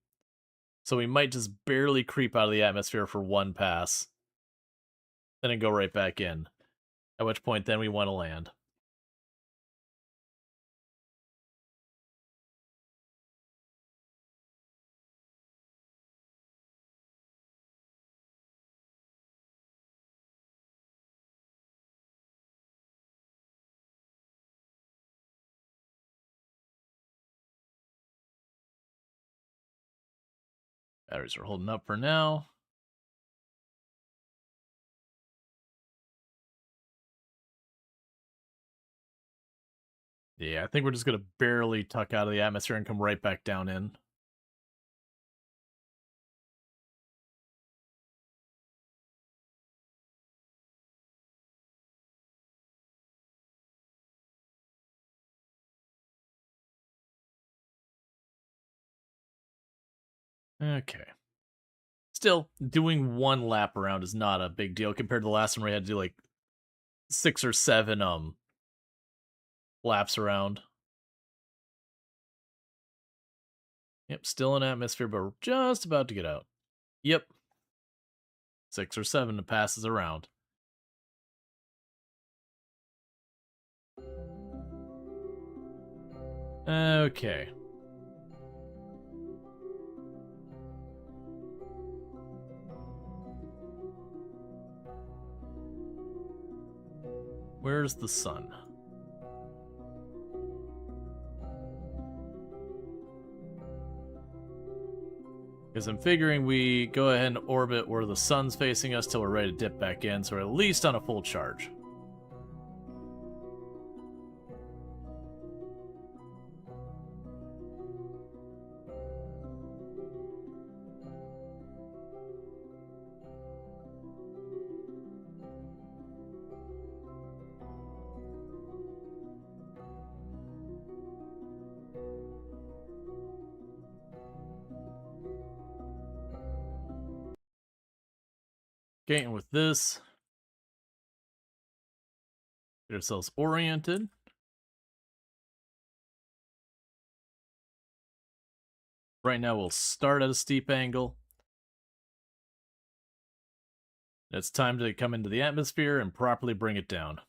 So we might just barely creep out of the atmosphere for 1 pass. Then go right back in. At which point, then we want to land. Batteries are holding up for now. Yeah, I think we're just going to barely tuck out of the atmosphere and come right back down in. Okay. Still, doing 1 lap around is not a big deal compared to the last one where we had to do like 6 or 7 laps around. Yep, still in atmosphere, but we're just about to get out. Yep. 6 or 7 passes around. Okay. Where's the sun? Because I'm figuring we go ahead and orbit where the sun's facing us till we're ready to dip back in, so we're at least on a full charge. Okay, and with this, get ourselves oriented. Right now we'll start at a steep angle. It's time to come into the atmosphere and properly bring it down.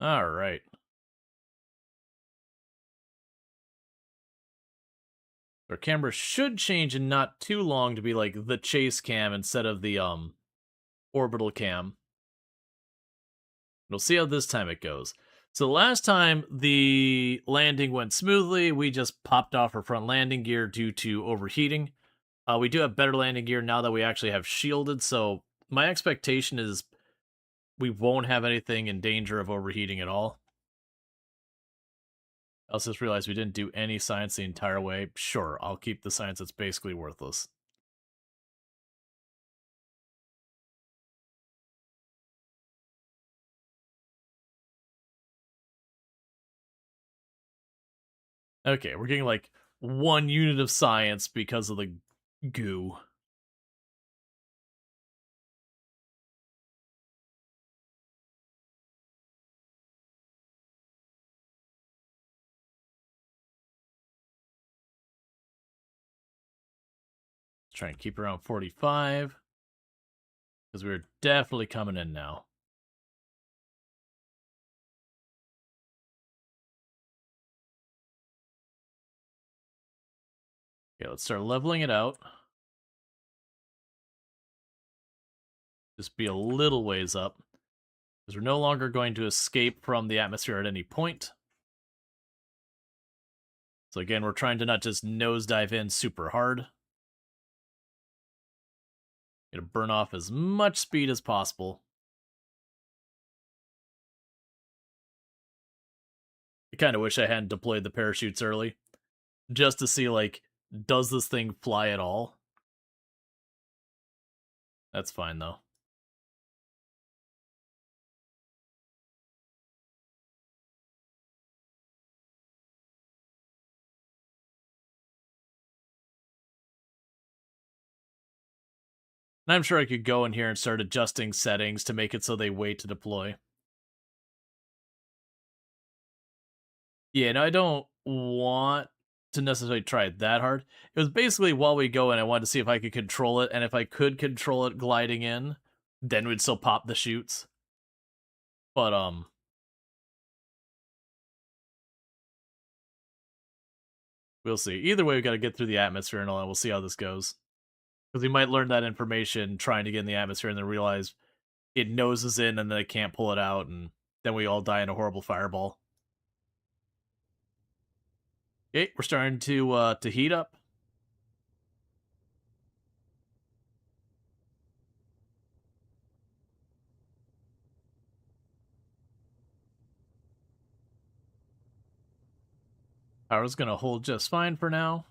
Alright. Our camera should change in not too long to be like the chase cam instead of the orbital cam. We'll see how this time it goes. So last time the landing went smoothly, we just popped off our front landing gear due to overheating. We do have better landing gear now that we actually have shielded, so my expectation is we won't have anything in danger of overheating at all. I also just realized we didn't do any science the entire way. Sure, I'll keep the science that's basically worthless. Okay, we're getting like 1 unit of science because of the goo. Let's try and keep around 45. Because we're definitely coming in now. Okay, let's start leveling it out. Just be a little ways up. Because we're no longer going to escape from the atmosphere at any point. So again, we're trying to not just nosedive in super hard. Gonna burn off as much speed as possible. I kind of wish I hadn't deployed the parachutes early. Just to see, like, does this thing fly at all? That's fine, though. And I'm sure I could go in here and start adjusting settings to make it so they wait to deploy. Yeah, no, I don't want to necessarily try it that hard. It was basically while we go in, I wanted to see if I could control it, and if I could control it gliding in, then we'd still pop the chutes. But, we'll see. Either way, we gotta get through the atmosphere and all that. We'll see how this goes. Because we might learn that information trying to get in the atmosphere and then realize it noses in and then it can't pull it out, and then we all die in a horrible fireball. Okay, we're starting to heat up. Power's gonna hold just fine for now.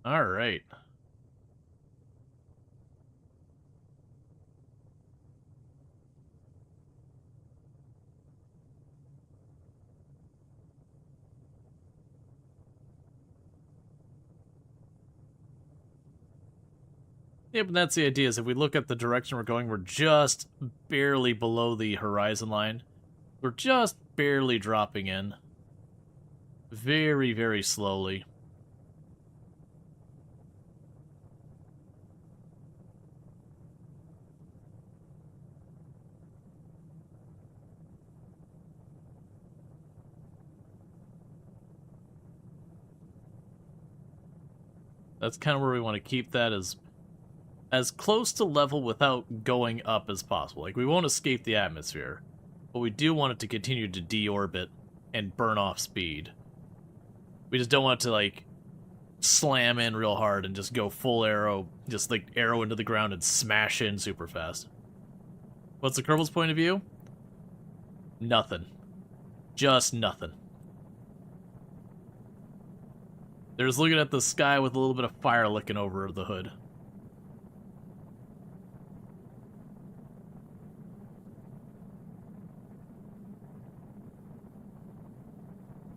Alright. Yeah, but that's the idea, is if we look at the direction we're going, we're just barely below the horizon line. We're just barely dropping in. Very, very slowly. That's kind of where we want to keep that, as close to level without going up as possible. Like, we won't escape the atmosphere, but we do want it to continue to deorbit and burn off speed. We just don't want it to, like, slam in real hard and just go full arrow, just, like, arrow into the ground and smash in super fast. What's the Kerbal's point of view? Nothing. Just nothing. They're just looking at the sky with a little bit of fire licking over the hood.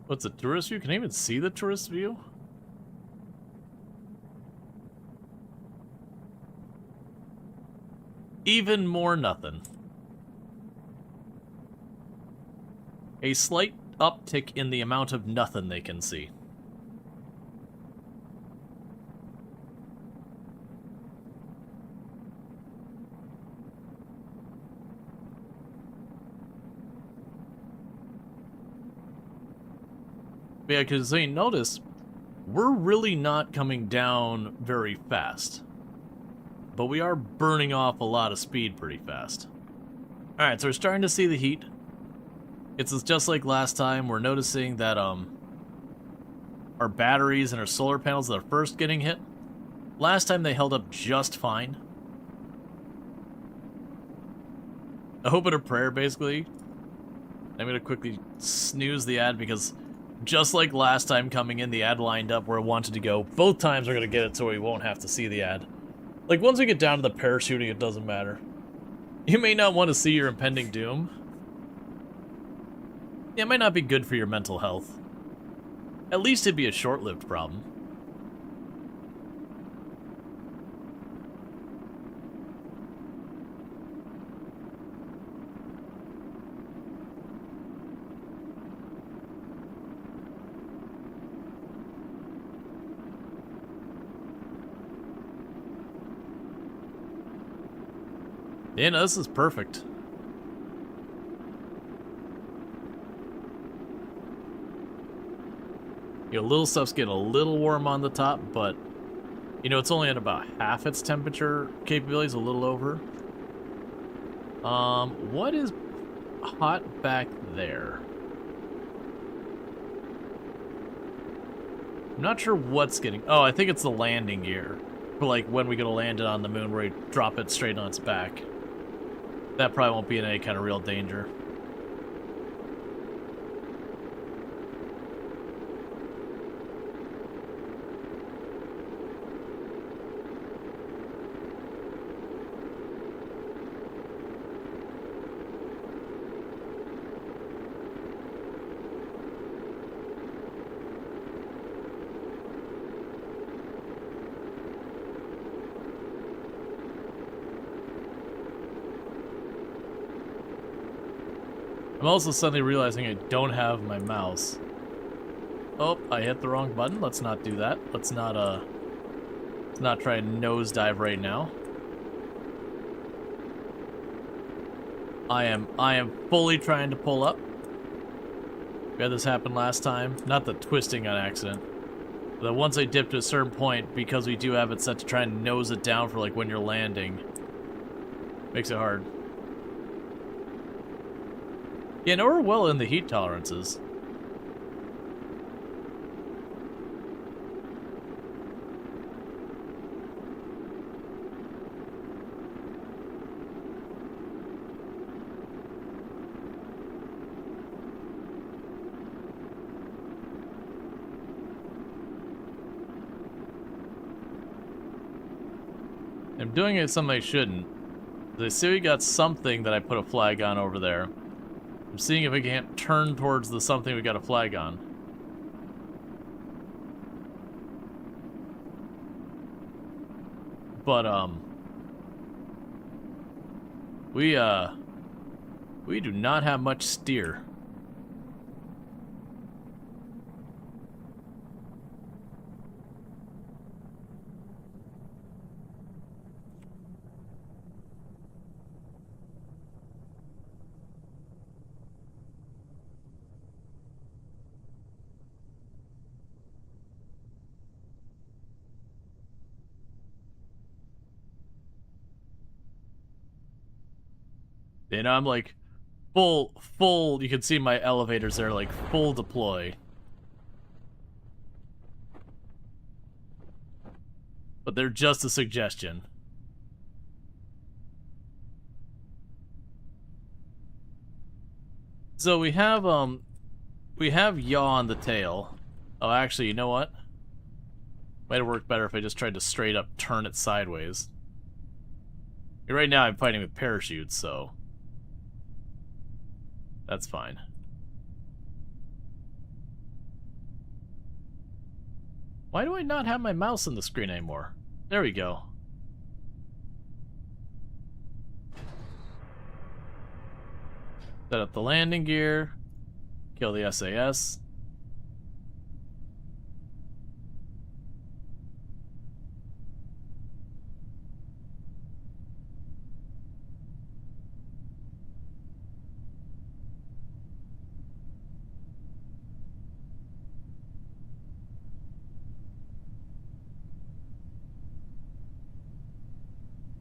What's a tourist view? Can I even see the tourist view? Even more nothing. A slight uptick in the amount of nothing they can see. Yeah, because so you notice, we're really not coming down very fast. But we are burning off a lot of speed pretty fast. Alright, so we're starting to see the heat. It's just like last time. We're noticing that our batteries and our solar panels that are first getting hit, last time they held up just fine. A hope and a prayer, basically. I'm going to quickly snooze the ad because just like last time coming in, the ad lined up where it wanted to go. Both times we're going to get it so we won't have to see the ad. Like, once we get down to the parachuting, it doesn't matter. You may not want to see your impending doom. Yeah, it might not be good for your mental health. At least it'd be a short-lived problem. Yeah, no, this is perfect. You know, little stuff's getting a little warm on the top, but, you know, it's only at about half its temperature capabilities, a little over. What is hot back there? I'm not sure what's getting... Oh, I think it's the landing gear. For, like, when we get to land it on the moon where we drop it straight on its back. That probably won't be in any kind of real danger. I'm also suddenly realizing I don't have my mouse. Oh, I hit the wrong button. Let's not do that. Let's not try and nosedive right now. I am fully trying to pull up. We had this happen last time. Not the twisting on accident. But once I dipped to a certain point, because we do have it set to try and nose it down for like when you're landing. Makes it hard. Yeah, no, we're well in the heat tolerances. I'm doing it something I shouldn't. I see we got something that I put a flag on over there. I'm seeing if I can't turn towards the something we got a flag on. But, we do not have much steer. And I'm like, full, you can see my elevators there, like, full deploy. But they're just a suggestion. So we have yaw on the tail. Oh, actually, you know what? Might have worked better if I just tried to straight up turn it sideways. Right now I'm fighting with parachutes, so that's fine. Why do I not have my mouse on the screen anymore? There we go. Set up the landing gear. Kill the SAS.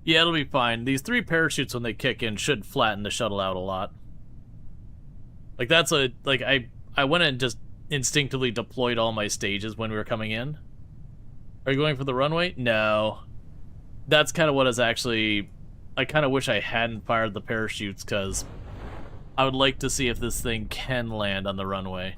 Yeah, it'll be fine. These 3 parachutes, when they kick in, should flatten the shuttle out a lot. Like, that's a... Like, I went and just instinctively deployed all my stages when we were coming in. Are you going for the runway? No. That's kind of what is actually... I kind of wish I hadn't fired the parachutes, because I would like to see if this thing can land on the runway.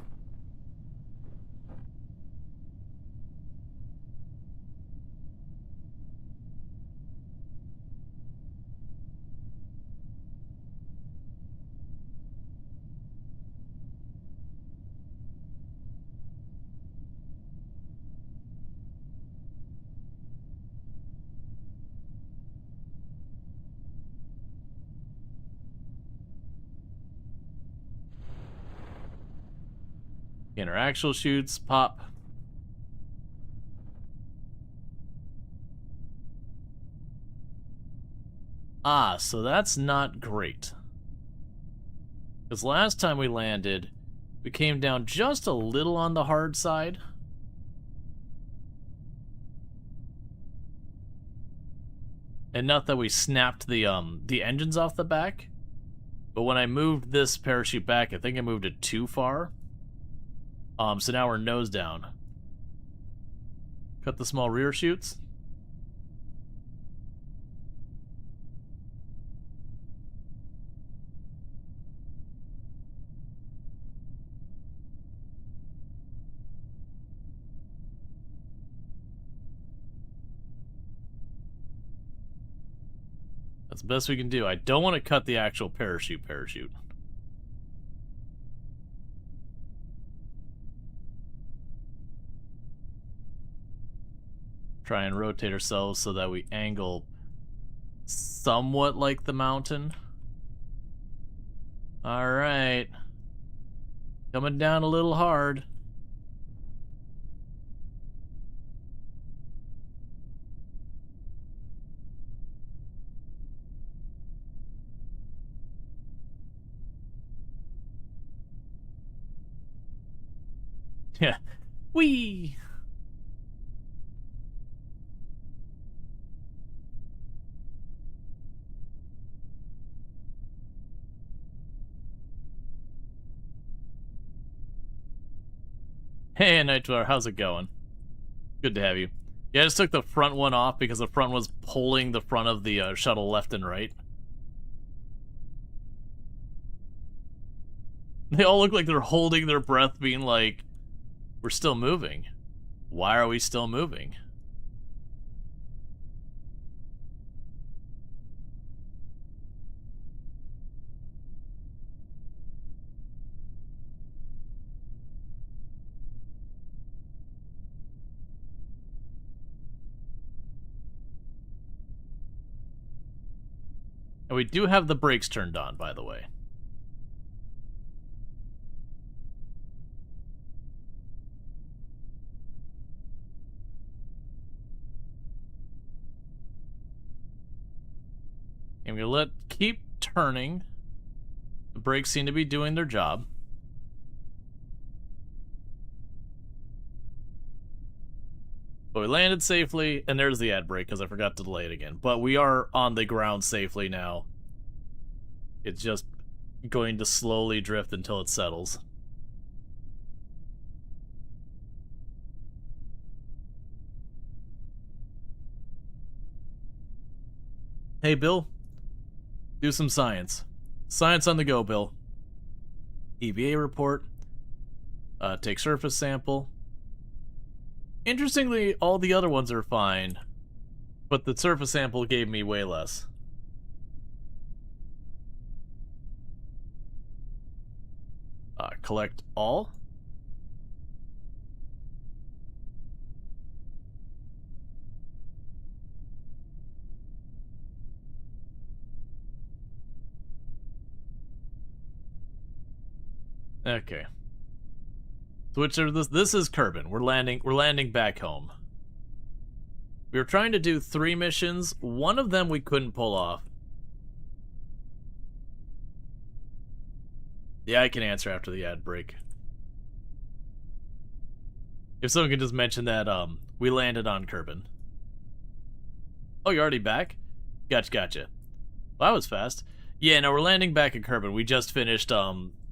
Interaxial shoots, pop. Ah, so that's not great. Because last time we landed, we came down just a little on the hard side. And not that we snapped the engines off the back, but when I moved this parachute back, I think I moved it too far. So now we're nose down. Cut the small rear chutes. That's the best we can do. I don't want to cut the actual parachute. Try and rotate ourselves so that we angle somewhat like the mountain. Alright. Coming down a little hard. Yeah. Whee! Hey, Nightjar, how's it going? Good to have you. Yeah, I just took the front one off because the front was pulling the front of the shuttle left and right. They all look like they're holding their breath, being like, we're still moving. Why are we still moving? And we do have the brakes turned on, by the way. And we'll keep turning. The brakes seem to be doing their job. But we landed safely, and there's the ad brake because I forgot to delay it again. But we are on the ground safely now. It's just going to slowly drift until it settles. Hey, Bill. Do some science. Science on the go, Bill. EVA report. Take surface sample. Interestingly, all the other ones are fine, but the surface sample gave me way less. Collect all. Okay. Which are this is Kerbal. We're landing back home. We were trying to do 3 missions. One of them we couldn't pull off. Yeah, I can answer after the ad break. If someone can just mention that we landed on Kerbal. Oh, you're already back? Gotcha. Well, that was fast. Yeah, no, we're landing back in Kerbal. We just finished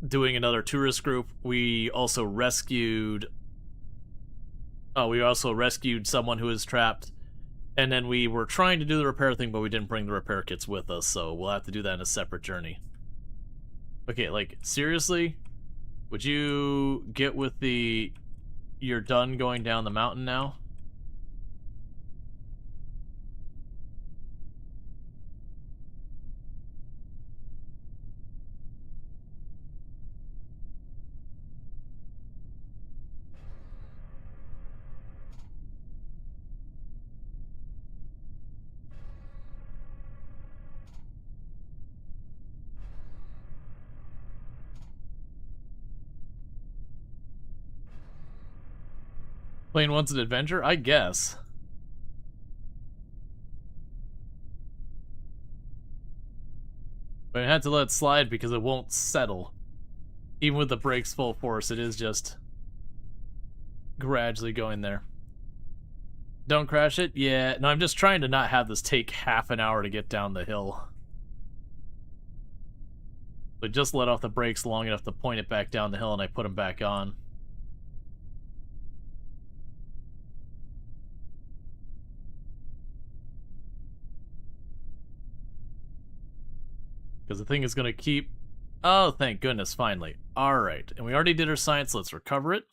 doing another tourist group. We also rescued someone who was trapped. And then we were trying to do the repair thing, but we didn't bring the repair kits with us, so we'll have to do that in a separate journey. Okay, like, seriously? Would you get with the... You're done going down the mountain now? Playing once an adventure? I guess. But I had to let it slide because it won't settle. Even with the brakes full force, it is just gradually going there. Don't crash it? Yeah. No, I'm just trying to not have this take half an hour to get down the hill. But just let off the brakes long enough to point it back down the hill and I put them back on. Because the thing is going to keep... Oh, thank goodness, finally. Alright, and we already did our science, let's recover it.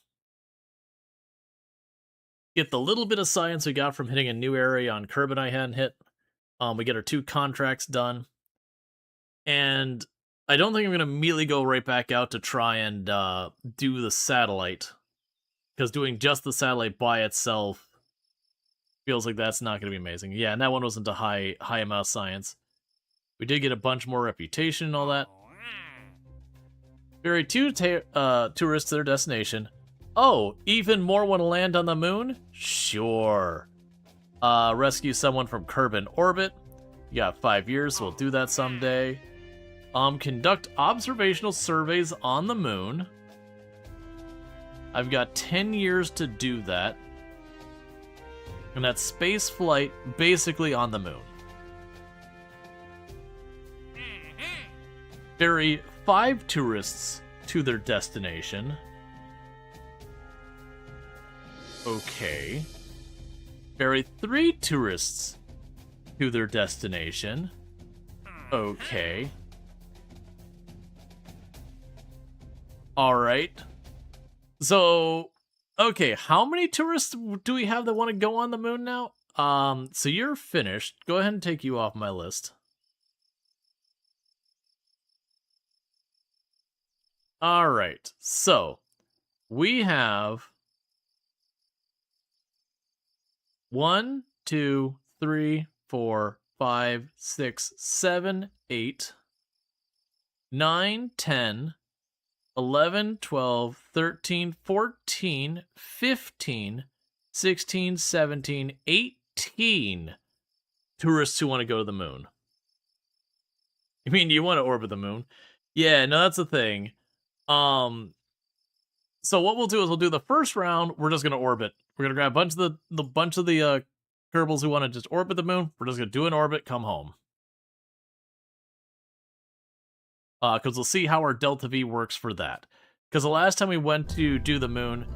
Get the little bit of science we got from hitting a new area on Kerbal I hadn't hit. We get our 2 contracts done. And I don't think I'm going to immediately go right back out to try and do the satellite. Because doing just the satellite by itself feels like that's not going to be amazing. Yeah, and that one wasn't a high amount of science. We did get a bunch more reputation and all that. Ferry 2 tourists to their destination. Oh, even more want to land on the moon? Sure. Rescue someone from Kerbal orbit. You got 5 years, so we'll do that someday. Conduct observational surveys on the moon. I've got 10 years to do that. And that's space flight basically on the moon. Ferry 5 tourists to their destination. Okay. Ferry 3 tourists to their destination. Okay. Alright. So, okay, how many tourists do we have that want to go on the moon now? So you're finished. Go ahead and take you off my list. Alright, so we have 1, 2, 3, 4, 5, 6, 7, 8, 9, 10, 11, 12, 13, 14, 15, 16, 17, 18 tourists who want to go to the moon. I mean, you want to orbit the moon. Yeah, no, that's the thing. So what we'll do is we'll do the first round, we're just going to orbit. We're going to grab a bunch of the Kerbals who want to just orbit the moon. We're just going to do an orbit, come home. Because we'll see how our Delta V works for that. Because the last time we went to do the moon,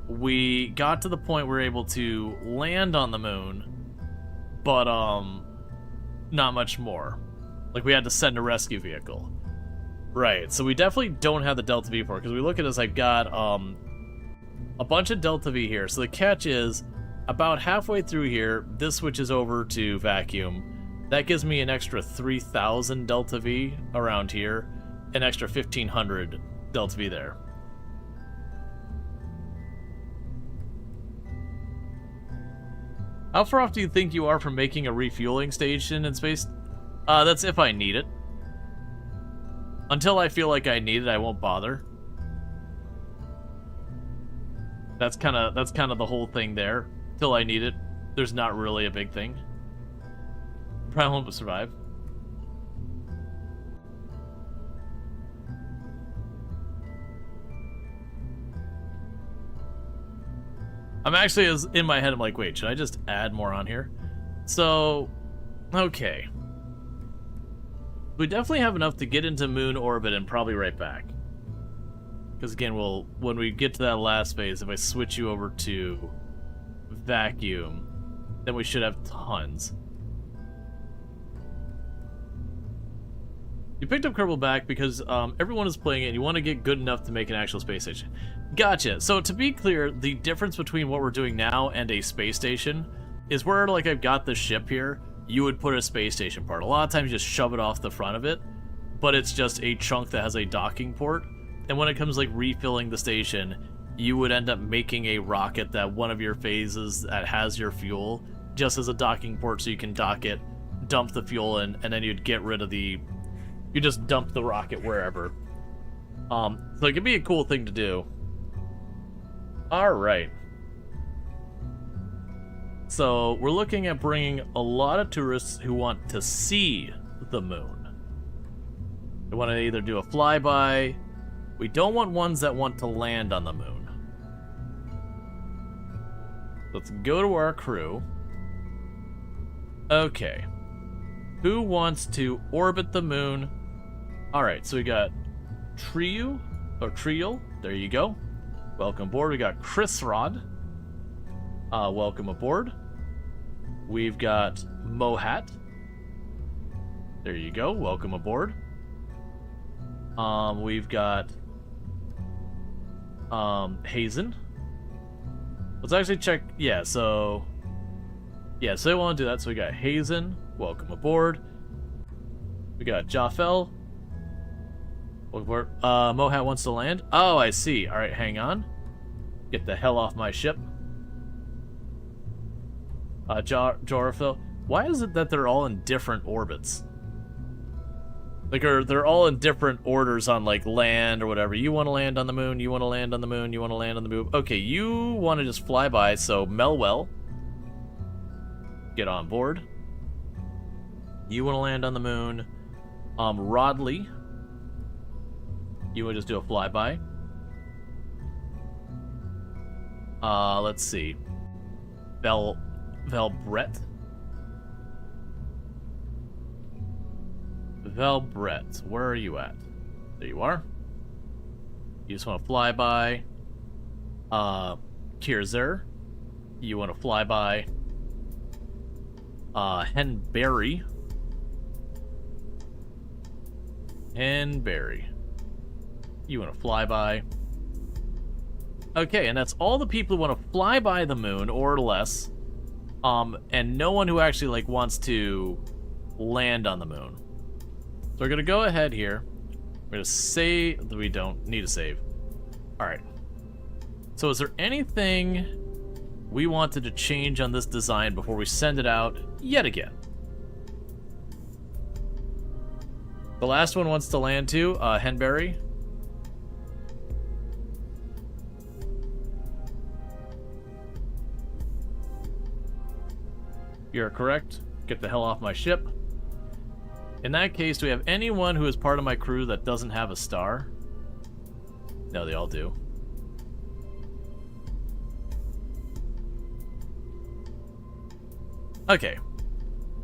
we got to the point we were able to land on the moon, but not much more. Like, we had to send a rescue vehicle. Right, so we definitely don't have the Delta V for it, because we look at this, I've got a bunch of Delta V here. So the catch is, about halfway through here, this switches over to vacuum. That gives me an extra 3,000 Delta V around here, an extra 1,500 Delta V there. How far off do you think you are from making a refueling station in space? That's if I need it. Until I feel like I need it, I won't bother. That's kind of the whole thing there. Till I need it, there's not really a big thing. Probably won't survive. I'm actually, in my head, I'm like, wait, should I just add more on here? So, okay. We definitely have enough to get into moon orbit and probably right back. Because again, when we get to that last phase, if I switch you over to vacuum, then we should have tons. You picked up Kerbal back because everyone is playing it and you want to get good enough to make an actual space station. Gotcha. So to be clear, the difference between what we're doing now and a space station is where, like, I've got the ship here, you would put a space station part. A lot of times you just shove it off the front of it, but it's just a chunk that has a docking port. And when it comes like refilling the station, you would end up making a rocket that one of your phases that has your fuel just as a docking port, so you can dock it, dump the fuel in, and then you'd get rid of the... You just dump the rocket wherever. So it could be a cool thing to do. Alright. So we're looking at bringing a lot of tourists who want to see the moon. They want to either do a flyby. We don't want ones that want to land on the moon. Let's go to our crew. Okay. Who wants to orbit the moon? Alright, so we got Trial. There you go. Welcome aboard. We got Chris Rod. Welcome aboard. We've got Mohat. There you go. Welcome aboard. We've got Hazen. Let's actually check. Yeah, so they want to do that. So we got Hazen. Welcome aboard. We got Jafel. Mohat wants to land. Oh, I see. All right, hang on. Get the hell off my ship. Jorafel. Why is it that they're all in different orbits? Like, they're all in different orders on, like, land or whatever. You want to land on the moon, you want to land on the moon, you want to land on the moon. Okay, you want to just fly by, so Melwell, get on board. You want to land on the moon. Rodley, you want to just do a flyby. Let's see. Valbrett. Valbrett, where are you at? There you are. You just want to fly by. Kirzer, you want to fly by. Henberry. You want to fly by. Okay, and that's all the people who want to fly by the moon or less. And no one who actually, like, wants to land on the moon. So we're gonna go ahead here. We're gonna say that we don't need to save. Alright. So is there anything we wanted to change on this design before we send it out yet again? The last one wants to land too, Henberry. You're correct. Get the hell off my ship. In that case, do we have anyone who is part of my crew that doesn't have a star? No, they all do. Okay.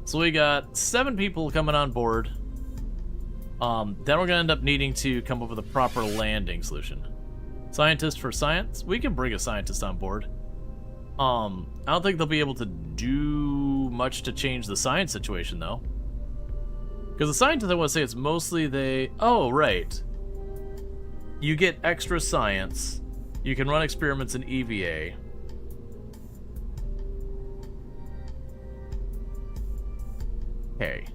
So we got 7 people coming on board. Then we're going to end up needing to come up with a proper landing solution. Scientist for science? We can bring a scientist on board. I don't think they'll be able to do much to change the science situation, though. Because the scientists, I want to say, it's mostly they... Oh, right. You get extra science. You can run experiments in EVA. Okay.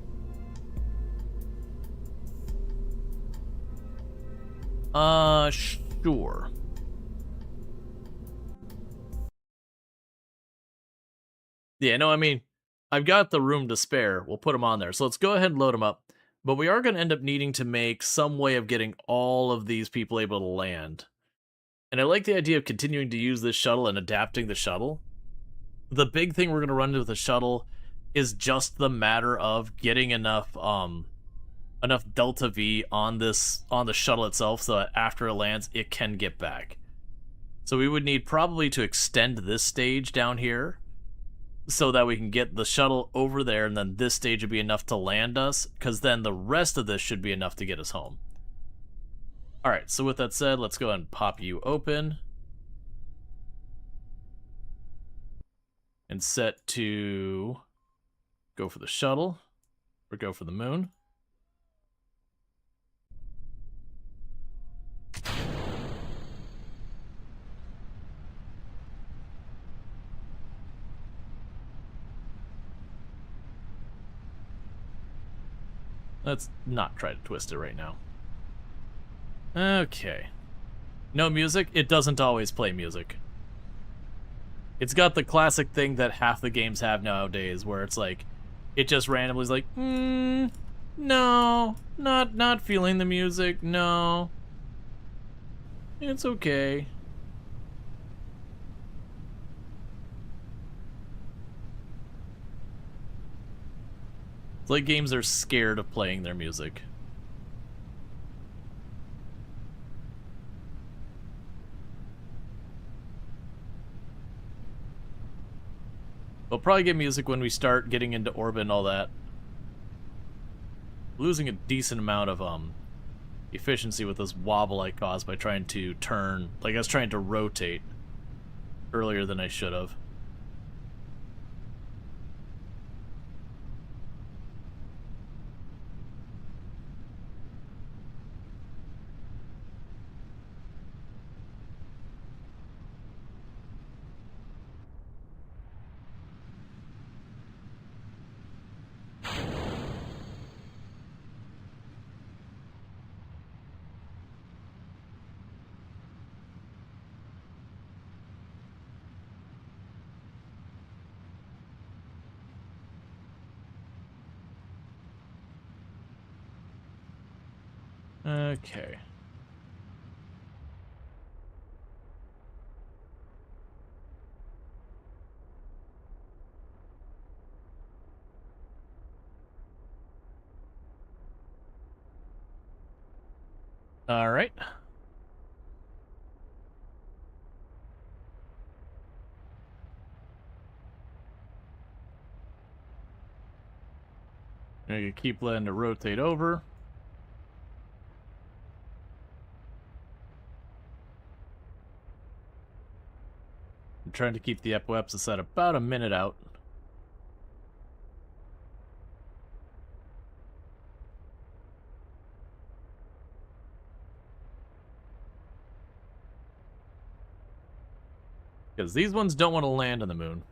Sure. Yeah, no, I mean, I've got the room to spare. We'll put them on there. So let's go ahead and load them up. But we are going to end up needing to make some way of getting all of these people able to land. And I like the idea of continuing to use this shuttle and adapting the shuttle. The big thing we're going to run into with the shuttle is just the matter of getting enough delta V on the shuttle itself so that after it lands, it can get back. So we would need probably to extend this stage down here so that we can get the shuttle over there, and then this stage would be enough to land us, because then the rest of this should be enough to get us home. Alright, so with that said, let's go ahead and pop you open. And set to go for the shuttle, or go for the moon. Let's not try to twist it right now. Okay. No music? It doesn't always play music. It's got the classic thing that half the games have nowadays, where it's like, it just randomly is like, no, not feeling the music, no. It's okay. It's like games are scared of playing their music. We'll probably get music when we start getting into orbit and all that. Losing a decent amount of efficiency with this wobble I caused by trying to turn, like I was trying to rotate earlier than I should have. Okay. All right. I can keep letting it rotate over. I'm trying to keep the epilepsis at about a minute out. Because these ones don't want to land on the moon.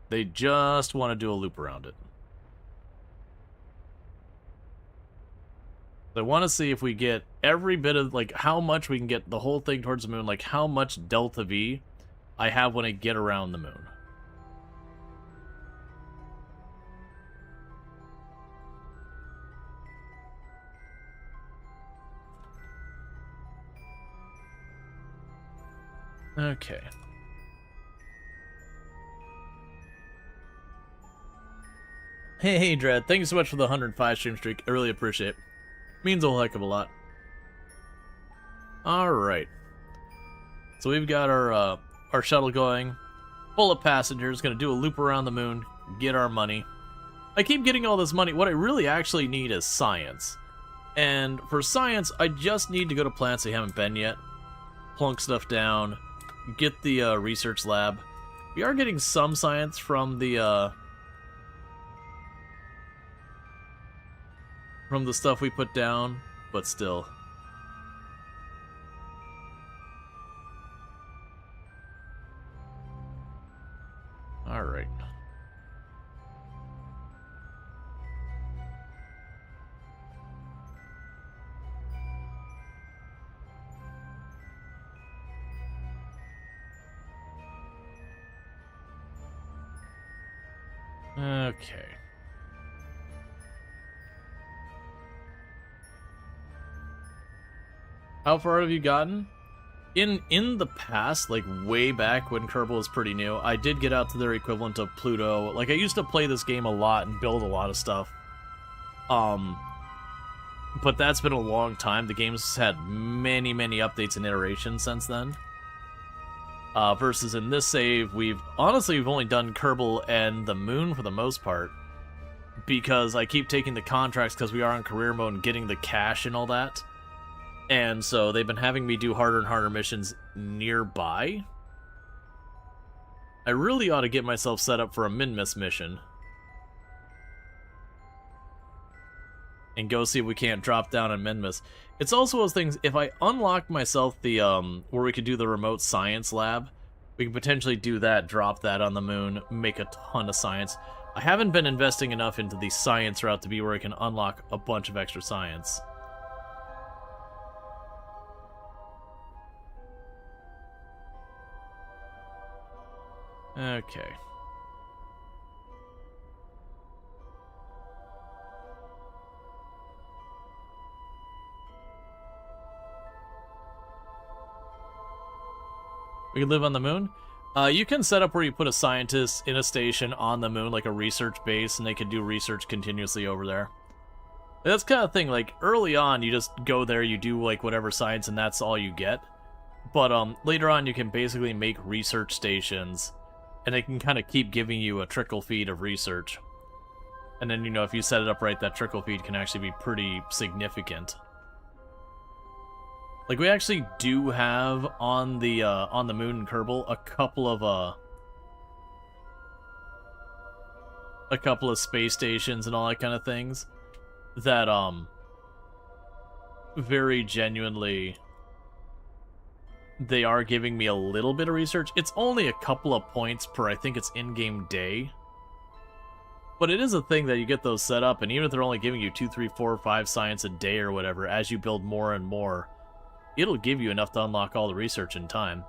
They just want to do a loop around it. I want to see if we get every bit of, like, how much we can get the whole thing towards the moon, like how much delta V I have when I get around the moon. Okay. Hey, Dread, thank you so much for the 105 stream streak. I really appreciate it. Means a whole heck of a lot. Alright. So we've got our shuttle going, full of passengers, gonna do a loop around the moon, get our money. I keep getting all this money. What I really actually need is science. And for science, I just need to go to planets I haven't been yet, plunk stuff down, get the research lab. We are getting some science from the stuff we put down, but still. All right. Okay. How far have you gotten? In the past, like way back when Kerbal was pretty new, I did get out to their equivalent of Pluto. Like, I used to play this game a lot and build a lot of stuff. But that's been a long time. The game's had many, many updates and iterations since then. Versus in this save, we've only done Kerbal and the moon for the most part, because I keep taking the contracts because we are in career mode and getting the cash and all that. And so they've been having me do harder and harder missions nearby. I really ought to get myself set up for a min-miss mission. And go see if we can't drop down on min-miss. It's also those things, if I unlock myself the, where we could do the remote science lab, we could potentially do that, drop that on the moon, make a ton of science. I haven't been investing enough into the science route to be where I can unlock a bunch of extra science. Okay. We can live on the moon? You can set up where you put a scientist in a station on the moon, like a research base, and they can do research continuously over there. That's kind of thing, like, early on, you just go there, you do, like, whatever science, and that's all you get. But, later on, you can basically make research stations, and they can kind of keep giving you a trickle feed of research. And then, you know, if you set it up right, that trickle feed can actually be pretty significant. Like, we actually do have on the moon in Kerbal a couple of space stations and all that kind of things that very genuinely they are giving me a little bit of research. It's only a couple of points per, I think it's in-game day. But it is a thing that you get those set up, and even if they're only giving you 2, 3, 4, 5 science a day or whatever, as you build more and more, it'll give you enough to unlock all the research in time.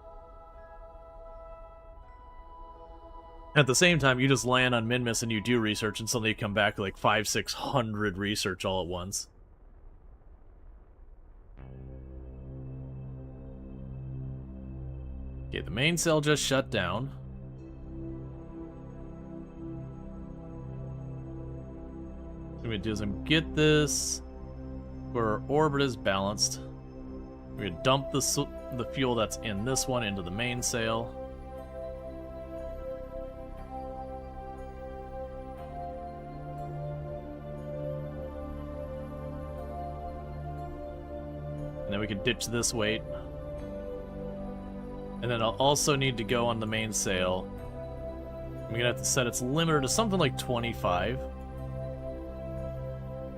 At the same time, you just land on min-miss and you do research, and suddenly you come back with like 500, 600 research all at once. Okay, the main cell just shut down. What I'm gonna do is I'm get this where our orbit is balanced. We're gonna dump the fuel that's in this one into the main sail. And then we can ditch this weight. And then I'll also need to go on the main sail. I'm gonna have to set its limiter to something like 25.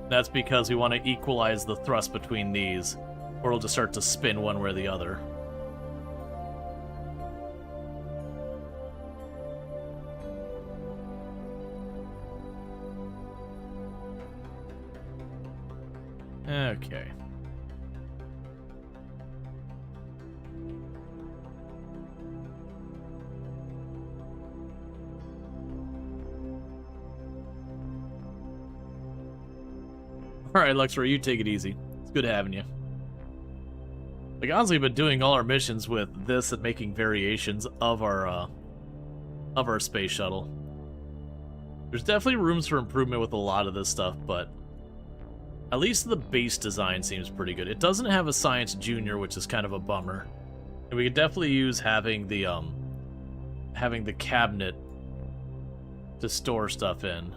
That's because we want to equalize the thrust between these, or it'll just start to spin one way or the other. Okay. Alright, Luxray, you take it easy. It's good having you. Like, honestly, we've been doing all our missions with this and making variations of our space shuttle. There's definitely rooms for improvement with a lot of this stuff, but at least the base design seems pretty good. It doesn't have a Science Junior, which is kind of a bummer. And we could definitely use having the cabinet to store stuff in.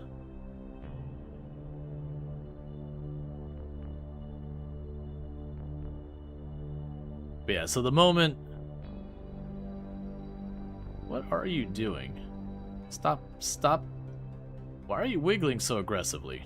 But yeah, so the moment... What are you doing? Stop. Why are you wiggling so aggressively?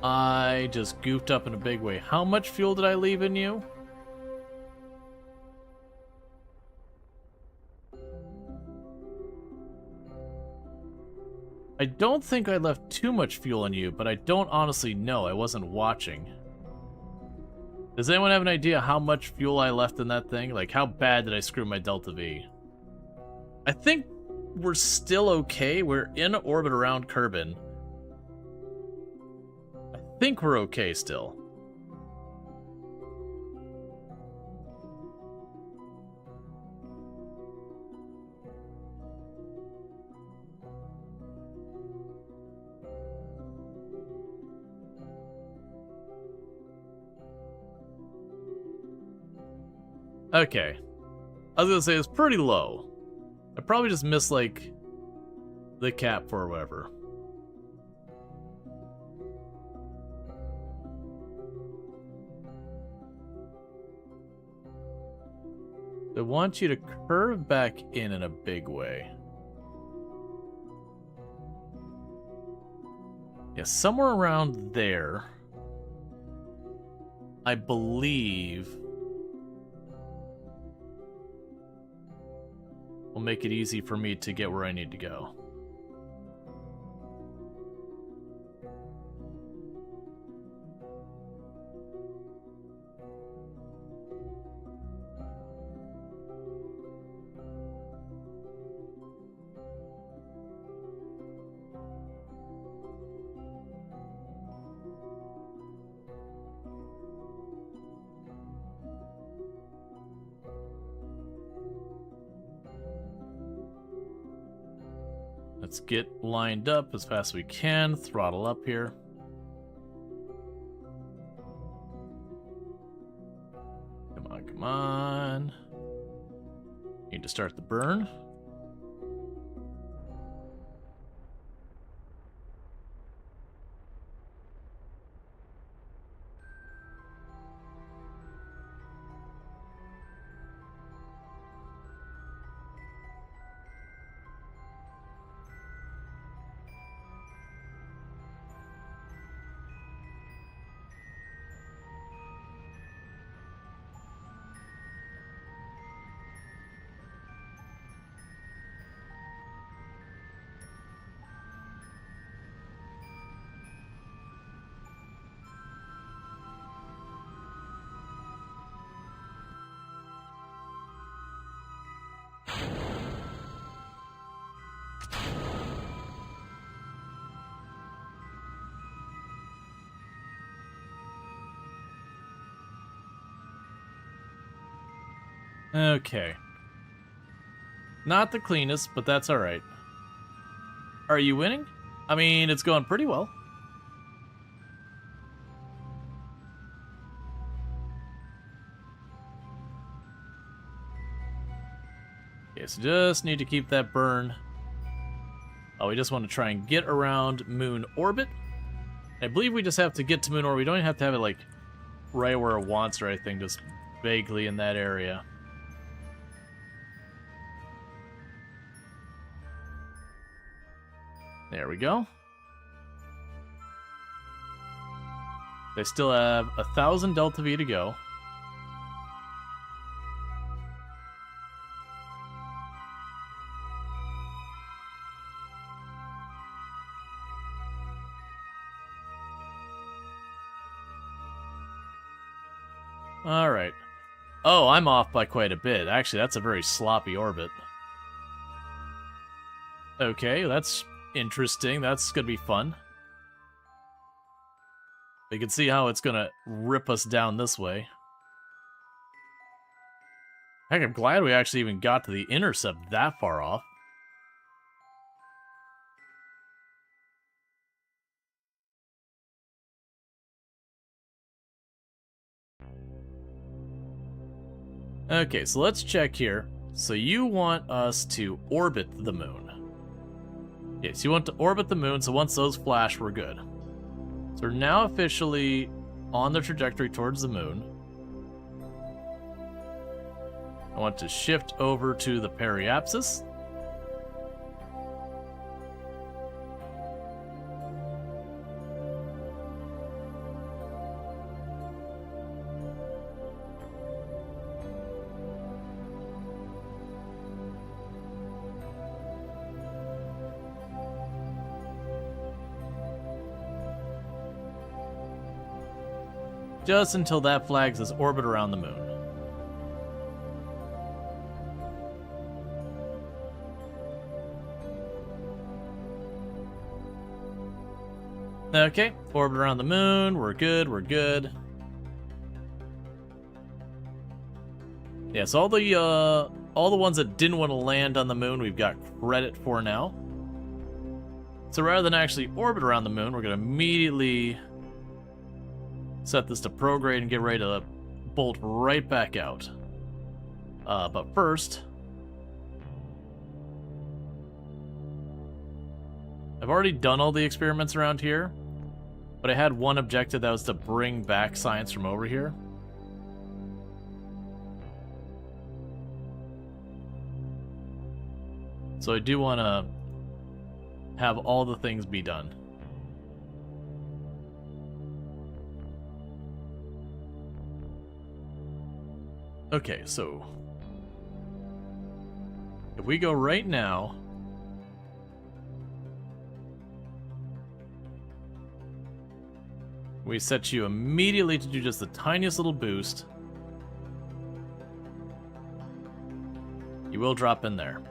I just goofed up in a big way. How much fuel did I leave in you? I don't think I left too much fuel in you, but I don't honestly know. I wasn't watching. Does anyone have an idea how much fuel I left in that thing? Like, how bad did I screw my Delta V? I think we're still okay. We're in orbit around Kerbin. I think we're okay still. Okay. I was gonna say it's pretty low. I probably just missed, like, the cap for whatever. I want you to curve back in a big way. Yeah, somewhere around there, I believe, will make it easy for me to get where I need to go. Let's get lined up as fast as we can. Throttle up here. Come on, come on. Need to start the burn. Okay. Not the cleanest, but that's alright. Are you winning? I mean, it's going pretty well. Okay, so just need to keep that burn. Oh, we just want to try and get around moon orbit. I believe we just have to get to moon orbit. We don't even have to have it, like, right where it wants or anything, just vaguely in that area. There we go. They still have 1,000 Delta V to go. Alright. Oh, I'm off by quite a bit. Actually, that's a very sloppy orbit. Okay, that's interesting. That's gonna be fun. You can see how it's gonna rip us down this way. Heck, I'm glad we actually even got to the intercept that far off. Okay, so let's check here. So you want us to orbit the moon. Yes, you want to orbit the moon, so once those flash, we're good. So we're now officially on the trajectory towards the moon. I want to shift over to the periapsis. just until that flags its orbit around the moon. Okay, orbit around the moon. We're good. We're good. Yeah, so all the ones that didn't want to land on the moon, we've got credit for now. So rather than actually orbit around the moon, we're going to immediately set this to prograde and get ready to bolt right back out. But first, I've already done all the experiments around here, but I had one objective that was to bring back science from over here. So I do want to have all the things be done. Okay, so if we go right now, we set you immediately to do just the tiniest little boost. You will drop in there.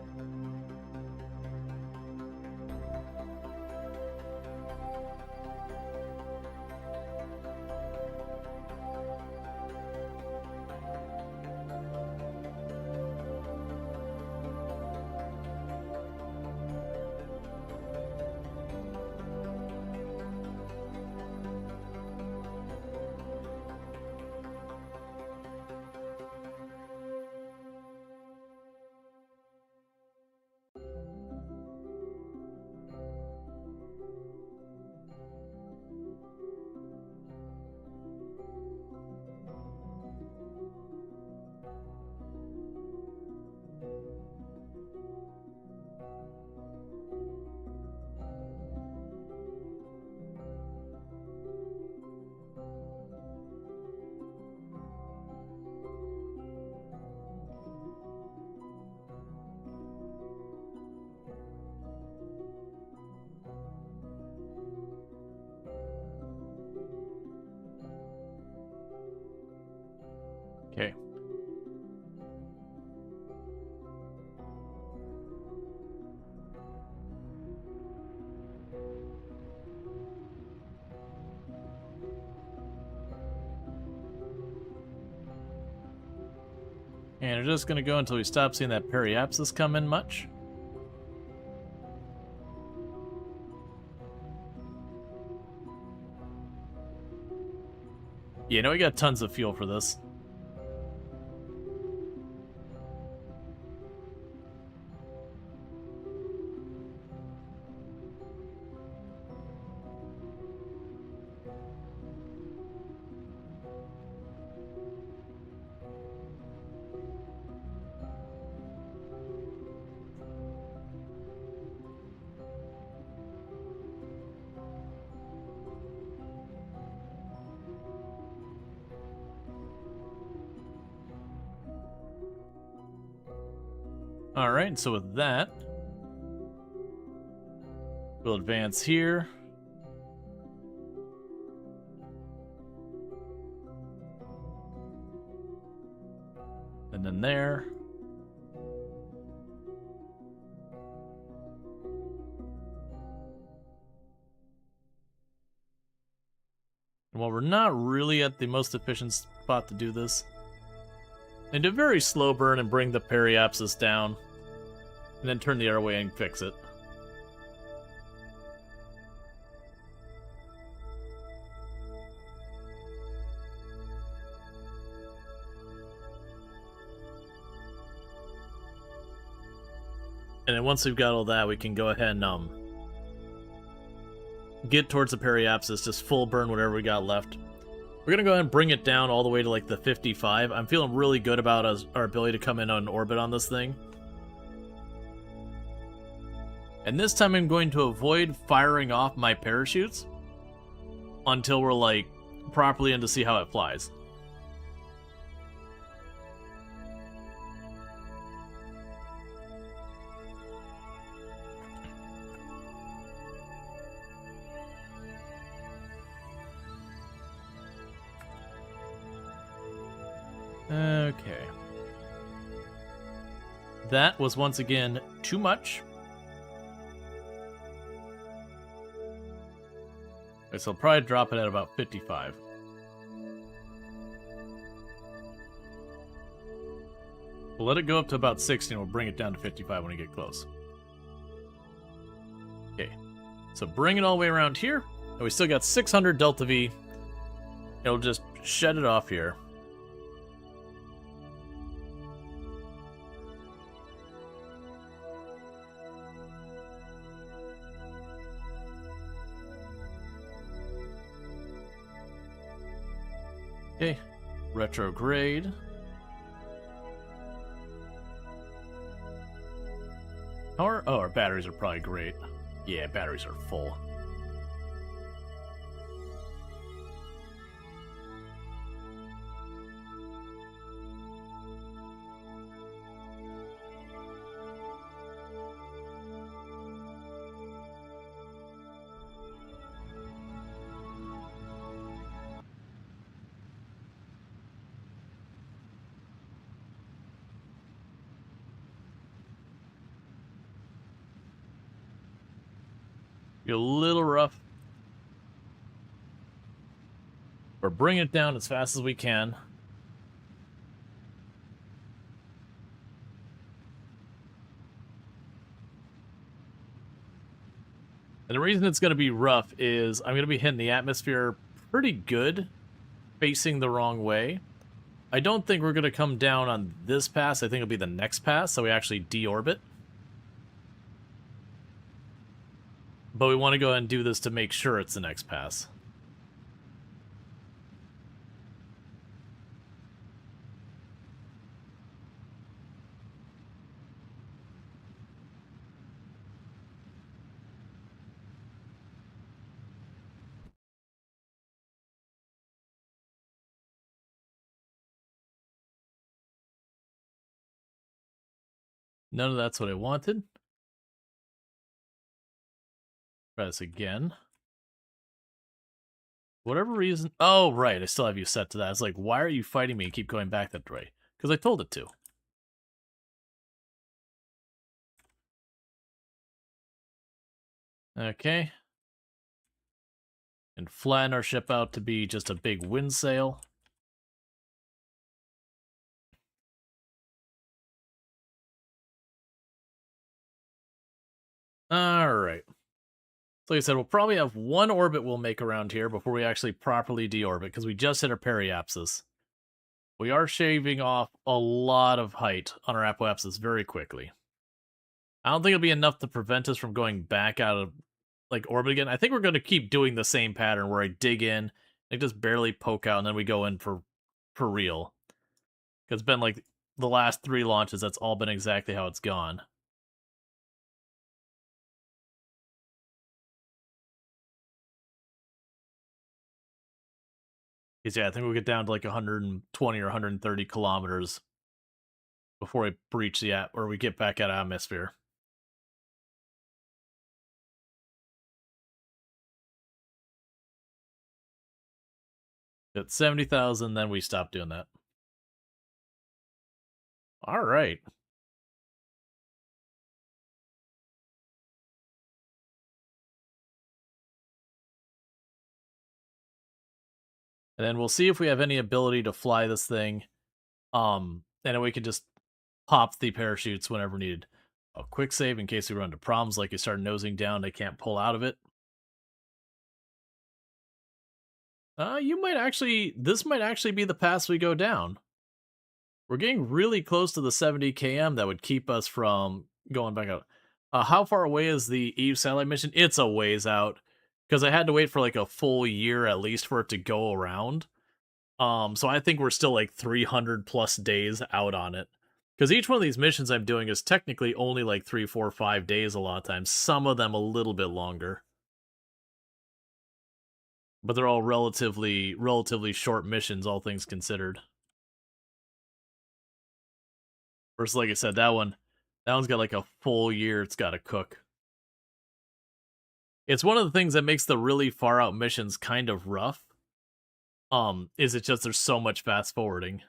Okay. And we're just going to go until we stop seeing that periapsis come in much. Yeah, no, we got tons of fuel for this. Alright, so with that, we'll advance here. And then there. And while we're not really at the most efficient spot to do this, and do a very slow burn and bring the periapsis down, and then turn the airway and fix it. And then once we've got all that, we can go ahead and get towards the periapsis, just full burn whatever we got left. We're going to go ahead and bring it down all the way to like the 55. I'm feeling really good about our ability to come in on orbit on this thing. And this time I'm going to avoid firing off my parachutes until we're like properly in to see how it flies. Okay. That was once again too much. Okay, so I'll probably drop it at about 55. We'll let it go up to about 60 and we'll bring it down to 55 when we get close. Okay, so bring it all the way around here. And we still got 600 Delta V. It'll just shed it off here. Okay, retrograde. Our batteries are probably great. Yeah, batteries are full. Be a little rough. We're bringing it down as fast as we can. And the reason it's going to be rough is I'm going to be hitting the atmosphere pretty good, facing the wrong way. I don't think we're going to come down on this pass. I think it'll be the next pass, so we actually deorbit. But we want to go ahead and do this to make sure it's the next pass. None of that's what I wanted. Try this again. Whatever reason... Oh, right, I still have you set to that. It's like, why are you fighting me and keep going back that way? Because I told it to. Okay. And flatten our ship out to be just a big wind sail. Alright. So like I said, we'll probably have one orbit we'll make around here before we actually properly deorbit, because we just hit our periapsis. We are shaving off a lot of height on our apoapsis very quickly. I don't think it'll be enough to prevent us from going back out of like orbit again. I think we're going to keep doing the same pattern where I dig in, like just barely poke out, and then we go in for real. It's been like the last 3 launches, that's all been exactly how it's gone. Because yeah, I think we'll get down to like 120 or 130 kilometers before we breach the or we get back out of atmosphere. At 70,000, then we stop doing that. All right. And then we'll see if we have any ability to fly this thing. And then we can just pop the parachutes whenever needed. A quick save in case we run into problems, like you start nosing down, they can't pull out of it. You might actually... This might actually be the pass we go down. We're getting really close to the 70 km that would keep us from going back out. How far away is the Eve satellite mission? It's a ways out. Because I had to wait for like a full year at least for it to go around. So I think we're still like 300 plus days out on it. Because each one of these missions I'm doing is technically only like 3, 4, 5 days a lot of times. Some of them a little bit longer. But they're all relatively short missions, all things considered. Versus, like I said, that one's got like a full year it's got to cook. It's one of the things that makes the really far out missions kind of rough. Is it just there's so much fast forwarding.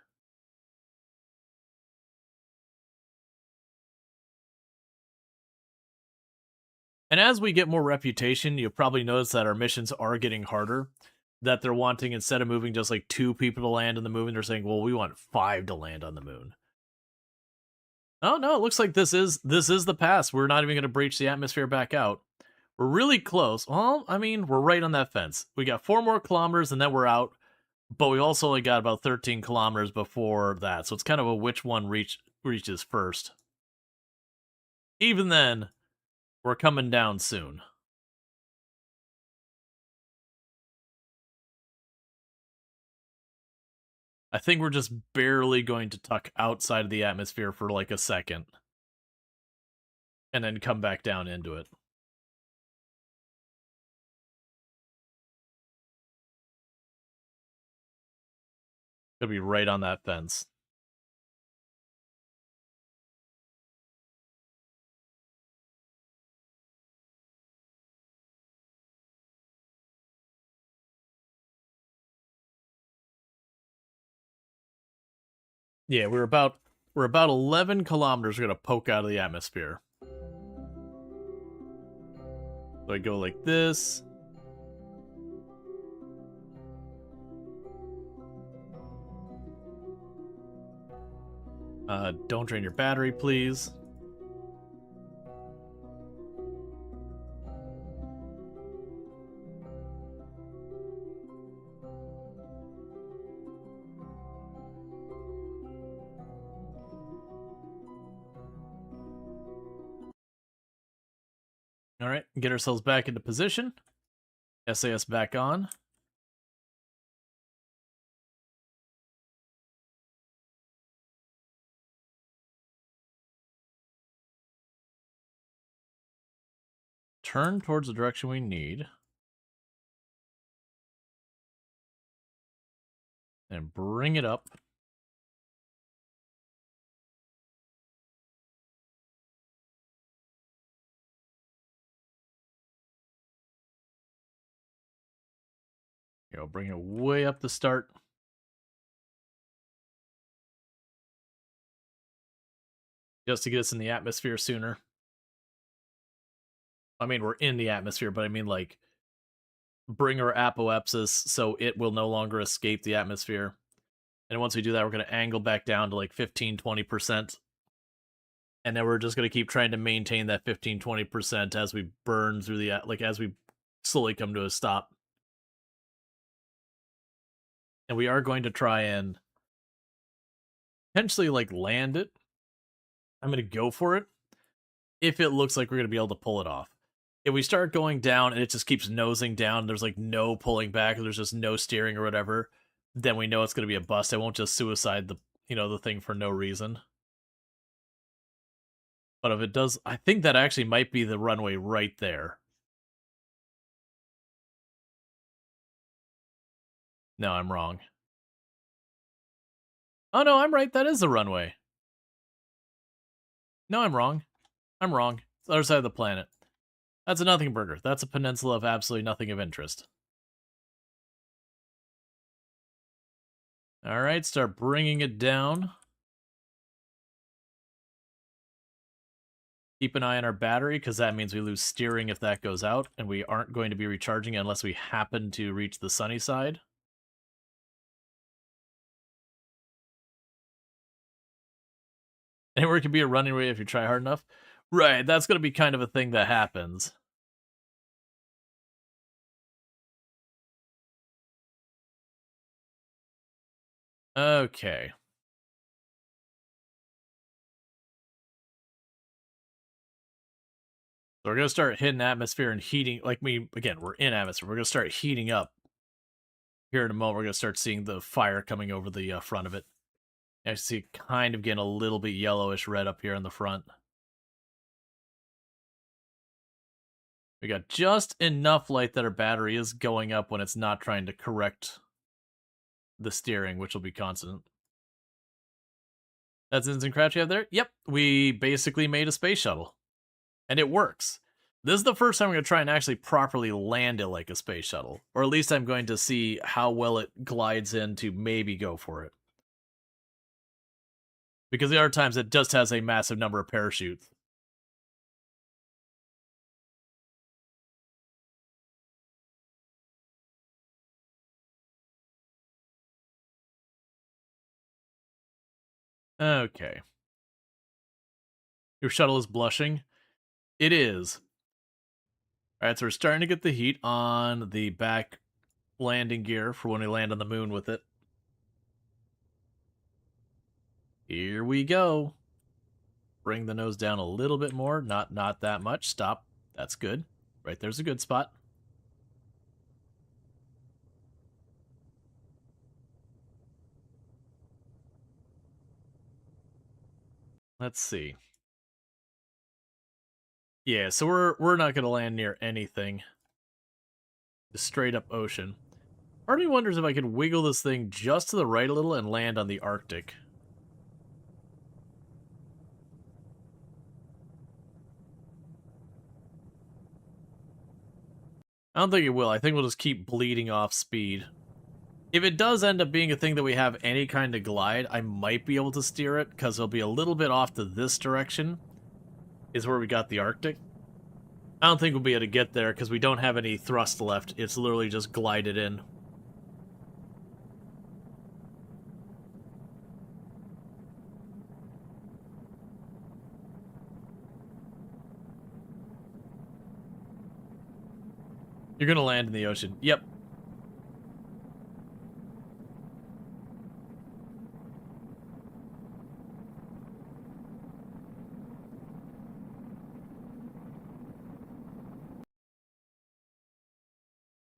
And as we get more reputation, you'll probably notice that our missions are getting harder. That they're wanting, instead of moving just like 2 people to land on the moon, they're saying, well, we want 5 to land on the moon. Oh no, it looks like this is the pass. We're not even going to breach the atmosphere back out. We're really close. Well, I mean, we're right on that fence. We got 4 more kilometers and then we're out. But we also only got about 13 kilometers before that. So it's kind of a which one reaches first. Even then, we're coming down soon. I think we're just barely going to tuck outside of the atmosphere for like a second. And then come back down into it. Gonna be right on that fence. Yeah, we're about 11 kilometers we're gonna poke out of the atmosphere. So I go like this. Don't drain your battery, please. All right, get ourselves back into position. SAS back on. Turn towards the direction we need. And bring it up. Bring it way up to start. Just to get us in the atmosphere sooner. I mean, we're in the atmosphere, but I mean, like, bring our apoapsis so it will no longer escape the atmosphere. And once we do that, we're going to angle back down to like 15-20%. And then we're just going to keep trying to maintain that 15-20% as we burn through the, like, as we slowly come to a stop. And we are going to try and potentially, like, land it. I'm going to go for it if it looks like we're going to be able to pull it off. If we start going down and it just keeps nosing down, there's like no pulling back, there's just no steering or whatever, then we know it's going to be a bust. I won't just suicide the, the thing for no reason. But if it does, I think that actually might be the runway right there. No, I'm wrong. Oh no, I'm right, that is the runway. No, I'm wrong. I'm wrong. It's the other side of the planet. That's a nothing burger. That's a peninsula of absolutely nothing of interest. Alright, start bringing it down. Keep an eye on our battery, because that means we lose steering if that goes out, and we aren't going to be recharging it unless we happen to reach the sunny side. Anywhere can be a running rate if you try hard enough. Right, that's going to be kind of a thing that happens. Okay. So we're going to start hitting atmosphere and heating, like again, we're in atmosphere. We're going to start heating up. Here in a moment, we're going to start seeing the fire coming over the front of it. I see it kind of getting a little bit yellowish red up here in the front. We got just enough light that our battery is going up when it's not trying to correct the steering, which will be constant. That's Instant Crash you have there? Yep, we basically made a space shuttle. And it works. This is the first time I'm going to try and actually properly land it like a space shuttle. Or at least I'm going to see how well it glides in to maybe go for it. Because there are times it just has a massive number of parachutes. Okay. Your shuttle is blushing. It is. Alright, so we're starting to get the heat on the back landing gear for when we land on the moon with it. Here we go. Bring the nose down a little bit more. Not that much. Stop. That's good. Right there's a good spot. Let's see. Yeah, so we're not going to land near anything. Just straight up ocean. Part of me wonders if I could wiggle this thing just to the right a little and land on the Arctic. I don't think it will. I think we'll just keep bleeding off speed. If it does end up being a thing that we have any kind of glide, I might be able to steer it, because it'll be a little bit off to this direction, is where we got the Arctic. I don't think we'll be able to get there, because we don't have any thrust left. It's literally just glided in. You're gonna land in the ocean. Yep.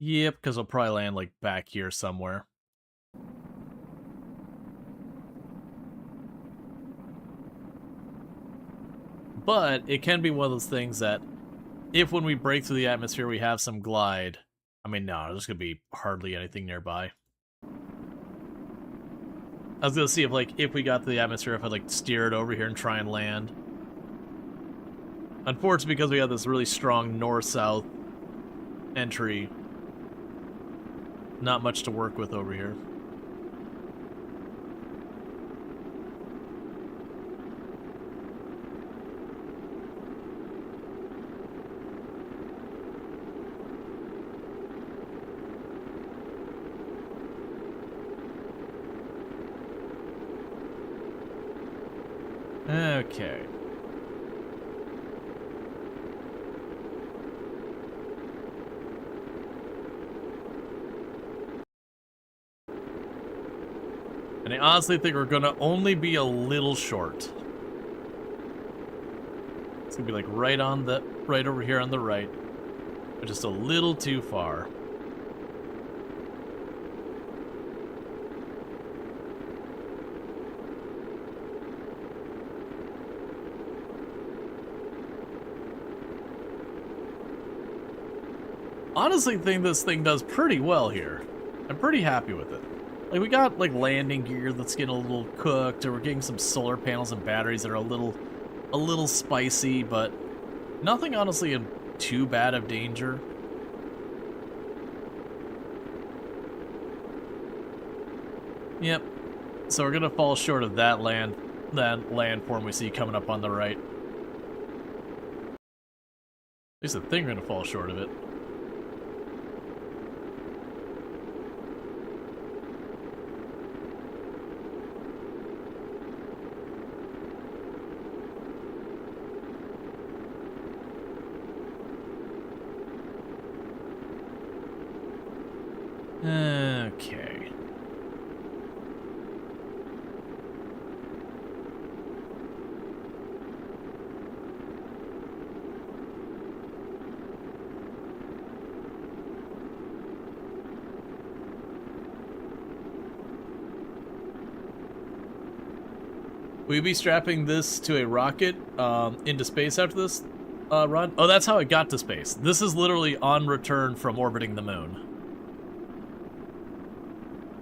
Yep, because I'll probably land, like, back here somewhere. But it can be one of those things that, if when we break through the atmosphere we have some glide... I mean, no, there's gonna be hardly anything nearby. I was gonna see if we got to the atmosphere, if I'd, like, steer it over here and try and land. Unfortunately, because we have this really strong north-south entry, not much to work with over here. Okay. And I honestly think we're gonna only be a little short. It's gonna be like right over here on the right. But just a little too far. Honestly think this thing does pretty well here. I'm pretty happy with it. Like, we got, like, landing gear that's getting a little cooked, or we're getting some solar panels and batteries that are a little spicy, but nothing honestly in too bad of danger. Yep. So we're gonna fall short of that landform we see coming up on the right. At least I think we're gonna fall short of it. Okay. Will you be strapping this to a rocket into space after this run? Oh, that's how it got to space. This is literally on return from orbiting the moon.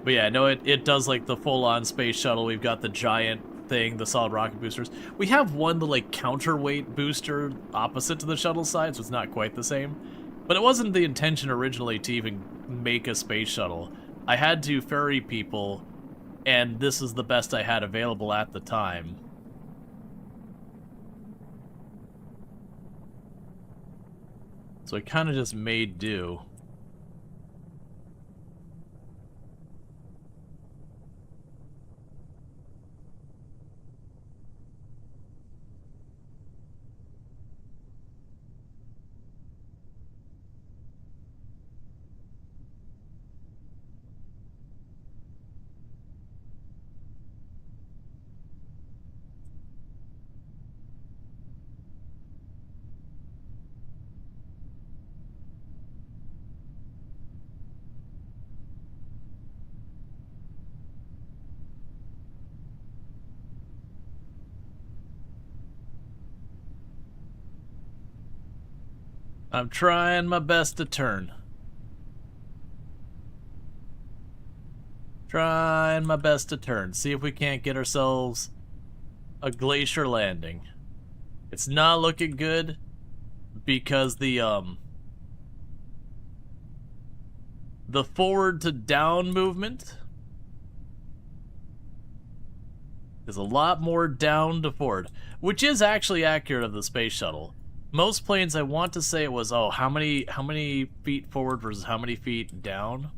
But yeah, no, it does, like, the full-on space shuttle. We've got the giant thing, the solid rocket boosters. We have one, the, like, counterweight booster opposite to the shuttle side, so it's not quite the same. But it wasn't the intention originally to even make a space shuttle. I had to ferry people, and this is the best I had available at the time. So I kind of just made do. I'm trying my best to turn. Trying my best to turn. See if we can't get ourselves a glacier landing. It's not looking good because the forward to down movement is a lot more down to forward, which is actually accurate of the space shuttle. Most planes, I want to say it was, oh, how many feet forward versus how many feet down?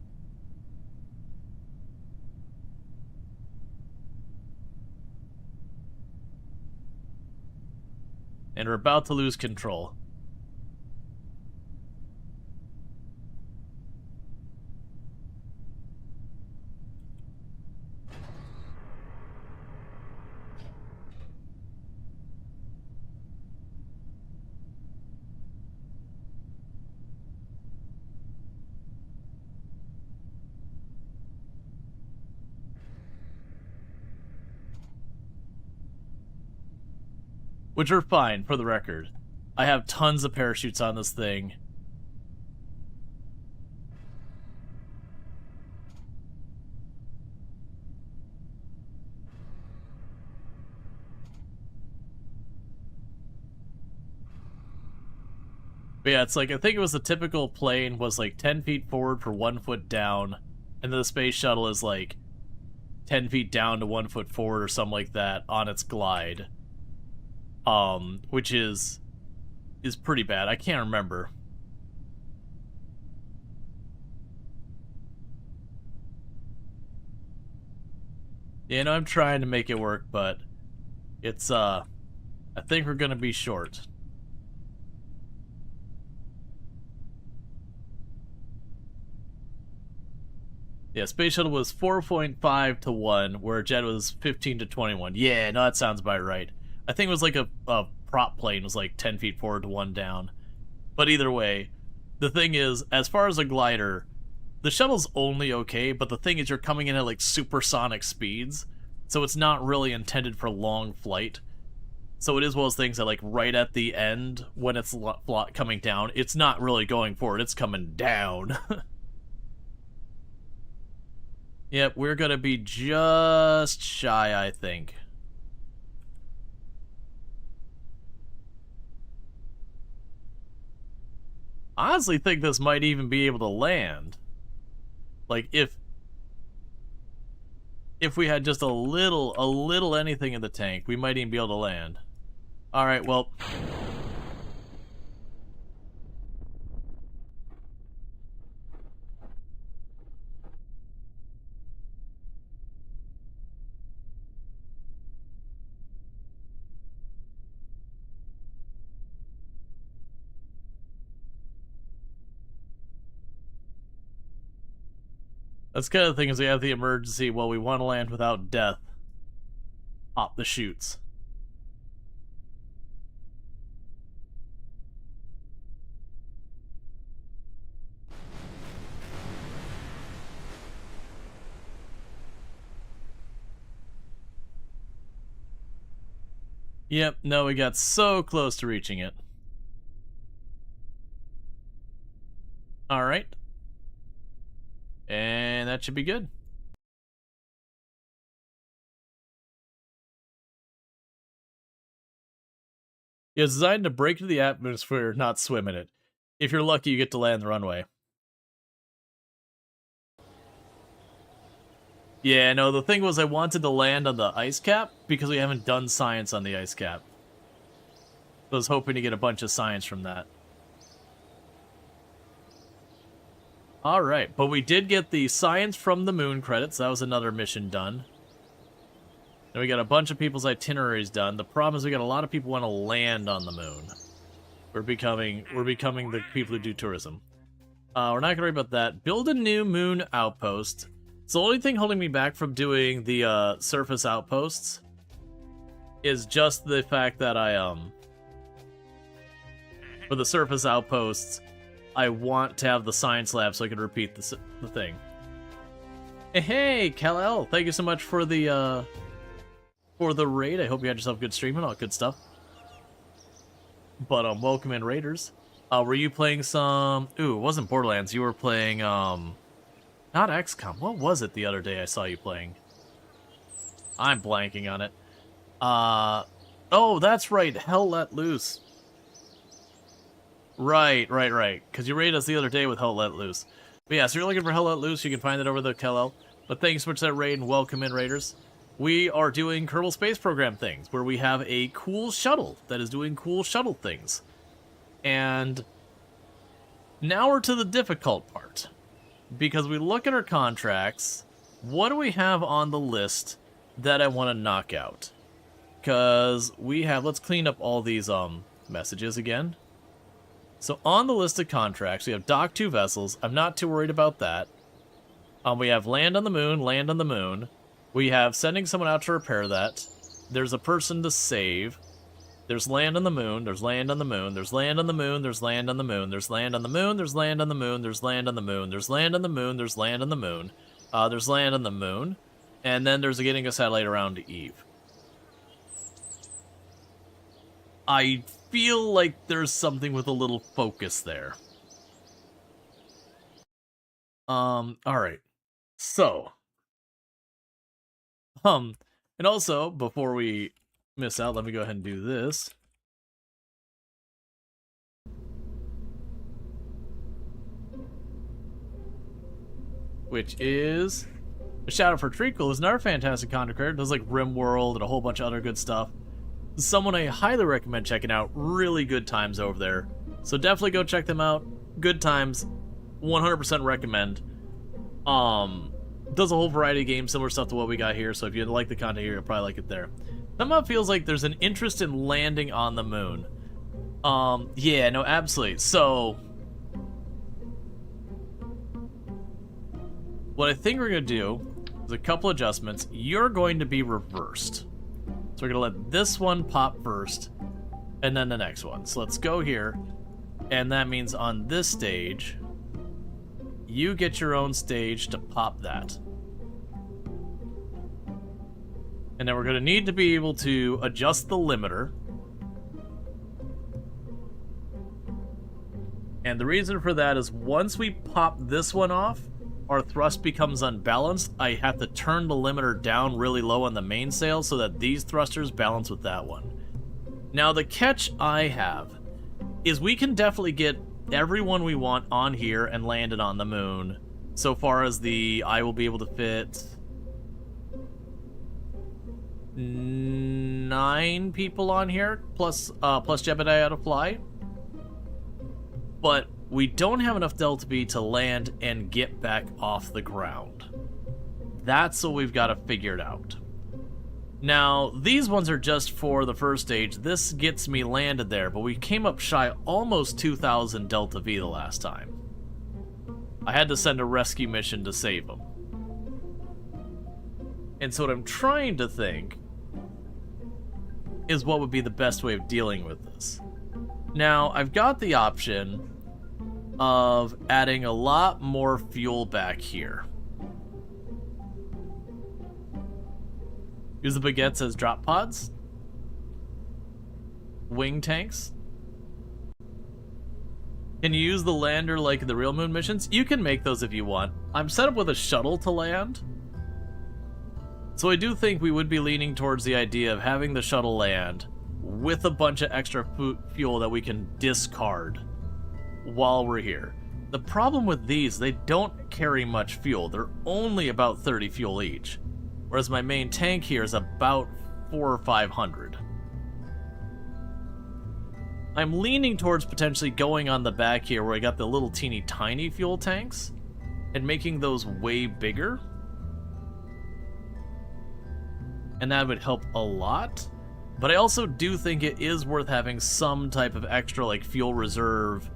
And we're about to lose control. Which are fine, for the record. I have tons of parachutes on this thing. But yeah, it's like, I think it was the typical plane was like 10 feet forward for 1 foot down, and then the space shuttle is like 10 feet down to 1 foot forward or something like that on its glide. Which is pretty bad. I can't remember. You know, I'm trying to make it work, but it's, I think we're gonna be short. Yeah, Space Shuttle was 4.5 to 1, where Jet was 15 to 21. Yeah, no, that sounds about right. I think it was like a prop plane was like 10 feet forward to 1 down. But either way, the thing is, as far as a glider, the shuttle's only okay, but the thing is you're coming in at like supersonic speeds, so it's not really intended for long flight. So it is one of those things that like right at the end, when it's coming down, it's not really going forward, it's coming down. Yep, we're gonna be just shy, I think. I honestly think this might even be able to land. Like, if we had just a little anything in the tank, we might even be able to land. Alright, well... That's kind of the thing, is we have the emergency, well, we want to land without death. Pop the chutes. Yep, no, we got so close to reaching it. Alright. And that should be good. It's designed to break into the atmosphere, not swim in it. If you're lucky, you get to land the runway. Yeah, no, the thing was I wanted to land on the ice cap because we haven't done science on the ice cap. So I was hoping to get a bunch of science from that. Alright, but we did get the science from the moon credits. That was another mission done. Then we got a bunch of people's itineraries done. The problem is we got a lot of people want to land on the moon. We're becoming the people who do tourism. We're not gonna worry about that. Build a new moon outpost. So the only thing holding me back from doing the surface outposts is just the fact that for the surface outposts, I want to have the science lab so I can repeat the thing. Hey, Kal-El, thank you so much for the raid. I hope you had yourself a good stream and all good stuff. But welcome in, raiders. Were you playing some... Ooh, it wasn't Borderlands. You were playing, not XCOM. What was it the other day I saw you playing? I'm blanking on it. Oh, that's right. Hell Let Loose. Right. Because you raided us the other day with Hell Let Loose. But yeah, so you're looking for Hell Let Loose. You can find it over the Kerbal. But thank you so much for that raid, and welcome in, raiders. We are doing Kerbal Space Program things, where we have a cool shuttle that is doing cool shuttle things. And now we're to the difficult part. Because we look at our contracts, what do we have on the list that I want to knock out? Because we have, let's clean up all these messages again. So on the list of contracts, we have dock 2 vessels. I'm not too worried about that. We have land on the moon, land on the moon. We have sending someone out to repair that. There's a person to save. There's land on the moon, there's land on the moon, there's land on the moon, there's land on the moon, there's land on the moon, there's land on the moon, there's land on the moon, there's land on the moon, there's land on the moon, there's land on the moon, and then there's getting a satellite around to Eve. I feel like there's something with a little focus there. Alright. So. And also, before we miss out, let me go ahead and do this. Which is a shout out for Treacle, who's another fantastic content creator. Does like RimWorld and a whole bunch of other good stuff. Someone I highly recommend checking out. Really good times over there. So definitely go check them out. Good times. 100% recommend. Does a whole variety of games, similar stuff to what we got here. So if you like the content here, you'll probably like it there. Somehow it feels like there's an interest in landing on the moon. Yeah, no, absolutely. So what I think we're gonna do is a couple adjustments. You're going to be reversed. So we're gonna let this one pop first, and then the next one. So let's go here, and that means on this stage, you get your own stage to pop that. And then we're going to need to be able to adjust the limiter. And the reason for that is once we pop this one off, our thrust becomes unbalanced. I have to turn the limiter down really low on the mainsail so that these thrusters balance with that one. Now the catch I have is we can definitely get everyone we want on here and land it on the moon. So far as I will be able to fit 9 people on here, plus Jebediah to fly. But we don't have enough Delta V to land and get back off the ground. That's what we've got to figure it out. Now, these ones are just for the first stage. This gets me landed there, but we came up shy almost 2,000 Delta V the last time. I had to send a rescue mission to save them. And so what I'm trying to think is what would be the best way of dealing with this. Now, I've got the option of adding a lot more fuel back here. Use the baguettes as drop pods. Wing tanks. Can you use the lander like the real moon missions? You can make those if you want. I'm set up with a shuttle to land. So I do think we would be leaning towards the idea of having the shuttle land with a bunch of extra fuel that we can discard while we're here. The problem with these, they don't carry much fuel. They're only about 30 fuel each. Whereas my main tank here is about 400 or 500. I'm leaning towards potentially going on the back here where I got the little teeny tiny fuel tanks and making those way bigger. And that would help a lot. But I also do think it is worth having some type of extra like fuel reserve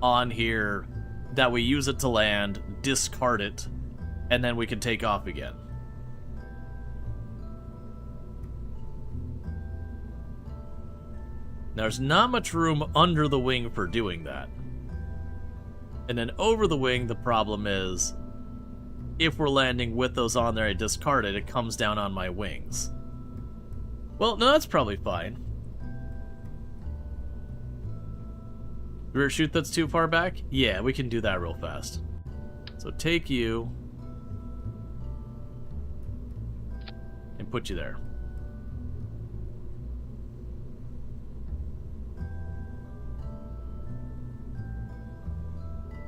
on here that we use it to land, discard it, and then we can take off again. There's not much room under the wing for doing that. And then over the wing, the problem is, if we're landing with those on there, I discard it, it comes down on my wings. Well, no, that's probably fine. Rear shoot that's too far back? Yeah, we can do that real fast. So take you and put you there.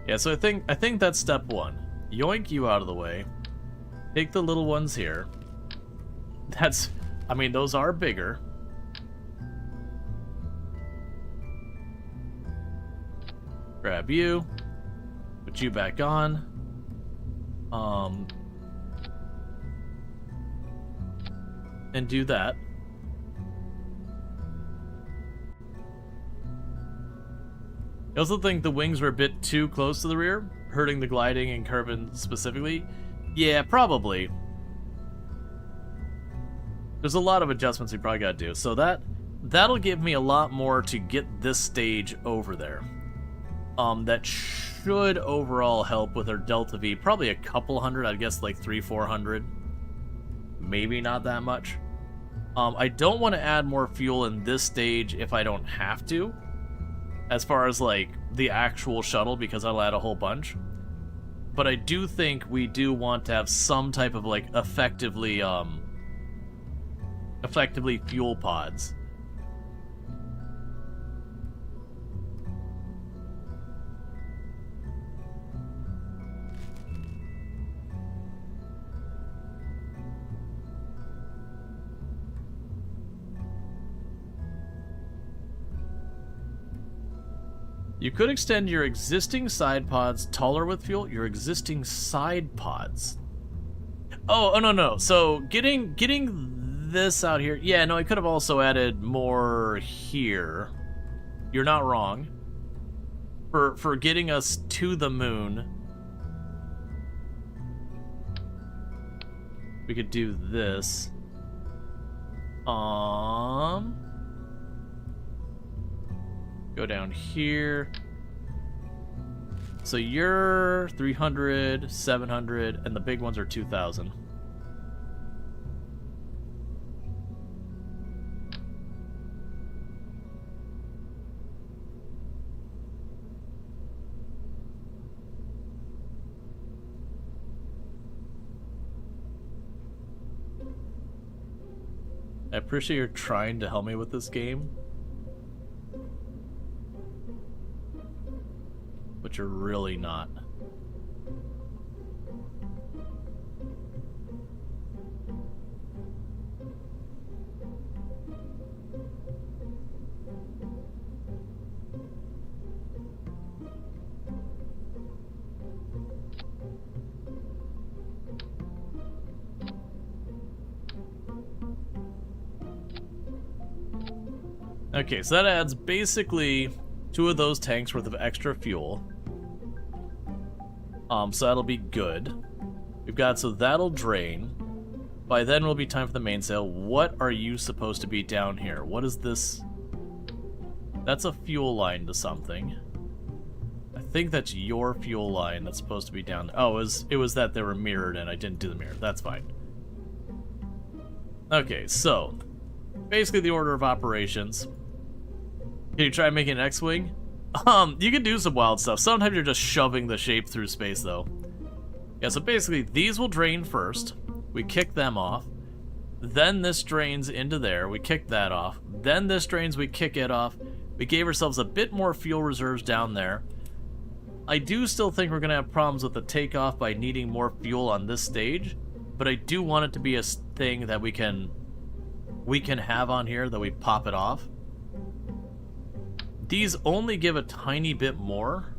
Yeah, so I think that's step one. Yoink you out of the way. Take the little ones here. That's, I mean, those are bigger. Grab you. Put you back on. And do that. I also think the wings were a bit too close to the rear, hurting the gliding and curving specifically. Yeah, probably. There's a lot of adjustments we probably gotta do. So that'll give me a lot more to get this stage over there. That should overall help with our Delta V. Probably a couple hundred, I'd guess like 300-400. Maybe not that much. I don't want to add more fuel in this stage if I don't have to. As far as like the actual shuttle, because I'll add a whole bunch. But I do think we do want to have some type of like effectively fuel pods. You could extend your existing side pods taller with fuel. Your existing side pods. Oh no. So getting this out here. Yeah, no, I could have also added more here. You're not wrong. For getting us to the moon, we could do this. Go down here. So you're 300, 700, and the big ones are 2,000. I appreciate you're trying to help me with this game. But you're really not. Okay, so that adds basically 2 of those tanks worth of extra fuel. So that'll be good. We've got, so that'll drain. By then will be time for the mainsail. What are you supposed to be down here? What is this? That's a fuel line to something. I think that's your fuel line that's supposed to be down there. Oh, it was that they were mirrored and I didn't do the mirror. That's fine. Okay, so basically the order of operations. Can you try making an X-Wing? You can do some wild stuff. Sometimes you're just shoving the shape through space, though. Yeah, so basically, these will drain first. We kick them off. Then this drains into there. We kick that off. Then this drains, we kick it off. We gave ourselves a bit more fuel reserves down there. I do still think we're going to have problems with the takeoff by needing more fuel on this stage. But I do want it to be a thing that we can have on here, that we pop it off. These only give a tiny bit more.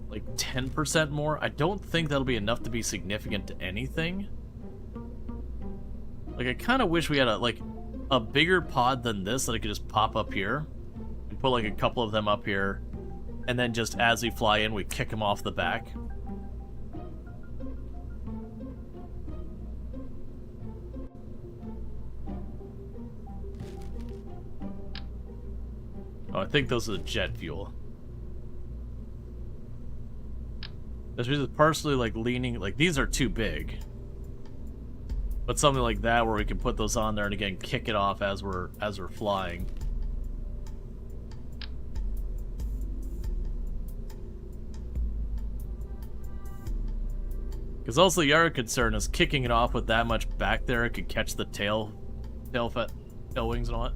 Like 10% more. I don't think that'll be enough to be significant to anything. Like, I kind of wish we had a bigger pod than this that I could just pop up here. And put like a couple of them up here. And then just as we fly in, we kick them off the back. Oh, I think those are the jet fuel. This is partially like leaning, like these are too big. But something like that where we can put those on there and again kick it off as we're flying. Because also the other concern is kicking it off with that much back there, it could catch the tail wings and all that.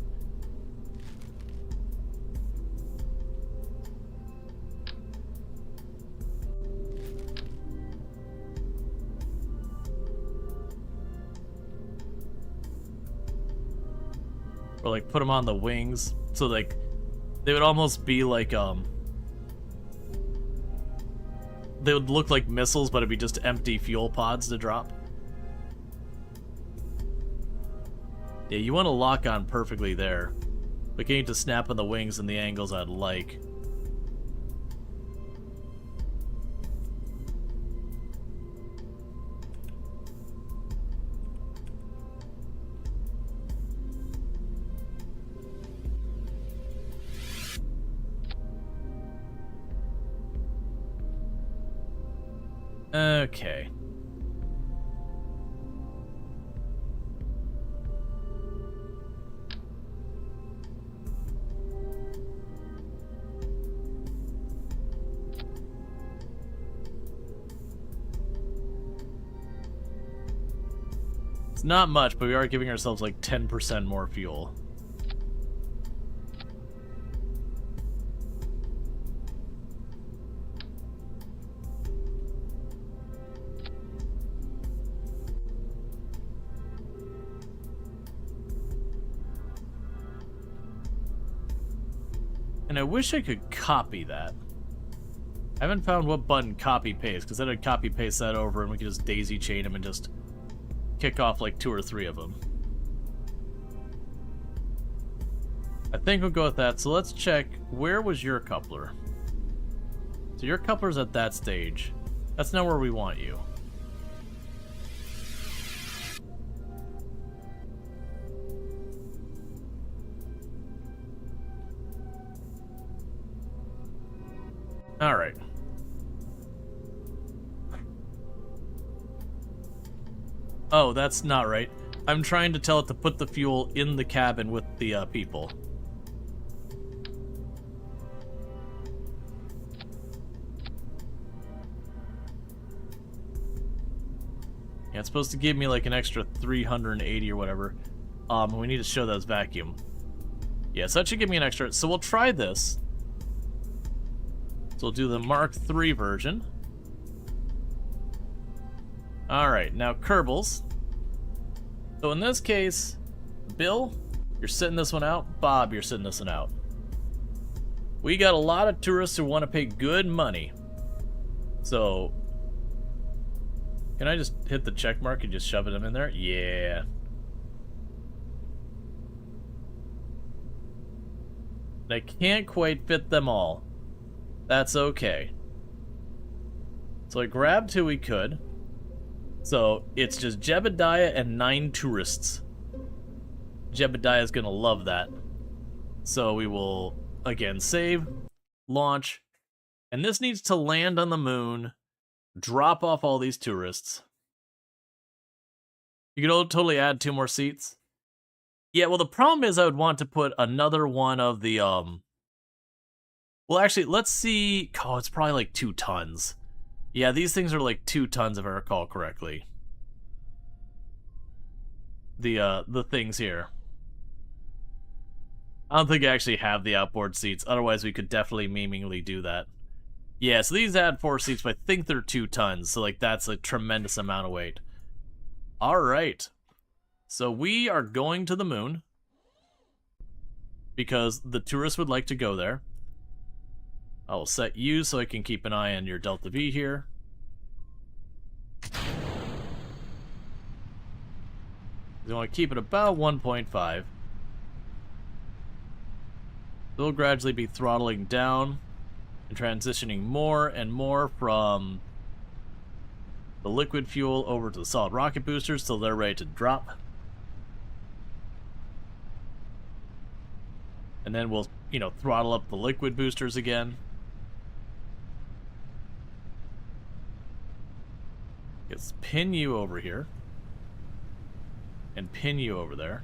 Or like put them on the wings, so like they would almost be like they would look like missiles, but it'd be just empty fuel pods to drop. Yeah, you want to lock on perfectly there, but you need to snap on the wings and the angles I'd like. Okay. It's not much, but we are giving ourselves like 10% more fuel. And I wish I could copy that. I haven't found what button copy paste, because then I'd copy paste that over and we could just daisy chain them and just kick off like 2 or 3 of them. I think we'll go with that. So let's check, where was your coupler? So your coupler's at that stage. That's not where we want you. All right. Oh, that's not right. I'm trying to tell it to put the fuel in the cabin with the people. Yeah, it's supposed to give me like an extra 380 or whatever. We need to show that as vacuum. Yeah, so that should give me an extra. So we'll try this. So we'll do the Mark III version. Alright, now Kerbals. So in this case, Bill, you're sitting this one out. Bob, you're sitting this one out. We got a lot of tourists who want to pay good money. So, can I just hit the check mark and just shove them in there? Yeah. I can't quite fit them all. That's okay. So I grabbed who we could. So it's just Jebediah and 9 tourists. Jebediah's gonna love that. So we will, again, save, launch, and this needs to land on the moon, drop off all these tourists. You could totally add 2 more seats. Yeah, well, the problem is I would want to put another one of the, well, actually, let's see. Oh, it's probably like 2 tons. Yeah, these things are like 2 tons if I recall correctly. The things here. I don't think I actually have the outboard seats. Otherwise, we could definitely memeingly do that. Yeah, so these add 4 seats, but I think they're 2 tons. So, like, that's a tremendous amount of weight. All right. So we are going to the moon. Because the tourists would like to go there. I will set you so I can keep an eye on your Delta V here. You want to keep it about 1.5. We'll gradually be throttling down and transitioning more and more from the liquid fuel over to the solid rocket boosters till they're ready to drop. And then we'll, throttle up the liquid boosters again. Let's pin you over here. And pin you over there.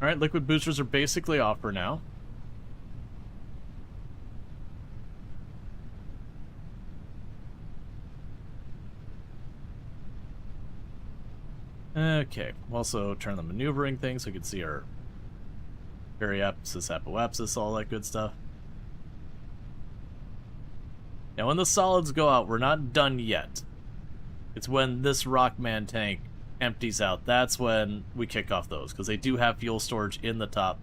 Alright, liquid boosters are basically off for now. Okay, we'll also turn the maneuvering thing so we can see our periapsis, apoapsis, all that good stuff. Now, when the solids go out, we're not done yet. It's when this Rockman tank empties out. That's when we kick off those, because they do have fuel storage in the top.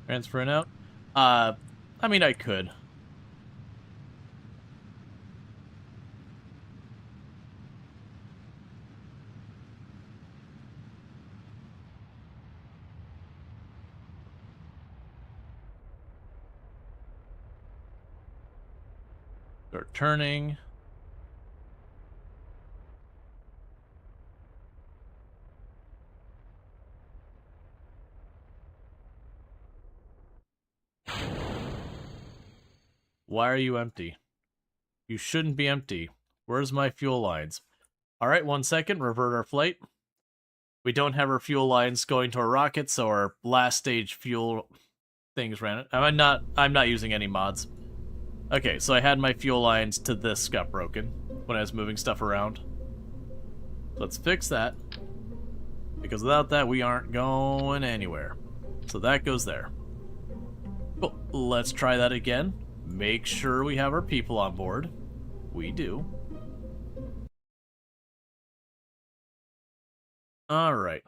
Transferring out. I mean, I could. Start turning. Why are you empty? You shouldn't be empty. Where's my fuel lines? Alright, 1 second, revert our flight. We don't have our fuel lines going to our rockets, so our last stage fuel things ran it. I'm not using any mods. Okay, so I had my fuel lines to this got broken when I was moving stuff around. Let's fix that. Because without that, we aren't going anywhere. So that goes there. Cool. Let's try that again. Make sure we have our people on board. We do. Alright.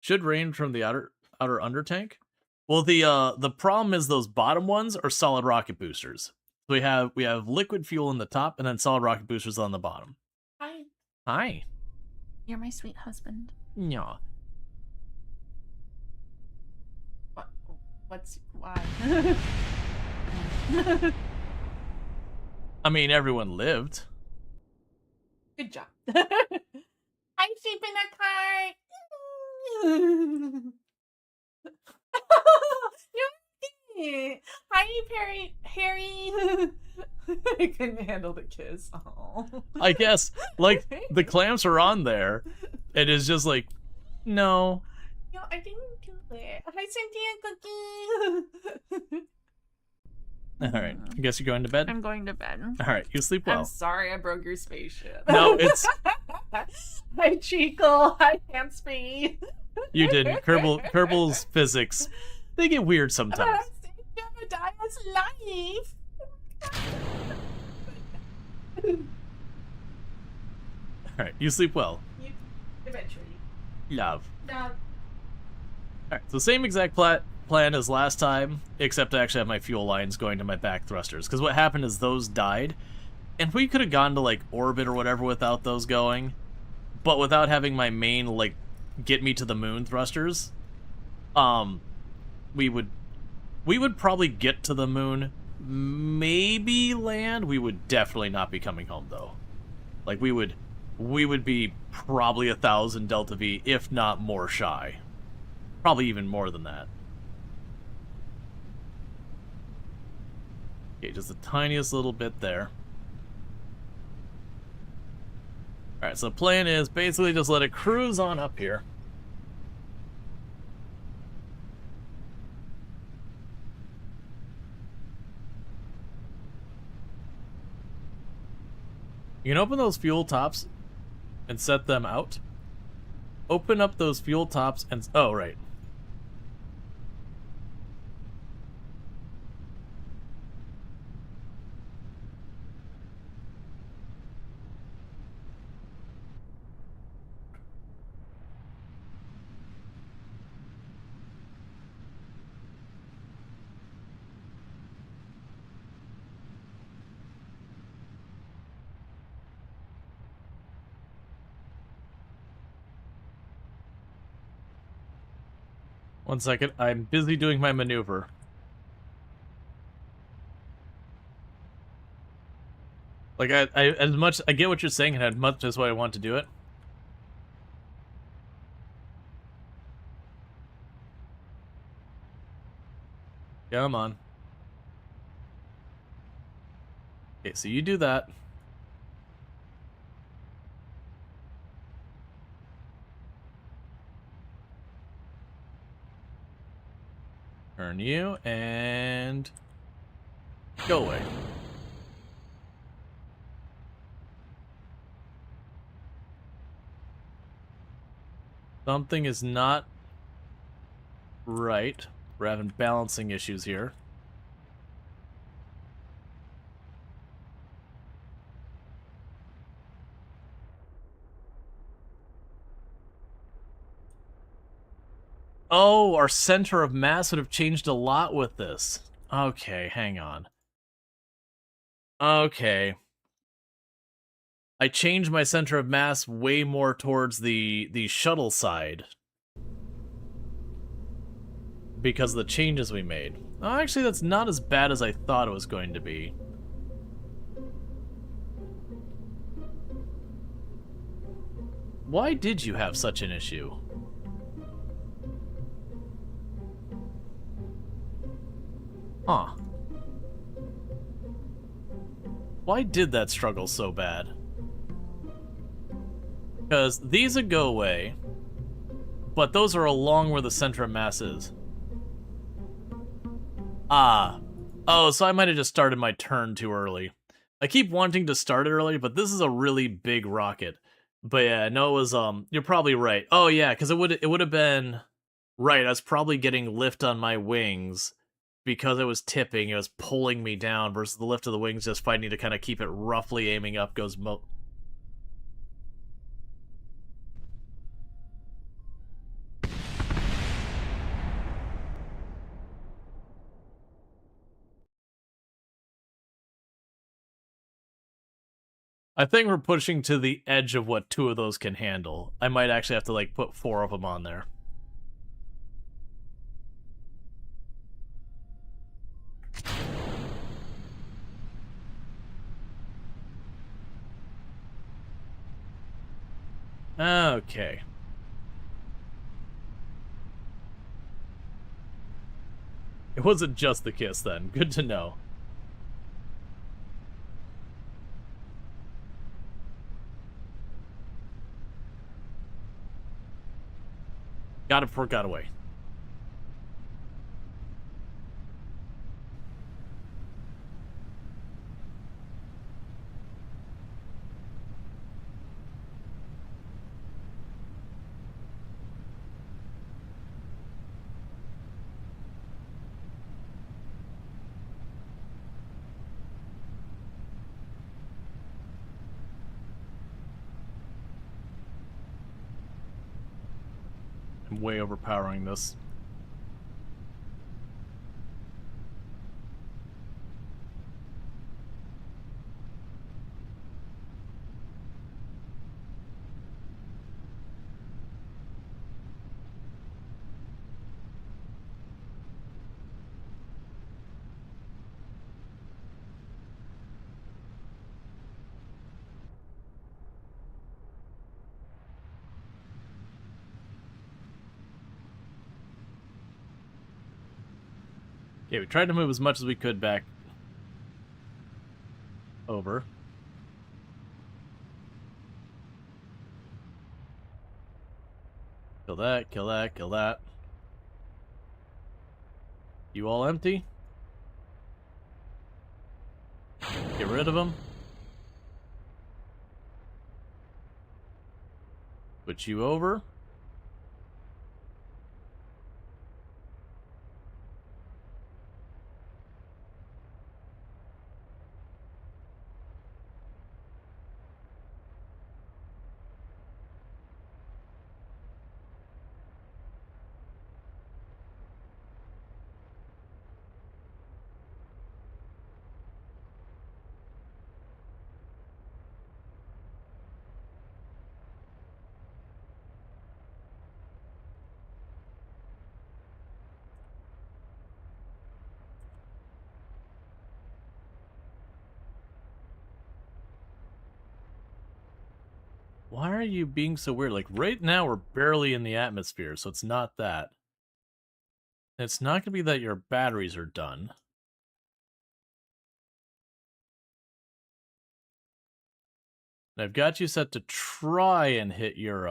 Should range from the outer under tank. Well, the problem is those bottom ones are solid rocket boosters. So we have liquid fuel in the top and then solid rocket boosters on the bottom. Hi. Hi. You're my sweet husband. Yeah. What's why? I mean, everyone lived. Good job. I'm sheep in a cart. No, hi, Harry. I couldn't handle the kiss. Oh. I guess, like, the clamps are on there. It is just like, no. No, I didn't do it. Hi, Cynthia Cookie. Alright, I guess you're going to bed? I'm going to bed. Alright, you sleep well. I'm sorry I broke your spaceship. No, it's... Hi, Chico. Hi, Hansby. You didn't. Kerbal's physics, they get weird sometimes. Jebediah's life. Alright, you sleep well. Eventually. Love. No. Alright, so same exact plan as last time, except I actually have my fuel lines going to my back thrusters. Because what happened is those died, and we could have gone to, like, orbit or whatever without those going, but without having my main, like, get me to the moon thrusters, we would probably get to the moon, maybe land. We would definitely not be coming home, though. Like, we would be probably 1,000 Delta V, if not more shy. Probably even more than that. Okay, just the tiniest little bit there. Alright, so the plan is basically just let it cruise on up here. You can open those fuel tops and set them out. Open up those fuel tops and... Oh, right. One second, I'm busy doing my maneuver. Like, I as much, I get what you're saying, and as much as what I want to do it. Come on. Okay, so you do that. Turn you, and go away. Something is not right. We're having balancing issues here. Oh, our center of mass would have changed a lot with this. Okay, hang on. Okay. I changed my center of mass way more towards the shuttle side. Because of the changes we made. Oh, actually, that's not as bad as I thought it was going to be. Why did you have such an issue? Huh. Why did that struggle so bad? Because these would go away, but those are along where the center of mass is. Ah. Oh, so I might have just started my turn too early. I keep wanting to start it early, but this is a really big rocket. But yeah, no, it was, you're probably right. Oh yeah, because it would have been... Right, I was probably getting lift on my wings because it was tipping, it was pulling me down versus the lift of the wings just fighting to kind of keep it roughly aiming up goes I think we're pushing to the edge of what 2 of those can handle. I might actually have to, like, put 4 of them on there. Okay. It wasn't just the kiss, then. Good to know. Got it before it got away. I'm way overpowering this. Okay, we tried to move as much as we could back over. Kill that, kill that, kill that. You all empty? Get rid of them. Put you over. Why are you being so weird? Like, right now, we're barely in the atmosphere, so it's not that. It's not going to be that your batteries are done. And I've got you set to try and hit your,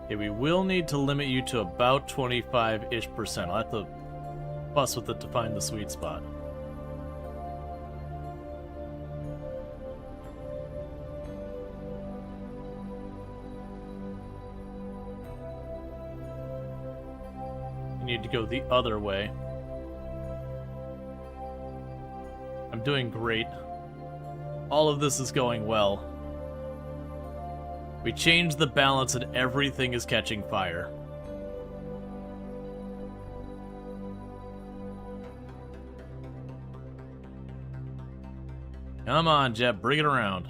Okay, we will need to limit you to about 25-ish%. I'll have to fuss with it to find the sweet spot. You need to go the other way. I'm doing great. All of this is going well. We changed the balance and everything is catching fire. Come on, Jeb, bring it around.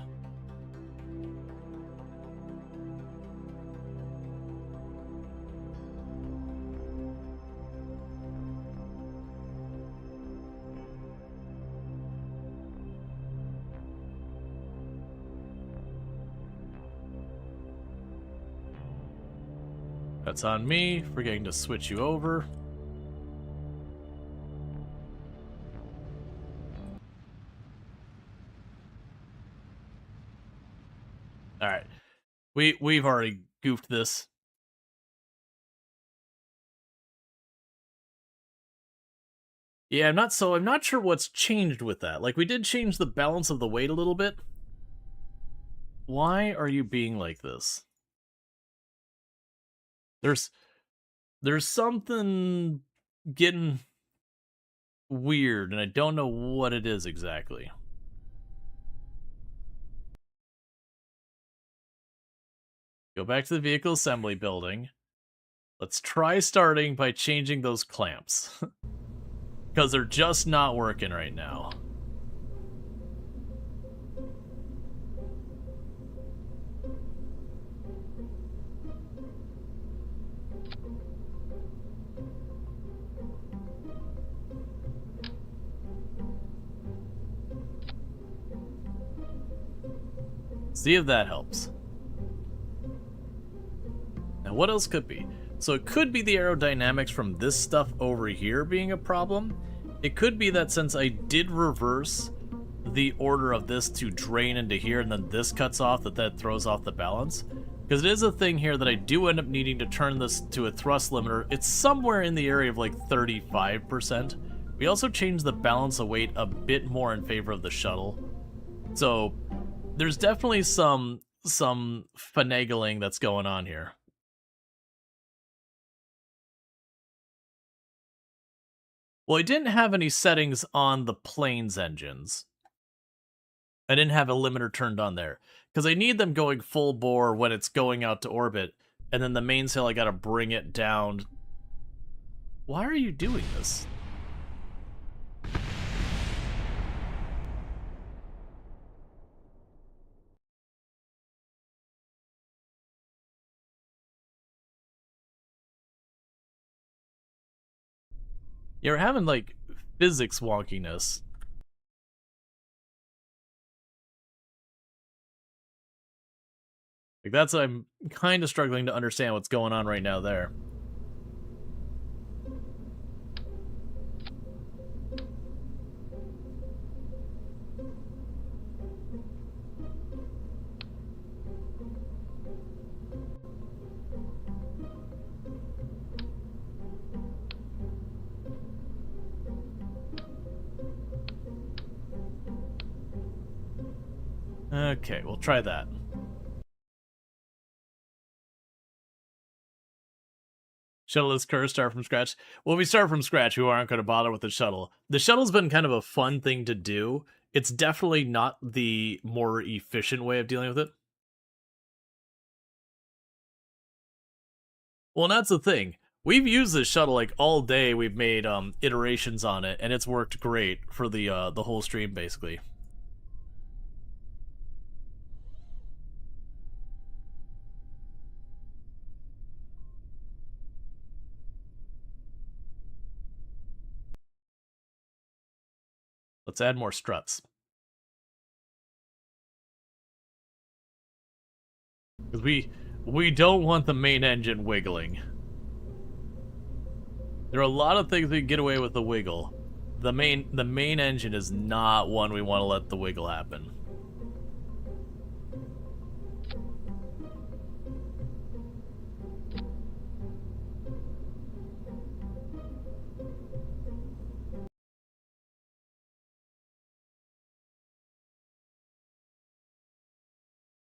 That's on me, forgetting to switch you over. Alright. We've already goofed this. Yeah, I'm not sure what's changed with that. Like, we did change the balance of the weight a little bit. Why are you being like this? There's something getting weird, and I don't know what it is exactly. Go back to the vehicle assembly building. Let's try starting by changing those clamps. Because they're just not working right now. See if that helps. Now, what else could be? So it could be the aerodynamics from this stuff over here being a problem. It could be that since I did reverse the order of this to drain into here and then this cuts off, that throws off the balance. Because it is a thing here that I do end up needing to turn this to a thrust limiter. It's somewhere in the area of like 35%. We also changed the balance of weight a bit more in favor of the shuttle. So there's definitely some finagling that's going on here. Well, I didn't have any settings on the plane's engines. I didn't have a limiter turned on there. Because I need them going full bore when it's going out to orbit. And then the mainsail, I gotta bring it down. Why are you doing this? You're having, like, physics wonkiness. Like, I'm kind of struggling to understand what's going on right now there. Okay, we'll try that. Shuttle is cursed, start from scratch. Well, we start from scratch, we aren't going to bother with the shuttle. The shuttle's been kind of a fun thing to do. It's definitely not the more efficient way of dealing with it. Well, and that's the thing. We've used this shuttle like all day. We've made iterations on it, and it's worked great for the whole stream basically. Let's add more struts. Because we don't want the main engine wiggling. There are a lot of things we can get away with the wiggle. The main engine is not one we want to let the wiggle happen.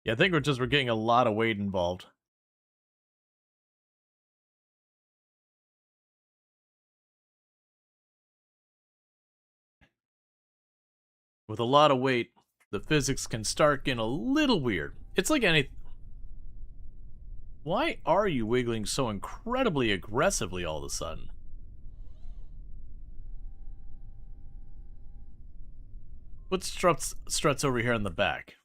Yeah, I think we're getting a lot of weight involved. With a lot of weight, the physics can start getting a little weird. It's like any... Why are you wiggling so incredibly aggressively all of a sudden? Put struts over here in the back.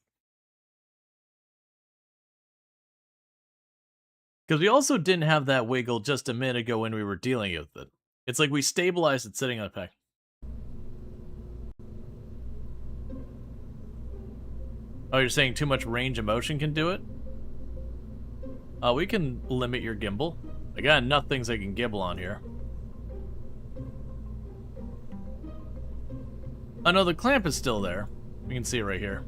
Because we also didn't have that wiggle just a minute ago when we were dealing with it. It's like we stabilized it sitting on the pack. Oh, you're saying too much range of motion can do it? We can limit your gimbal. I got enough things I can gimbal on here. Oh no, the clamp is still there. We can see it right here.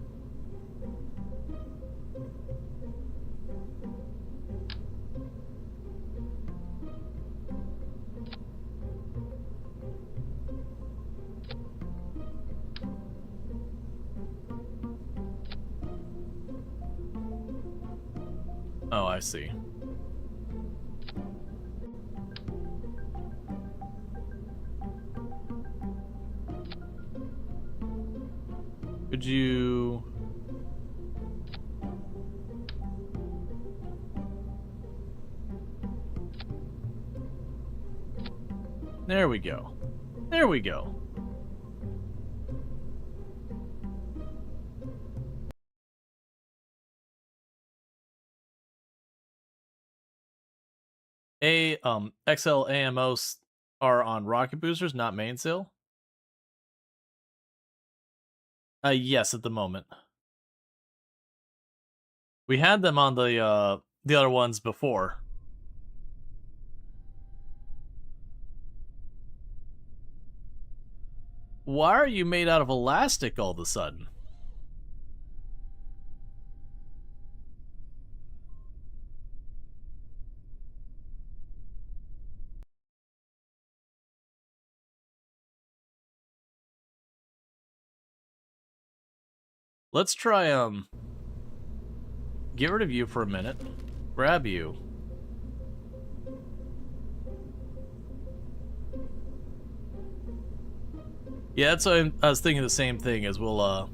Oh, I see. Could you... There we go. There we go. XL AMOs are on rocket boosters, not mainsail. Yes, at the moment. We had them on the other ones before. Why are you made out of elastic all of a sudden? Let's try, get rid of you for a minute. Grab you. Yeah, that's what I was thinking the same thing as we'll,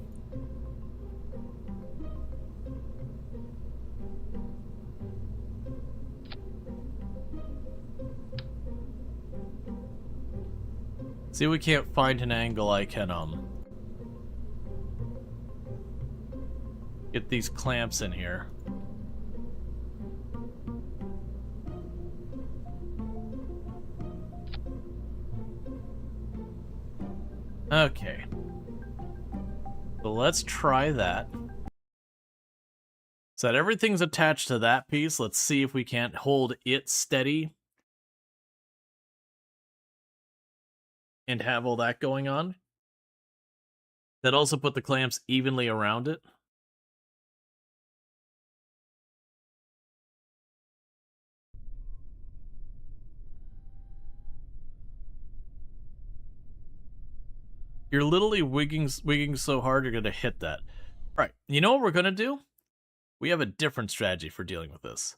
see if we can't find an angle I can, get these clamps in here. Okay. So let's try that. So that everything's attached to that piece. Let's see if we can't hold it steady and have all that going on. That also put the clamps evenly around it. You're literally wigging so hard you're gonna hit that. All right, you know what we're gonna do? We have a different strategy for dealing with this.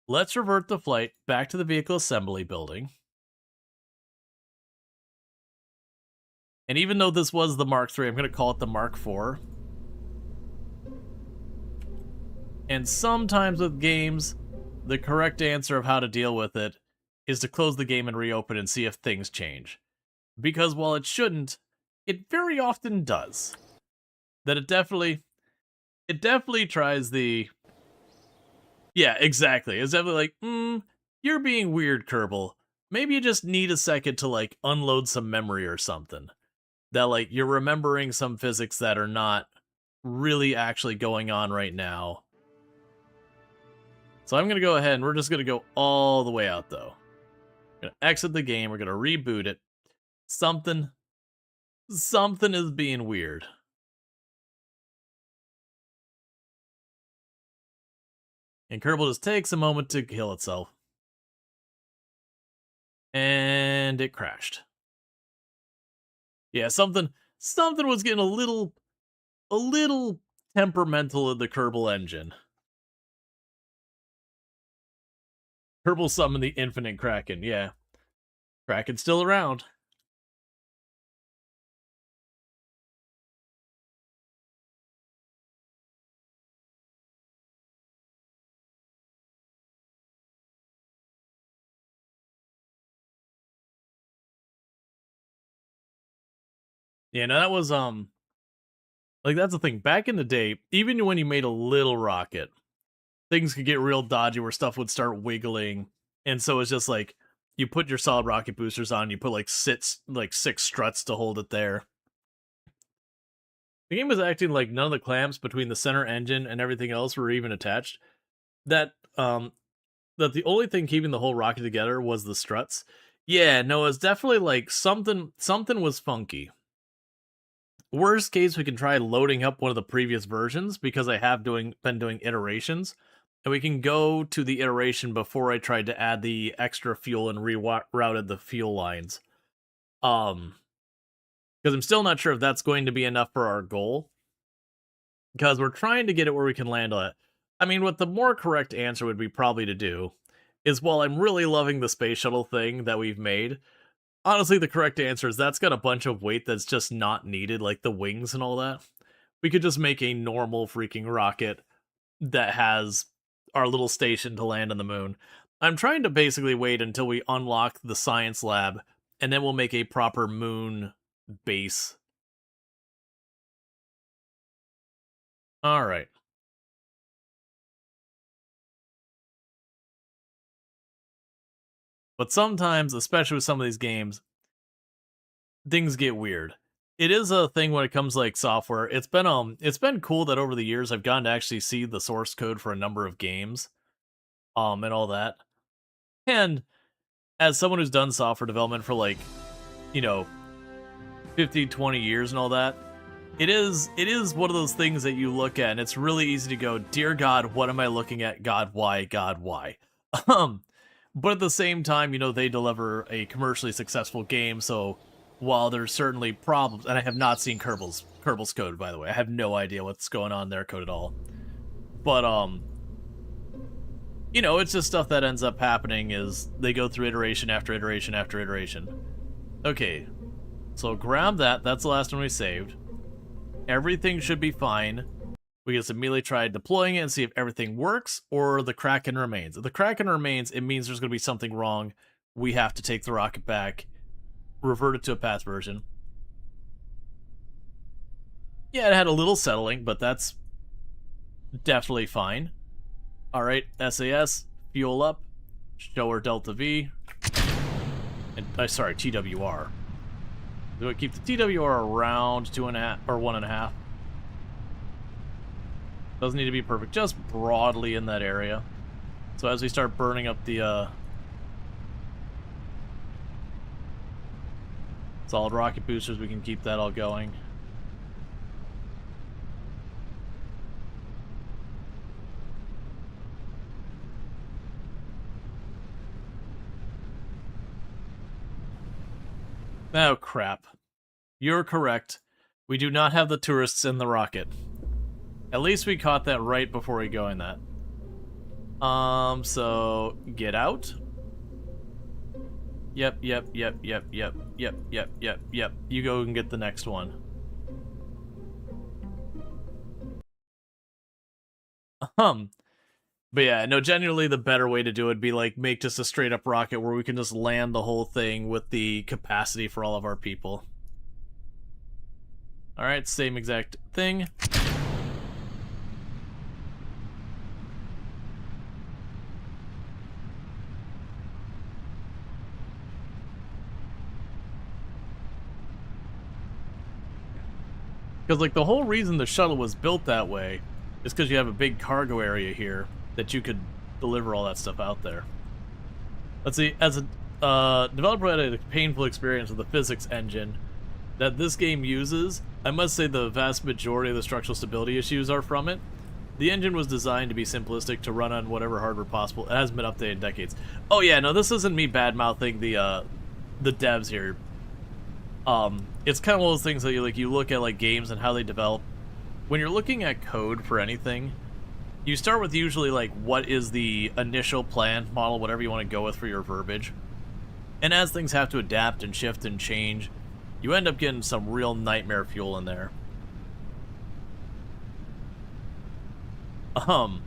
Let's revert the flight back to the vehicle assembly building. And even though this was the Mark III, I'm gonna call it the Mark IV. And sometimes with games, the correct answer of how to deal with it is to close the game and reopen and see if things change. Because while it shouldn't, it very often does. That it definitely tries the... Yeah, exactly. It's definitely like, you're being weird, Kerbal. Maybe you just need a second to, like, unload some memory or something. That, like, you're remembering some physics that are not really actually going on right now. So I'm going to go ahead and we're just going to go all the way out, though. We're going to exit the game. We're going to reboot it. Something is being weird. And Kerbal just takes a moment to kill itself. And it crashed. Yeah, something was getting a little temperamental in the Kerbal engine. Kerbal summoned the infinite Kraken, yeah. Kraken's still around. Yeah, no, that was, like, that's the thing. Back in the day, even when you made a little rocket, things could get real dodgy where stuff would start wiggling. And so it's just like, you put your solid rocket boosters on, you put, like, six struts to hold it there. The game was acting like none of the clamps between the center engine and everything else were even attached. That the only thing keeping the whole rocket together was the struts. Yeah, no, it's definitely like something was funky. Worst case, we can try loading up one of the previous versions because I have been doing iterations, and we can go to the iteration before I tried to add the extra fuel and rerouted the fuel lines. Because I'm still not sure if that's going to be enough for our goal. Because we're trying to get it where we can land on it. I mean, what the more correct answer would be probably to do is, while I'm really loving the space shuttle thing that we've made, honestly, the correct answer is that's got a bunch of weight that's just not needed, like the wings and all that. We could just make a normal freaking rocket that has our little station to land on the moon. I'm trying to basically wait until we unlock the science lab, and then we'll make a proper moon base. Alright. But sometimes, especially with some of these games, things get weird. It is a thing when it comes to, like, software. It's been cool that over the years I've gotten to actually see the source code for a number of games, and all that. And as someone who's done software development for, like, 50, 20 years and all that, it is one of those things that you look at and it's really easy to go, dear God, what am I looking at? God, why? God, why? But at the same time, they deliver a commercially successful game, so while there's certainly problems, and I have not seen Kerbals code, by the way. I have no idea what's going on in their code at all. But, it's just stuff that ends up happening is they go through iteration after iteration after iteration. Okay, so grab that. That's the last one we saved. Everything should be fine. We just immediately try deploying it and see if everything works, or the Kraken remains. If the Kraken remains, it means there's going to be something wrong. We have to take the rocket back, revert it to a past version. Yeah, it had a little settling, but that's definitely fine. Alright, SAS, fuel up, show her Delta V, and, sorry, TWR. Do I keep the TWR around 2.5 or 1.5? Doesn't need to be perfect, just broadly in that area. So as we start burning up the solid rocket boosters, we can keep that all going. Oh, crap. You're correct. We do not have the tourists in the rocket. At least we caught that right before we go in that. So get out. Yep. You go and get the next one. But yeah, no, generally the better way to do it would be like make just a straight up rocket where we can just land the whole thing with the capacity for all of our people. Alright, same exact thing. Because, like, the whole reason the shuttle was built that way is because you have a big cargo area here that you could deliver all that stuff out there. Let's see, as a developer had a painful experience with the physics engine that this game uses. I must say the vast majority of the structural stability issues are from it. The engine was designed to be simplistic, to run on whatever hardware possible. It hasn't been updated in decades. Oh yeah, no, this isn't me bad-mouthing the devs here. It's kind of one of those things that you look at like games and how they develop. When you're looking at code for anything, you start with usually like what is the initial plan model, whatever you want to go with for your verbiage. And as things have to adapt and shift and change, you end up getting some real nightmare fuel in there. And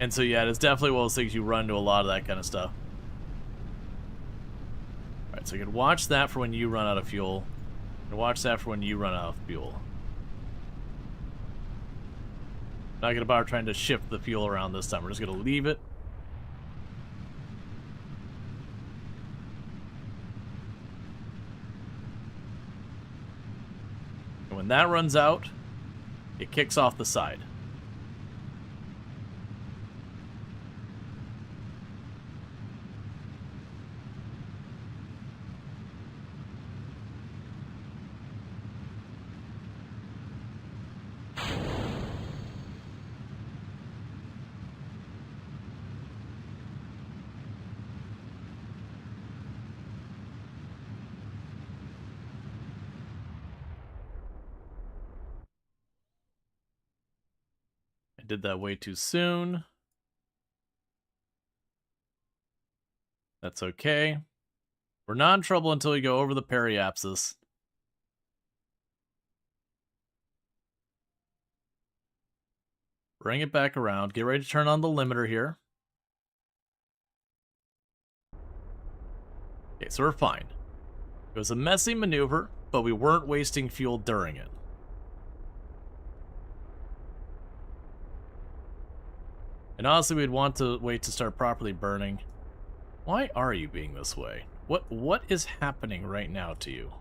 so yeah, it's definitely one of those things you run into a lot of that kind of stuff. Alright, so you can watch that for when you run out of fuel. And watch that for when you run out of fuel. Not gonna bother trying to shift the fuel around this time. We're just gonna leave it. And when that runs out, it kicks off the side. Did that way too soon. That's okay. We're not in trouble until we go over the periapsis. Bring it back around. Get ready to turn on the limiter here. Okay, so we're fine. It was a messy maneuver, but we weren't wasting fuel during it. And honestly, we'd want to wait to start properly burning. Why are you being this way? What is happening right now to you?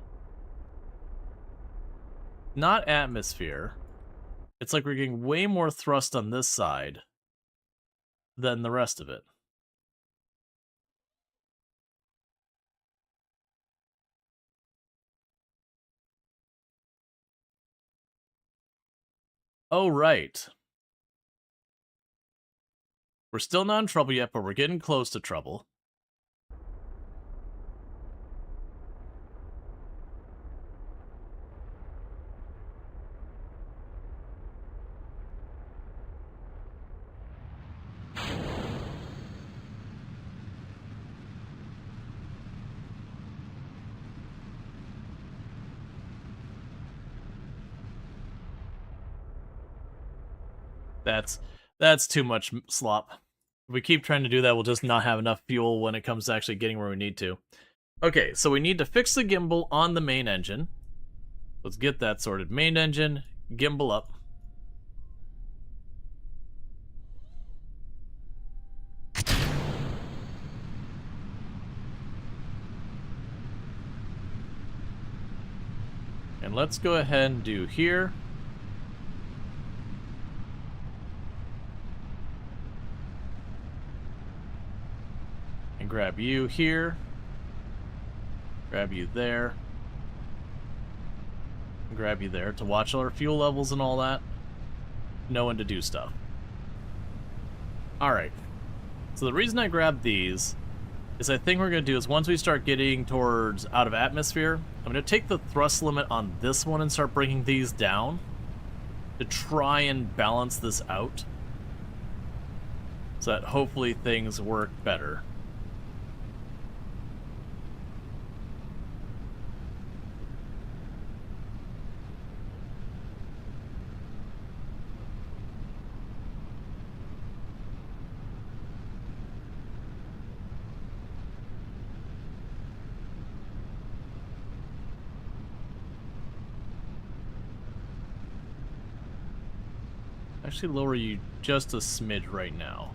Not atmosphere. It's like we're getting way more thrust on this side than the rest of it. Oh, right. We're still not in trouble yet, but we're getting close to trouble. That's too much slop. If we keep trying to do that, we'll just not have enough fuel when it comes to actually getting where we need to. Okay, so we need to fix the gimbal on the main engine. Let's get that sorted. Main engine, gimbal up. And let's go ahead and do here. And grab you here. Grab you there. And grab you there to watch our fuel levels and all that. Know when to do stuff. Alright. So the reason I grabbed these is I think we're going to do is once we start getting towards out of atmosphere, I'm going to take the thrust limit on this one and start bringing these down to try and balance this out so that hopefully things work better. Actually lower you just a smidge right now.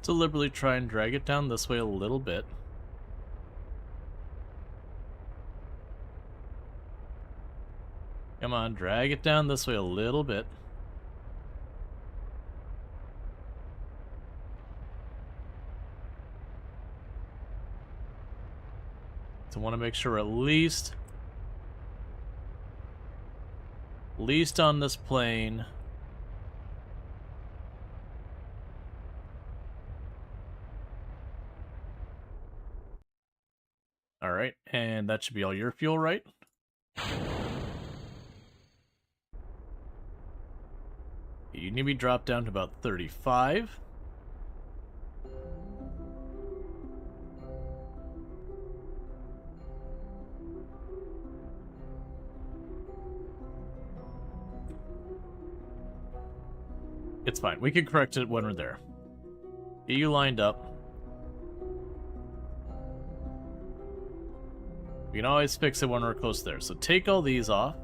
Deliberately try and drag it down this way a little bit. Come on, drag it down this way a little bit. So want to make sure at least on this plane. All right, and that should be all your fuel, right? You need to be dropped down to about 35. It's fine. We can correct it when we're there. Get you lined up. We can always fix it when we're close there. So take all these off.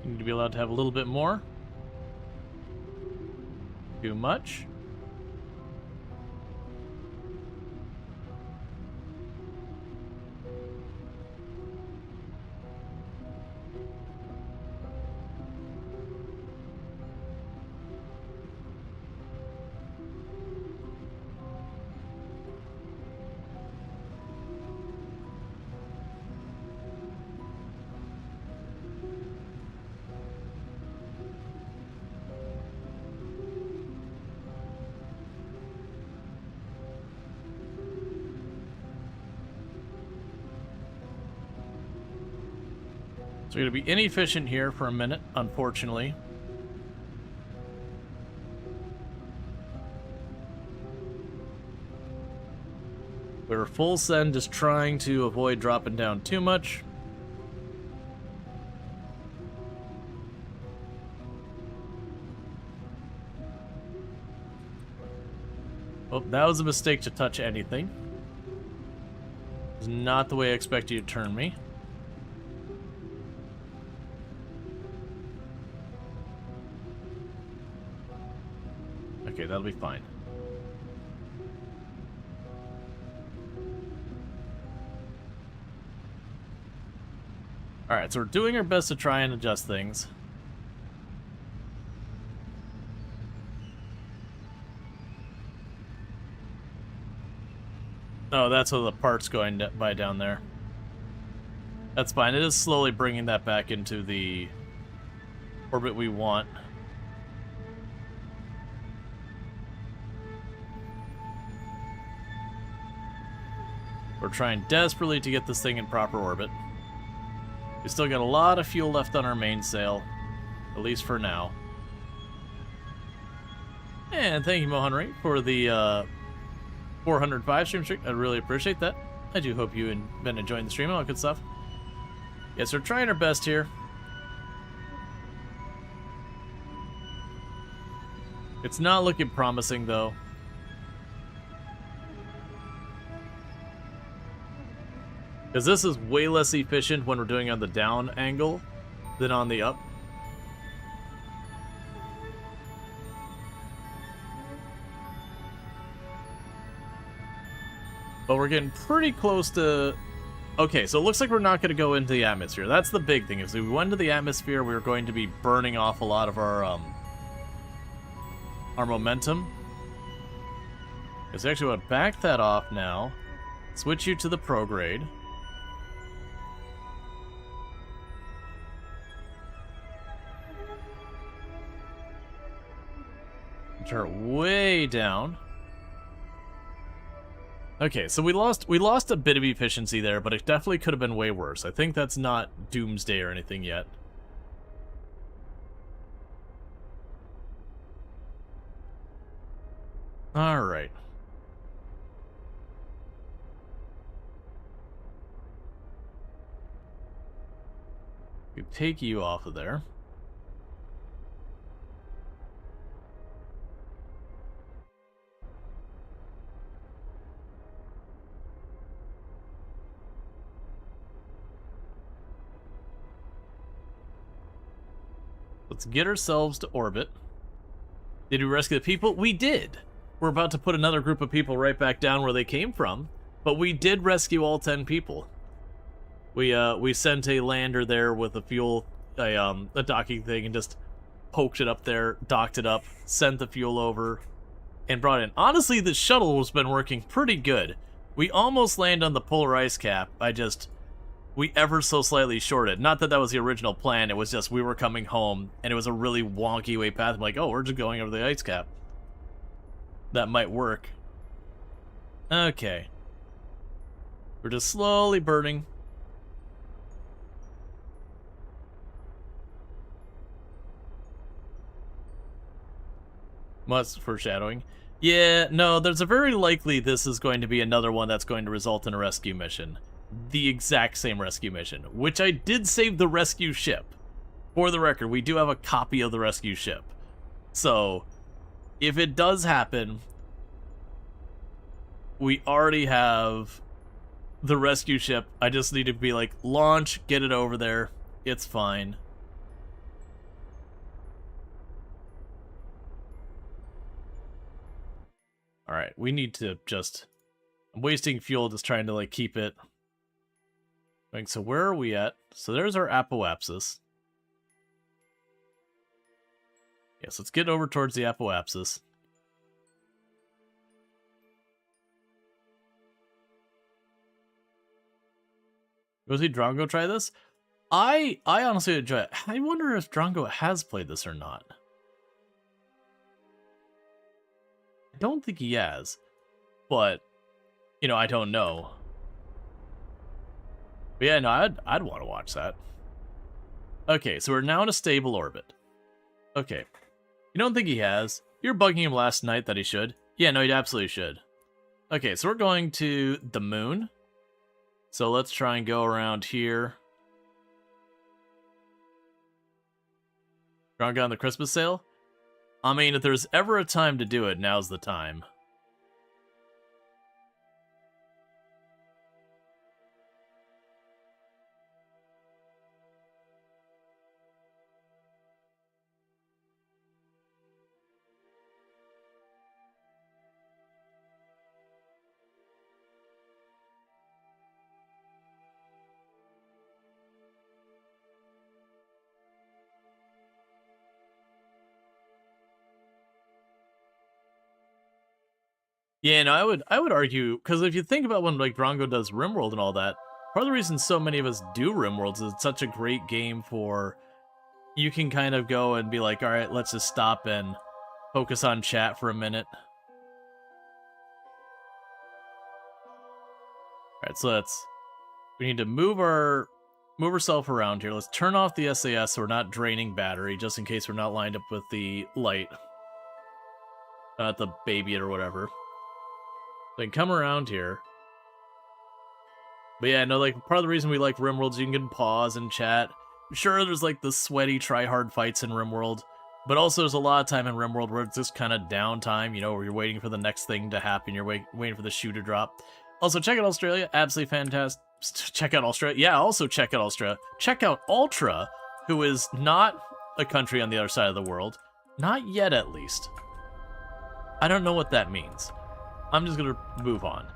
You need to be allowed to have a little bit more. Too much. So we're going to be inefficient here for a minute, unfortunately. We were full send, just trying to avoid dropping down too much. Oh, that was a mistake to touch anything. It's not the way I expect you to turn me. Okay, that'll be fine. Alright, so we're doing our best to try and adjust things. Oh, that's what the part's going by down there. That's fine. It is slowly bringing that back into the orbit we want. We're trying desperately to get this thing in proper orbit. We still got a lot of fuel left on our mainsail, at least for now. And thank you, Mohanray, for the 405 stream streak. I really appreciate that. I do hope you've been enjoying the stream and all that good stuff. Yes, we're trying our best here. It's not looking promising, though. Because this is way less efficient when we're doing on the down angle than on the up. But we're getting pretty close to... Okay, so it looks like we're not going to go into the atmosphere. That's the big thing. If we went into the atmosphere, we were going to be burning off a lot of our momentum. Because actually want to back that off now. Switch you to the pro grade. Turn it way down. Okay, so we lost a bit of efficiency there, but it definitely could have been way worse. I think that's not doomsday or anything yet. All right. We take you off of there. Let's get ourselves to orbit. Did we rescue the people? We did. We're about to put another group of people right back down where they came from, but we did rescue all 10 people. We sent a lander there with a fuel, a docking thing, and just poked it up there, docked it up, sent the fuel over, and brought it in. Honestly, the shuttle has been working pretty good. We almost landed on the polar ice cap. We ever so slightly shorted. Not that that was the original plan, it was just we were coming home, and it was a really wonky way path. I'm like, oh, we're just going over the ice cap. That might work. Okay. We're just slowly burning. Must foreshadowing. Yeah, no, there's a very likely this is going to be another one that's going to result in a rescue mission. The exact same rescue mission, which I did save the rescue ship. For the record, we do have a copy of the rescue ship. So, if it does happen, we already have the rescue ship. I just need to be like, launch, get it over there. It's fine. Alright, we need to just... I'm wasting fuel just trying to like keep it... So where are we at? So there's our apoapsis. Yes, let's get over towards the apoapsis. Go see Drongo try this? I honestly enjoy it. I wonder if Drongo has played this or not. I don't think he has. But, you know, I don't know. But yeah, no, I'd want to watch that. Okay, so we're now in a stable orbit. Okay. You don't think he has? You were bugging him last night that he should. Yeah, no, he absolutely should. Okay, so we're going to the moon. So let's try and go around here. Drunk on the Christmas sale? I mean, if there's ever a time to do it, now's the time. Yeah, no, I would argue, because if you think about when like Drongo does RimWorld and all that, part of the reason so many of us do RimWorlds is it's such a great game for, you can kind of go and be like, alright, let's just stop and focus on chat for a minute. Alright, so we need to move ourselves around here. Let's turn off the SAS so we're not draining battery, just in case we're not lined up with the light. Not the baby it or whatever. Then come around here. But yeah, no, like, part of the reason we like RimWorld is you can pause and chat. Sure, there's like the sweaty try-hard fights in RimWorld, but also there's a lot of time in RimWorld where it's just kind of downtime, you know, where you're waiting for the next thing to happen, you're waiting for the shoe to drop. Also, check out Australia, absolutely fantastic. Check out Australia. Yeah, also check out Australia. Check out Ultra, who is not a country on the other side of the world. Not yet, at least. I don't know what that means. I'm just gonna move on.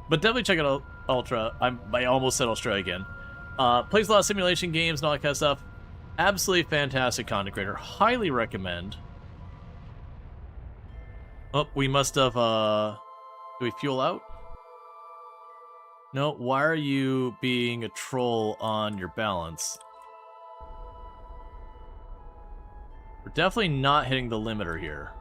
But definitely check out Ultra. I almost said Australia again. Plays a lot of simulation games and all that kind of stuff. Absolutely fantastic content creator. Highly recommend. Oh, we must have, do we fuel out? No, why are you being a troll on your balance? We're definitely not hitting the limiter here.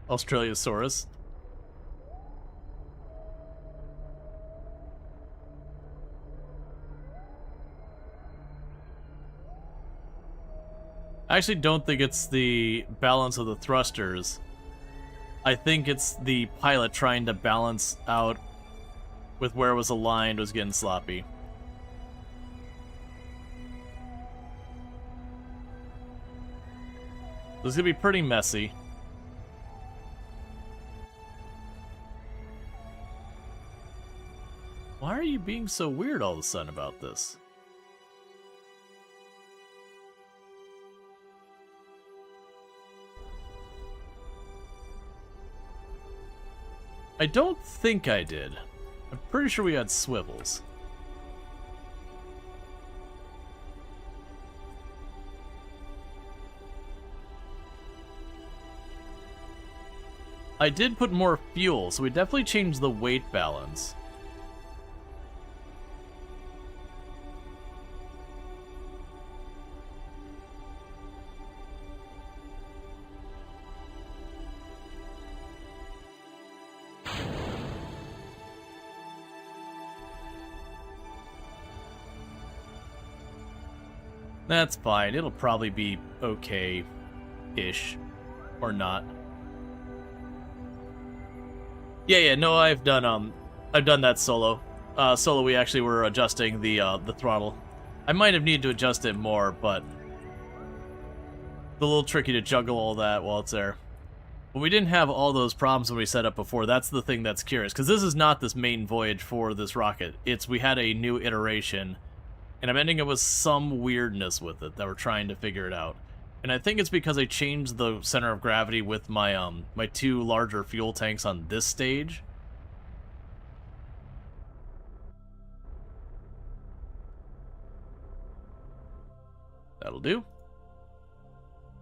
Australiasaurus. I actually don't think it's the balance of the thrusters. I think it's the pilot trying to balance out with where it was aligned was getting sloppy. This is gonna be pretty messy. Why are you being so weird all of a sudden about this? I don't think I did. I'm pretty sure we had swivels. I did put more fuel, so we definitely changed the weight balance. That's fine. It'll probably be okay-ish. Or not. Yeah, no, I've done that solo. Solo, we actually were adjusting the throttle. I might have needed to adjust it more, but it's a little tricky to juggle all that while it's there. But we didn't have all those problems when we set up before. That's the thing that's curious, because this is not this main voyage for this rocket. We had a new iteration, and I'm ending up with some weirdness with it that we're trying to figure it out. And I think it's because I changed the center of gravity with my my two larger fuel tanks on this stage. That'll do.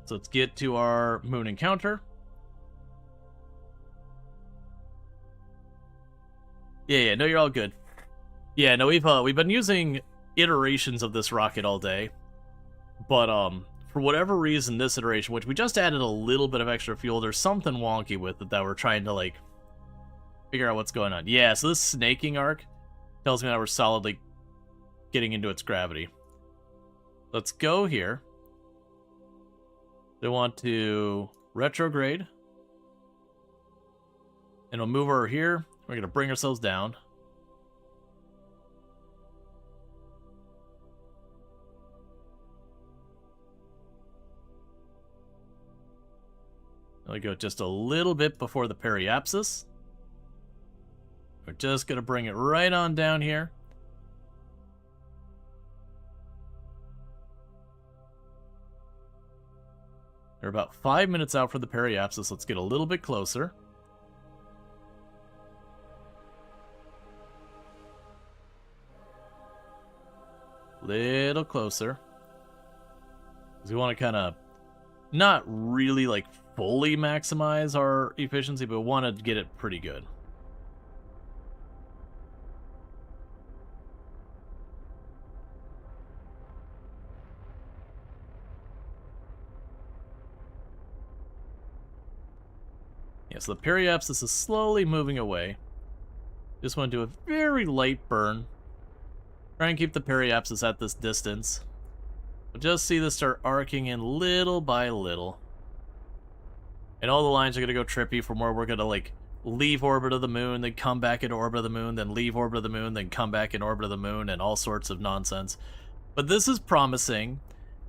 So let's get to our moon encounter. Yeah, no, you're all good. Yeah, no, we've been using iterations of this rocket all day, but for whatever reason, this iteration, which we just added a little bit of extra fuel, there's something wonky with it that we're trying to, like, figure out what's going on. Yeah, so this snaking arc tells me that we're solidly getting into its gravity. Let's go here. They want to retrograde. And we'll move over here. We're going to bring ourselves down. We go just a little bit before the periapsis. We're just going to bring it right on down here. We're about 5 minutes out for the periapsis. Let's get a little bit closer. Little closer. Because we want to kind of not really like fully maximize our efficiency, but we want to get it pretty good. Yeah, so the periapsis is slowly moving away. Just want to do a very light burn. Try and keep the periapsis at this distance. We'll just see this start arcing in little by little. And all the lines are going to go trippy from where we're going to, like, leave orbit of the moon, then come back in orbit of the moon, then leave orbit of the moon, then come back in orbit of the moon, and all sorts of nonsense. But this is promising.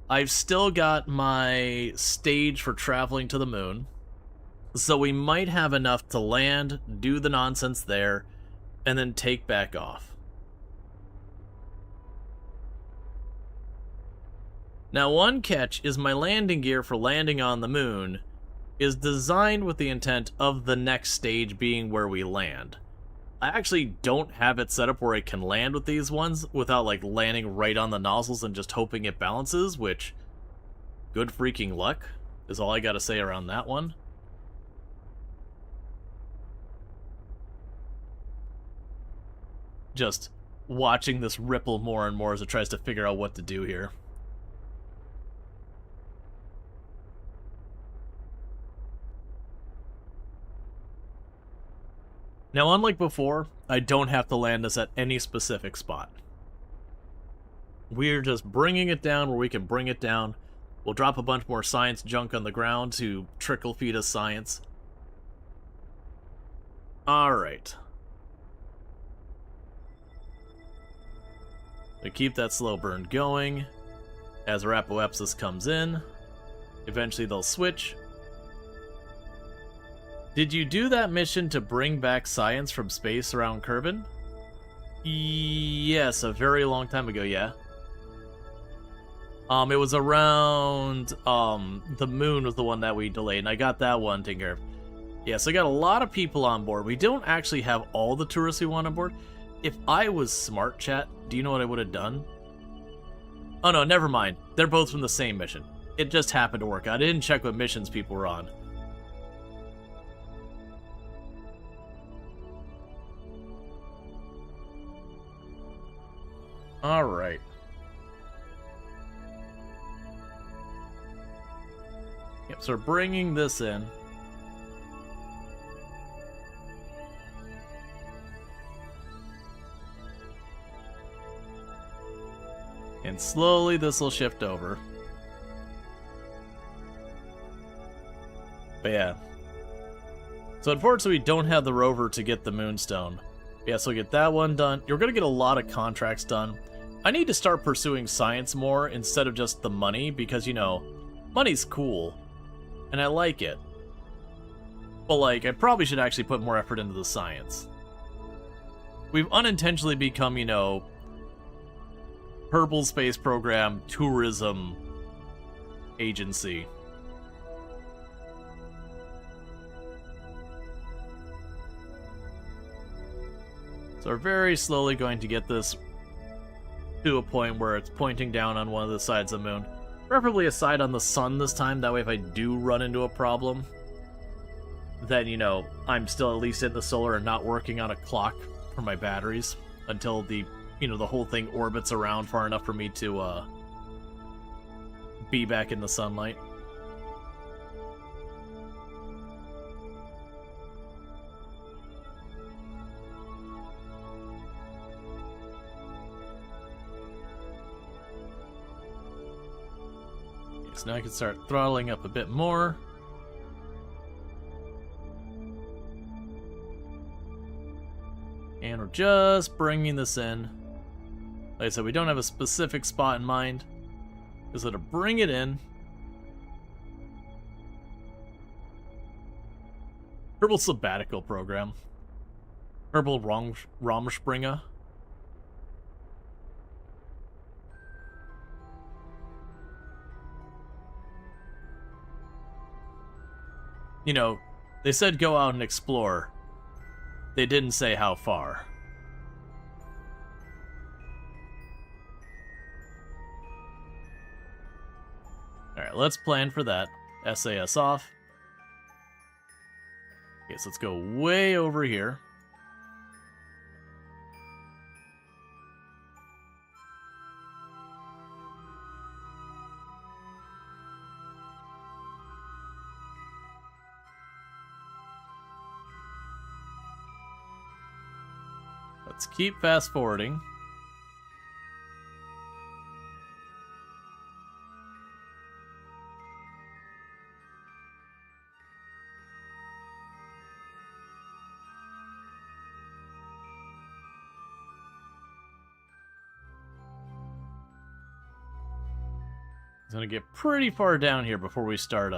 I've still got my stage for traveling to the moon. So we might have enough to land, do the nonsense there, and then take back off. Now, one catch is my landing gear for landing on the moon is designed with the intent of the next stage being where we land. I actually don't have it set up where it can land with these ones without, like, landing right on the nozzles and just hoping it balances, which, good freaking luck is all I gotta say around that one. Just watching this ripple more and more as it tries to figure out what to do here. Now, unlike before, I don't have to land this at any specific spot. We're just bringing it down where we can bring it down. We'll drop a bunch more science junk on the ground to trickle feed us science. Alright. We keep that slow burn going. As our apoapsis comes in, eventually they'll switch. Did you do that mission to bring back science from space around Kerbin? Yes, a very long time ago, yeah. It was around, the moon was the one that we delayed, and I got that one taken care of. Yeah, so I got a lot of people on board. We don't actually have all the tourists we want on board. If I was smart, chat, do you know what I would have done? Oh no, never mind. They're both from the same mission. It just happened to work out. I didn't check what missions people were on. Alright. Yep, so we're bringing this in. And slowly this will shift over. But yeah. So unfortunately we don't have the rover to get the moonstone. Yeah, so we'll get that one done. You're gonna get a lot of contracts done. I need to start pursuing science more instead of just the money, because, you know, money's cool. And I like it. But, like, I probably should actually put more effort into the science. We've unintentionally become, you know, Kerbal Space Program tourism agency. So we're very slowly going to get this to a point where it's pointing down on one of the sides of the moon. Preferably a side on the sun this time, that way if I do run into a problem, then, you know, I'm still at least in the solar and not working on a clock for my batteries until the, you know, the whole thing orbits around far enough for me to, be back in the sunlight. So now I can start throttling up a bit more. And we're just bringing this in. Like I said, we don't have a specific spot in mind. Just to bring it in. Kerbal sabbatical program. Kerbal Raumspringer. You know, they said go out and explore. They didn't say how far. Alright, let's plan for that. SAS off. Okay, so let's go way over here. Let's keep fast forwarding. It's gonna get pretty far down here before we start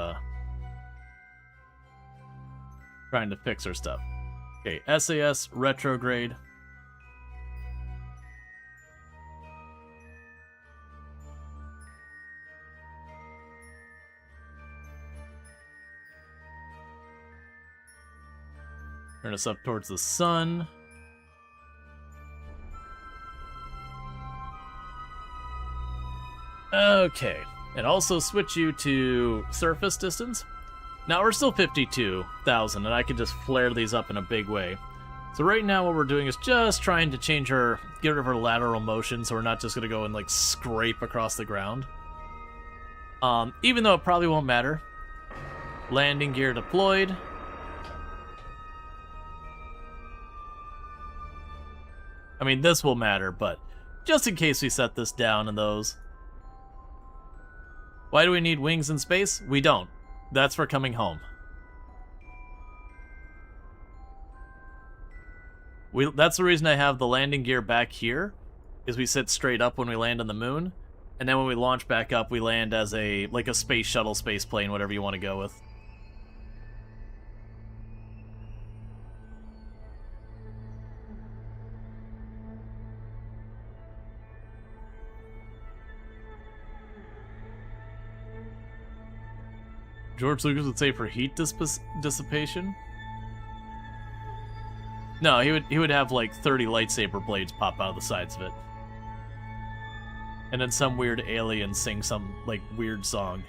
trying to fix our stuff. Okay, SAS retrograde. Turn us up towards the sun. Okay, and also switch you to surface distance. Now we're still 52,000, and I can just flare these up in a big way. So right now what we're doing is just trying to change her, get rid of her lateral motion, so we're not just gonna go and like scrape across the ground. Even though it probably won't matter. Landing gear deployed. I mean, this will matter, but just in case we set this down in those. Why do we need wings in space? We don't. That's for coming home. That's the reason I have the landing gear back here, is we sit straight up when we land on the moon, and then when we launch back up, we land as a space shuttle, space plane, whatever you want to go with. George Lucas would say for heat dissipation. No, he would have like 30 lightsaber blades pop out of the sides of it. And then some weird alien sing some like weird song.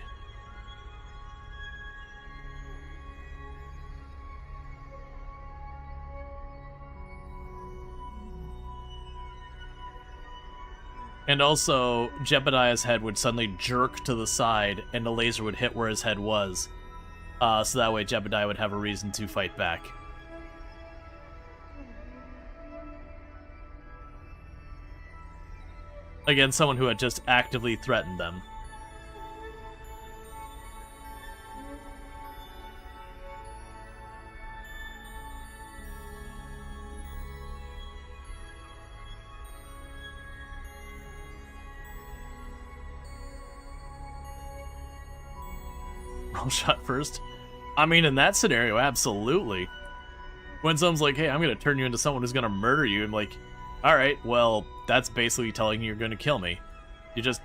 And also, Jebediah's head would suddenly jerk to the side, and the laser would hit where his head was. So that way Jebediah would have a reason to fight back. Against someone who had just actively threatened them. Roll shot first? I mean, in that scenario, absolutely. When someone's like, hey, I'm gonna turn you into someone who's gonna murder you, I'm like, alright, well, that's basically telling you you're gonna kill me. You're just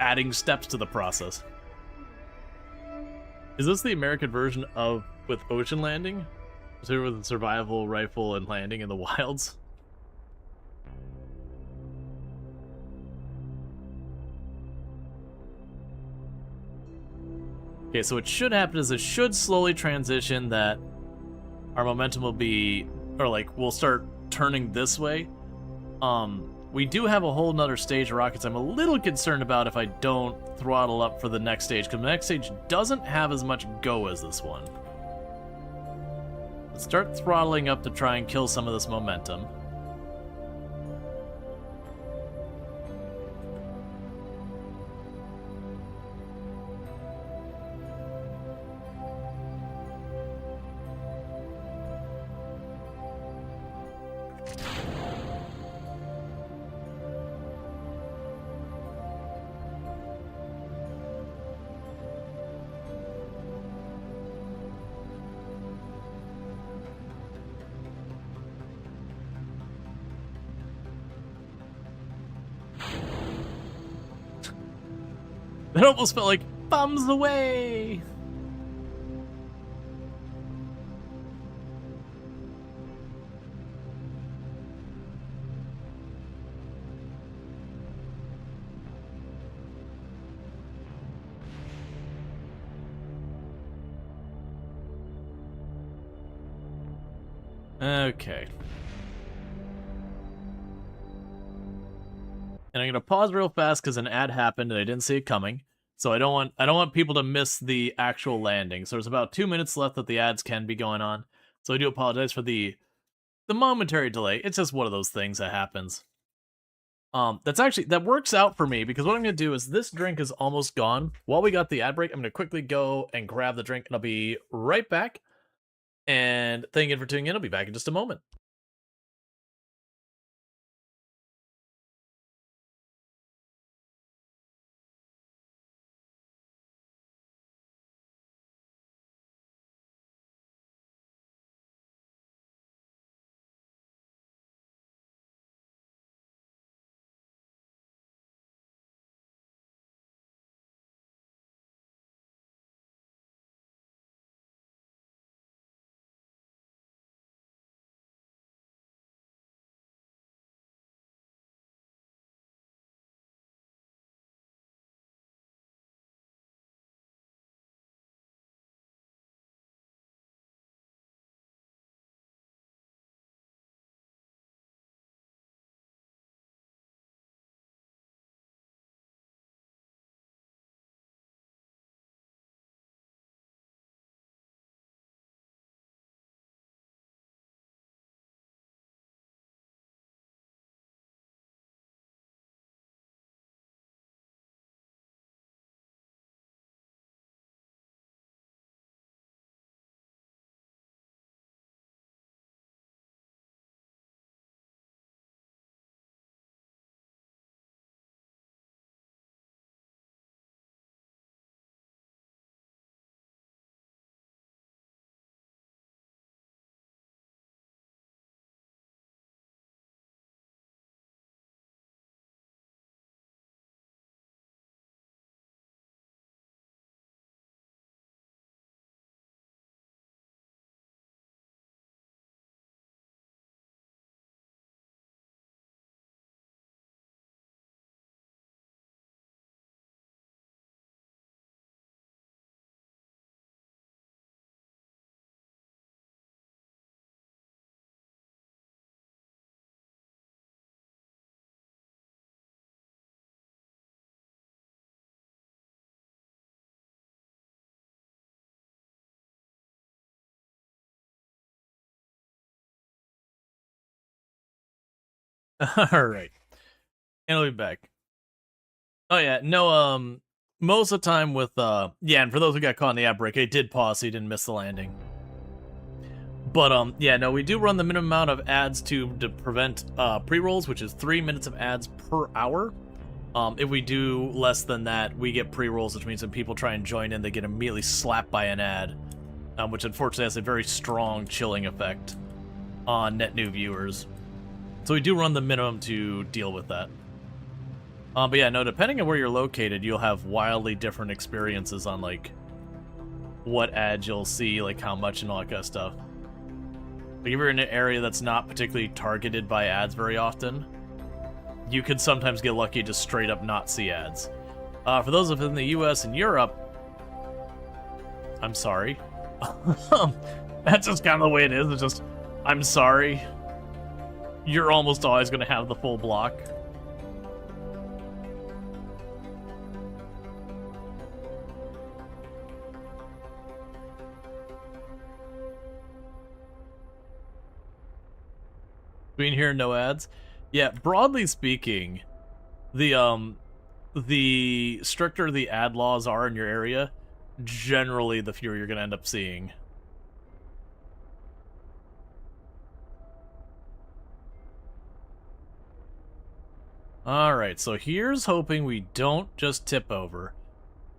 adding steps to the process. Is this the American version of with ocean landing? So with a survival rifle and landing in the wilds? Okay, so what should happen is it should slowly transition that our momentum will be, or like, we'll start turning this way. We do have a whole nother stage of rockets I'm a little concerned about if I don't throttle up for the next stage, because the next stage doesn't have as much go as this one. Let's start throttling up to try and kill some of this momentum. That almost felt like bombs away. Okay. And I'm gonna pause real fast because an ad happened and I didn't see it coming. So I don't want people to miss the actual landing. So there's about 2 minutes left that the ads can be going on. So I do apologize for the momentary delay. It's just one of those things that happens. That works out for me because what I'm gonna do is this drink is almost gone. While we got the ad break, I'm gonna quickly go and grab the drink and I'll be right back. And thank you for tuning in. I'll be back in just a moment. Alright. And we'll be back. Oh yeah, no, most of the time with, yeah, and for those who got caught in the outbreak, it did pause so you didn't miss the landing. But, yeah, no, we do run the minimum amount of ads to prevent, pre-rolls, which is 3 minutes of ads per hour. If we do less than that, we get pre-rolls, which means when people try and join in, they get immediately slapped by an ad, which unfortunately has a very strong chilling effect on net new viewers. So we do run the minimum to deal with that. But yeah, no, depending on where you're located, you'll have wildly different experiences on, like, what ads you'll see, like, how much and all that kind of stuff. Like, if you're in an area that's not particularly targeted by ads very often, you could sometimes get lucky to straight up not see ads. For those of us in the US and Europe, I'm sorry. That's just kind of the way it is. It's just, I'm sorry. You're almost always going to have the full block. Being here, no ads. Yeah, broadly speaking, the stricter the ad laws are in your area, generally the fewer you're gonna end up seeing. Alright, so here's hoping we don't just tip over.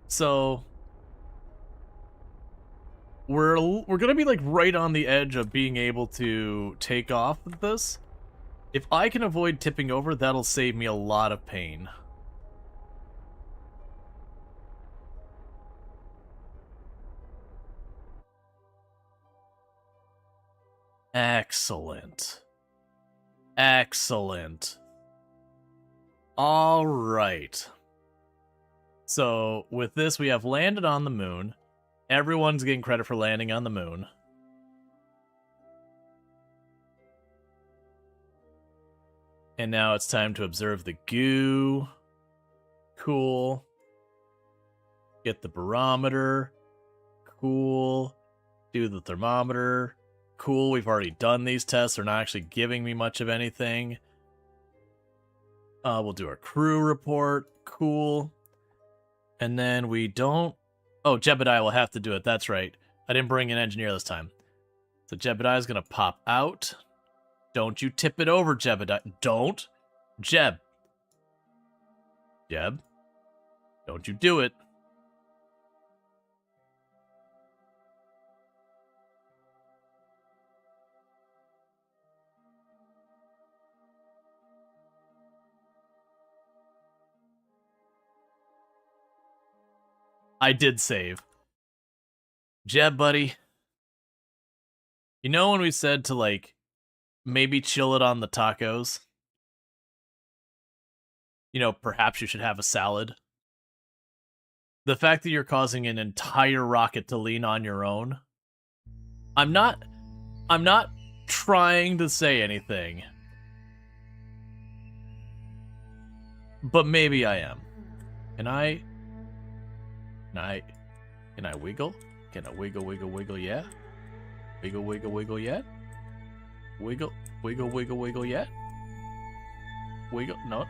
So we're gonna be like right on the edge of being able to take off with this. If I can avoid tipping over, that'll save me a lot of pain. Excellent. Excellent. All right. So with this, we have landed on the moon. Everyone's getting credit for landing on the moon. And now it's time to observe the goo. Cool. Get the barometer. Cool. Do the thermometer. Cool, we've already done these tests. They're not actually giving me much of anything. We'll do our crew report. Cool. And then we don't... Oh, Jebediah will have to do it. That's right. I didn't bring an engineer this time. So Jebediah's going to pop out. Don't you tip it over, Jebediah. Don't. Jeb. Jeb. Don't you do it. I did save. Jeb, buddy. You know when we said to, like, maybe chill it on the tacos? You know, perhaps you should have a salad. The fact that you're causing an entire rocket to lean on your own. I'm not trying to say anything. But maybe I am. Can I wiggle? Can I wiggle, yeah? Wiggle, yet? Wiggle, yet? Wiggle, no.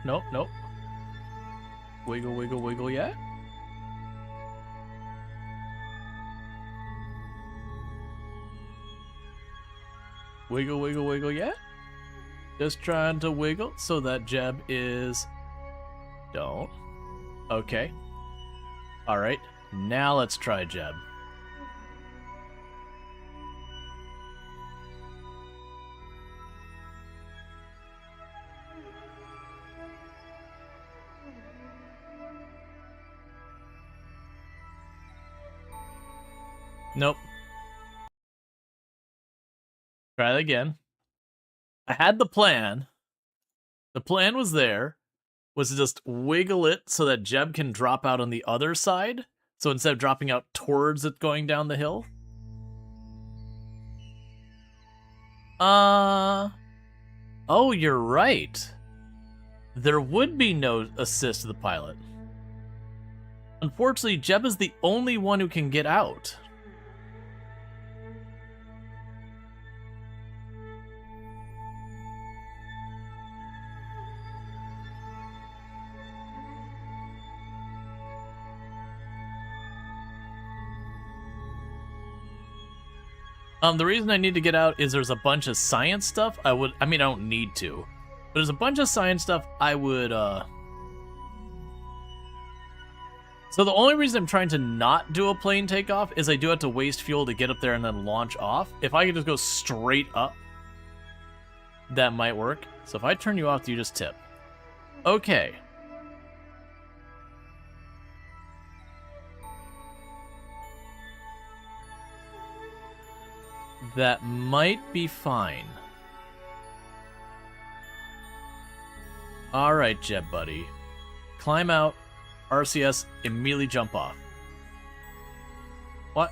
Wiggle, yet? Wiggle, yet? Just trying to wiggle so that Jeb is... Don't. Okay. Alright, now let's try Jeb. Nope. Try that again. I had the plan. The plan was there. Was to just wiggle it so that Jeb can drop out on the other side. So instead of dropping out towards it going down the hill. Oh, you're right. There would be no assist to the pilot. Unfortunately, Jeb is the only one who can get out. The reason I need to get out is there's a bunch of science stuff I mean, I don't need to. But there's a bunch of science stuff I would, So the only reason I'm trying to not do a plane takeoff is I do have to waste fuel to get up there and then launch off. If I could just go straight up, that might work. So if I turn you off, do you just tip? Okay. That might be fine. Alright, Jet Buddy. Climb out, RCS, immediately jump off. What?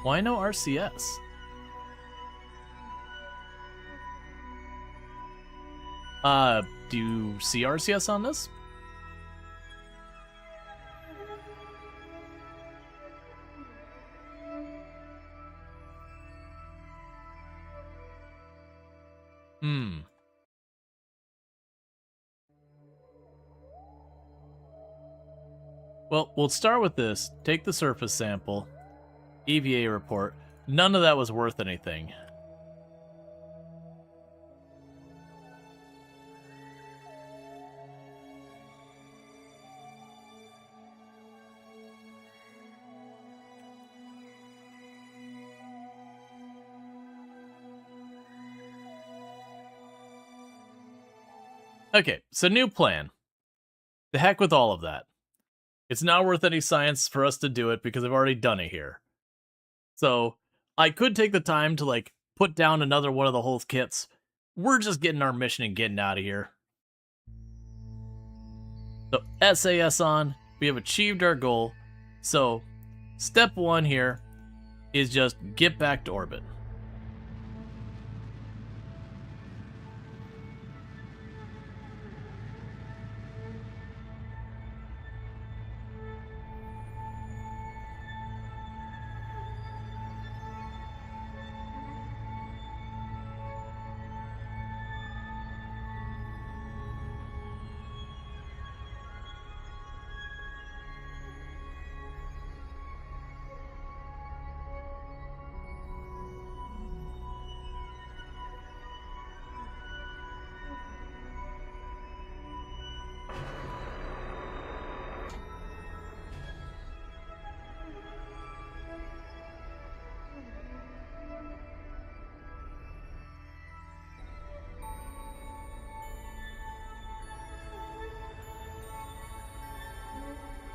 Why no RCS? Do you see RCS on this? Well, we'll start with this. Take the surface sample. EVA report. None of that was worth anything. Okay, so new plan. The heck with all of that. It's not worth any science for us to do it because I've already done it here. So, I could take the time to, like, put down another one of the whole kits. We're just getting our mission and getting out of here. So, SAS on. We have achieved our goal. So, step one here is just get back to orbit.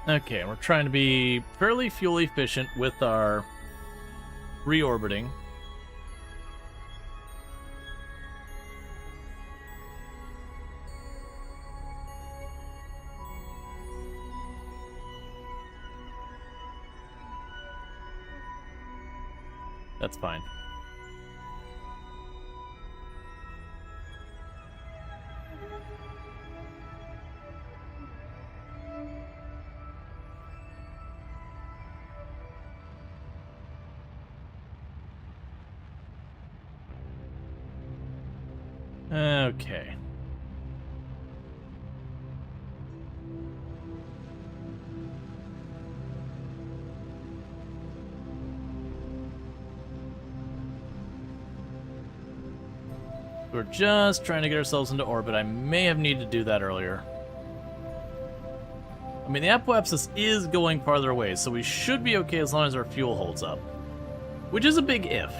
Okay, we're trying to be fairly fuel efficient with our reorbiting. That's fine. Okay. We're just trying to get ourselves into orbit. I may have needed to do that earlier. I mean, the apoapsis is going farther away, so we should be okay as long as our fuel holds up. Which is a big if.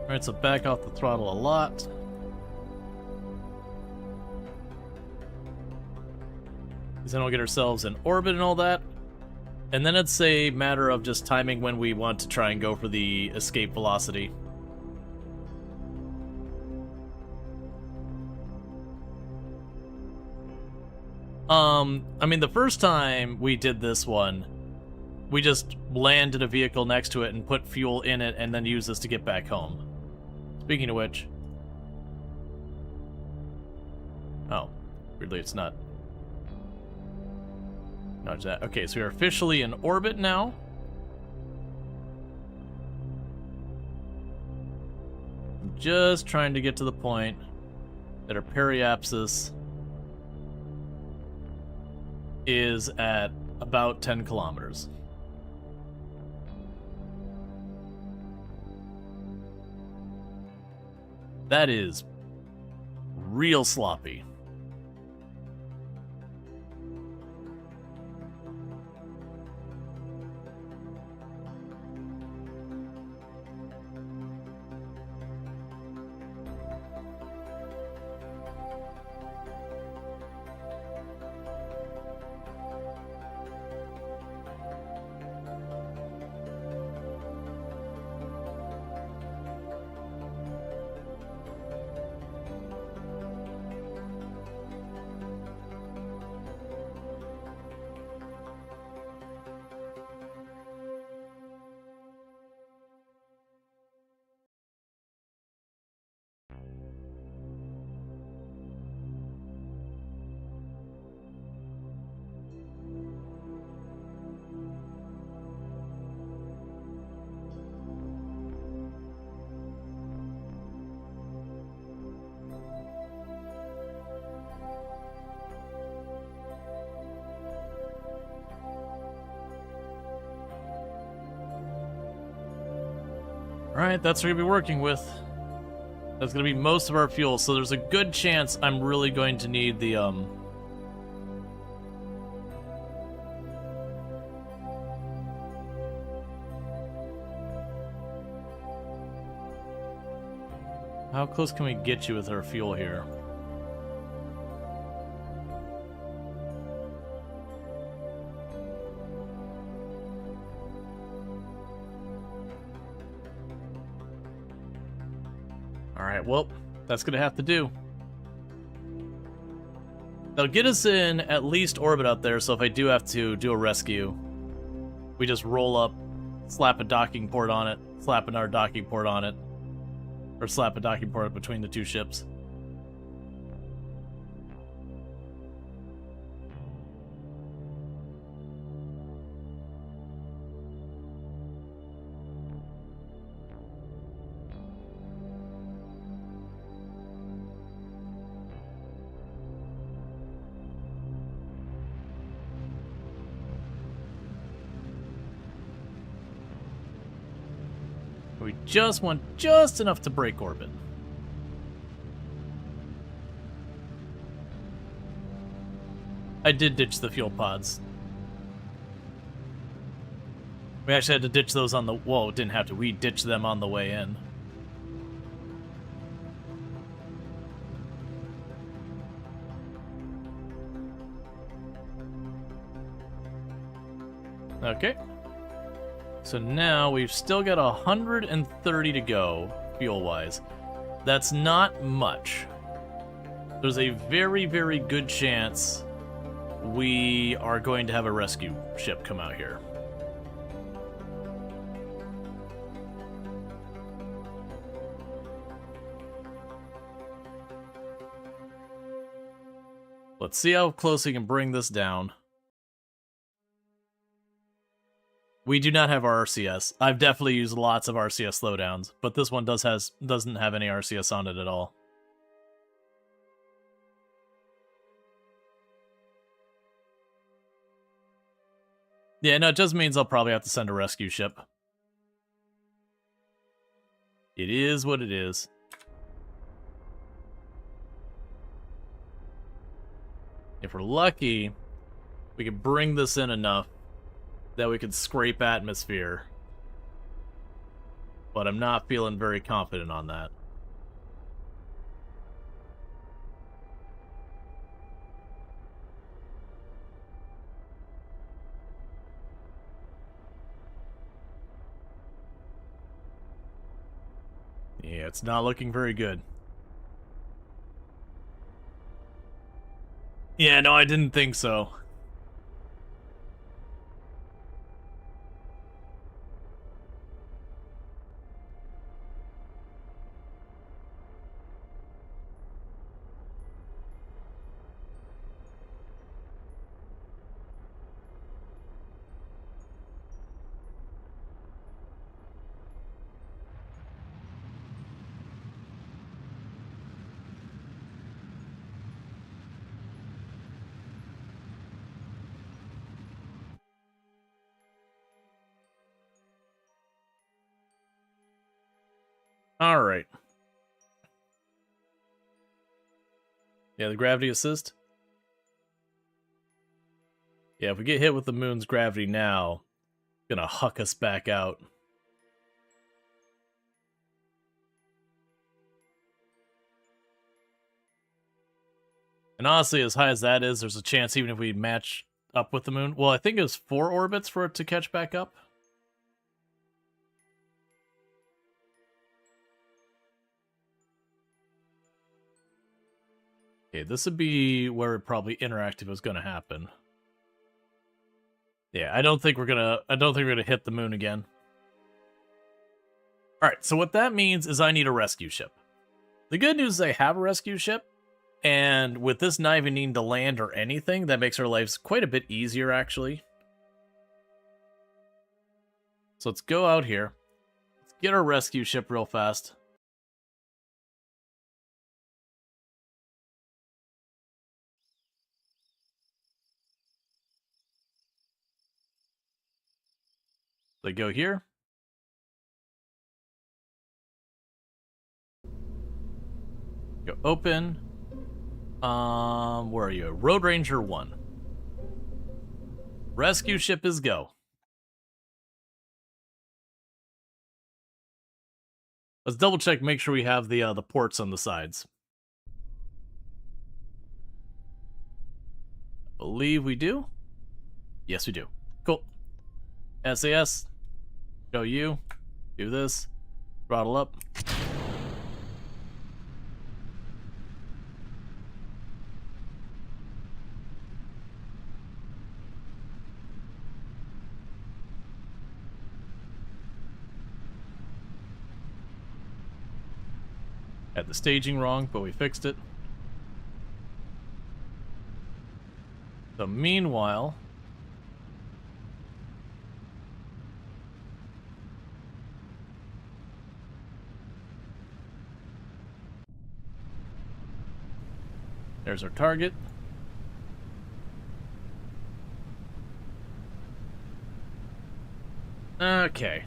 Alright, so back off the throttle a lot. Because then we'll get ourselves in orbit and all that. And then it's a matter of just timing when we want to try and go for the escape velocity. I mean, the first time we did this one, we just landed a vehicle next to it and put fuel in it and then used this to get back home. Speaking of which... Oh. Weirdly, it's not. Not that. Okay, so we are officially in orbit now. I'm just trying to get to the point that our periapsis is at about 10 kilometers. That is real sloppy. Alright, that's what we're going to be working with. That's going to be most of our fuel, so there's a good chance I'm really going to need the, How close can we get you with our fuel here? Alright, well, that's gonna have to do. That'll get us in at least orbit out there, so if I do have to do a rescue, we just roll up, slap a docking port on it, slap another docking port on it, or slap a docking port between the two ships. We just want just enough to break orbit. I did ditch the fuel pods. We actually had to ditch those on the... Whoa, didn't have to. We ditched them on the way in. Okay. So now we've still got 130 to go, fuel-wise. That's not much. There's a very, very good chance we are going to have a rescue ship come out here. Let's see how close we can bring this down. We do not have our RCS. I've definitely used lots of RCS slowdowns, but this one doesn't have any RCS on it at all. Yeah, no, it just means I'll probably have to send a rescue ship. It is what it is. If we're lucky, we can bring this in enough that we could scrape atmosphere. But I'm not feeling very confident on that. Yeah, it's not looking very good. Yeah, no, I didn't think so. All right. Yeah, the gravity assist. Yeah, if we get hit with the moon's gravity now, it's gonna huck us back out. And honestly, as high as that is, there's a chance even if we match up with the moon. Well, I think it was 4 orbits for it to catch back up. Okay, this would be where probably interactive is going to happen. Yeah, I don't think we're gonna hit the moon again. All right, so what that means is I need a rescue ship. The good news is I have a rescue ship, and with this not even needing to land or anything, that makes our lives quite a bit easier, actually. So let's go out here. Let's get our rescue ship real fast. They go here. Go open. Where are you? Road Ranger 1. Rescue ship is go. Let's double check, make sure we have the ports on the sides. I believe we do. Yes, we do. Cool. SAS. Show you. Do this. Throttle up. Had the staging wrong, but we fixed it. So meanwhile, there's our target. Okay.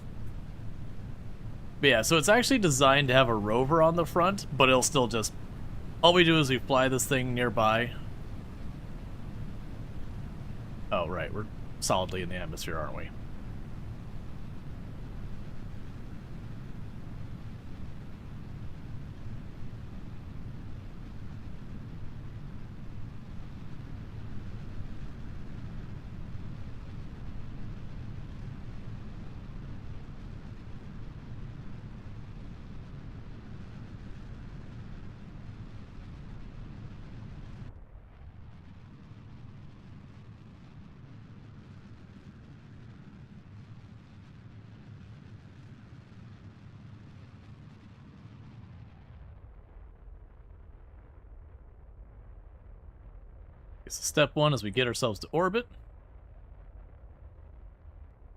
But yeah, so it's actually designed to have a rover on the front, but it'll still just... All we do is we fly this thing nearby. Oh, right, we're solidly in the atmosphere, aren't we? So step 1 is we get ourselves to orbit.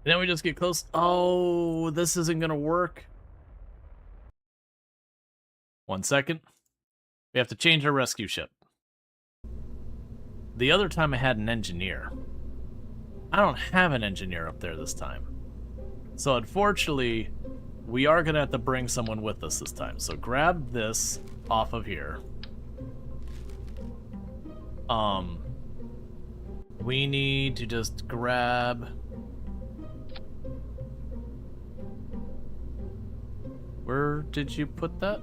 And then we just get close. Oh, this isn't going to work. 1 second. We have to change our rescue ship. The other time I had an engineer. I don't have an engineer up there this time. So unfortunately, we are going to have to bring someone with us this time. So grab this off of here. We need to just grab... Where did you put that?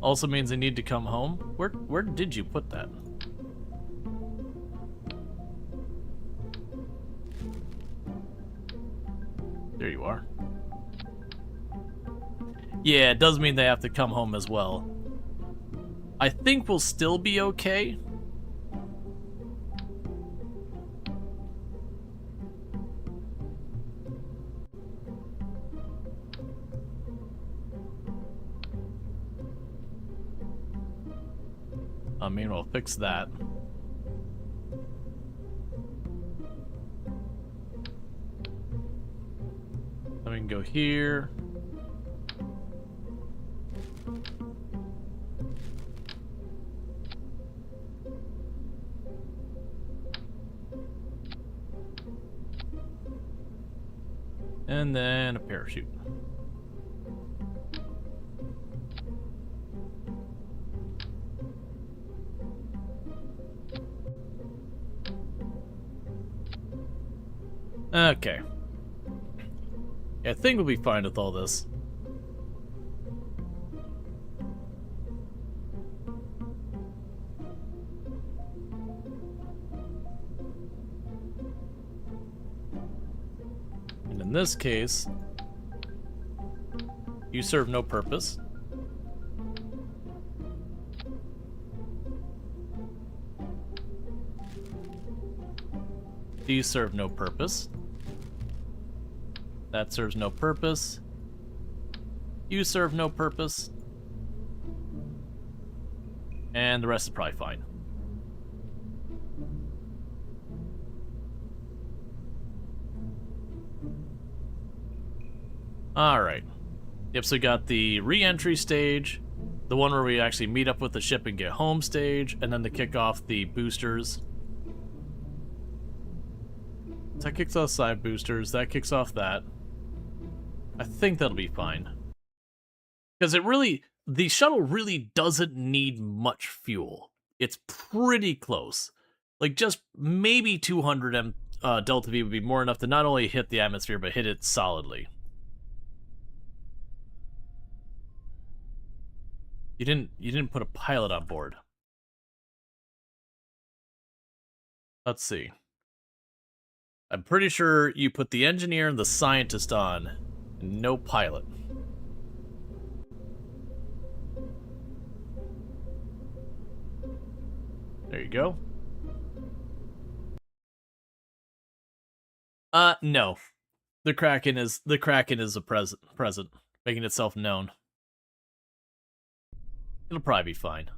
Also means I need to come home. Where did you put that? There you are. Yeah, it does mean they have to come home as well. I think we'll still be okay. I mean, we'll fix that. Then we can go here. And then a parachute. Okay. Yeah, I think we'll be fine with all this. And in this case, you serve no purpose. These serve no purpose. That serves no purpose. You serve no purpose. And the rest is probably fine. Alright. Yep, so we got the re-entry stage, the one where we actually meet up with the ship and get home stage, and then to kick off the boosters. So that kicks off side boosters, that kicks off that. I think that'll be fine. Because the shuttle really doesn't need much fuel. It's pretty close. Like, just maybe 200 Delta V would be more enough to not only hit the atmosphere, but hit it solidly. You didn't put a pilot on board. Let's see. I'm pretty sure you put the engineer and the scientist on, and no pilot. There you go. No. The Kraken is a present, making itself known. It'll probably be fine.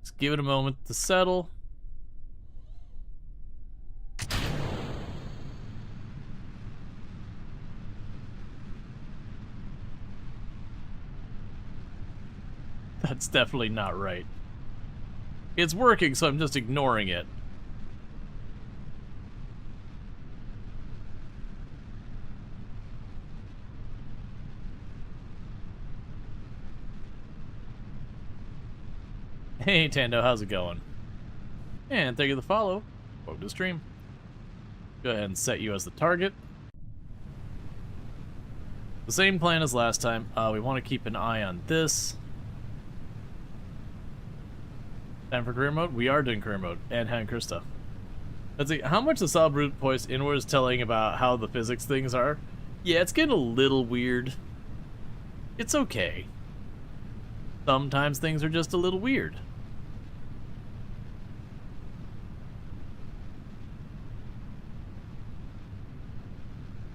Just give it a moment to settle. That's definitely not right. It's working, so I'm just ignoring it. Hey Tando, how's it going? And thank you for the follow. Welcome to the stream. Go ahead and set you as the target. The same plan as last time. We want to keep an eye on this. Time for career mode? We are doing career mode. And Han Krista. Let's see, how much the solid brute voice inward is telling about how the physics things are? Yeah, it's getting a little weird. It's okay. Sometimes things are just a little weird.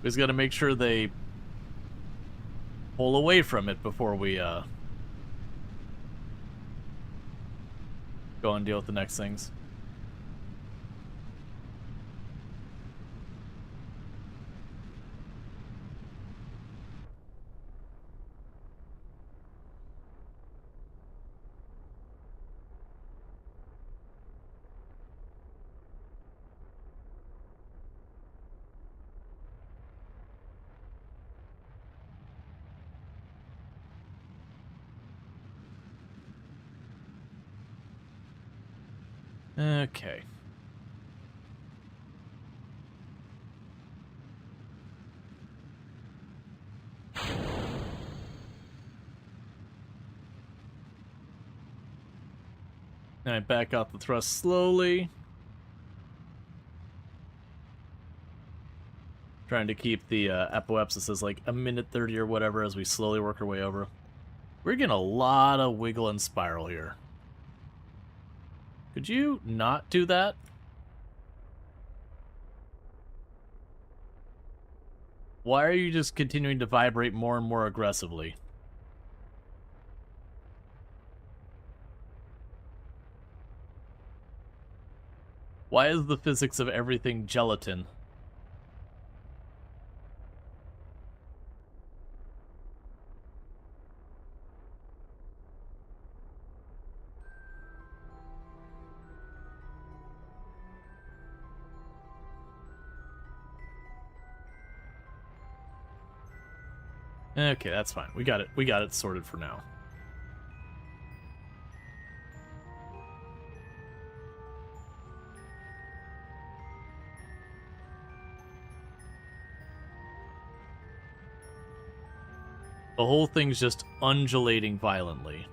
We just gotta make sure they pull away from it before we go and deal with the next things. Okay. Now I back out the thrust slowly. Trying to keep the apoapsis as like a minute 30 or whatever as we slowly work our way over. We're getting a lot of wiggle and spiral here. Could you not do that? Why are you just continuing to vibrate more and more aggressively? Why is the physics of everything gelatin? Okay, that's fine. We got it. We got it sorted for now. The whole thing's just undulating violently.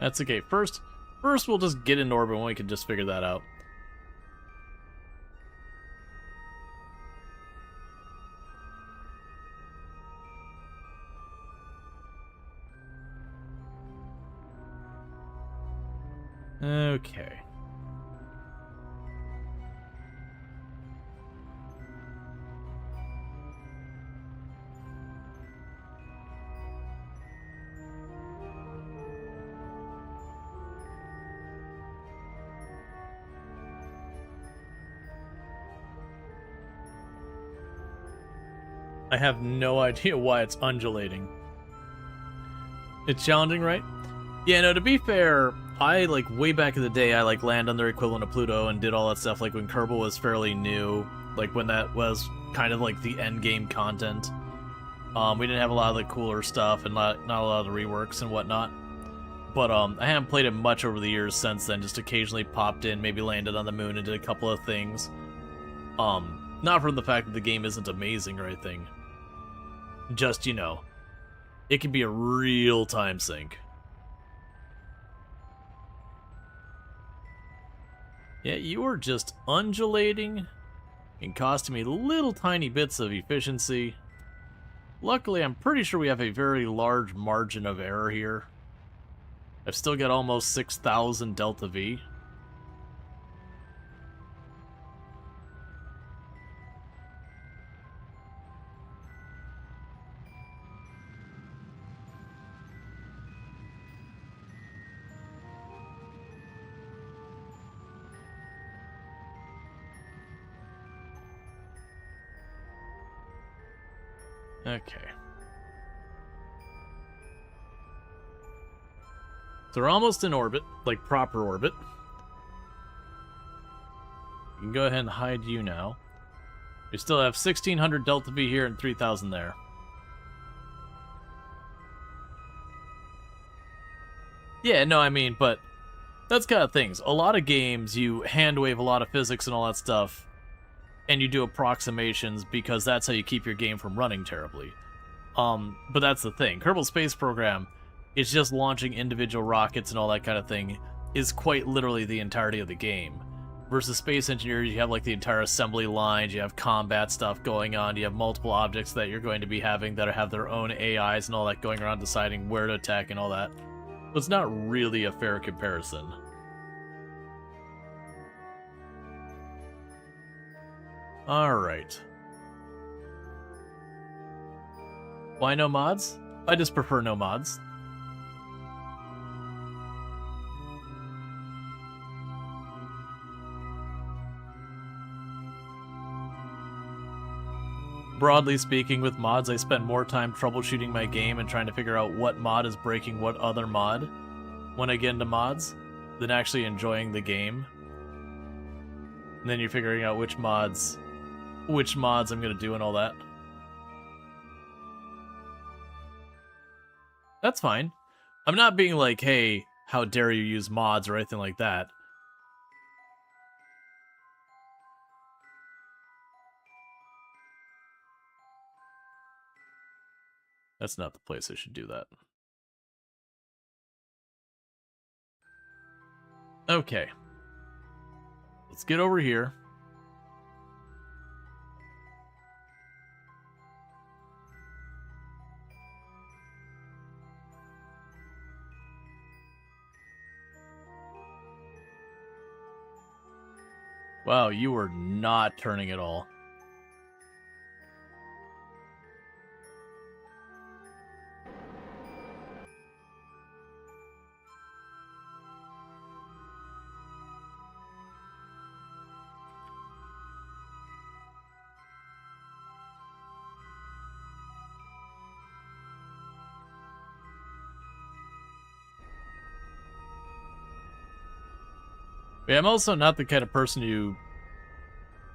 That's okay. First we'll just get in orbit when we can just figure that out. Okay. I have no idea why it's undulating. It's challenging, right? Yeah, no, to be fair, I, like, way back in the day, I, like, landed on their equivalent of Pluto and did all that stuff, like, when Kerbal was fairly new, like, when that was kind of, like, the end game content. We didn't have a lot of the cooler stuff and not a lot of the reworks and whatnot. But, I haven't played it much over the years since then, just occasionally popped in, maybe landed on the moon and did a couple of things. Not from the fact that the game isn't amazing or anything. Just, you know, it can be a real time sink. Yeah, you are just undulating and costing me little tiny bits of efficiency. Luckily, I'm pretty sure we have a very large margin of error here. I've still got almost 6,000 delta V. Okay. So we're almost in orbit, like proper orbit. You can go ahead and hide you now. We still have 1,600 delta V here and 3,000 there. Yeah, no, I mean, but that's kind of things. A lot of games, you hand wave a lot of physics and all that stuff, and you do approximations because that's how you keep your game from running terribly. But that's the thing. Kerbal Space Program is just launching individual rockets and all that kind of thing is quite literally the entirety of the game. Versus Space Engineers, you have like the entire assembly lines, you have combat stuff going on, you have multiple objects that you're going to be having that have their own AIs and all that going around deciding where to attack and all that. So it's not really a fair comparison. Alright. Why no mods? I just prefer no mods. Broadly speaking, with mods, I spend more time troubleshooting my game and trying to figure out what mod is breaking what other mod when I get into mods than actually enjoying the game. And then you're figuring out which mods I'm gonna do and all that. That's fine. I'm not being like, hey, how dare you use mods or anything like that. That's not the place I should do that. Okay. Let's get over here. Wow, you were not turning at all. But yeah, I'm also not the kind of person who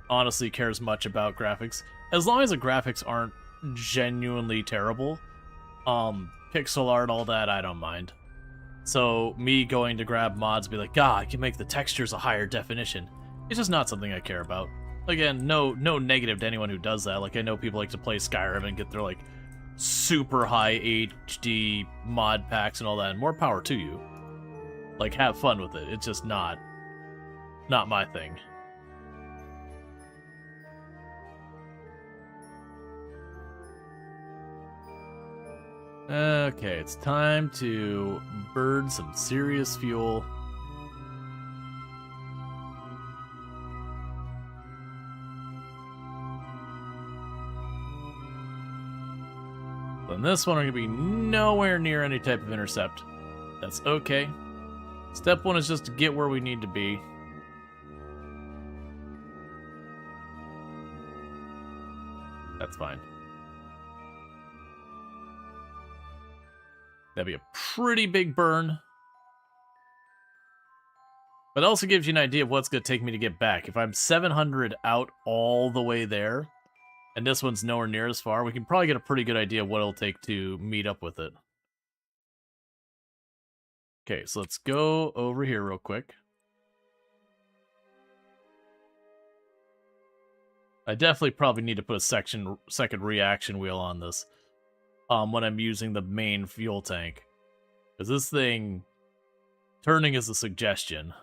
honestly cares much about graphics. As long as the graphics aren't genuinely terrible, pixel art, all that, I don't mind. So me going to grab mods, be like, I can make the textures a higher definition. It's just not something I care about. Again, no negative to anyone who does that. Like, I know people like to play Skyrim and get their, like, super high HD mod packs and all that, and more power to you. Like, have fun with it. It's just not my thing. Okay, it's time to burn some serious fuel. On this one, we're going to be nowhere near any type of intercept. That's okay. Step one is just to get where we need to be. That's fine. That'd be a pretty big burn. But it also gives you an idea of what's going to take me to get back. If I'm 700 out all the way there, and this one's nowhere near as far, we can probably get a pretty good idea of what it'll take to meet up with it. Okay, so let's go over here real quick. I definitely probably need to put a second reaction wheel on this when I'm using the main fuel tank. Because this thing, turning is a suggestion.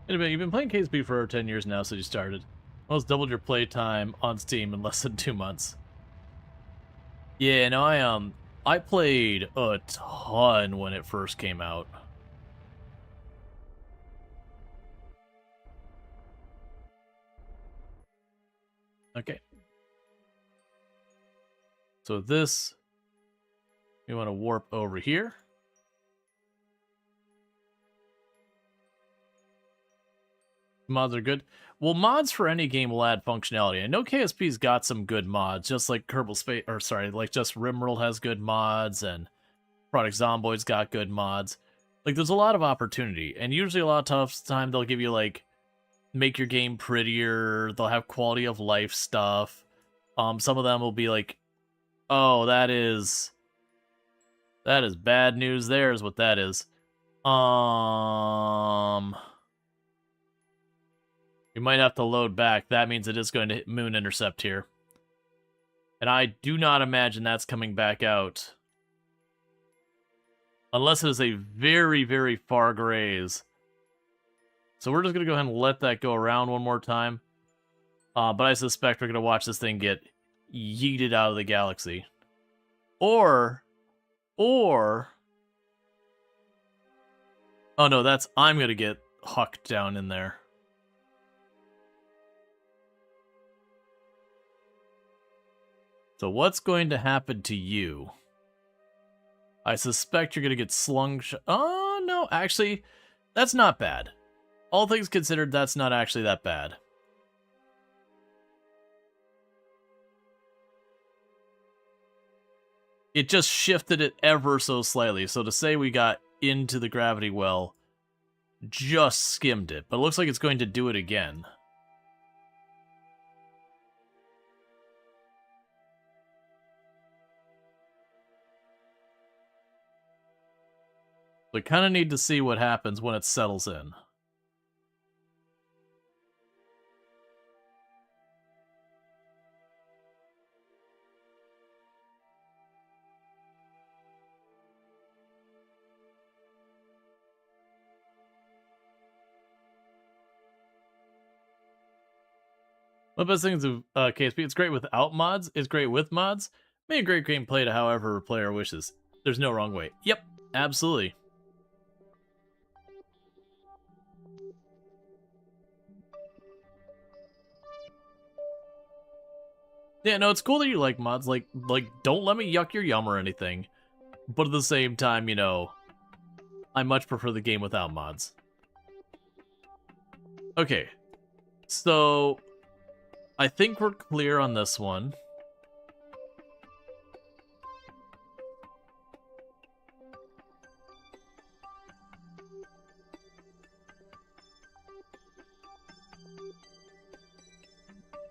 Anyway, you've been playing KSP for 10 years now since you started. Almost doubled your playtime on Steam in less than 2 months. Yeah, no, I played a ton when it first came out. Okay. So this, we want to warp over here. Mods are good. Well, mods for any game will add functionality. I know KSP's got some good mods, just like Kerbal Space, or sorry, like just Rimworld has good mods, and Project Zomboid's got good mods. Like, there's a lot of opportunity, and usually a lot of time they'll give you, like, make your game prettier, they'll have quality of life stuff. Some of them will be like, oh, that is bad news there is what that is. We might have to load back. That means it is going to hit moon intercept here. And I do not imagine that's coming back out. Unless it is a very, very far graze. So we're just going to go ahead and let that go around one more time. But I suspect we're going to watch this thing get yeeted out of the galaxy. Or... Oh no, I'm going to get hucked down in there. So what's going to happen to you? I suspect you're going to get slung... Oh, no, actually, that's not bad. All things considered, that's not actually that bad. It just shifted it ever so slightly. So to say we got into the gravity well, just skimmed it. But it looks like it's going to do it again. We kind of need to see what happens when it settles in. One of the best things of KSP, it's great without mods, it's great with mods. Make a great gameplay to however a player wishes. There's no wrong way. Yep. Absolutely. Yeah, no, it's cool that you like mods. Like, don't let me yuck your yum or anything. But at the same time, you know, I much prefer the game without mods. Okay, so I think we're clear on this one.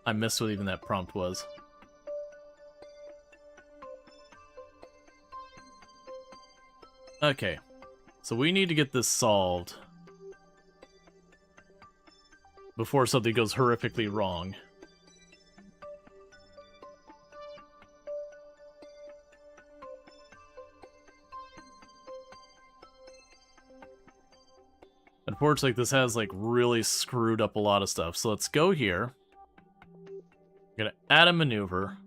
I missed what even that prompt was. Okay, so we need to get this solved before something goes horrifically wrong. Unfortunately, this has, like, really screwed up a lot of stuff. So let's go here. I'm gonna add a maneuver.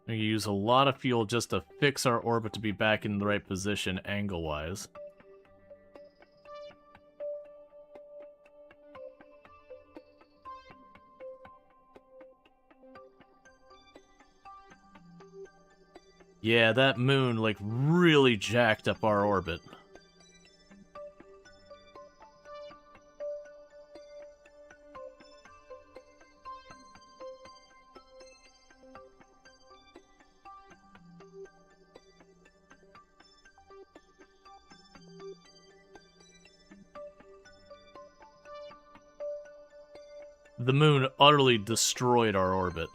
We use a lot of fuel just to fix our orbit to be back in the right position angle-wise. Yeah, that moon, like, really jacked up our orbit. The moon utterly destroyed our orbit.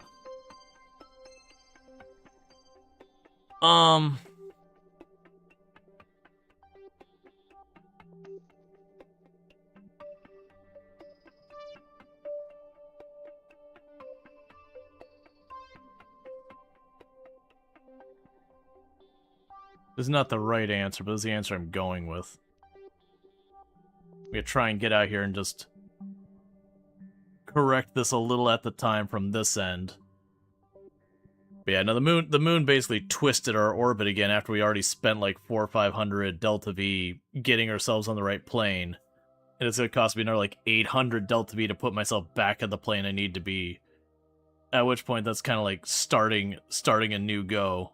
This is not the right answer, but this is the answer I'm going with. We gotta try and get out here and just correct this a little at the time from this end. But yeah, no, the moon basically twisted our orbit again after we already spent like 400 or 500 Delta V getting ourselves on the right plane. And it's gonna cost me another like 800 Delta V to put myself back at the plane I need to be. At which point that's kind of like starting a new go.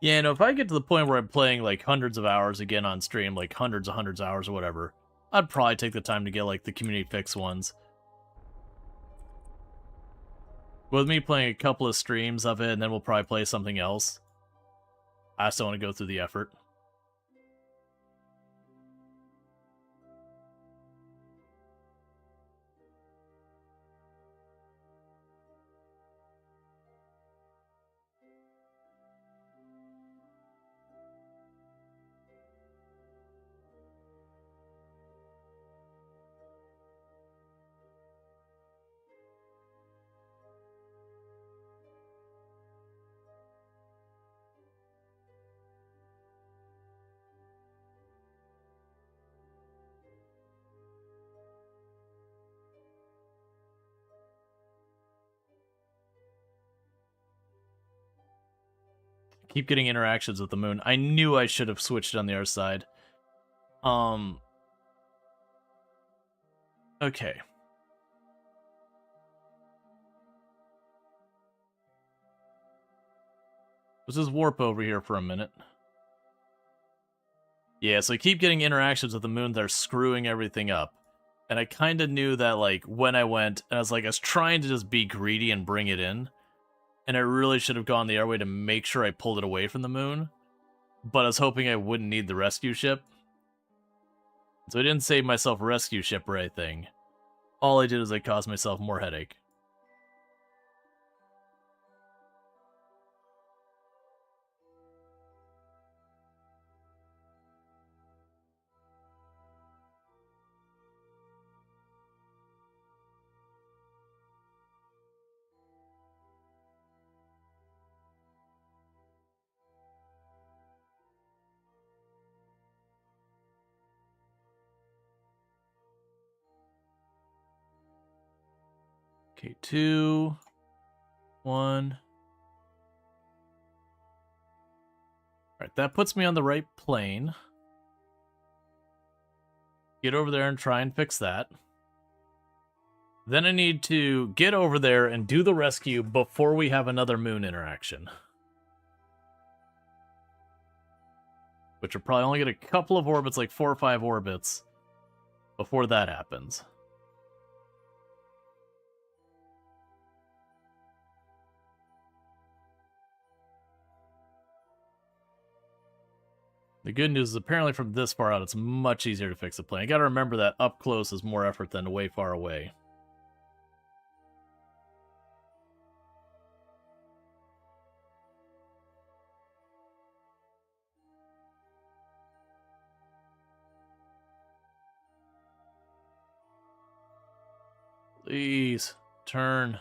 Yeah, no, if I get to the point where I'm playing like hundreds of hours again on stream, like hundreds of hours or whatever, I'd probably take the time to get like the community fix ones. With me playing a couple of streams of it, and then we'll probably play something else. I still want to go through the effort. Keep getting interactions with the moon. I knew I should have switched it on the other side. Okay. Let's just warp over here for a minute. Yeah, so I keep getting interactions with the moon that are screwing everything up. And I kind of knew that, like, when I went, and I was trying to just be greedy and bring it in. And I really should have gone the other way to make sure I pulled it away from the moon. But I was hoping I wouldn't need the rescue ship. So I didn't save myself a rescue ship or anything. All I did is I caused myself more headache. Okay, 2, 1. Alright, that puts me on the right plane. Get over there and try and fix that. Then I need to get over there and do the rescue before we have another moon interaction. Which will probably only get a couple of orbits, like 4 or 5 orbits, before that happens. The good news is apparently from this far out, it's much easier to fix the plane. I gotta remember that up close is more effort than way far away. Please, turn.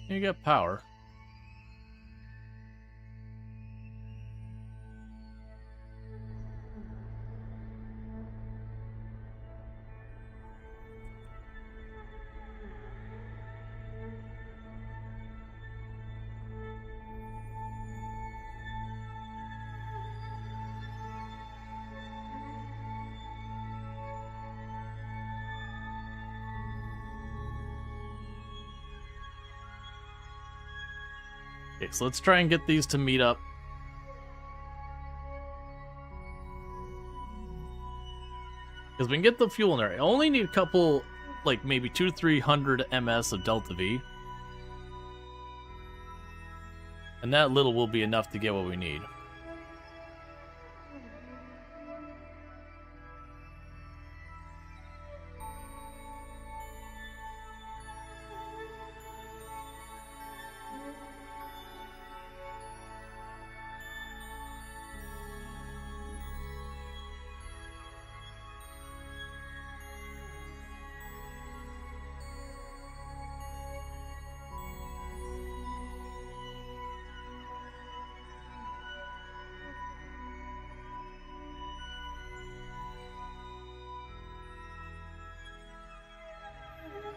You got power. Okay, so let's try and get these to meet up. Because we can get the fuel in there. I only need a couple, like maybe 200 to 300 ms of Delta V. And that little will be enough to get what we need.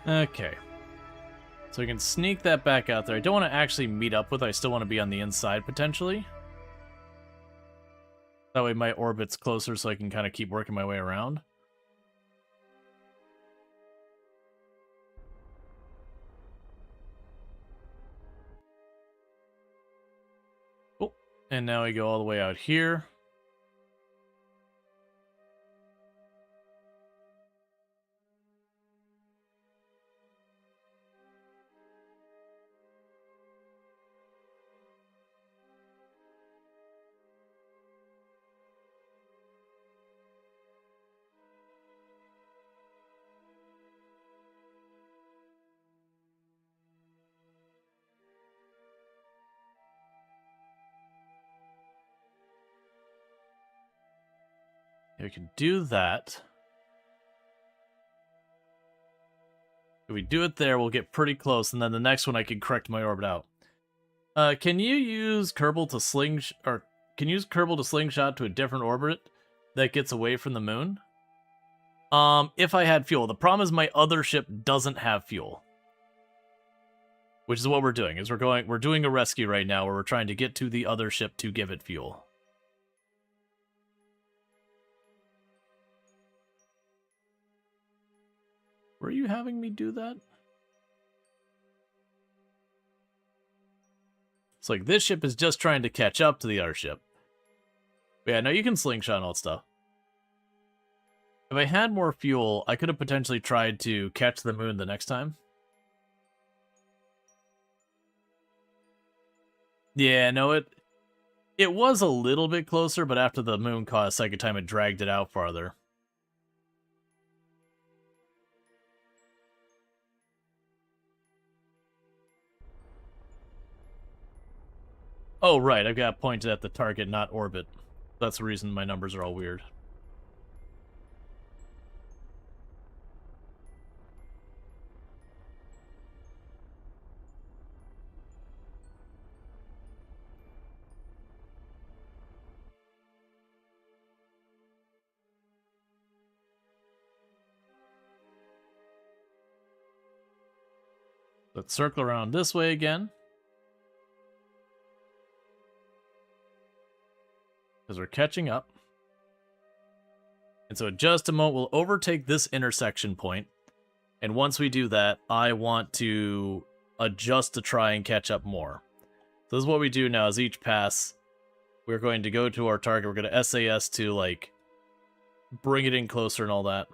Okay. So we can sneak that back out there. I don't want to actually meet up with it. I still want to be on the inside, potentially. That way my orbit's closer so I can kind of keep working my way around. Oh, and now we go all the way out here. We can do that. If we do it there, we'll get pretty close, and then the next one I can correct my orbit out. Can you use Kerbal to slingshot to a different orbit that gets away from the moon? If I had fuel. The problem is my other ship doesn't have fuel. Which is what we're doing. We're doing a rescue right now where we're trying to get to the other ship to give it fuel. Were you having me do that? It's like this ship is just trying to catch up to the other ship. But yeah, no, you can slingshot and all that stuff. If I had more fuel, I could have potentially tried to catch the moon the next time. Yeah, no, it was a little bit closer, but after the moon caught a second time, it dragged it out farther. Oh, right, I've got pointed at the target, not orbit. That's the reason my numbers are all weird. Let's circle around this way again. Because we're catching up. And so in just a moment, we'll overtake this intersection point. And once we do that, I want to adjust to try and catch up more. So this is what we do now, is each pass, we're going to go to our target. We're going to SAS to, like, bring it in closer and all that.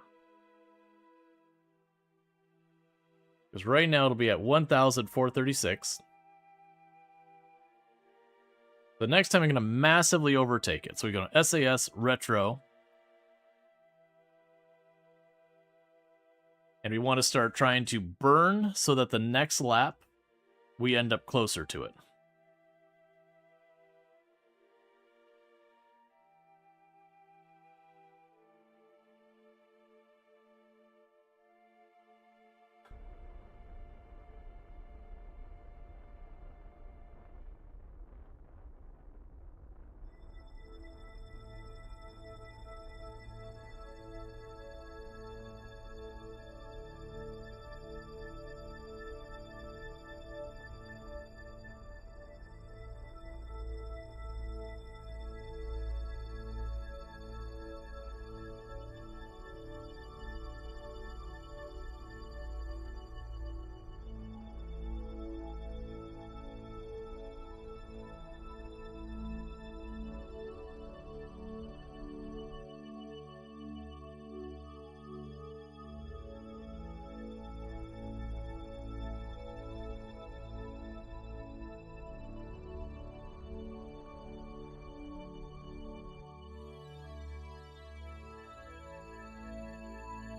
Because right now it'll be at 1,436. The next time I'm going to massively overtake it. So we go to SAS, Retro. And we want to start trying to burn so that the next lap, we end up closer to it.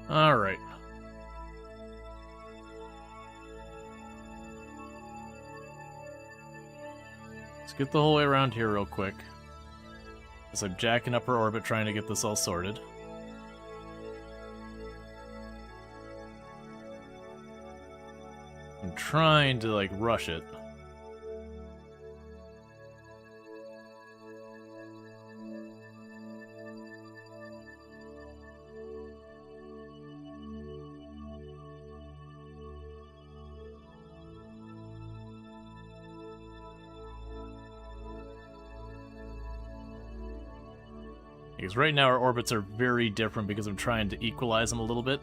All right. Let's get the whole way around here real quick. As I'm jacking up her orbit trying to get this all sorted. I'm trying to, like, rush it. Because right now our orbits are very different because I'm trying to equalize them a little bit.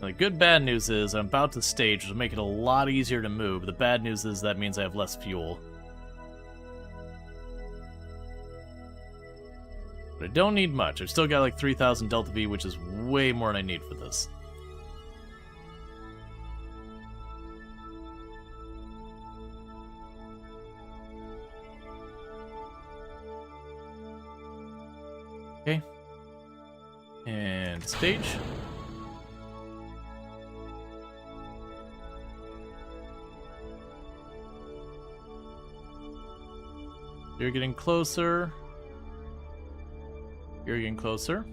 The good bad news is I'm about to stage, which will make it a lot easier to move. The bad news is that means I have less fuel. But I don't need much. I've still got like 3,000 Delta V, which is way more than I need for this. Okay. And stage. You're getting closer. You're getting closer.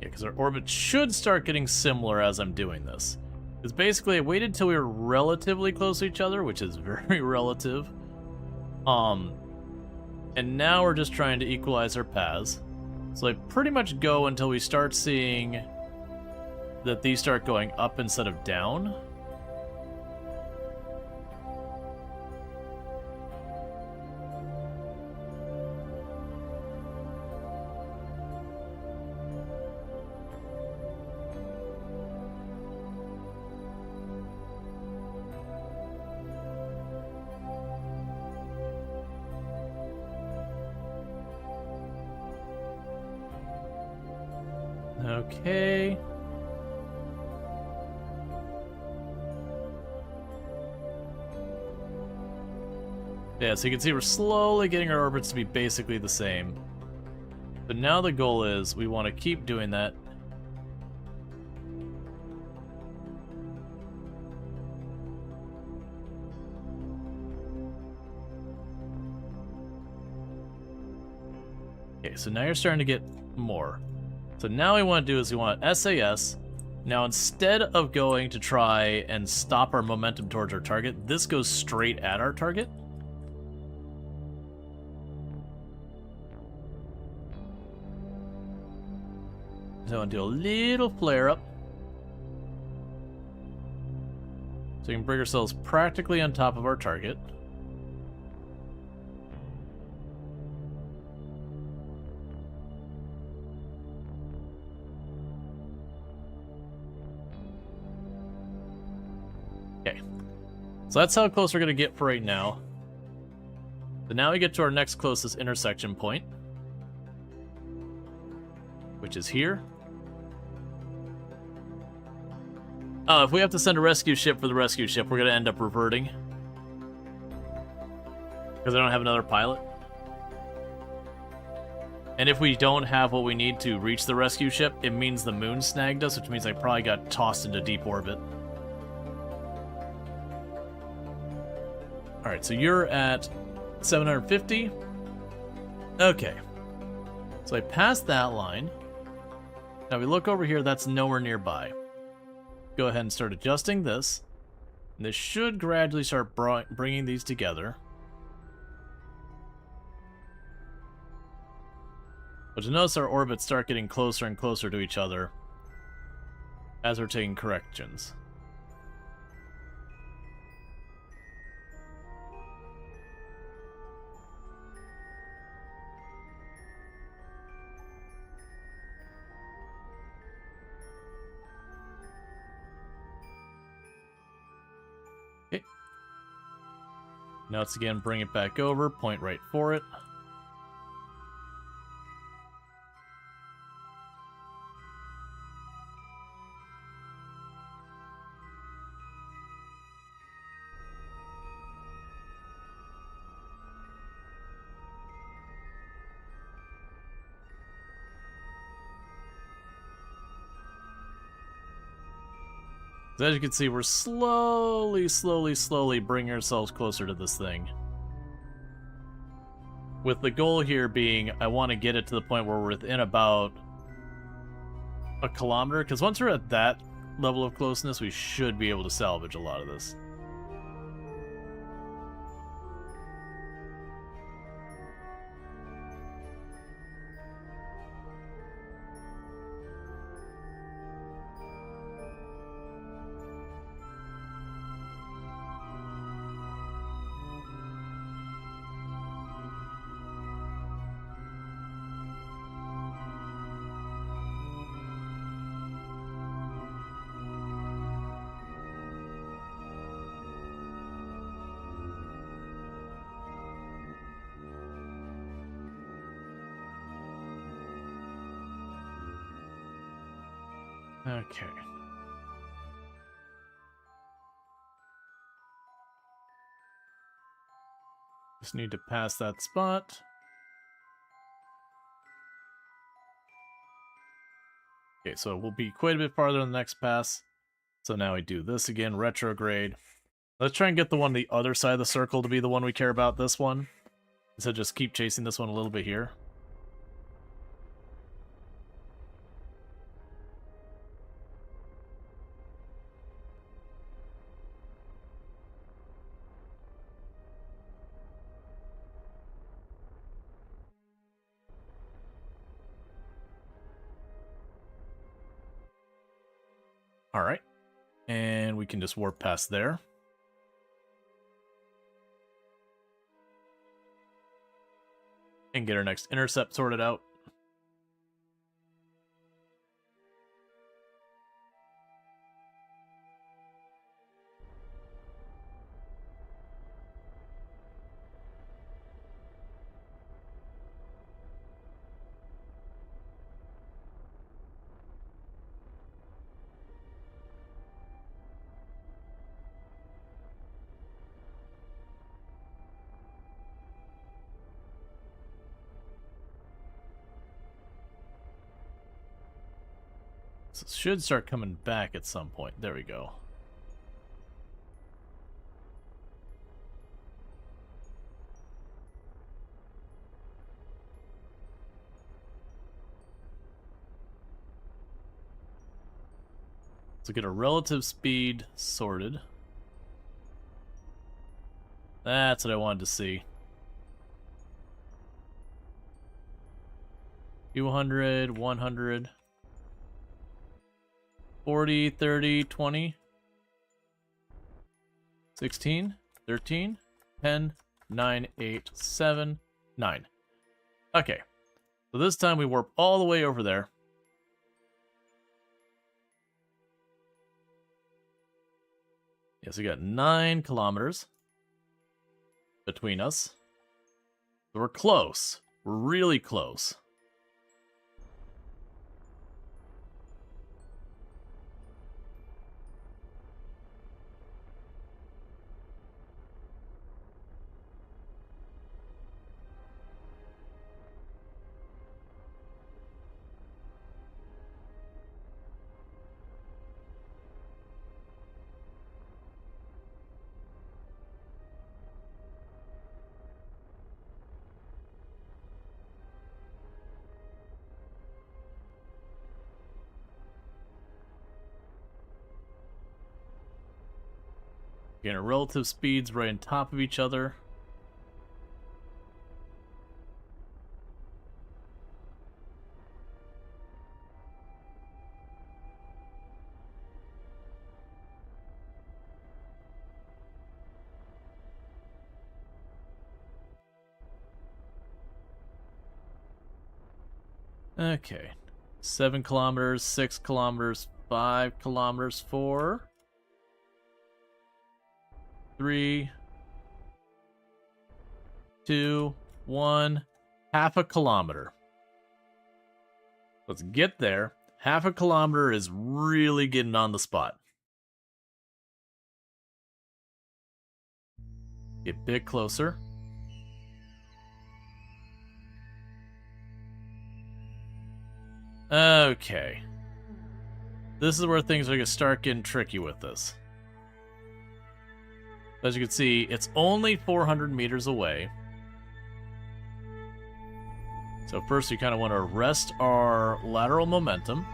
Yeah, because our orbit should start getting similar as I'm doing this. Because basically I waited till we were relatively close to each other, which is very relative. And now we're just trying to equalize our paths. So I pretty much go until we start seeing that these start going up instead of down. Okay. Yeah, so you can see we're slowly getting our orbits to be basically the same. But now the goal is we want to keep doing that. Okay, so now you're starting to get more. So now what we want to do is we want SAS. Now instead of going to try and stop our momentum towards our target, this goes straight at our target. So I'll do a little flare up. So we can bring ourselves practically on top of our target. Okay. So that's how close we're going to get for right now. So now we get to our next closest intersection point, which is here. Oh, if we have to send a rescue ship for the rescue ship, we're going to end up reverting. Because I don't have another pilot. And if we don't have what we need to reach the rescue ship, it means the moon snagged us, which means I probably got tossed into deep orbit. Alright, so you're at 750. Okay. So I passed that line. Now we look over here, that's nowhere nearby. Go ahead and start adjusting this. And this should gradually start bringing these together. But you notice our orbits start getting closer and closer to each other as we're taking corrections. Okay. Now let's again bring it back over, point right for it. As you can see, we're slowly bringing ourselves closer to this thing. With the goal here being, I want to get it to the point where we're within about a kilometer, because once we're at that level of closeness, we should be able to salvage a lot of this. Okay. Just need to pass that spot. Okay, so we'll be quite a bit farther on the next pass. So now we do this again, retrograde. Let's try and get the one on the other side of the circle to be the one we care about, this one. So just keep chasing this one a little bit here. Alright. And we can just warp past there. And get our next intercept sorted out. So it should start coming back at some point. There we go. Let's get a relative speed sorted. That's what I wanted to see. 200, 100, 40, 30, 20, 16, 13, 10, 9, 8, 7, 9. Okay. So this time we warp all the way over there. Yes, we got 9 kilometers between us. So we're close. We're really close. Getting our relative speeds right on top of each other. Okay. 7 kilometers, 6 kilometers, 5 kilometers, 4, 3, 2, 1, half a kilometer. Let's get there. Half a kilometer is really getting on the spot. Get a bit closer. Okay. This is where things are going to start getting tricky with this. As you can see, it's only 400 meters away. So first we kind of want to arrest our lateral momentum.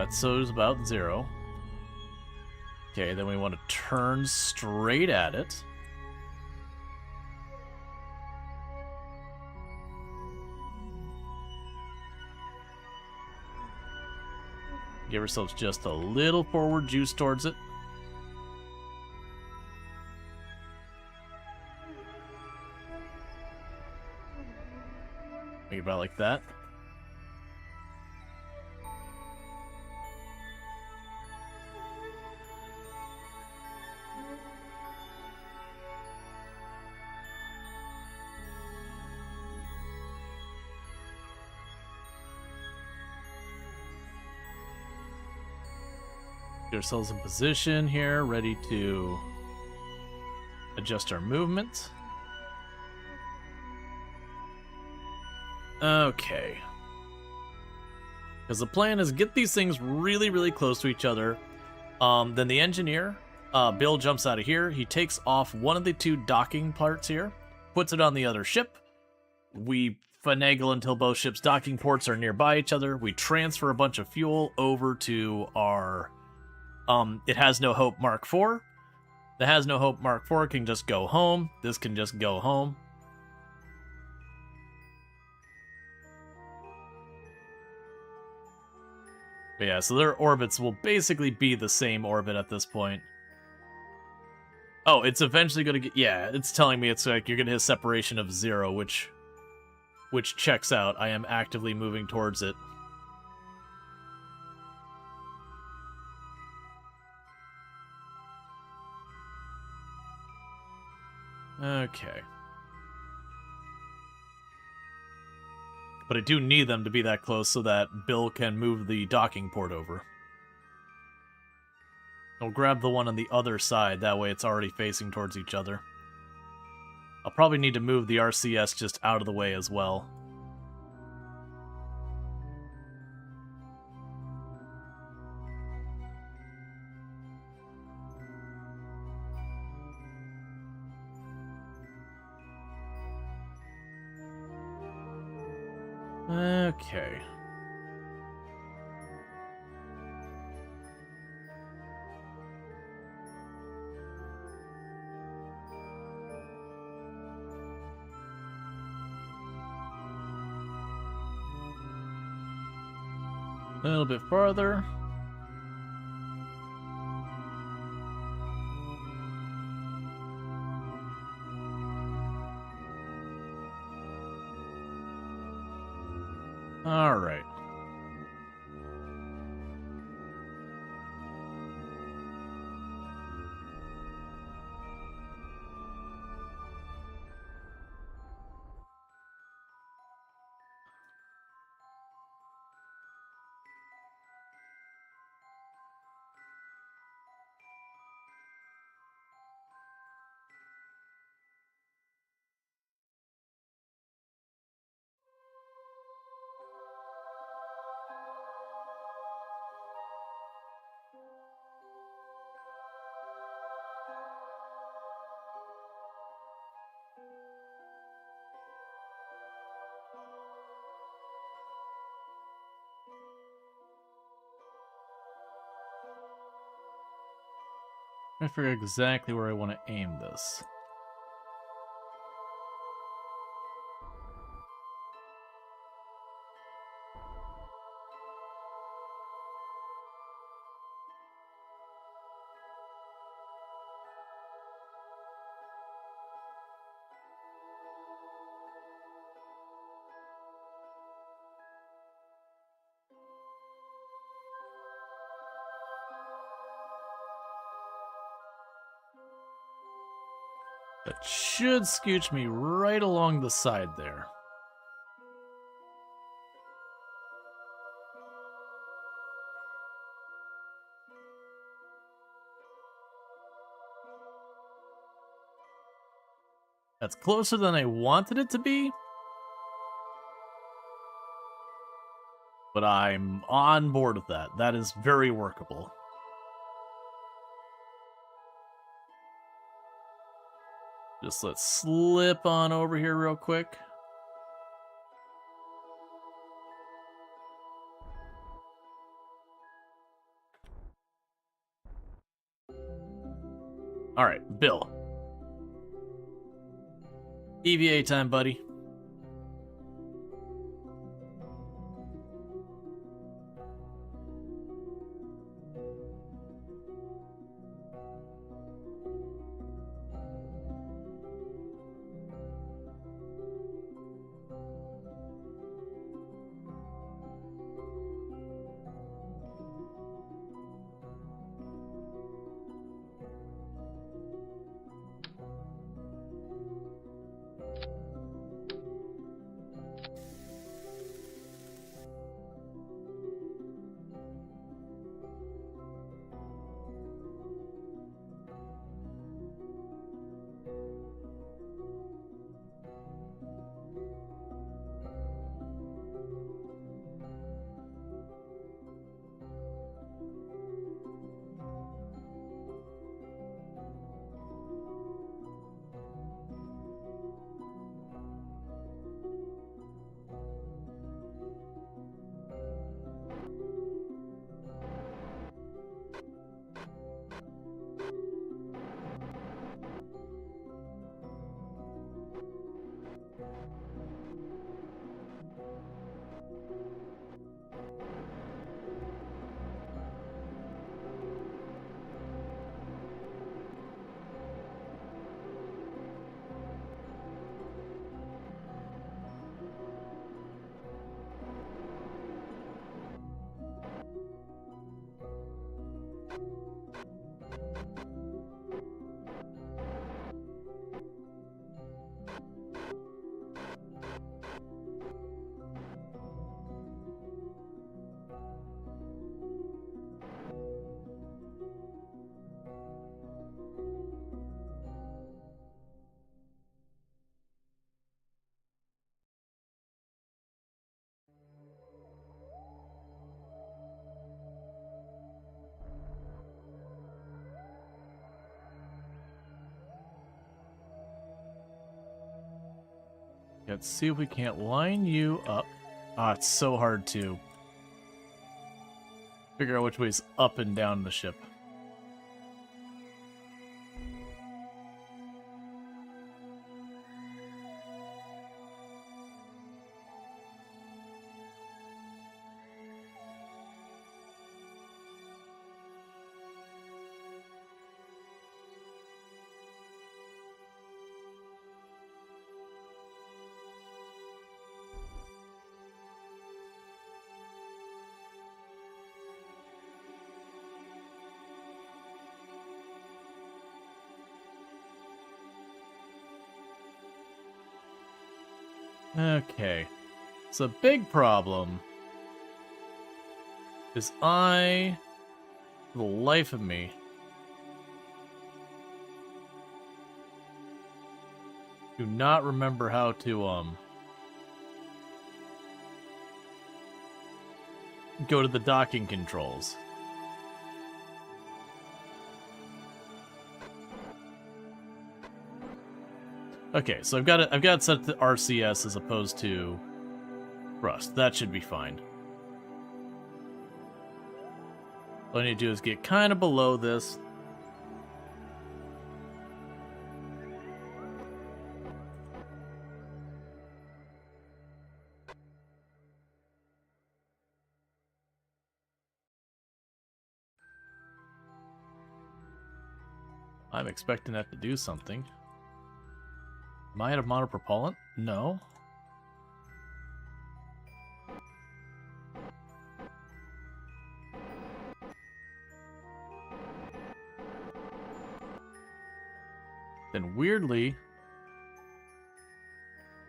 So it's about 0. Okay, then we want to turn straight at it. Give ourselves just a little forward juice towards it. Make it about like that. Get ourselves in position here, ready to adjust our movement. Okay. Because the plan is get these things really, really close to each other. Then the engineer, Bill, jumps out of here. He takes off one of the 2 docking parts here, puts it on the other ship. We finagle until both ships' docking ports are nearby each other. We transfer a bunch of fuel over to our It Has No Hope Mark IV. The Has No Hope Mark IV can just go home. This can just go home. But yeah, so their orbits will basically be the same orbit at this point. Oh, it's eventually going to get... Yeah, it's telling me it's like you're going to hit a separation of 0, which checks out. I am actively moving towards it. Okay. But I do need them to be that close so that Bill can move the docking port over. I'll grab the one on the other side, that way it's already facing towards each other. I'll probably need to move the RCS just out of the way as well. Okay. A little bit farther. All right. I forget exactly where I want to aim this. That should scooch me right along the side there. That's closer than I wanted it to be, but I'm on board with that. That is very workable. Just let's slip on over here real quick. All right, Bill. EVA time, buddy. Let's see if we can't line you up. Ah, it's so hard to figure out which way's up and down the ship. Okay. So big problem is for the life of me, do not remember how to go to the docking controls. Okay, so I've got it set to RCS as opposed to thrust. That should be fine. All I need to do is get kind of below this. I'm expecting that to do something. Am I out of monopropellant? No. Then weirdly,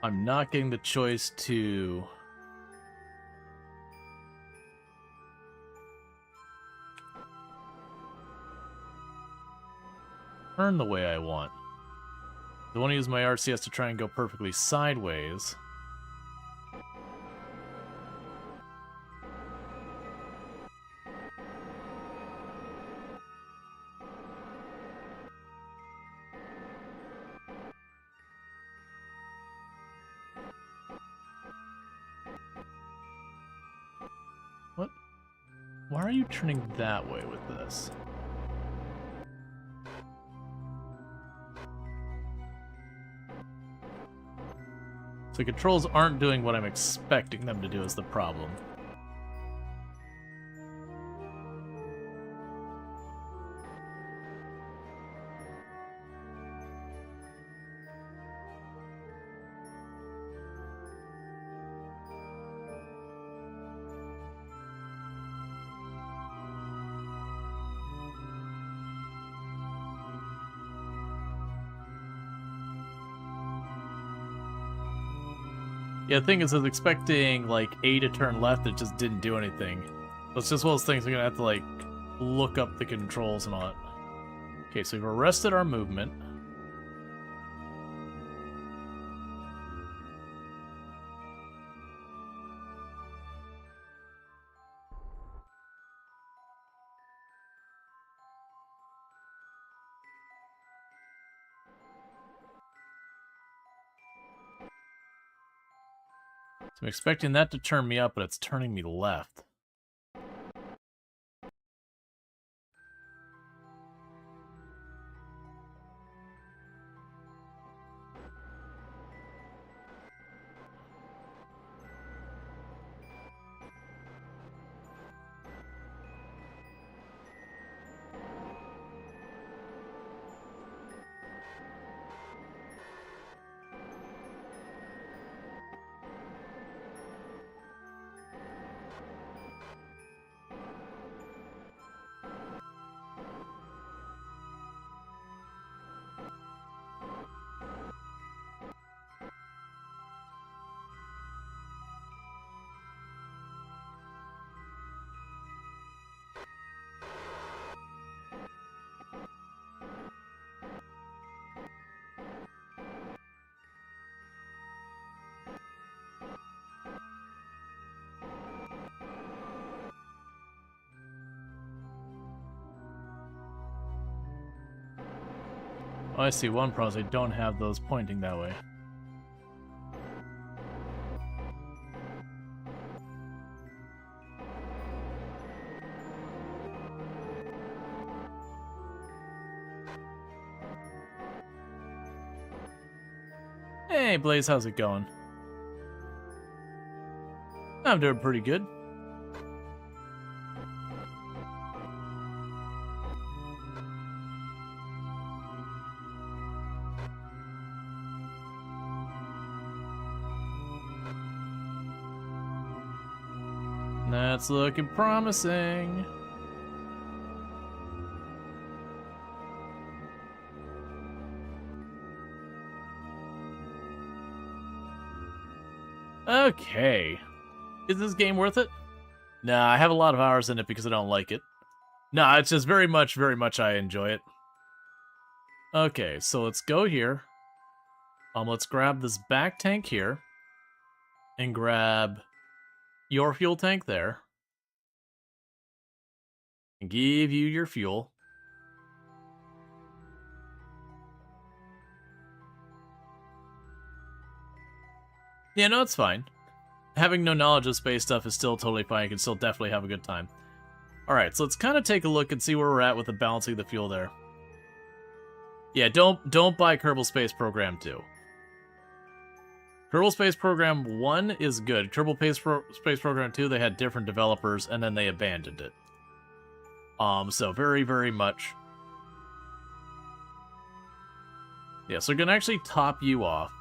I'm not getting the choice to turn the way I want. I want to use my RCS to try and go perfectly sideways. What? Why are you turning that way with this? The controls aren't doing what I'm expecting them to do is the problem. Yeah, the thing is, I was expecting, like, A to turn left, it just didn't do anything. So it's just one of those things we're gonna have to, like, look up the controls and all that. Okay, so we've arrested our movement. So I'm expecting that to turn me up, but it's turning me left. Oh, I see one problem. I don't have those pointing that way. Hey, Blaze, how's it going? I'm doing pretty good. That's looking promising. Okay. Is this game worth it? Nah, I have a lot of hours in it because I don't like it. Nah, it's just very much I enjoy it. Okay, so let's go here. Let's grab this back tank here. And grab your fuel tank there. And give you your fuel. Yeah, no, it's fine. Having no knowledge of space stuff is still totally fine. You can still definitely have a good time. Alright, so let's kind of take a look and see where we're at with the balancing of the fuel there. Yeah, don't buy Kerbal Space Program 2. Kerbal Space Program 1 is good. Kerbal Space Program 2, they had different developers, and then they abandoned it. So very, very much. Yeah, so we're gonna actually top you off.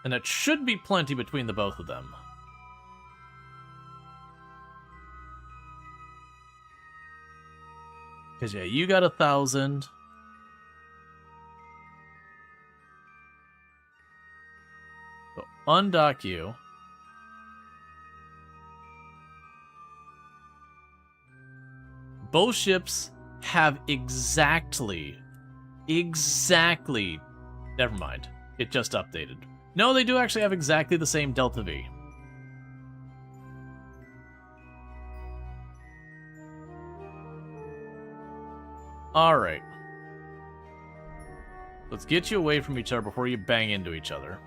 And it should be plenty between the both of them. Because, yeah, you got 1,000. So, undock you. Both ships have exactly... Never mind. It just updated. No, they do actually have exactly the same Delta V. Alright. Let's get you away from each other before you bang into each other.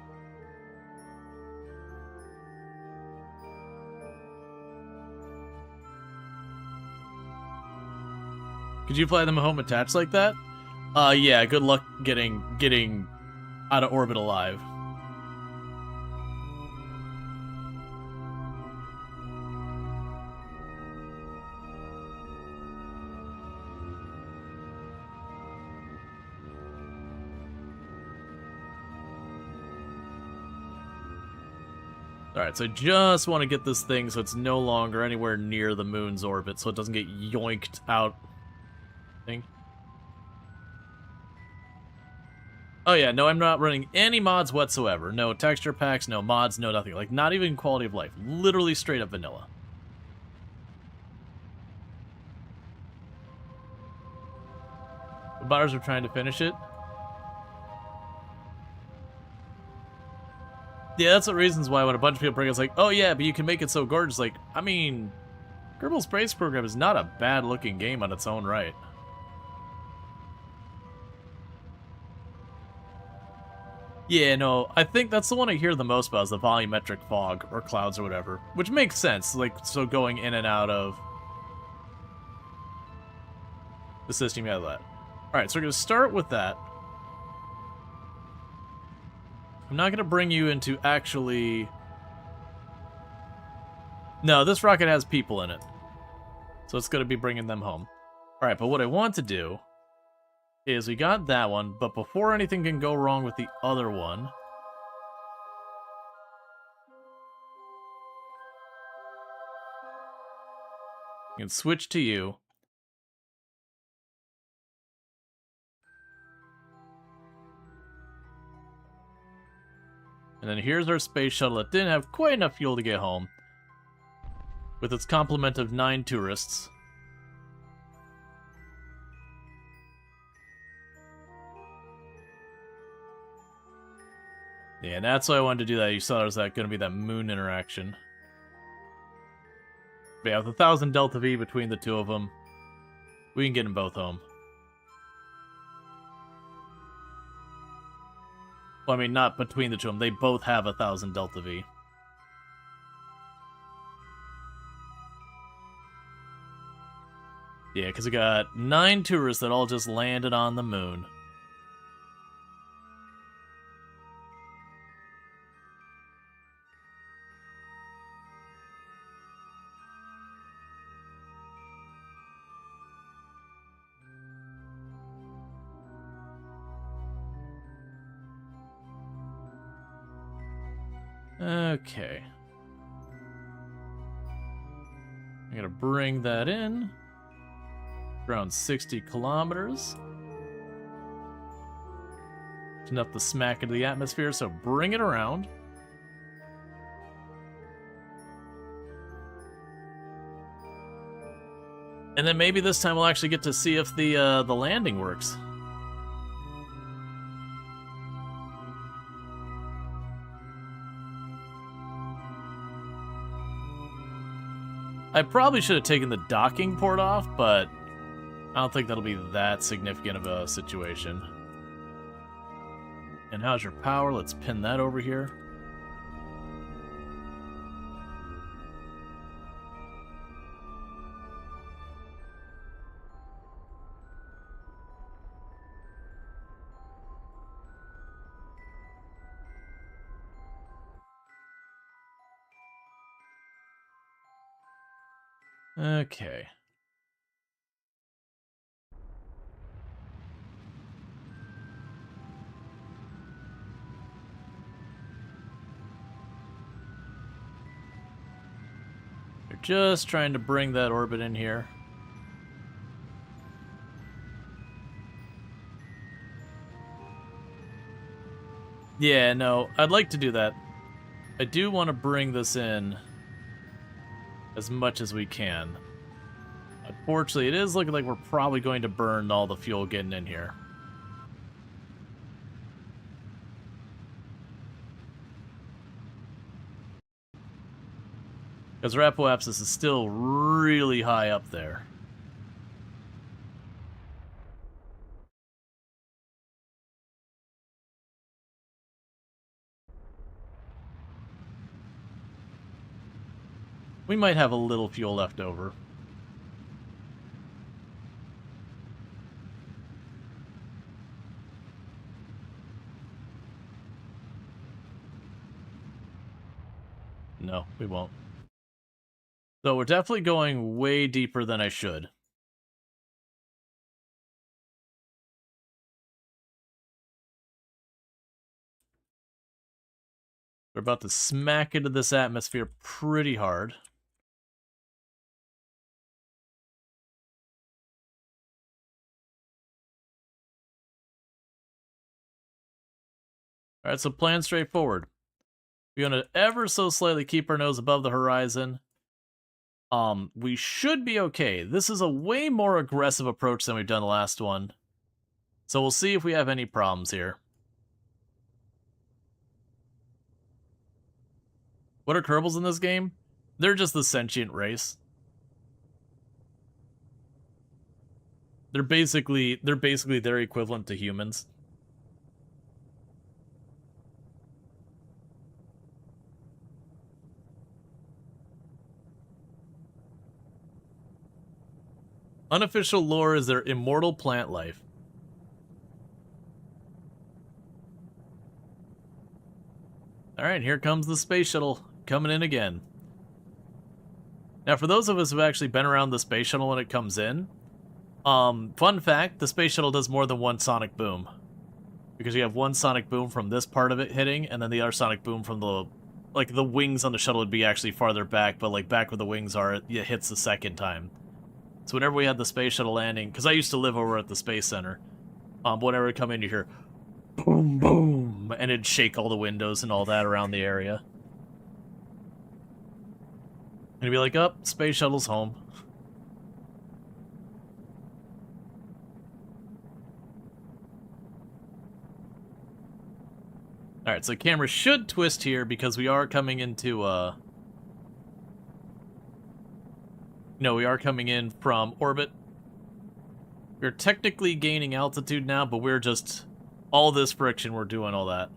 Could you fly them home attached like that? Yeah, good luck getting out of orbit alive. Alright, so I just want to get this thing so it's no longer anywhere near the moon's orbit, so it doesn't get yoinked out. Thing. Oh yeah, no, I'm not running any mods whatsoever. No texture packs, no mods, no nothing. Like, not even quality of life. Literally straight up vanilla. The buyers are trying to finish it. Yeah, that's the reasons why when a bunch of people bring it, it's like, oh yeah, but you can make it so gorgeous. Like, I mean, Kerbal Space Program is not a bad looking game on its own right. Yeah, no, I think that's the one I hear the most about is the volumetric fog or clouds or whatever, which makes sense. Like, so going in and out of the system, you have that. All right, so we're gonna start with that. I'm not gonna bring you into actually. No, this rocket has people in it, so it's gonna be bringing them home. All right, but what I want to do is we got that one, but before anything can go wrong with the other one, you can switch to you. And then here's our space shuttle. It didn't have quite enough fuel to get home, with its complement of 9 tourists. Yeah, and that's why I wanted to do that. You saw there was going to be that moon interaction. But yeah, with 1,000 Delta V between the two of them, we can get them both home. Well, I mean, not between the two of them. They both have 1,000 Delta V. Yeah, because we got 9 tourists that all just landed on the moon. Okay. I'm gonna bring that in. Around 60 kilometers. Enough to smack into the atmosphere, so bring it around. And then maybe this time we'll actually get to see if the landing works. I probably should have taken the docking port off, but I don't think that'll be that significant of a situation. And how's your power? Let's pin that over here. Okay. You're just trying to bring that orbit in here. Yeah, no, I'd like to do that. I do want to bring this in as much as we can. Unfortunately, it is looking like we're probably going to burn all the fuel getting in here. Because our apoapsis is still really high up there. We might have a little fuel left over. No, we won't. So we're definitely going way deeper than I should. We're about to smack into this atmosphere pretty hard. Alright, so plan straightforward. We're going to ever so slightly keep our nose above the horizon. We should be okay. This is a way more aggressive approach than we've done the last one. So we'll see if we have any problems here. What are Kerbals in this game? They're just the sentient race. They're basically their equivalent to humans. Unofficial lore is their immortal plant life. Alright, here comes the space shuttle coming in again. Now, for those of us who've actually been around the space shuttle when it comes in, fun fact, the space shuttle does more than one sonic boom. Because you have one sonic boom from this part of it hitting, and then the other sonic boom from the... Like, the wings on the shuttle would be actually farther back, but, like, back where the wings are, it hits the second time. So whenever we had the space shuttle landing, because I used to live over at the Space Center, whenever we come in, you hear boom, boom, and it'd shake all the windows and all that around the area. And you'd be like, oh, space shuttle's home. Alright, so the camera should twist here because we are coming into, No, we are coming in from orbit. We're technically gaining altitude now, but we're just... All this friction, we're doing all that.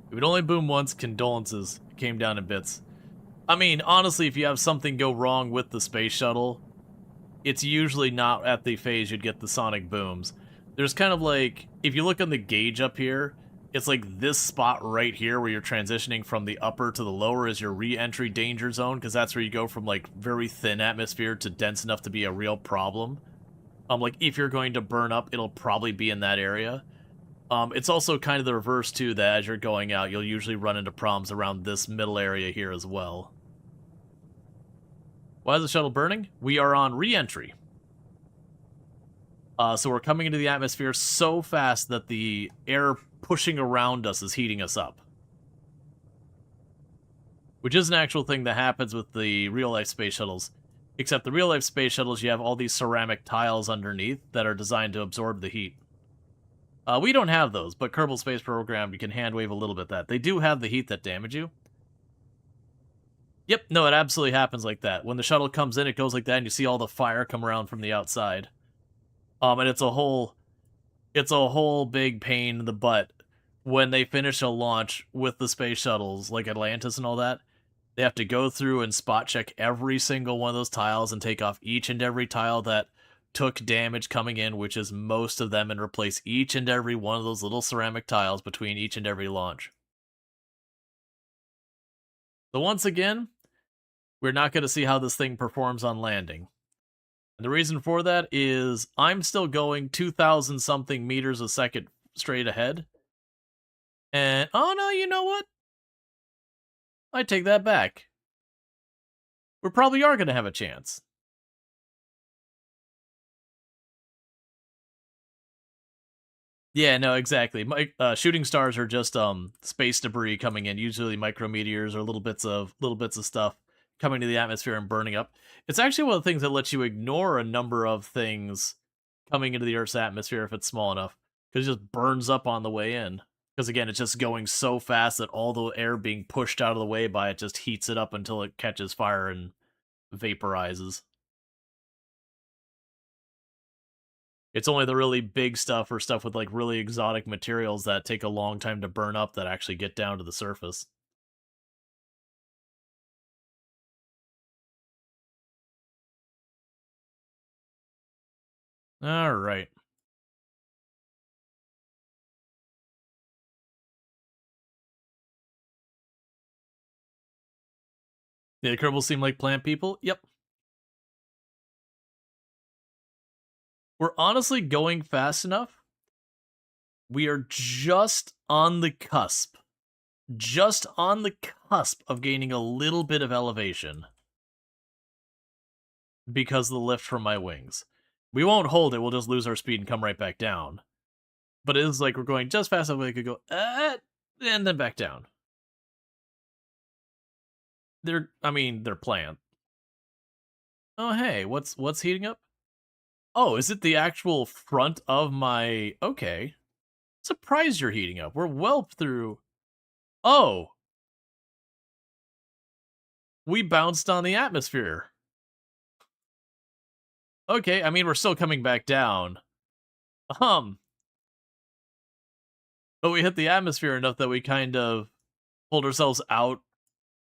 It would only boom once, condolences. It came down in bits. I mean, honestly, if you have something go wrong with the space shuttle, it's usually not at the phase you'd get the sonic booms. There's kind of like... If you look on the gauge up here, it's like this spot right here where you're transitioning from the upper to the lower is your re-entry danger zone, because that's where you go from, like, very thin atmosphere to dense enough to be a real problem. Like, if you're going to burn up, it'll probably be in that area. It's also kind of the reverse too, that as you're going out, you'll usually run into problems around this middle area here as well. Why is the shuttle burning? We are on re-entry. So we're coming into the atmosphere so fast that the air pushing around us is heating us up. Which is an actual thing that happens with the real-life space shuttles. Except the real-life space shuttles, you have all these ceramic tiles underneath that are designed to absorb the heat. We don't have those, but Kerbal Space Program, you can hand-wave a little bit that. They do have the heat that damage you. Yep, no, it absolutely happens like that. When the shuttle comes in, it goes like that, and you see all the fire come around from the outside. And it's a whole big pain in the butt when they finish a launch with the space shuttles, like Atlantis and all that. They have to go through and spot check every single one of those tiles and take off each and every tile that took damage coming in, which is most of them, and replace each and every one of those little ceramic tiles between each and every launch. So once again, we're not going to see how this thing performs on landing. And the reason for that is I'm still going 2,000 something meters a second straight ahead. And, oh no, you know what? I take that back. We probably are going to have a chance. Yeah, no, exactly. Shooting stars are just space debris coming in, usually micrometeors or little bits of stuff coming to the atmosphere and burning up. It's actually one of the things that lets you ignore a number of things coming into the Earth's atmosphere if it's small enough, because it just burns up on the way in. Because again, it's just going so fast that all the air being pushed out of the way by it just heats it up until it catches fire and vaporizes. It's only the really big stuff or stuff with like really exotic materials that take a long time to burn up that actually get down to the surface. All right. Yeah, the Kerbals seem like plant people. Yep. We're honestly going fast enough. We are just on the cusp. Just on the cusp of gaining a little bit of elevation. Because of the lift from my wings. We won't hold it, we'll just lose our speed and come right back down. But it is like we're going just fast enough we could go, and then back down. They're plant. Oh, hey, what's heating up? Oh, is it the actual front of my... Okay. Surprised you're heating up. We're well through... Oh! We bounced on the atmosphere. Okay, I mean, we're still coming back down. But we hit the atmosphere enough that we kind of pulled ourselves out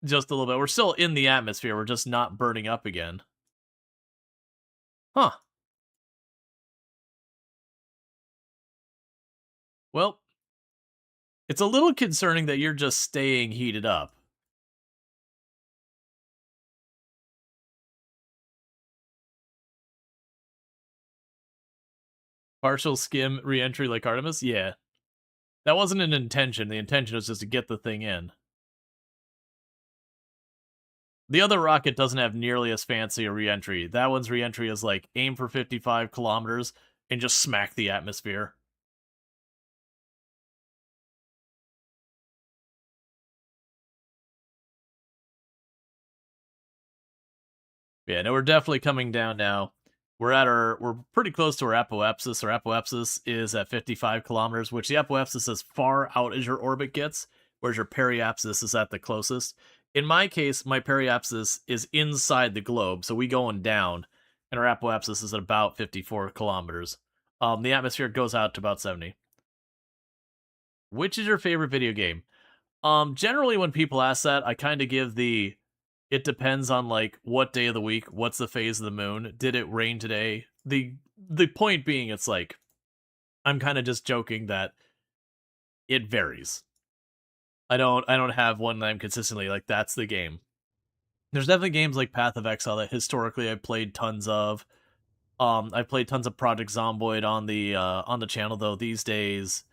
just a little bit. We're still in the atmosphere, we're just not burning up again. Huh. Well, it's a little concerning that you're just staying heated up. Partial skim re-entry like Artemis? Yeah. That wasn't an intention. The intention was just to get the thing in. The other rocket doesn't have nearly as fancy a re-entry. That one's re-entry is like aim for 55 kilometers and just smack the atmosphere. Yeah, no, we're definitely coming down now. We're pretty close to our apoapsis. Our apoapsis is at 55 kilometers, which the apoapsis is as far out as your orbit gets, whereas your periapsis is at the closest. In my case, my periapsis is inside the globe, so we going down, and our apoapsis is at about 54 kilometers. The atmosphere goes out to about 70. Which is your favorite video game? Generally when people ask that, I kind of give the it depends on like what day of the week, what's the phase of the moon, did it rain today? The point being it's like I'm kind of just joking that it varies. I don't have one that I'm consistently like that's the game. There's definitely games like Path of Exile that historically I've played tons of. I've played tons of Project Zomboid on the channel though these days.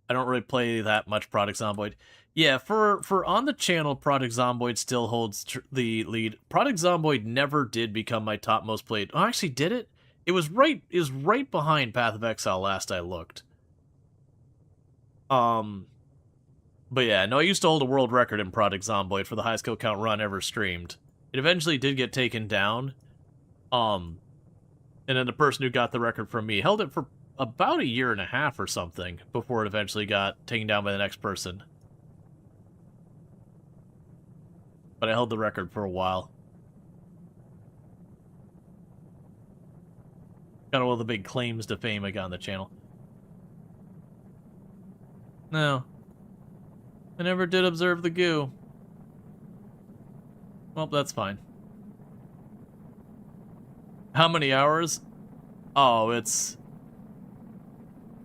I don't really play that much Project Zomboid. Yeah, for on the channel, Project Zomboid still holds the lead. Project Zomboid never did become my top most played. Oh, actually, did it? It was right behind Path of Exile last I looked. But yeah, no, I used to hold a world record in Project Zomboid for the highest kill count run ever streamed. It eventually did get taken down. And then the person who got the record from me held it for about 1.5 years or something before it eventually got taken down by the next person. But I held the record for a while. Got all the big claims to fame I got on the channel. No. I never did observe the goo. Well, that's fine. How many hours? Oh, it's...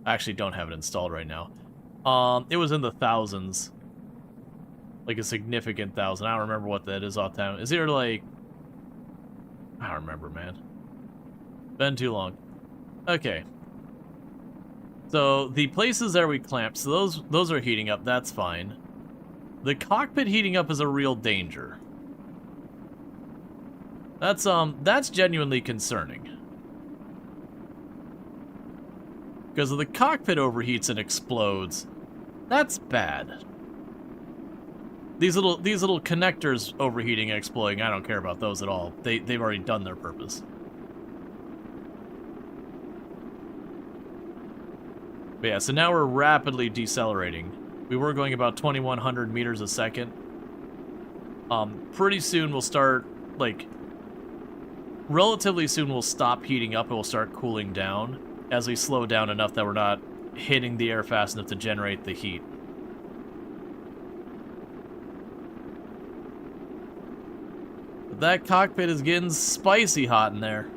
I actually don't have it installed right now. It was in the thousands. Like a significant thousand. I don't remember what that is offhand. Is there like... I don't remember, man. Been too long. Okay. So, the places there we clamped, so those are heating up, that's fine. The cockpit heating up is a real danger. That's genuinely concerning. Because if the cockpit overheats and explodes, that's bad. These little connectors overheating and exploding, I don't care about those at all. They've already done their purpose. But yeah, so now we're rapidly decelerating. We were going about 2,100 meters a second. Pretty soon we'll start, like, relatively soon we'll stop heating up and we'll start cooling down as we slow down enough that we're not hitting the air fast enough to generate the heat. But that cockpit is getting spicy hot in there.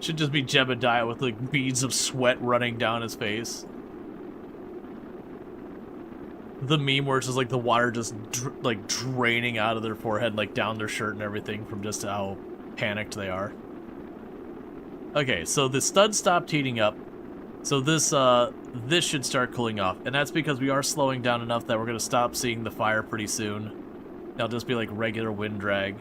Should just be Jebediah with like beads of sweat running down his face. The meme where it's just like the water just like draining out of their forehead, like down their shirt and everything from just how panicked they are. Okay, so the stud stopped heating up. So this should start cooling off, and that's because we are slowing down enough that we're gonna stop seeing the fire pretty soon. It'll just be like regular wind drag.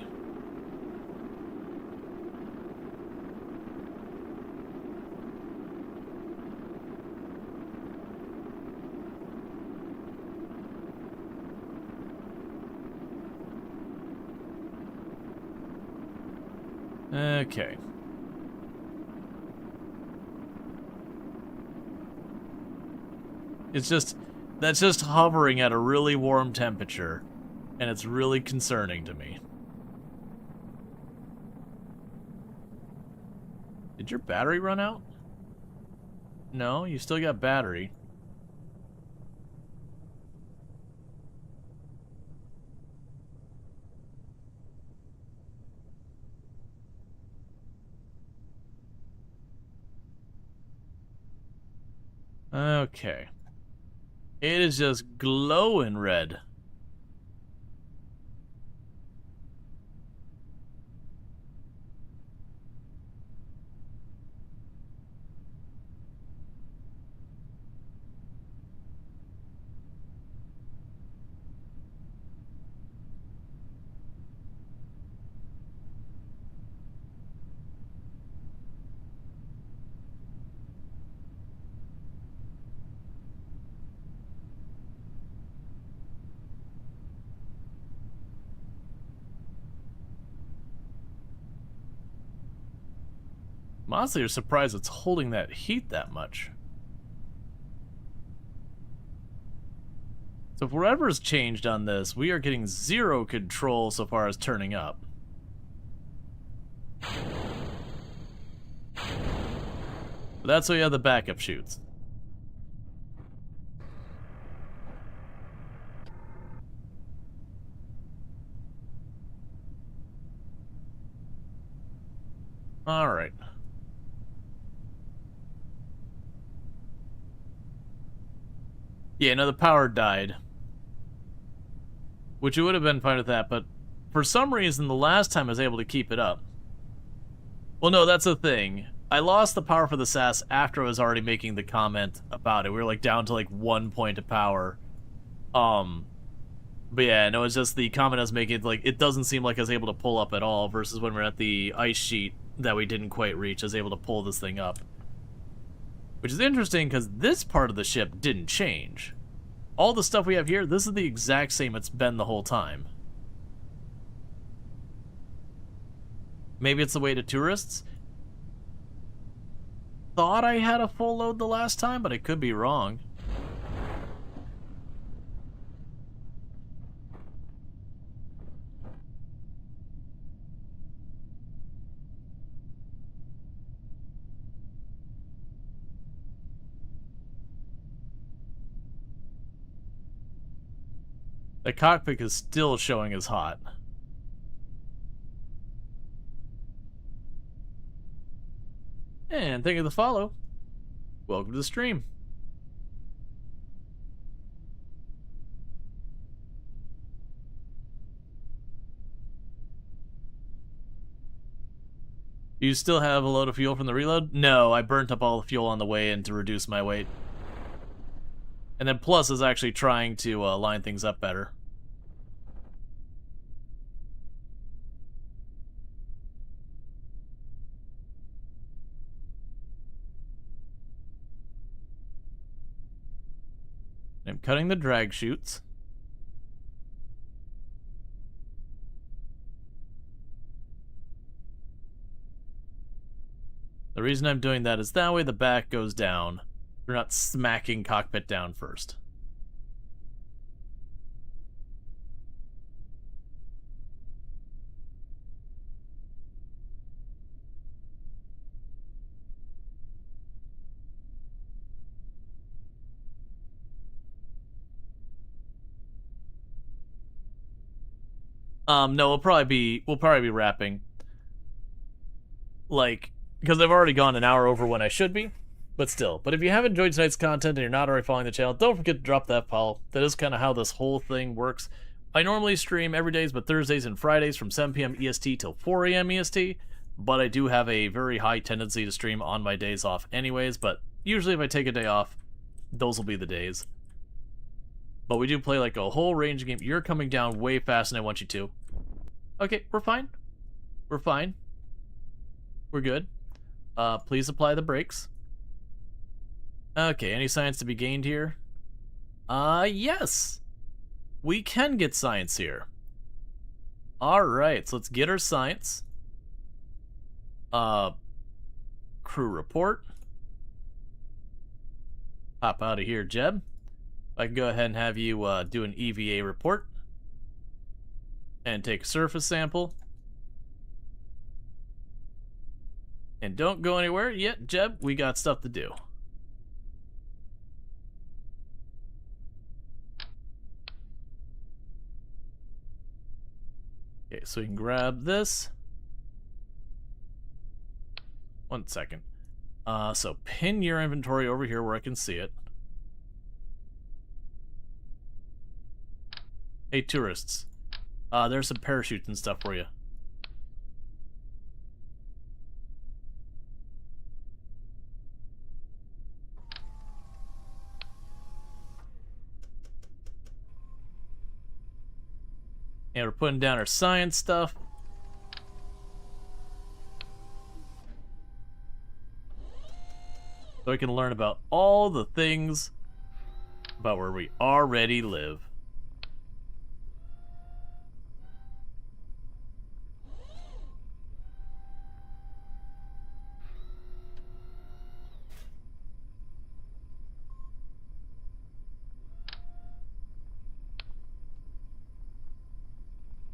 Okay. It's just, that's just hovering at a really warm temperature, and it's really concerning to me. Did your battery run out? No, you still got battery. Okay. It is just glowing red. I'm honestly surprised it's holding that heat that much. So if whatever's changed on this, we are getting 0 control so far as turning up. But that's why you have the backup chutes. Alright. Yeah, no, the power died. Which it would have been fine with that, but for some reason, the last time I was able to keep it up. Well, no, that's the thing. I lost the power for the SAS after I was already making the comment about it. We were, like, down to, like, 1 point of power. But yeah, no, it's just the comment I was making, like, it doesn't seem like I was able to pull up at all, versus when we're at the ice sheet that we didn't quite reach, I was able to pull this thing up. Which is interesting, because this part of the ship didn't change. All the stuff we have here, this is the exact same it's been the whole time. Maybe it's the way to tourists? Thought I had a full load the last time, but I could be wrong. The cockpit is still showing as hot. And thank you for the follow. Welcome to the stream. You still have a load of fuel from the reload? No, I burnt up all the fuel on the way in to reduce my weight. And then Plus is actually trying to line things up better. I'm cutting the drag chutes. The reason I'm doing that is that way the back goes down. You're not smacking cockpit down first. No, we'll probably be wrapping. Like, because I've already gone an hour over when I should be, but still. But if you have enjoyed tonight's content and you're not already following the channel, don't forget to drop that follow. That is kind of how this whole thing works. I normally stream every days but Thursdays and Fridays from 7 p.m. EST till 4 a.m. EST, but I do have a very high tendency to stream on my days off anyways, but usually if I take a day off, those will be the days. But we do play like a whole range of games. You're coming down way faster than I want you to. Okay, we're fine. We're fine. We're good. Please apply the brakes. Okay, any science to be gained here? Yes! We can get science here. Alright, so let's get our science. Crew report. Hop out of here, Jeb. I can go ahead and have you do an EVA report. And take a surface sample. And don't go anywhere yet, Jeb. We got stuff to do. Okay, so we can grab this. 1 second. So pin your inventory over here where I can see it. Hey, tourists. There's some parachutes and stuff for you. And we're putting down our science stuff. So we can learn about all the things about where we already live.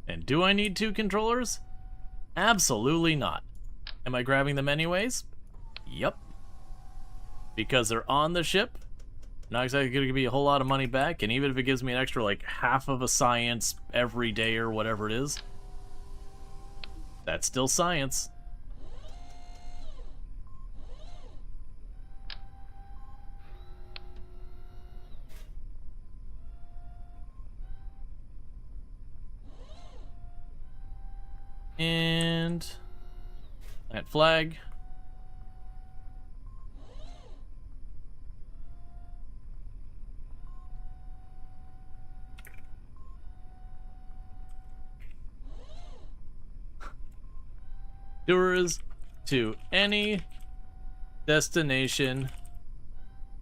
And do I need 2 controllers? Absolutely not. Am I grabbing them anyways? Yep. Because they're on the ship. Not exactly going to give me a whole lot of money back, and even if it gives me an extra, like, half of a science every day or whatever it is, that's still science. And plant flag. Tours to any destination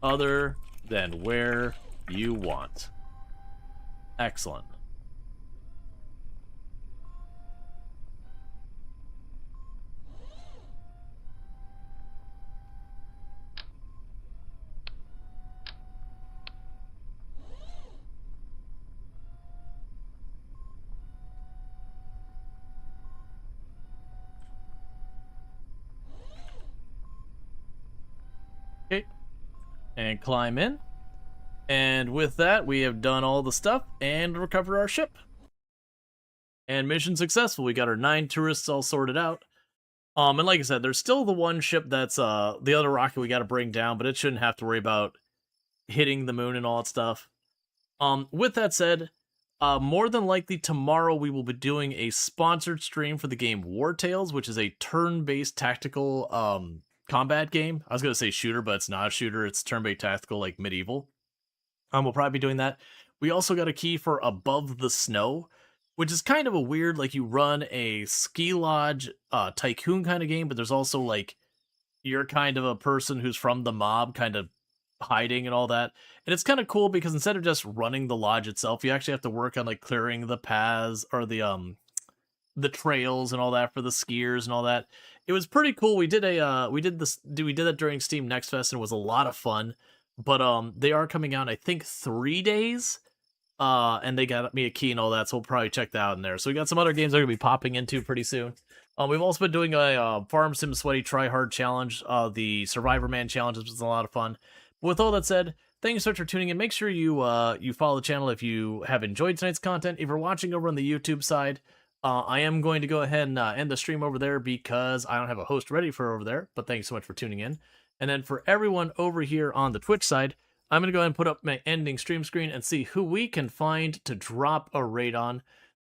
other than where you want. Excellent. Okay. And climb in. And with that, we have done all the stuff and recovered our ship. And mission successful. We got our 9 tourists all sorted out. And like I said, there's still the one ship that's the other rocket we got to bring down, but it shouldn't have to worry about hitting the moon and all that stuff. With that said, more than likely tomorrow we will be doing a sponsored stream for the game War Tales, which is a turn-based tactical combat game. I was gonna say shooter, but it's not a shooter. It's turn-based tactical, like medieval. We'll probably be doing that. We also got a key for Above the Snow, which is kind of a weird, like, you run a ski lodge tycoon kind of game, but there's also, like, you're kind of a person who's from the mob, kind of hiding and all that. And it's kind of cool because instead of just running the lodge itself, you actually have to work on, like, clearing the paths or the trails and all that for the skiers and all that. It was pretty cool. We did that during Steam Next Fest, and it was a lot of fun. But they are coming out, I think, 3 days. And they got me a key and all that, so we'll probably check that out in there. So we got some other games that are gonna be popping into pretty soon. We've also been doing a Farm Sim Sweaty Try Hard challenge, the Survivor Man challenge, which was a lot of fun. But with all that said, thank you so much for tuning in. Make sure you follow the channel if you have enjoyed tonight's content. If you're watching over on the YouTube side, I am going to go ahead and end the stream over there because I don't have a host ready for over there. But thank you so much for tuning in. And then for everyone over here on the Twitch side, I'm going to go ahead and put up my ending stream screen and see who we can find to drop a raid on.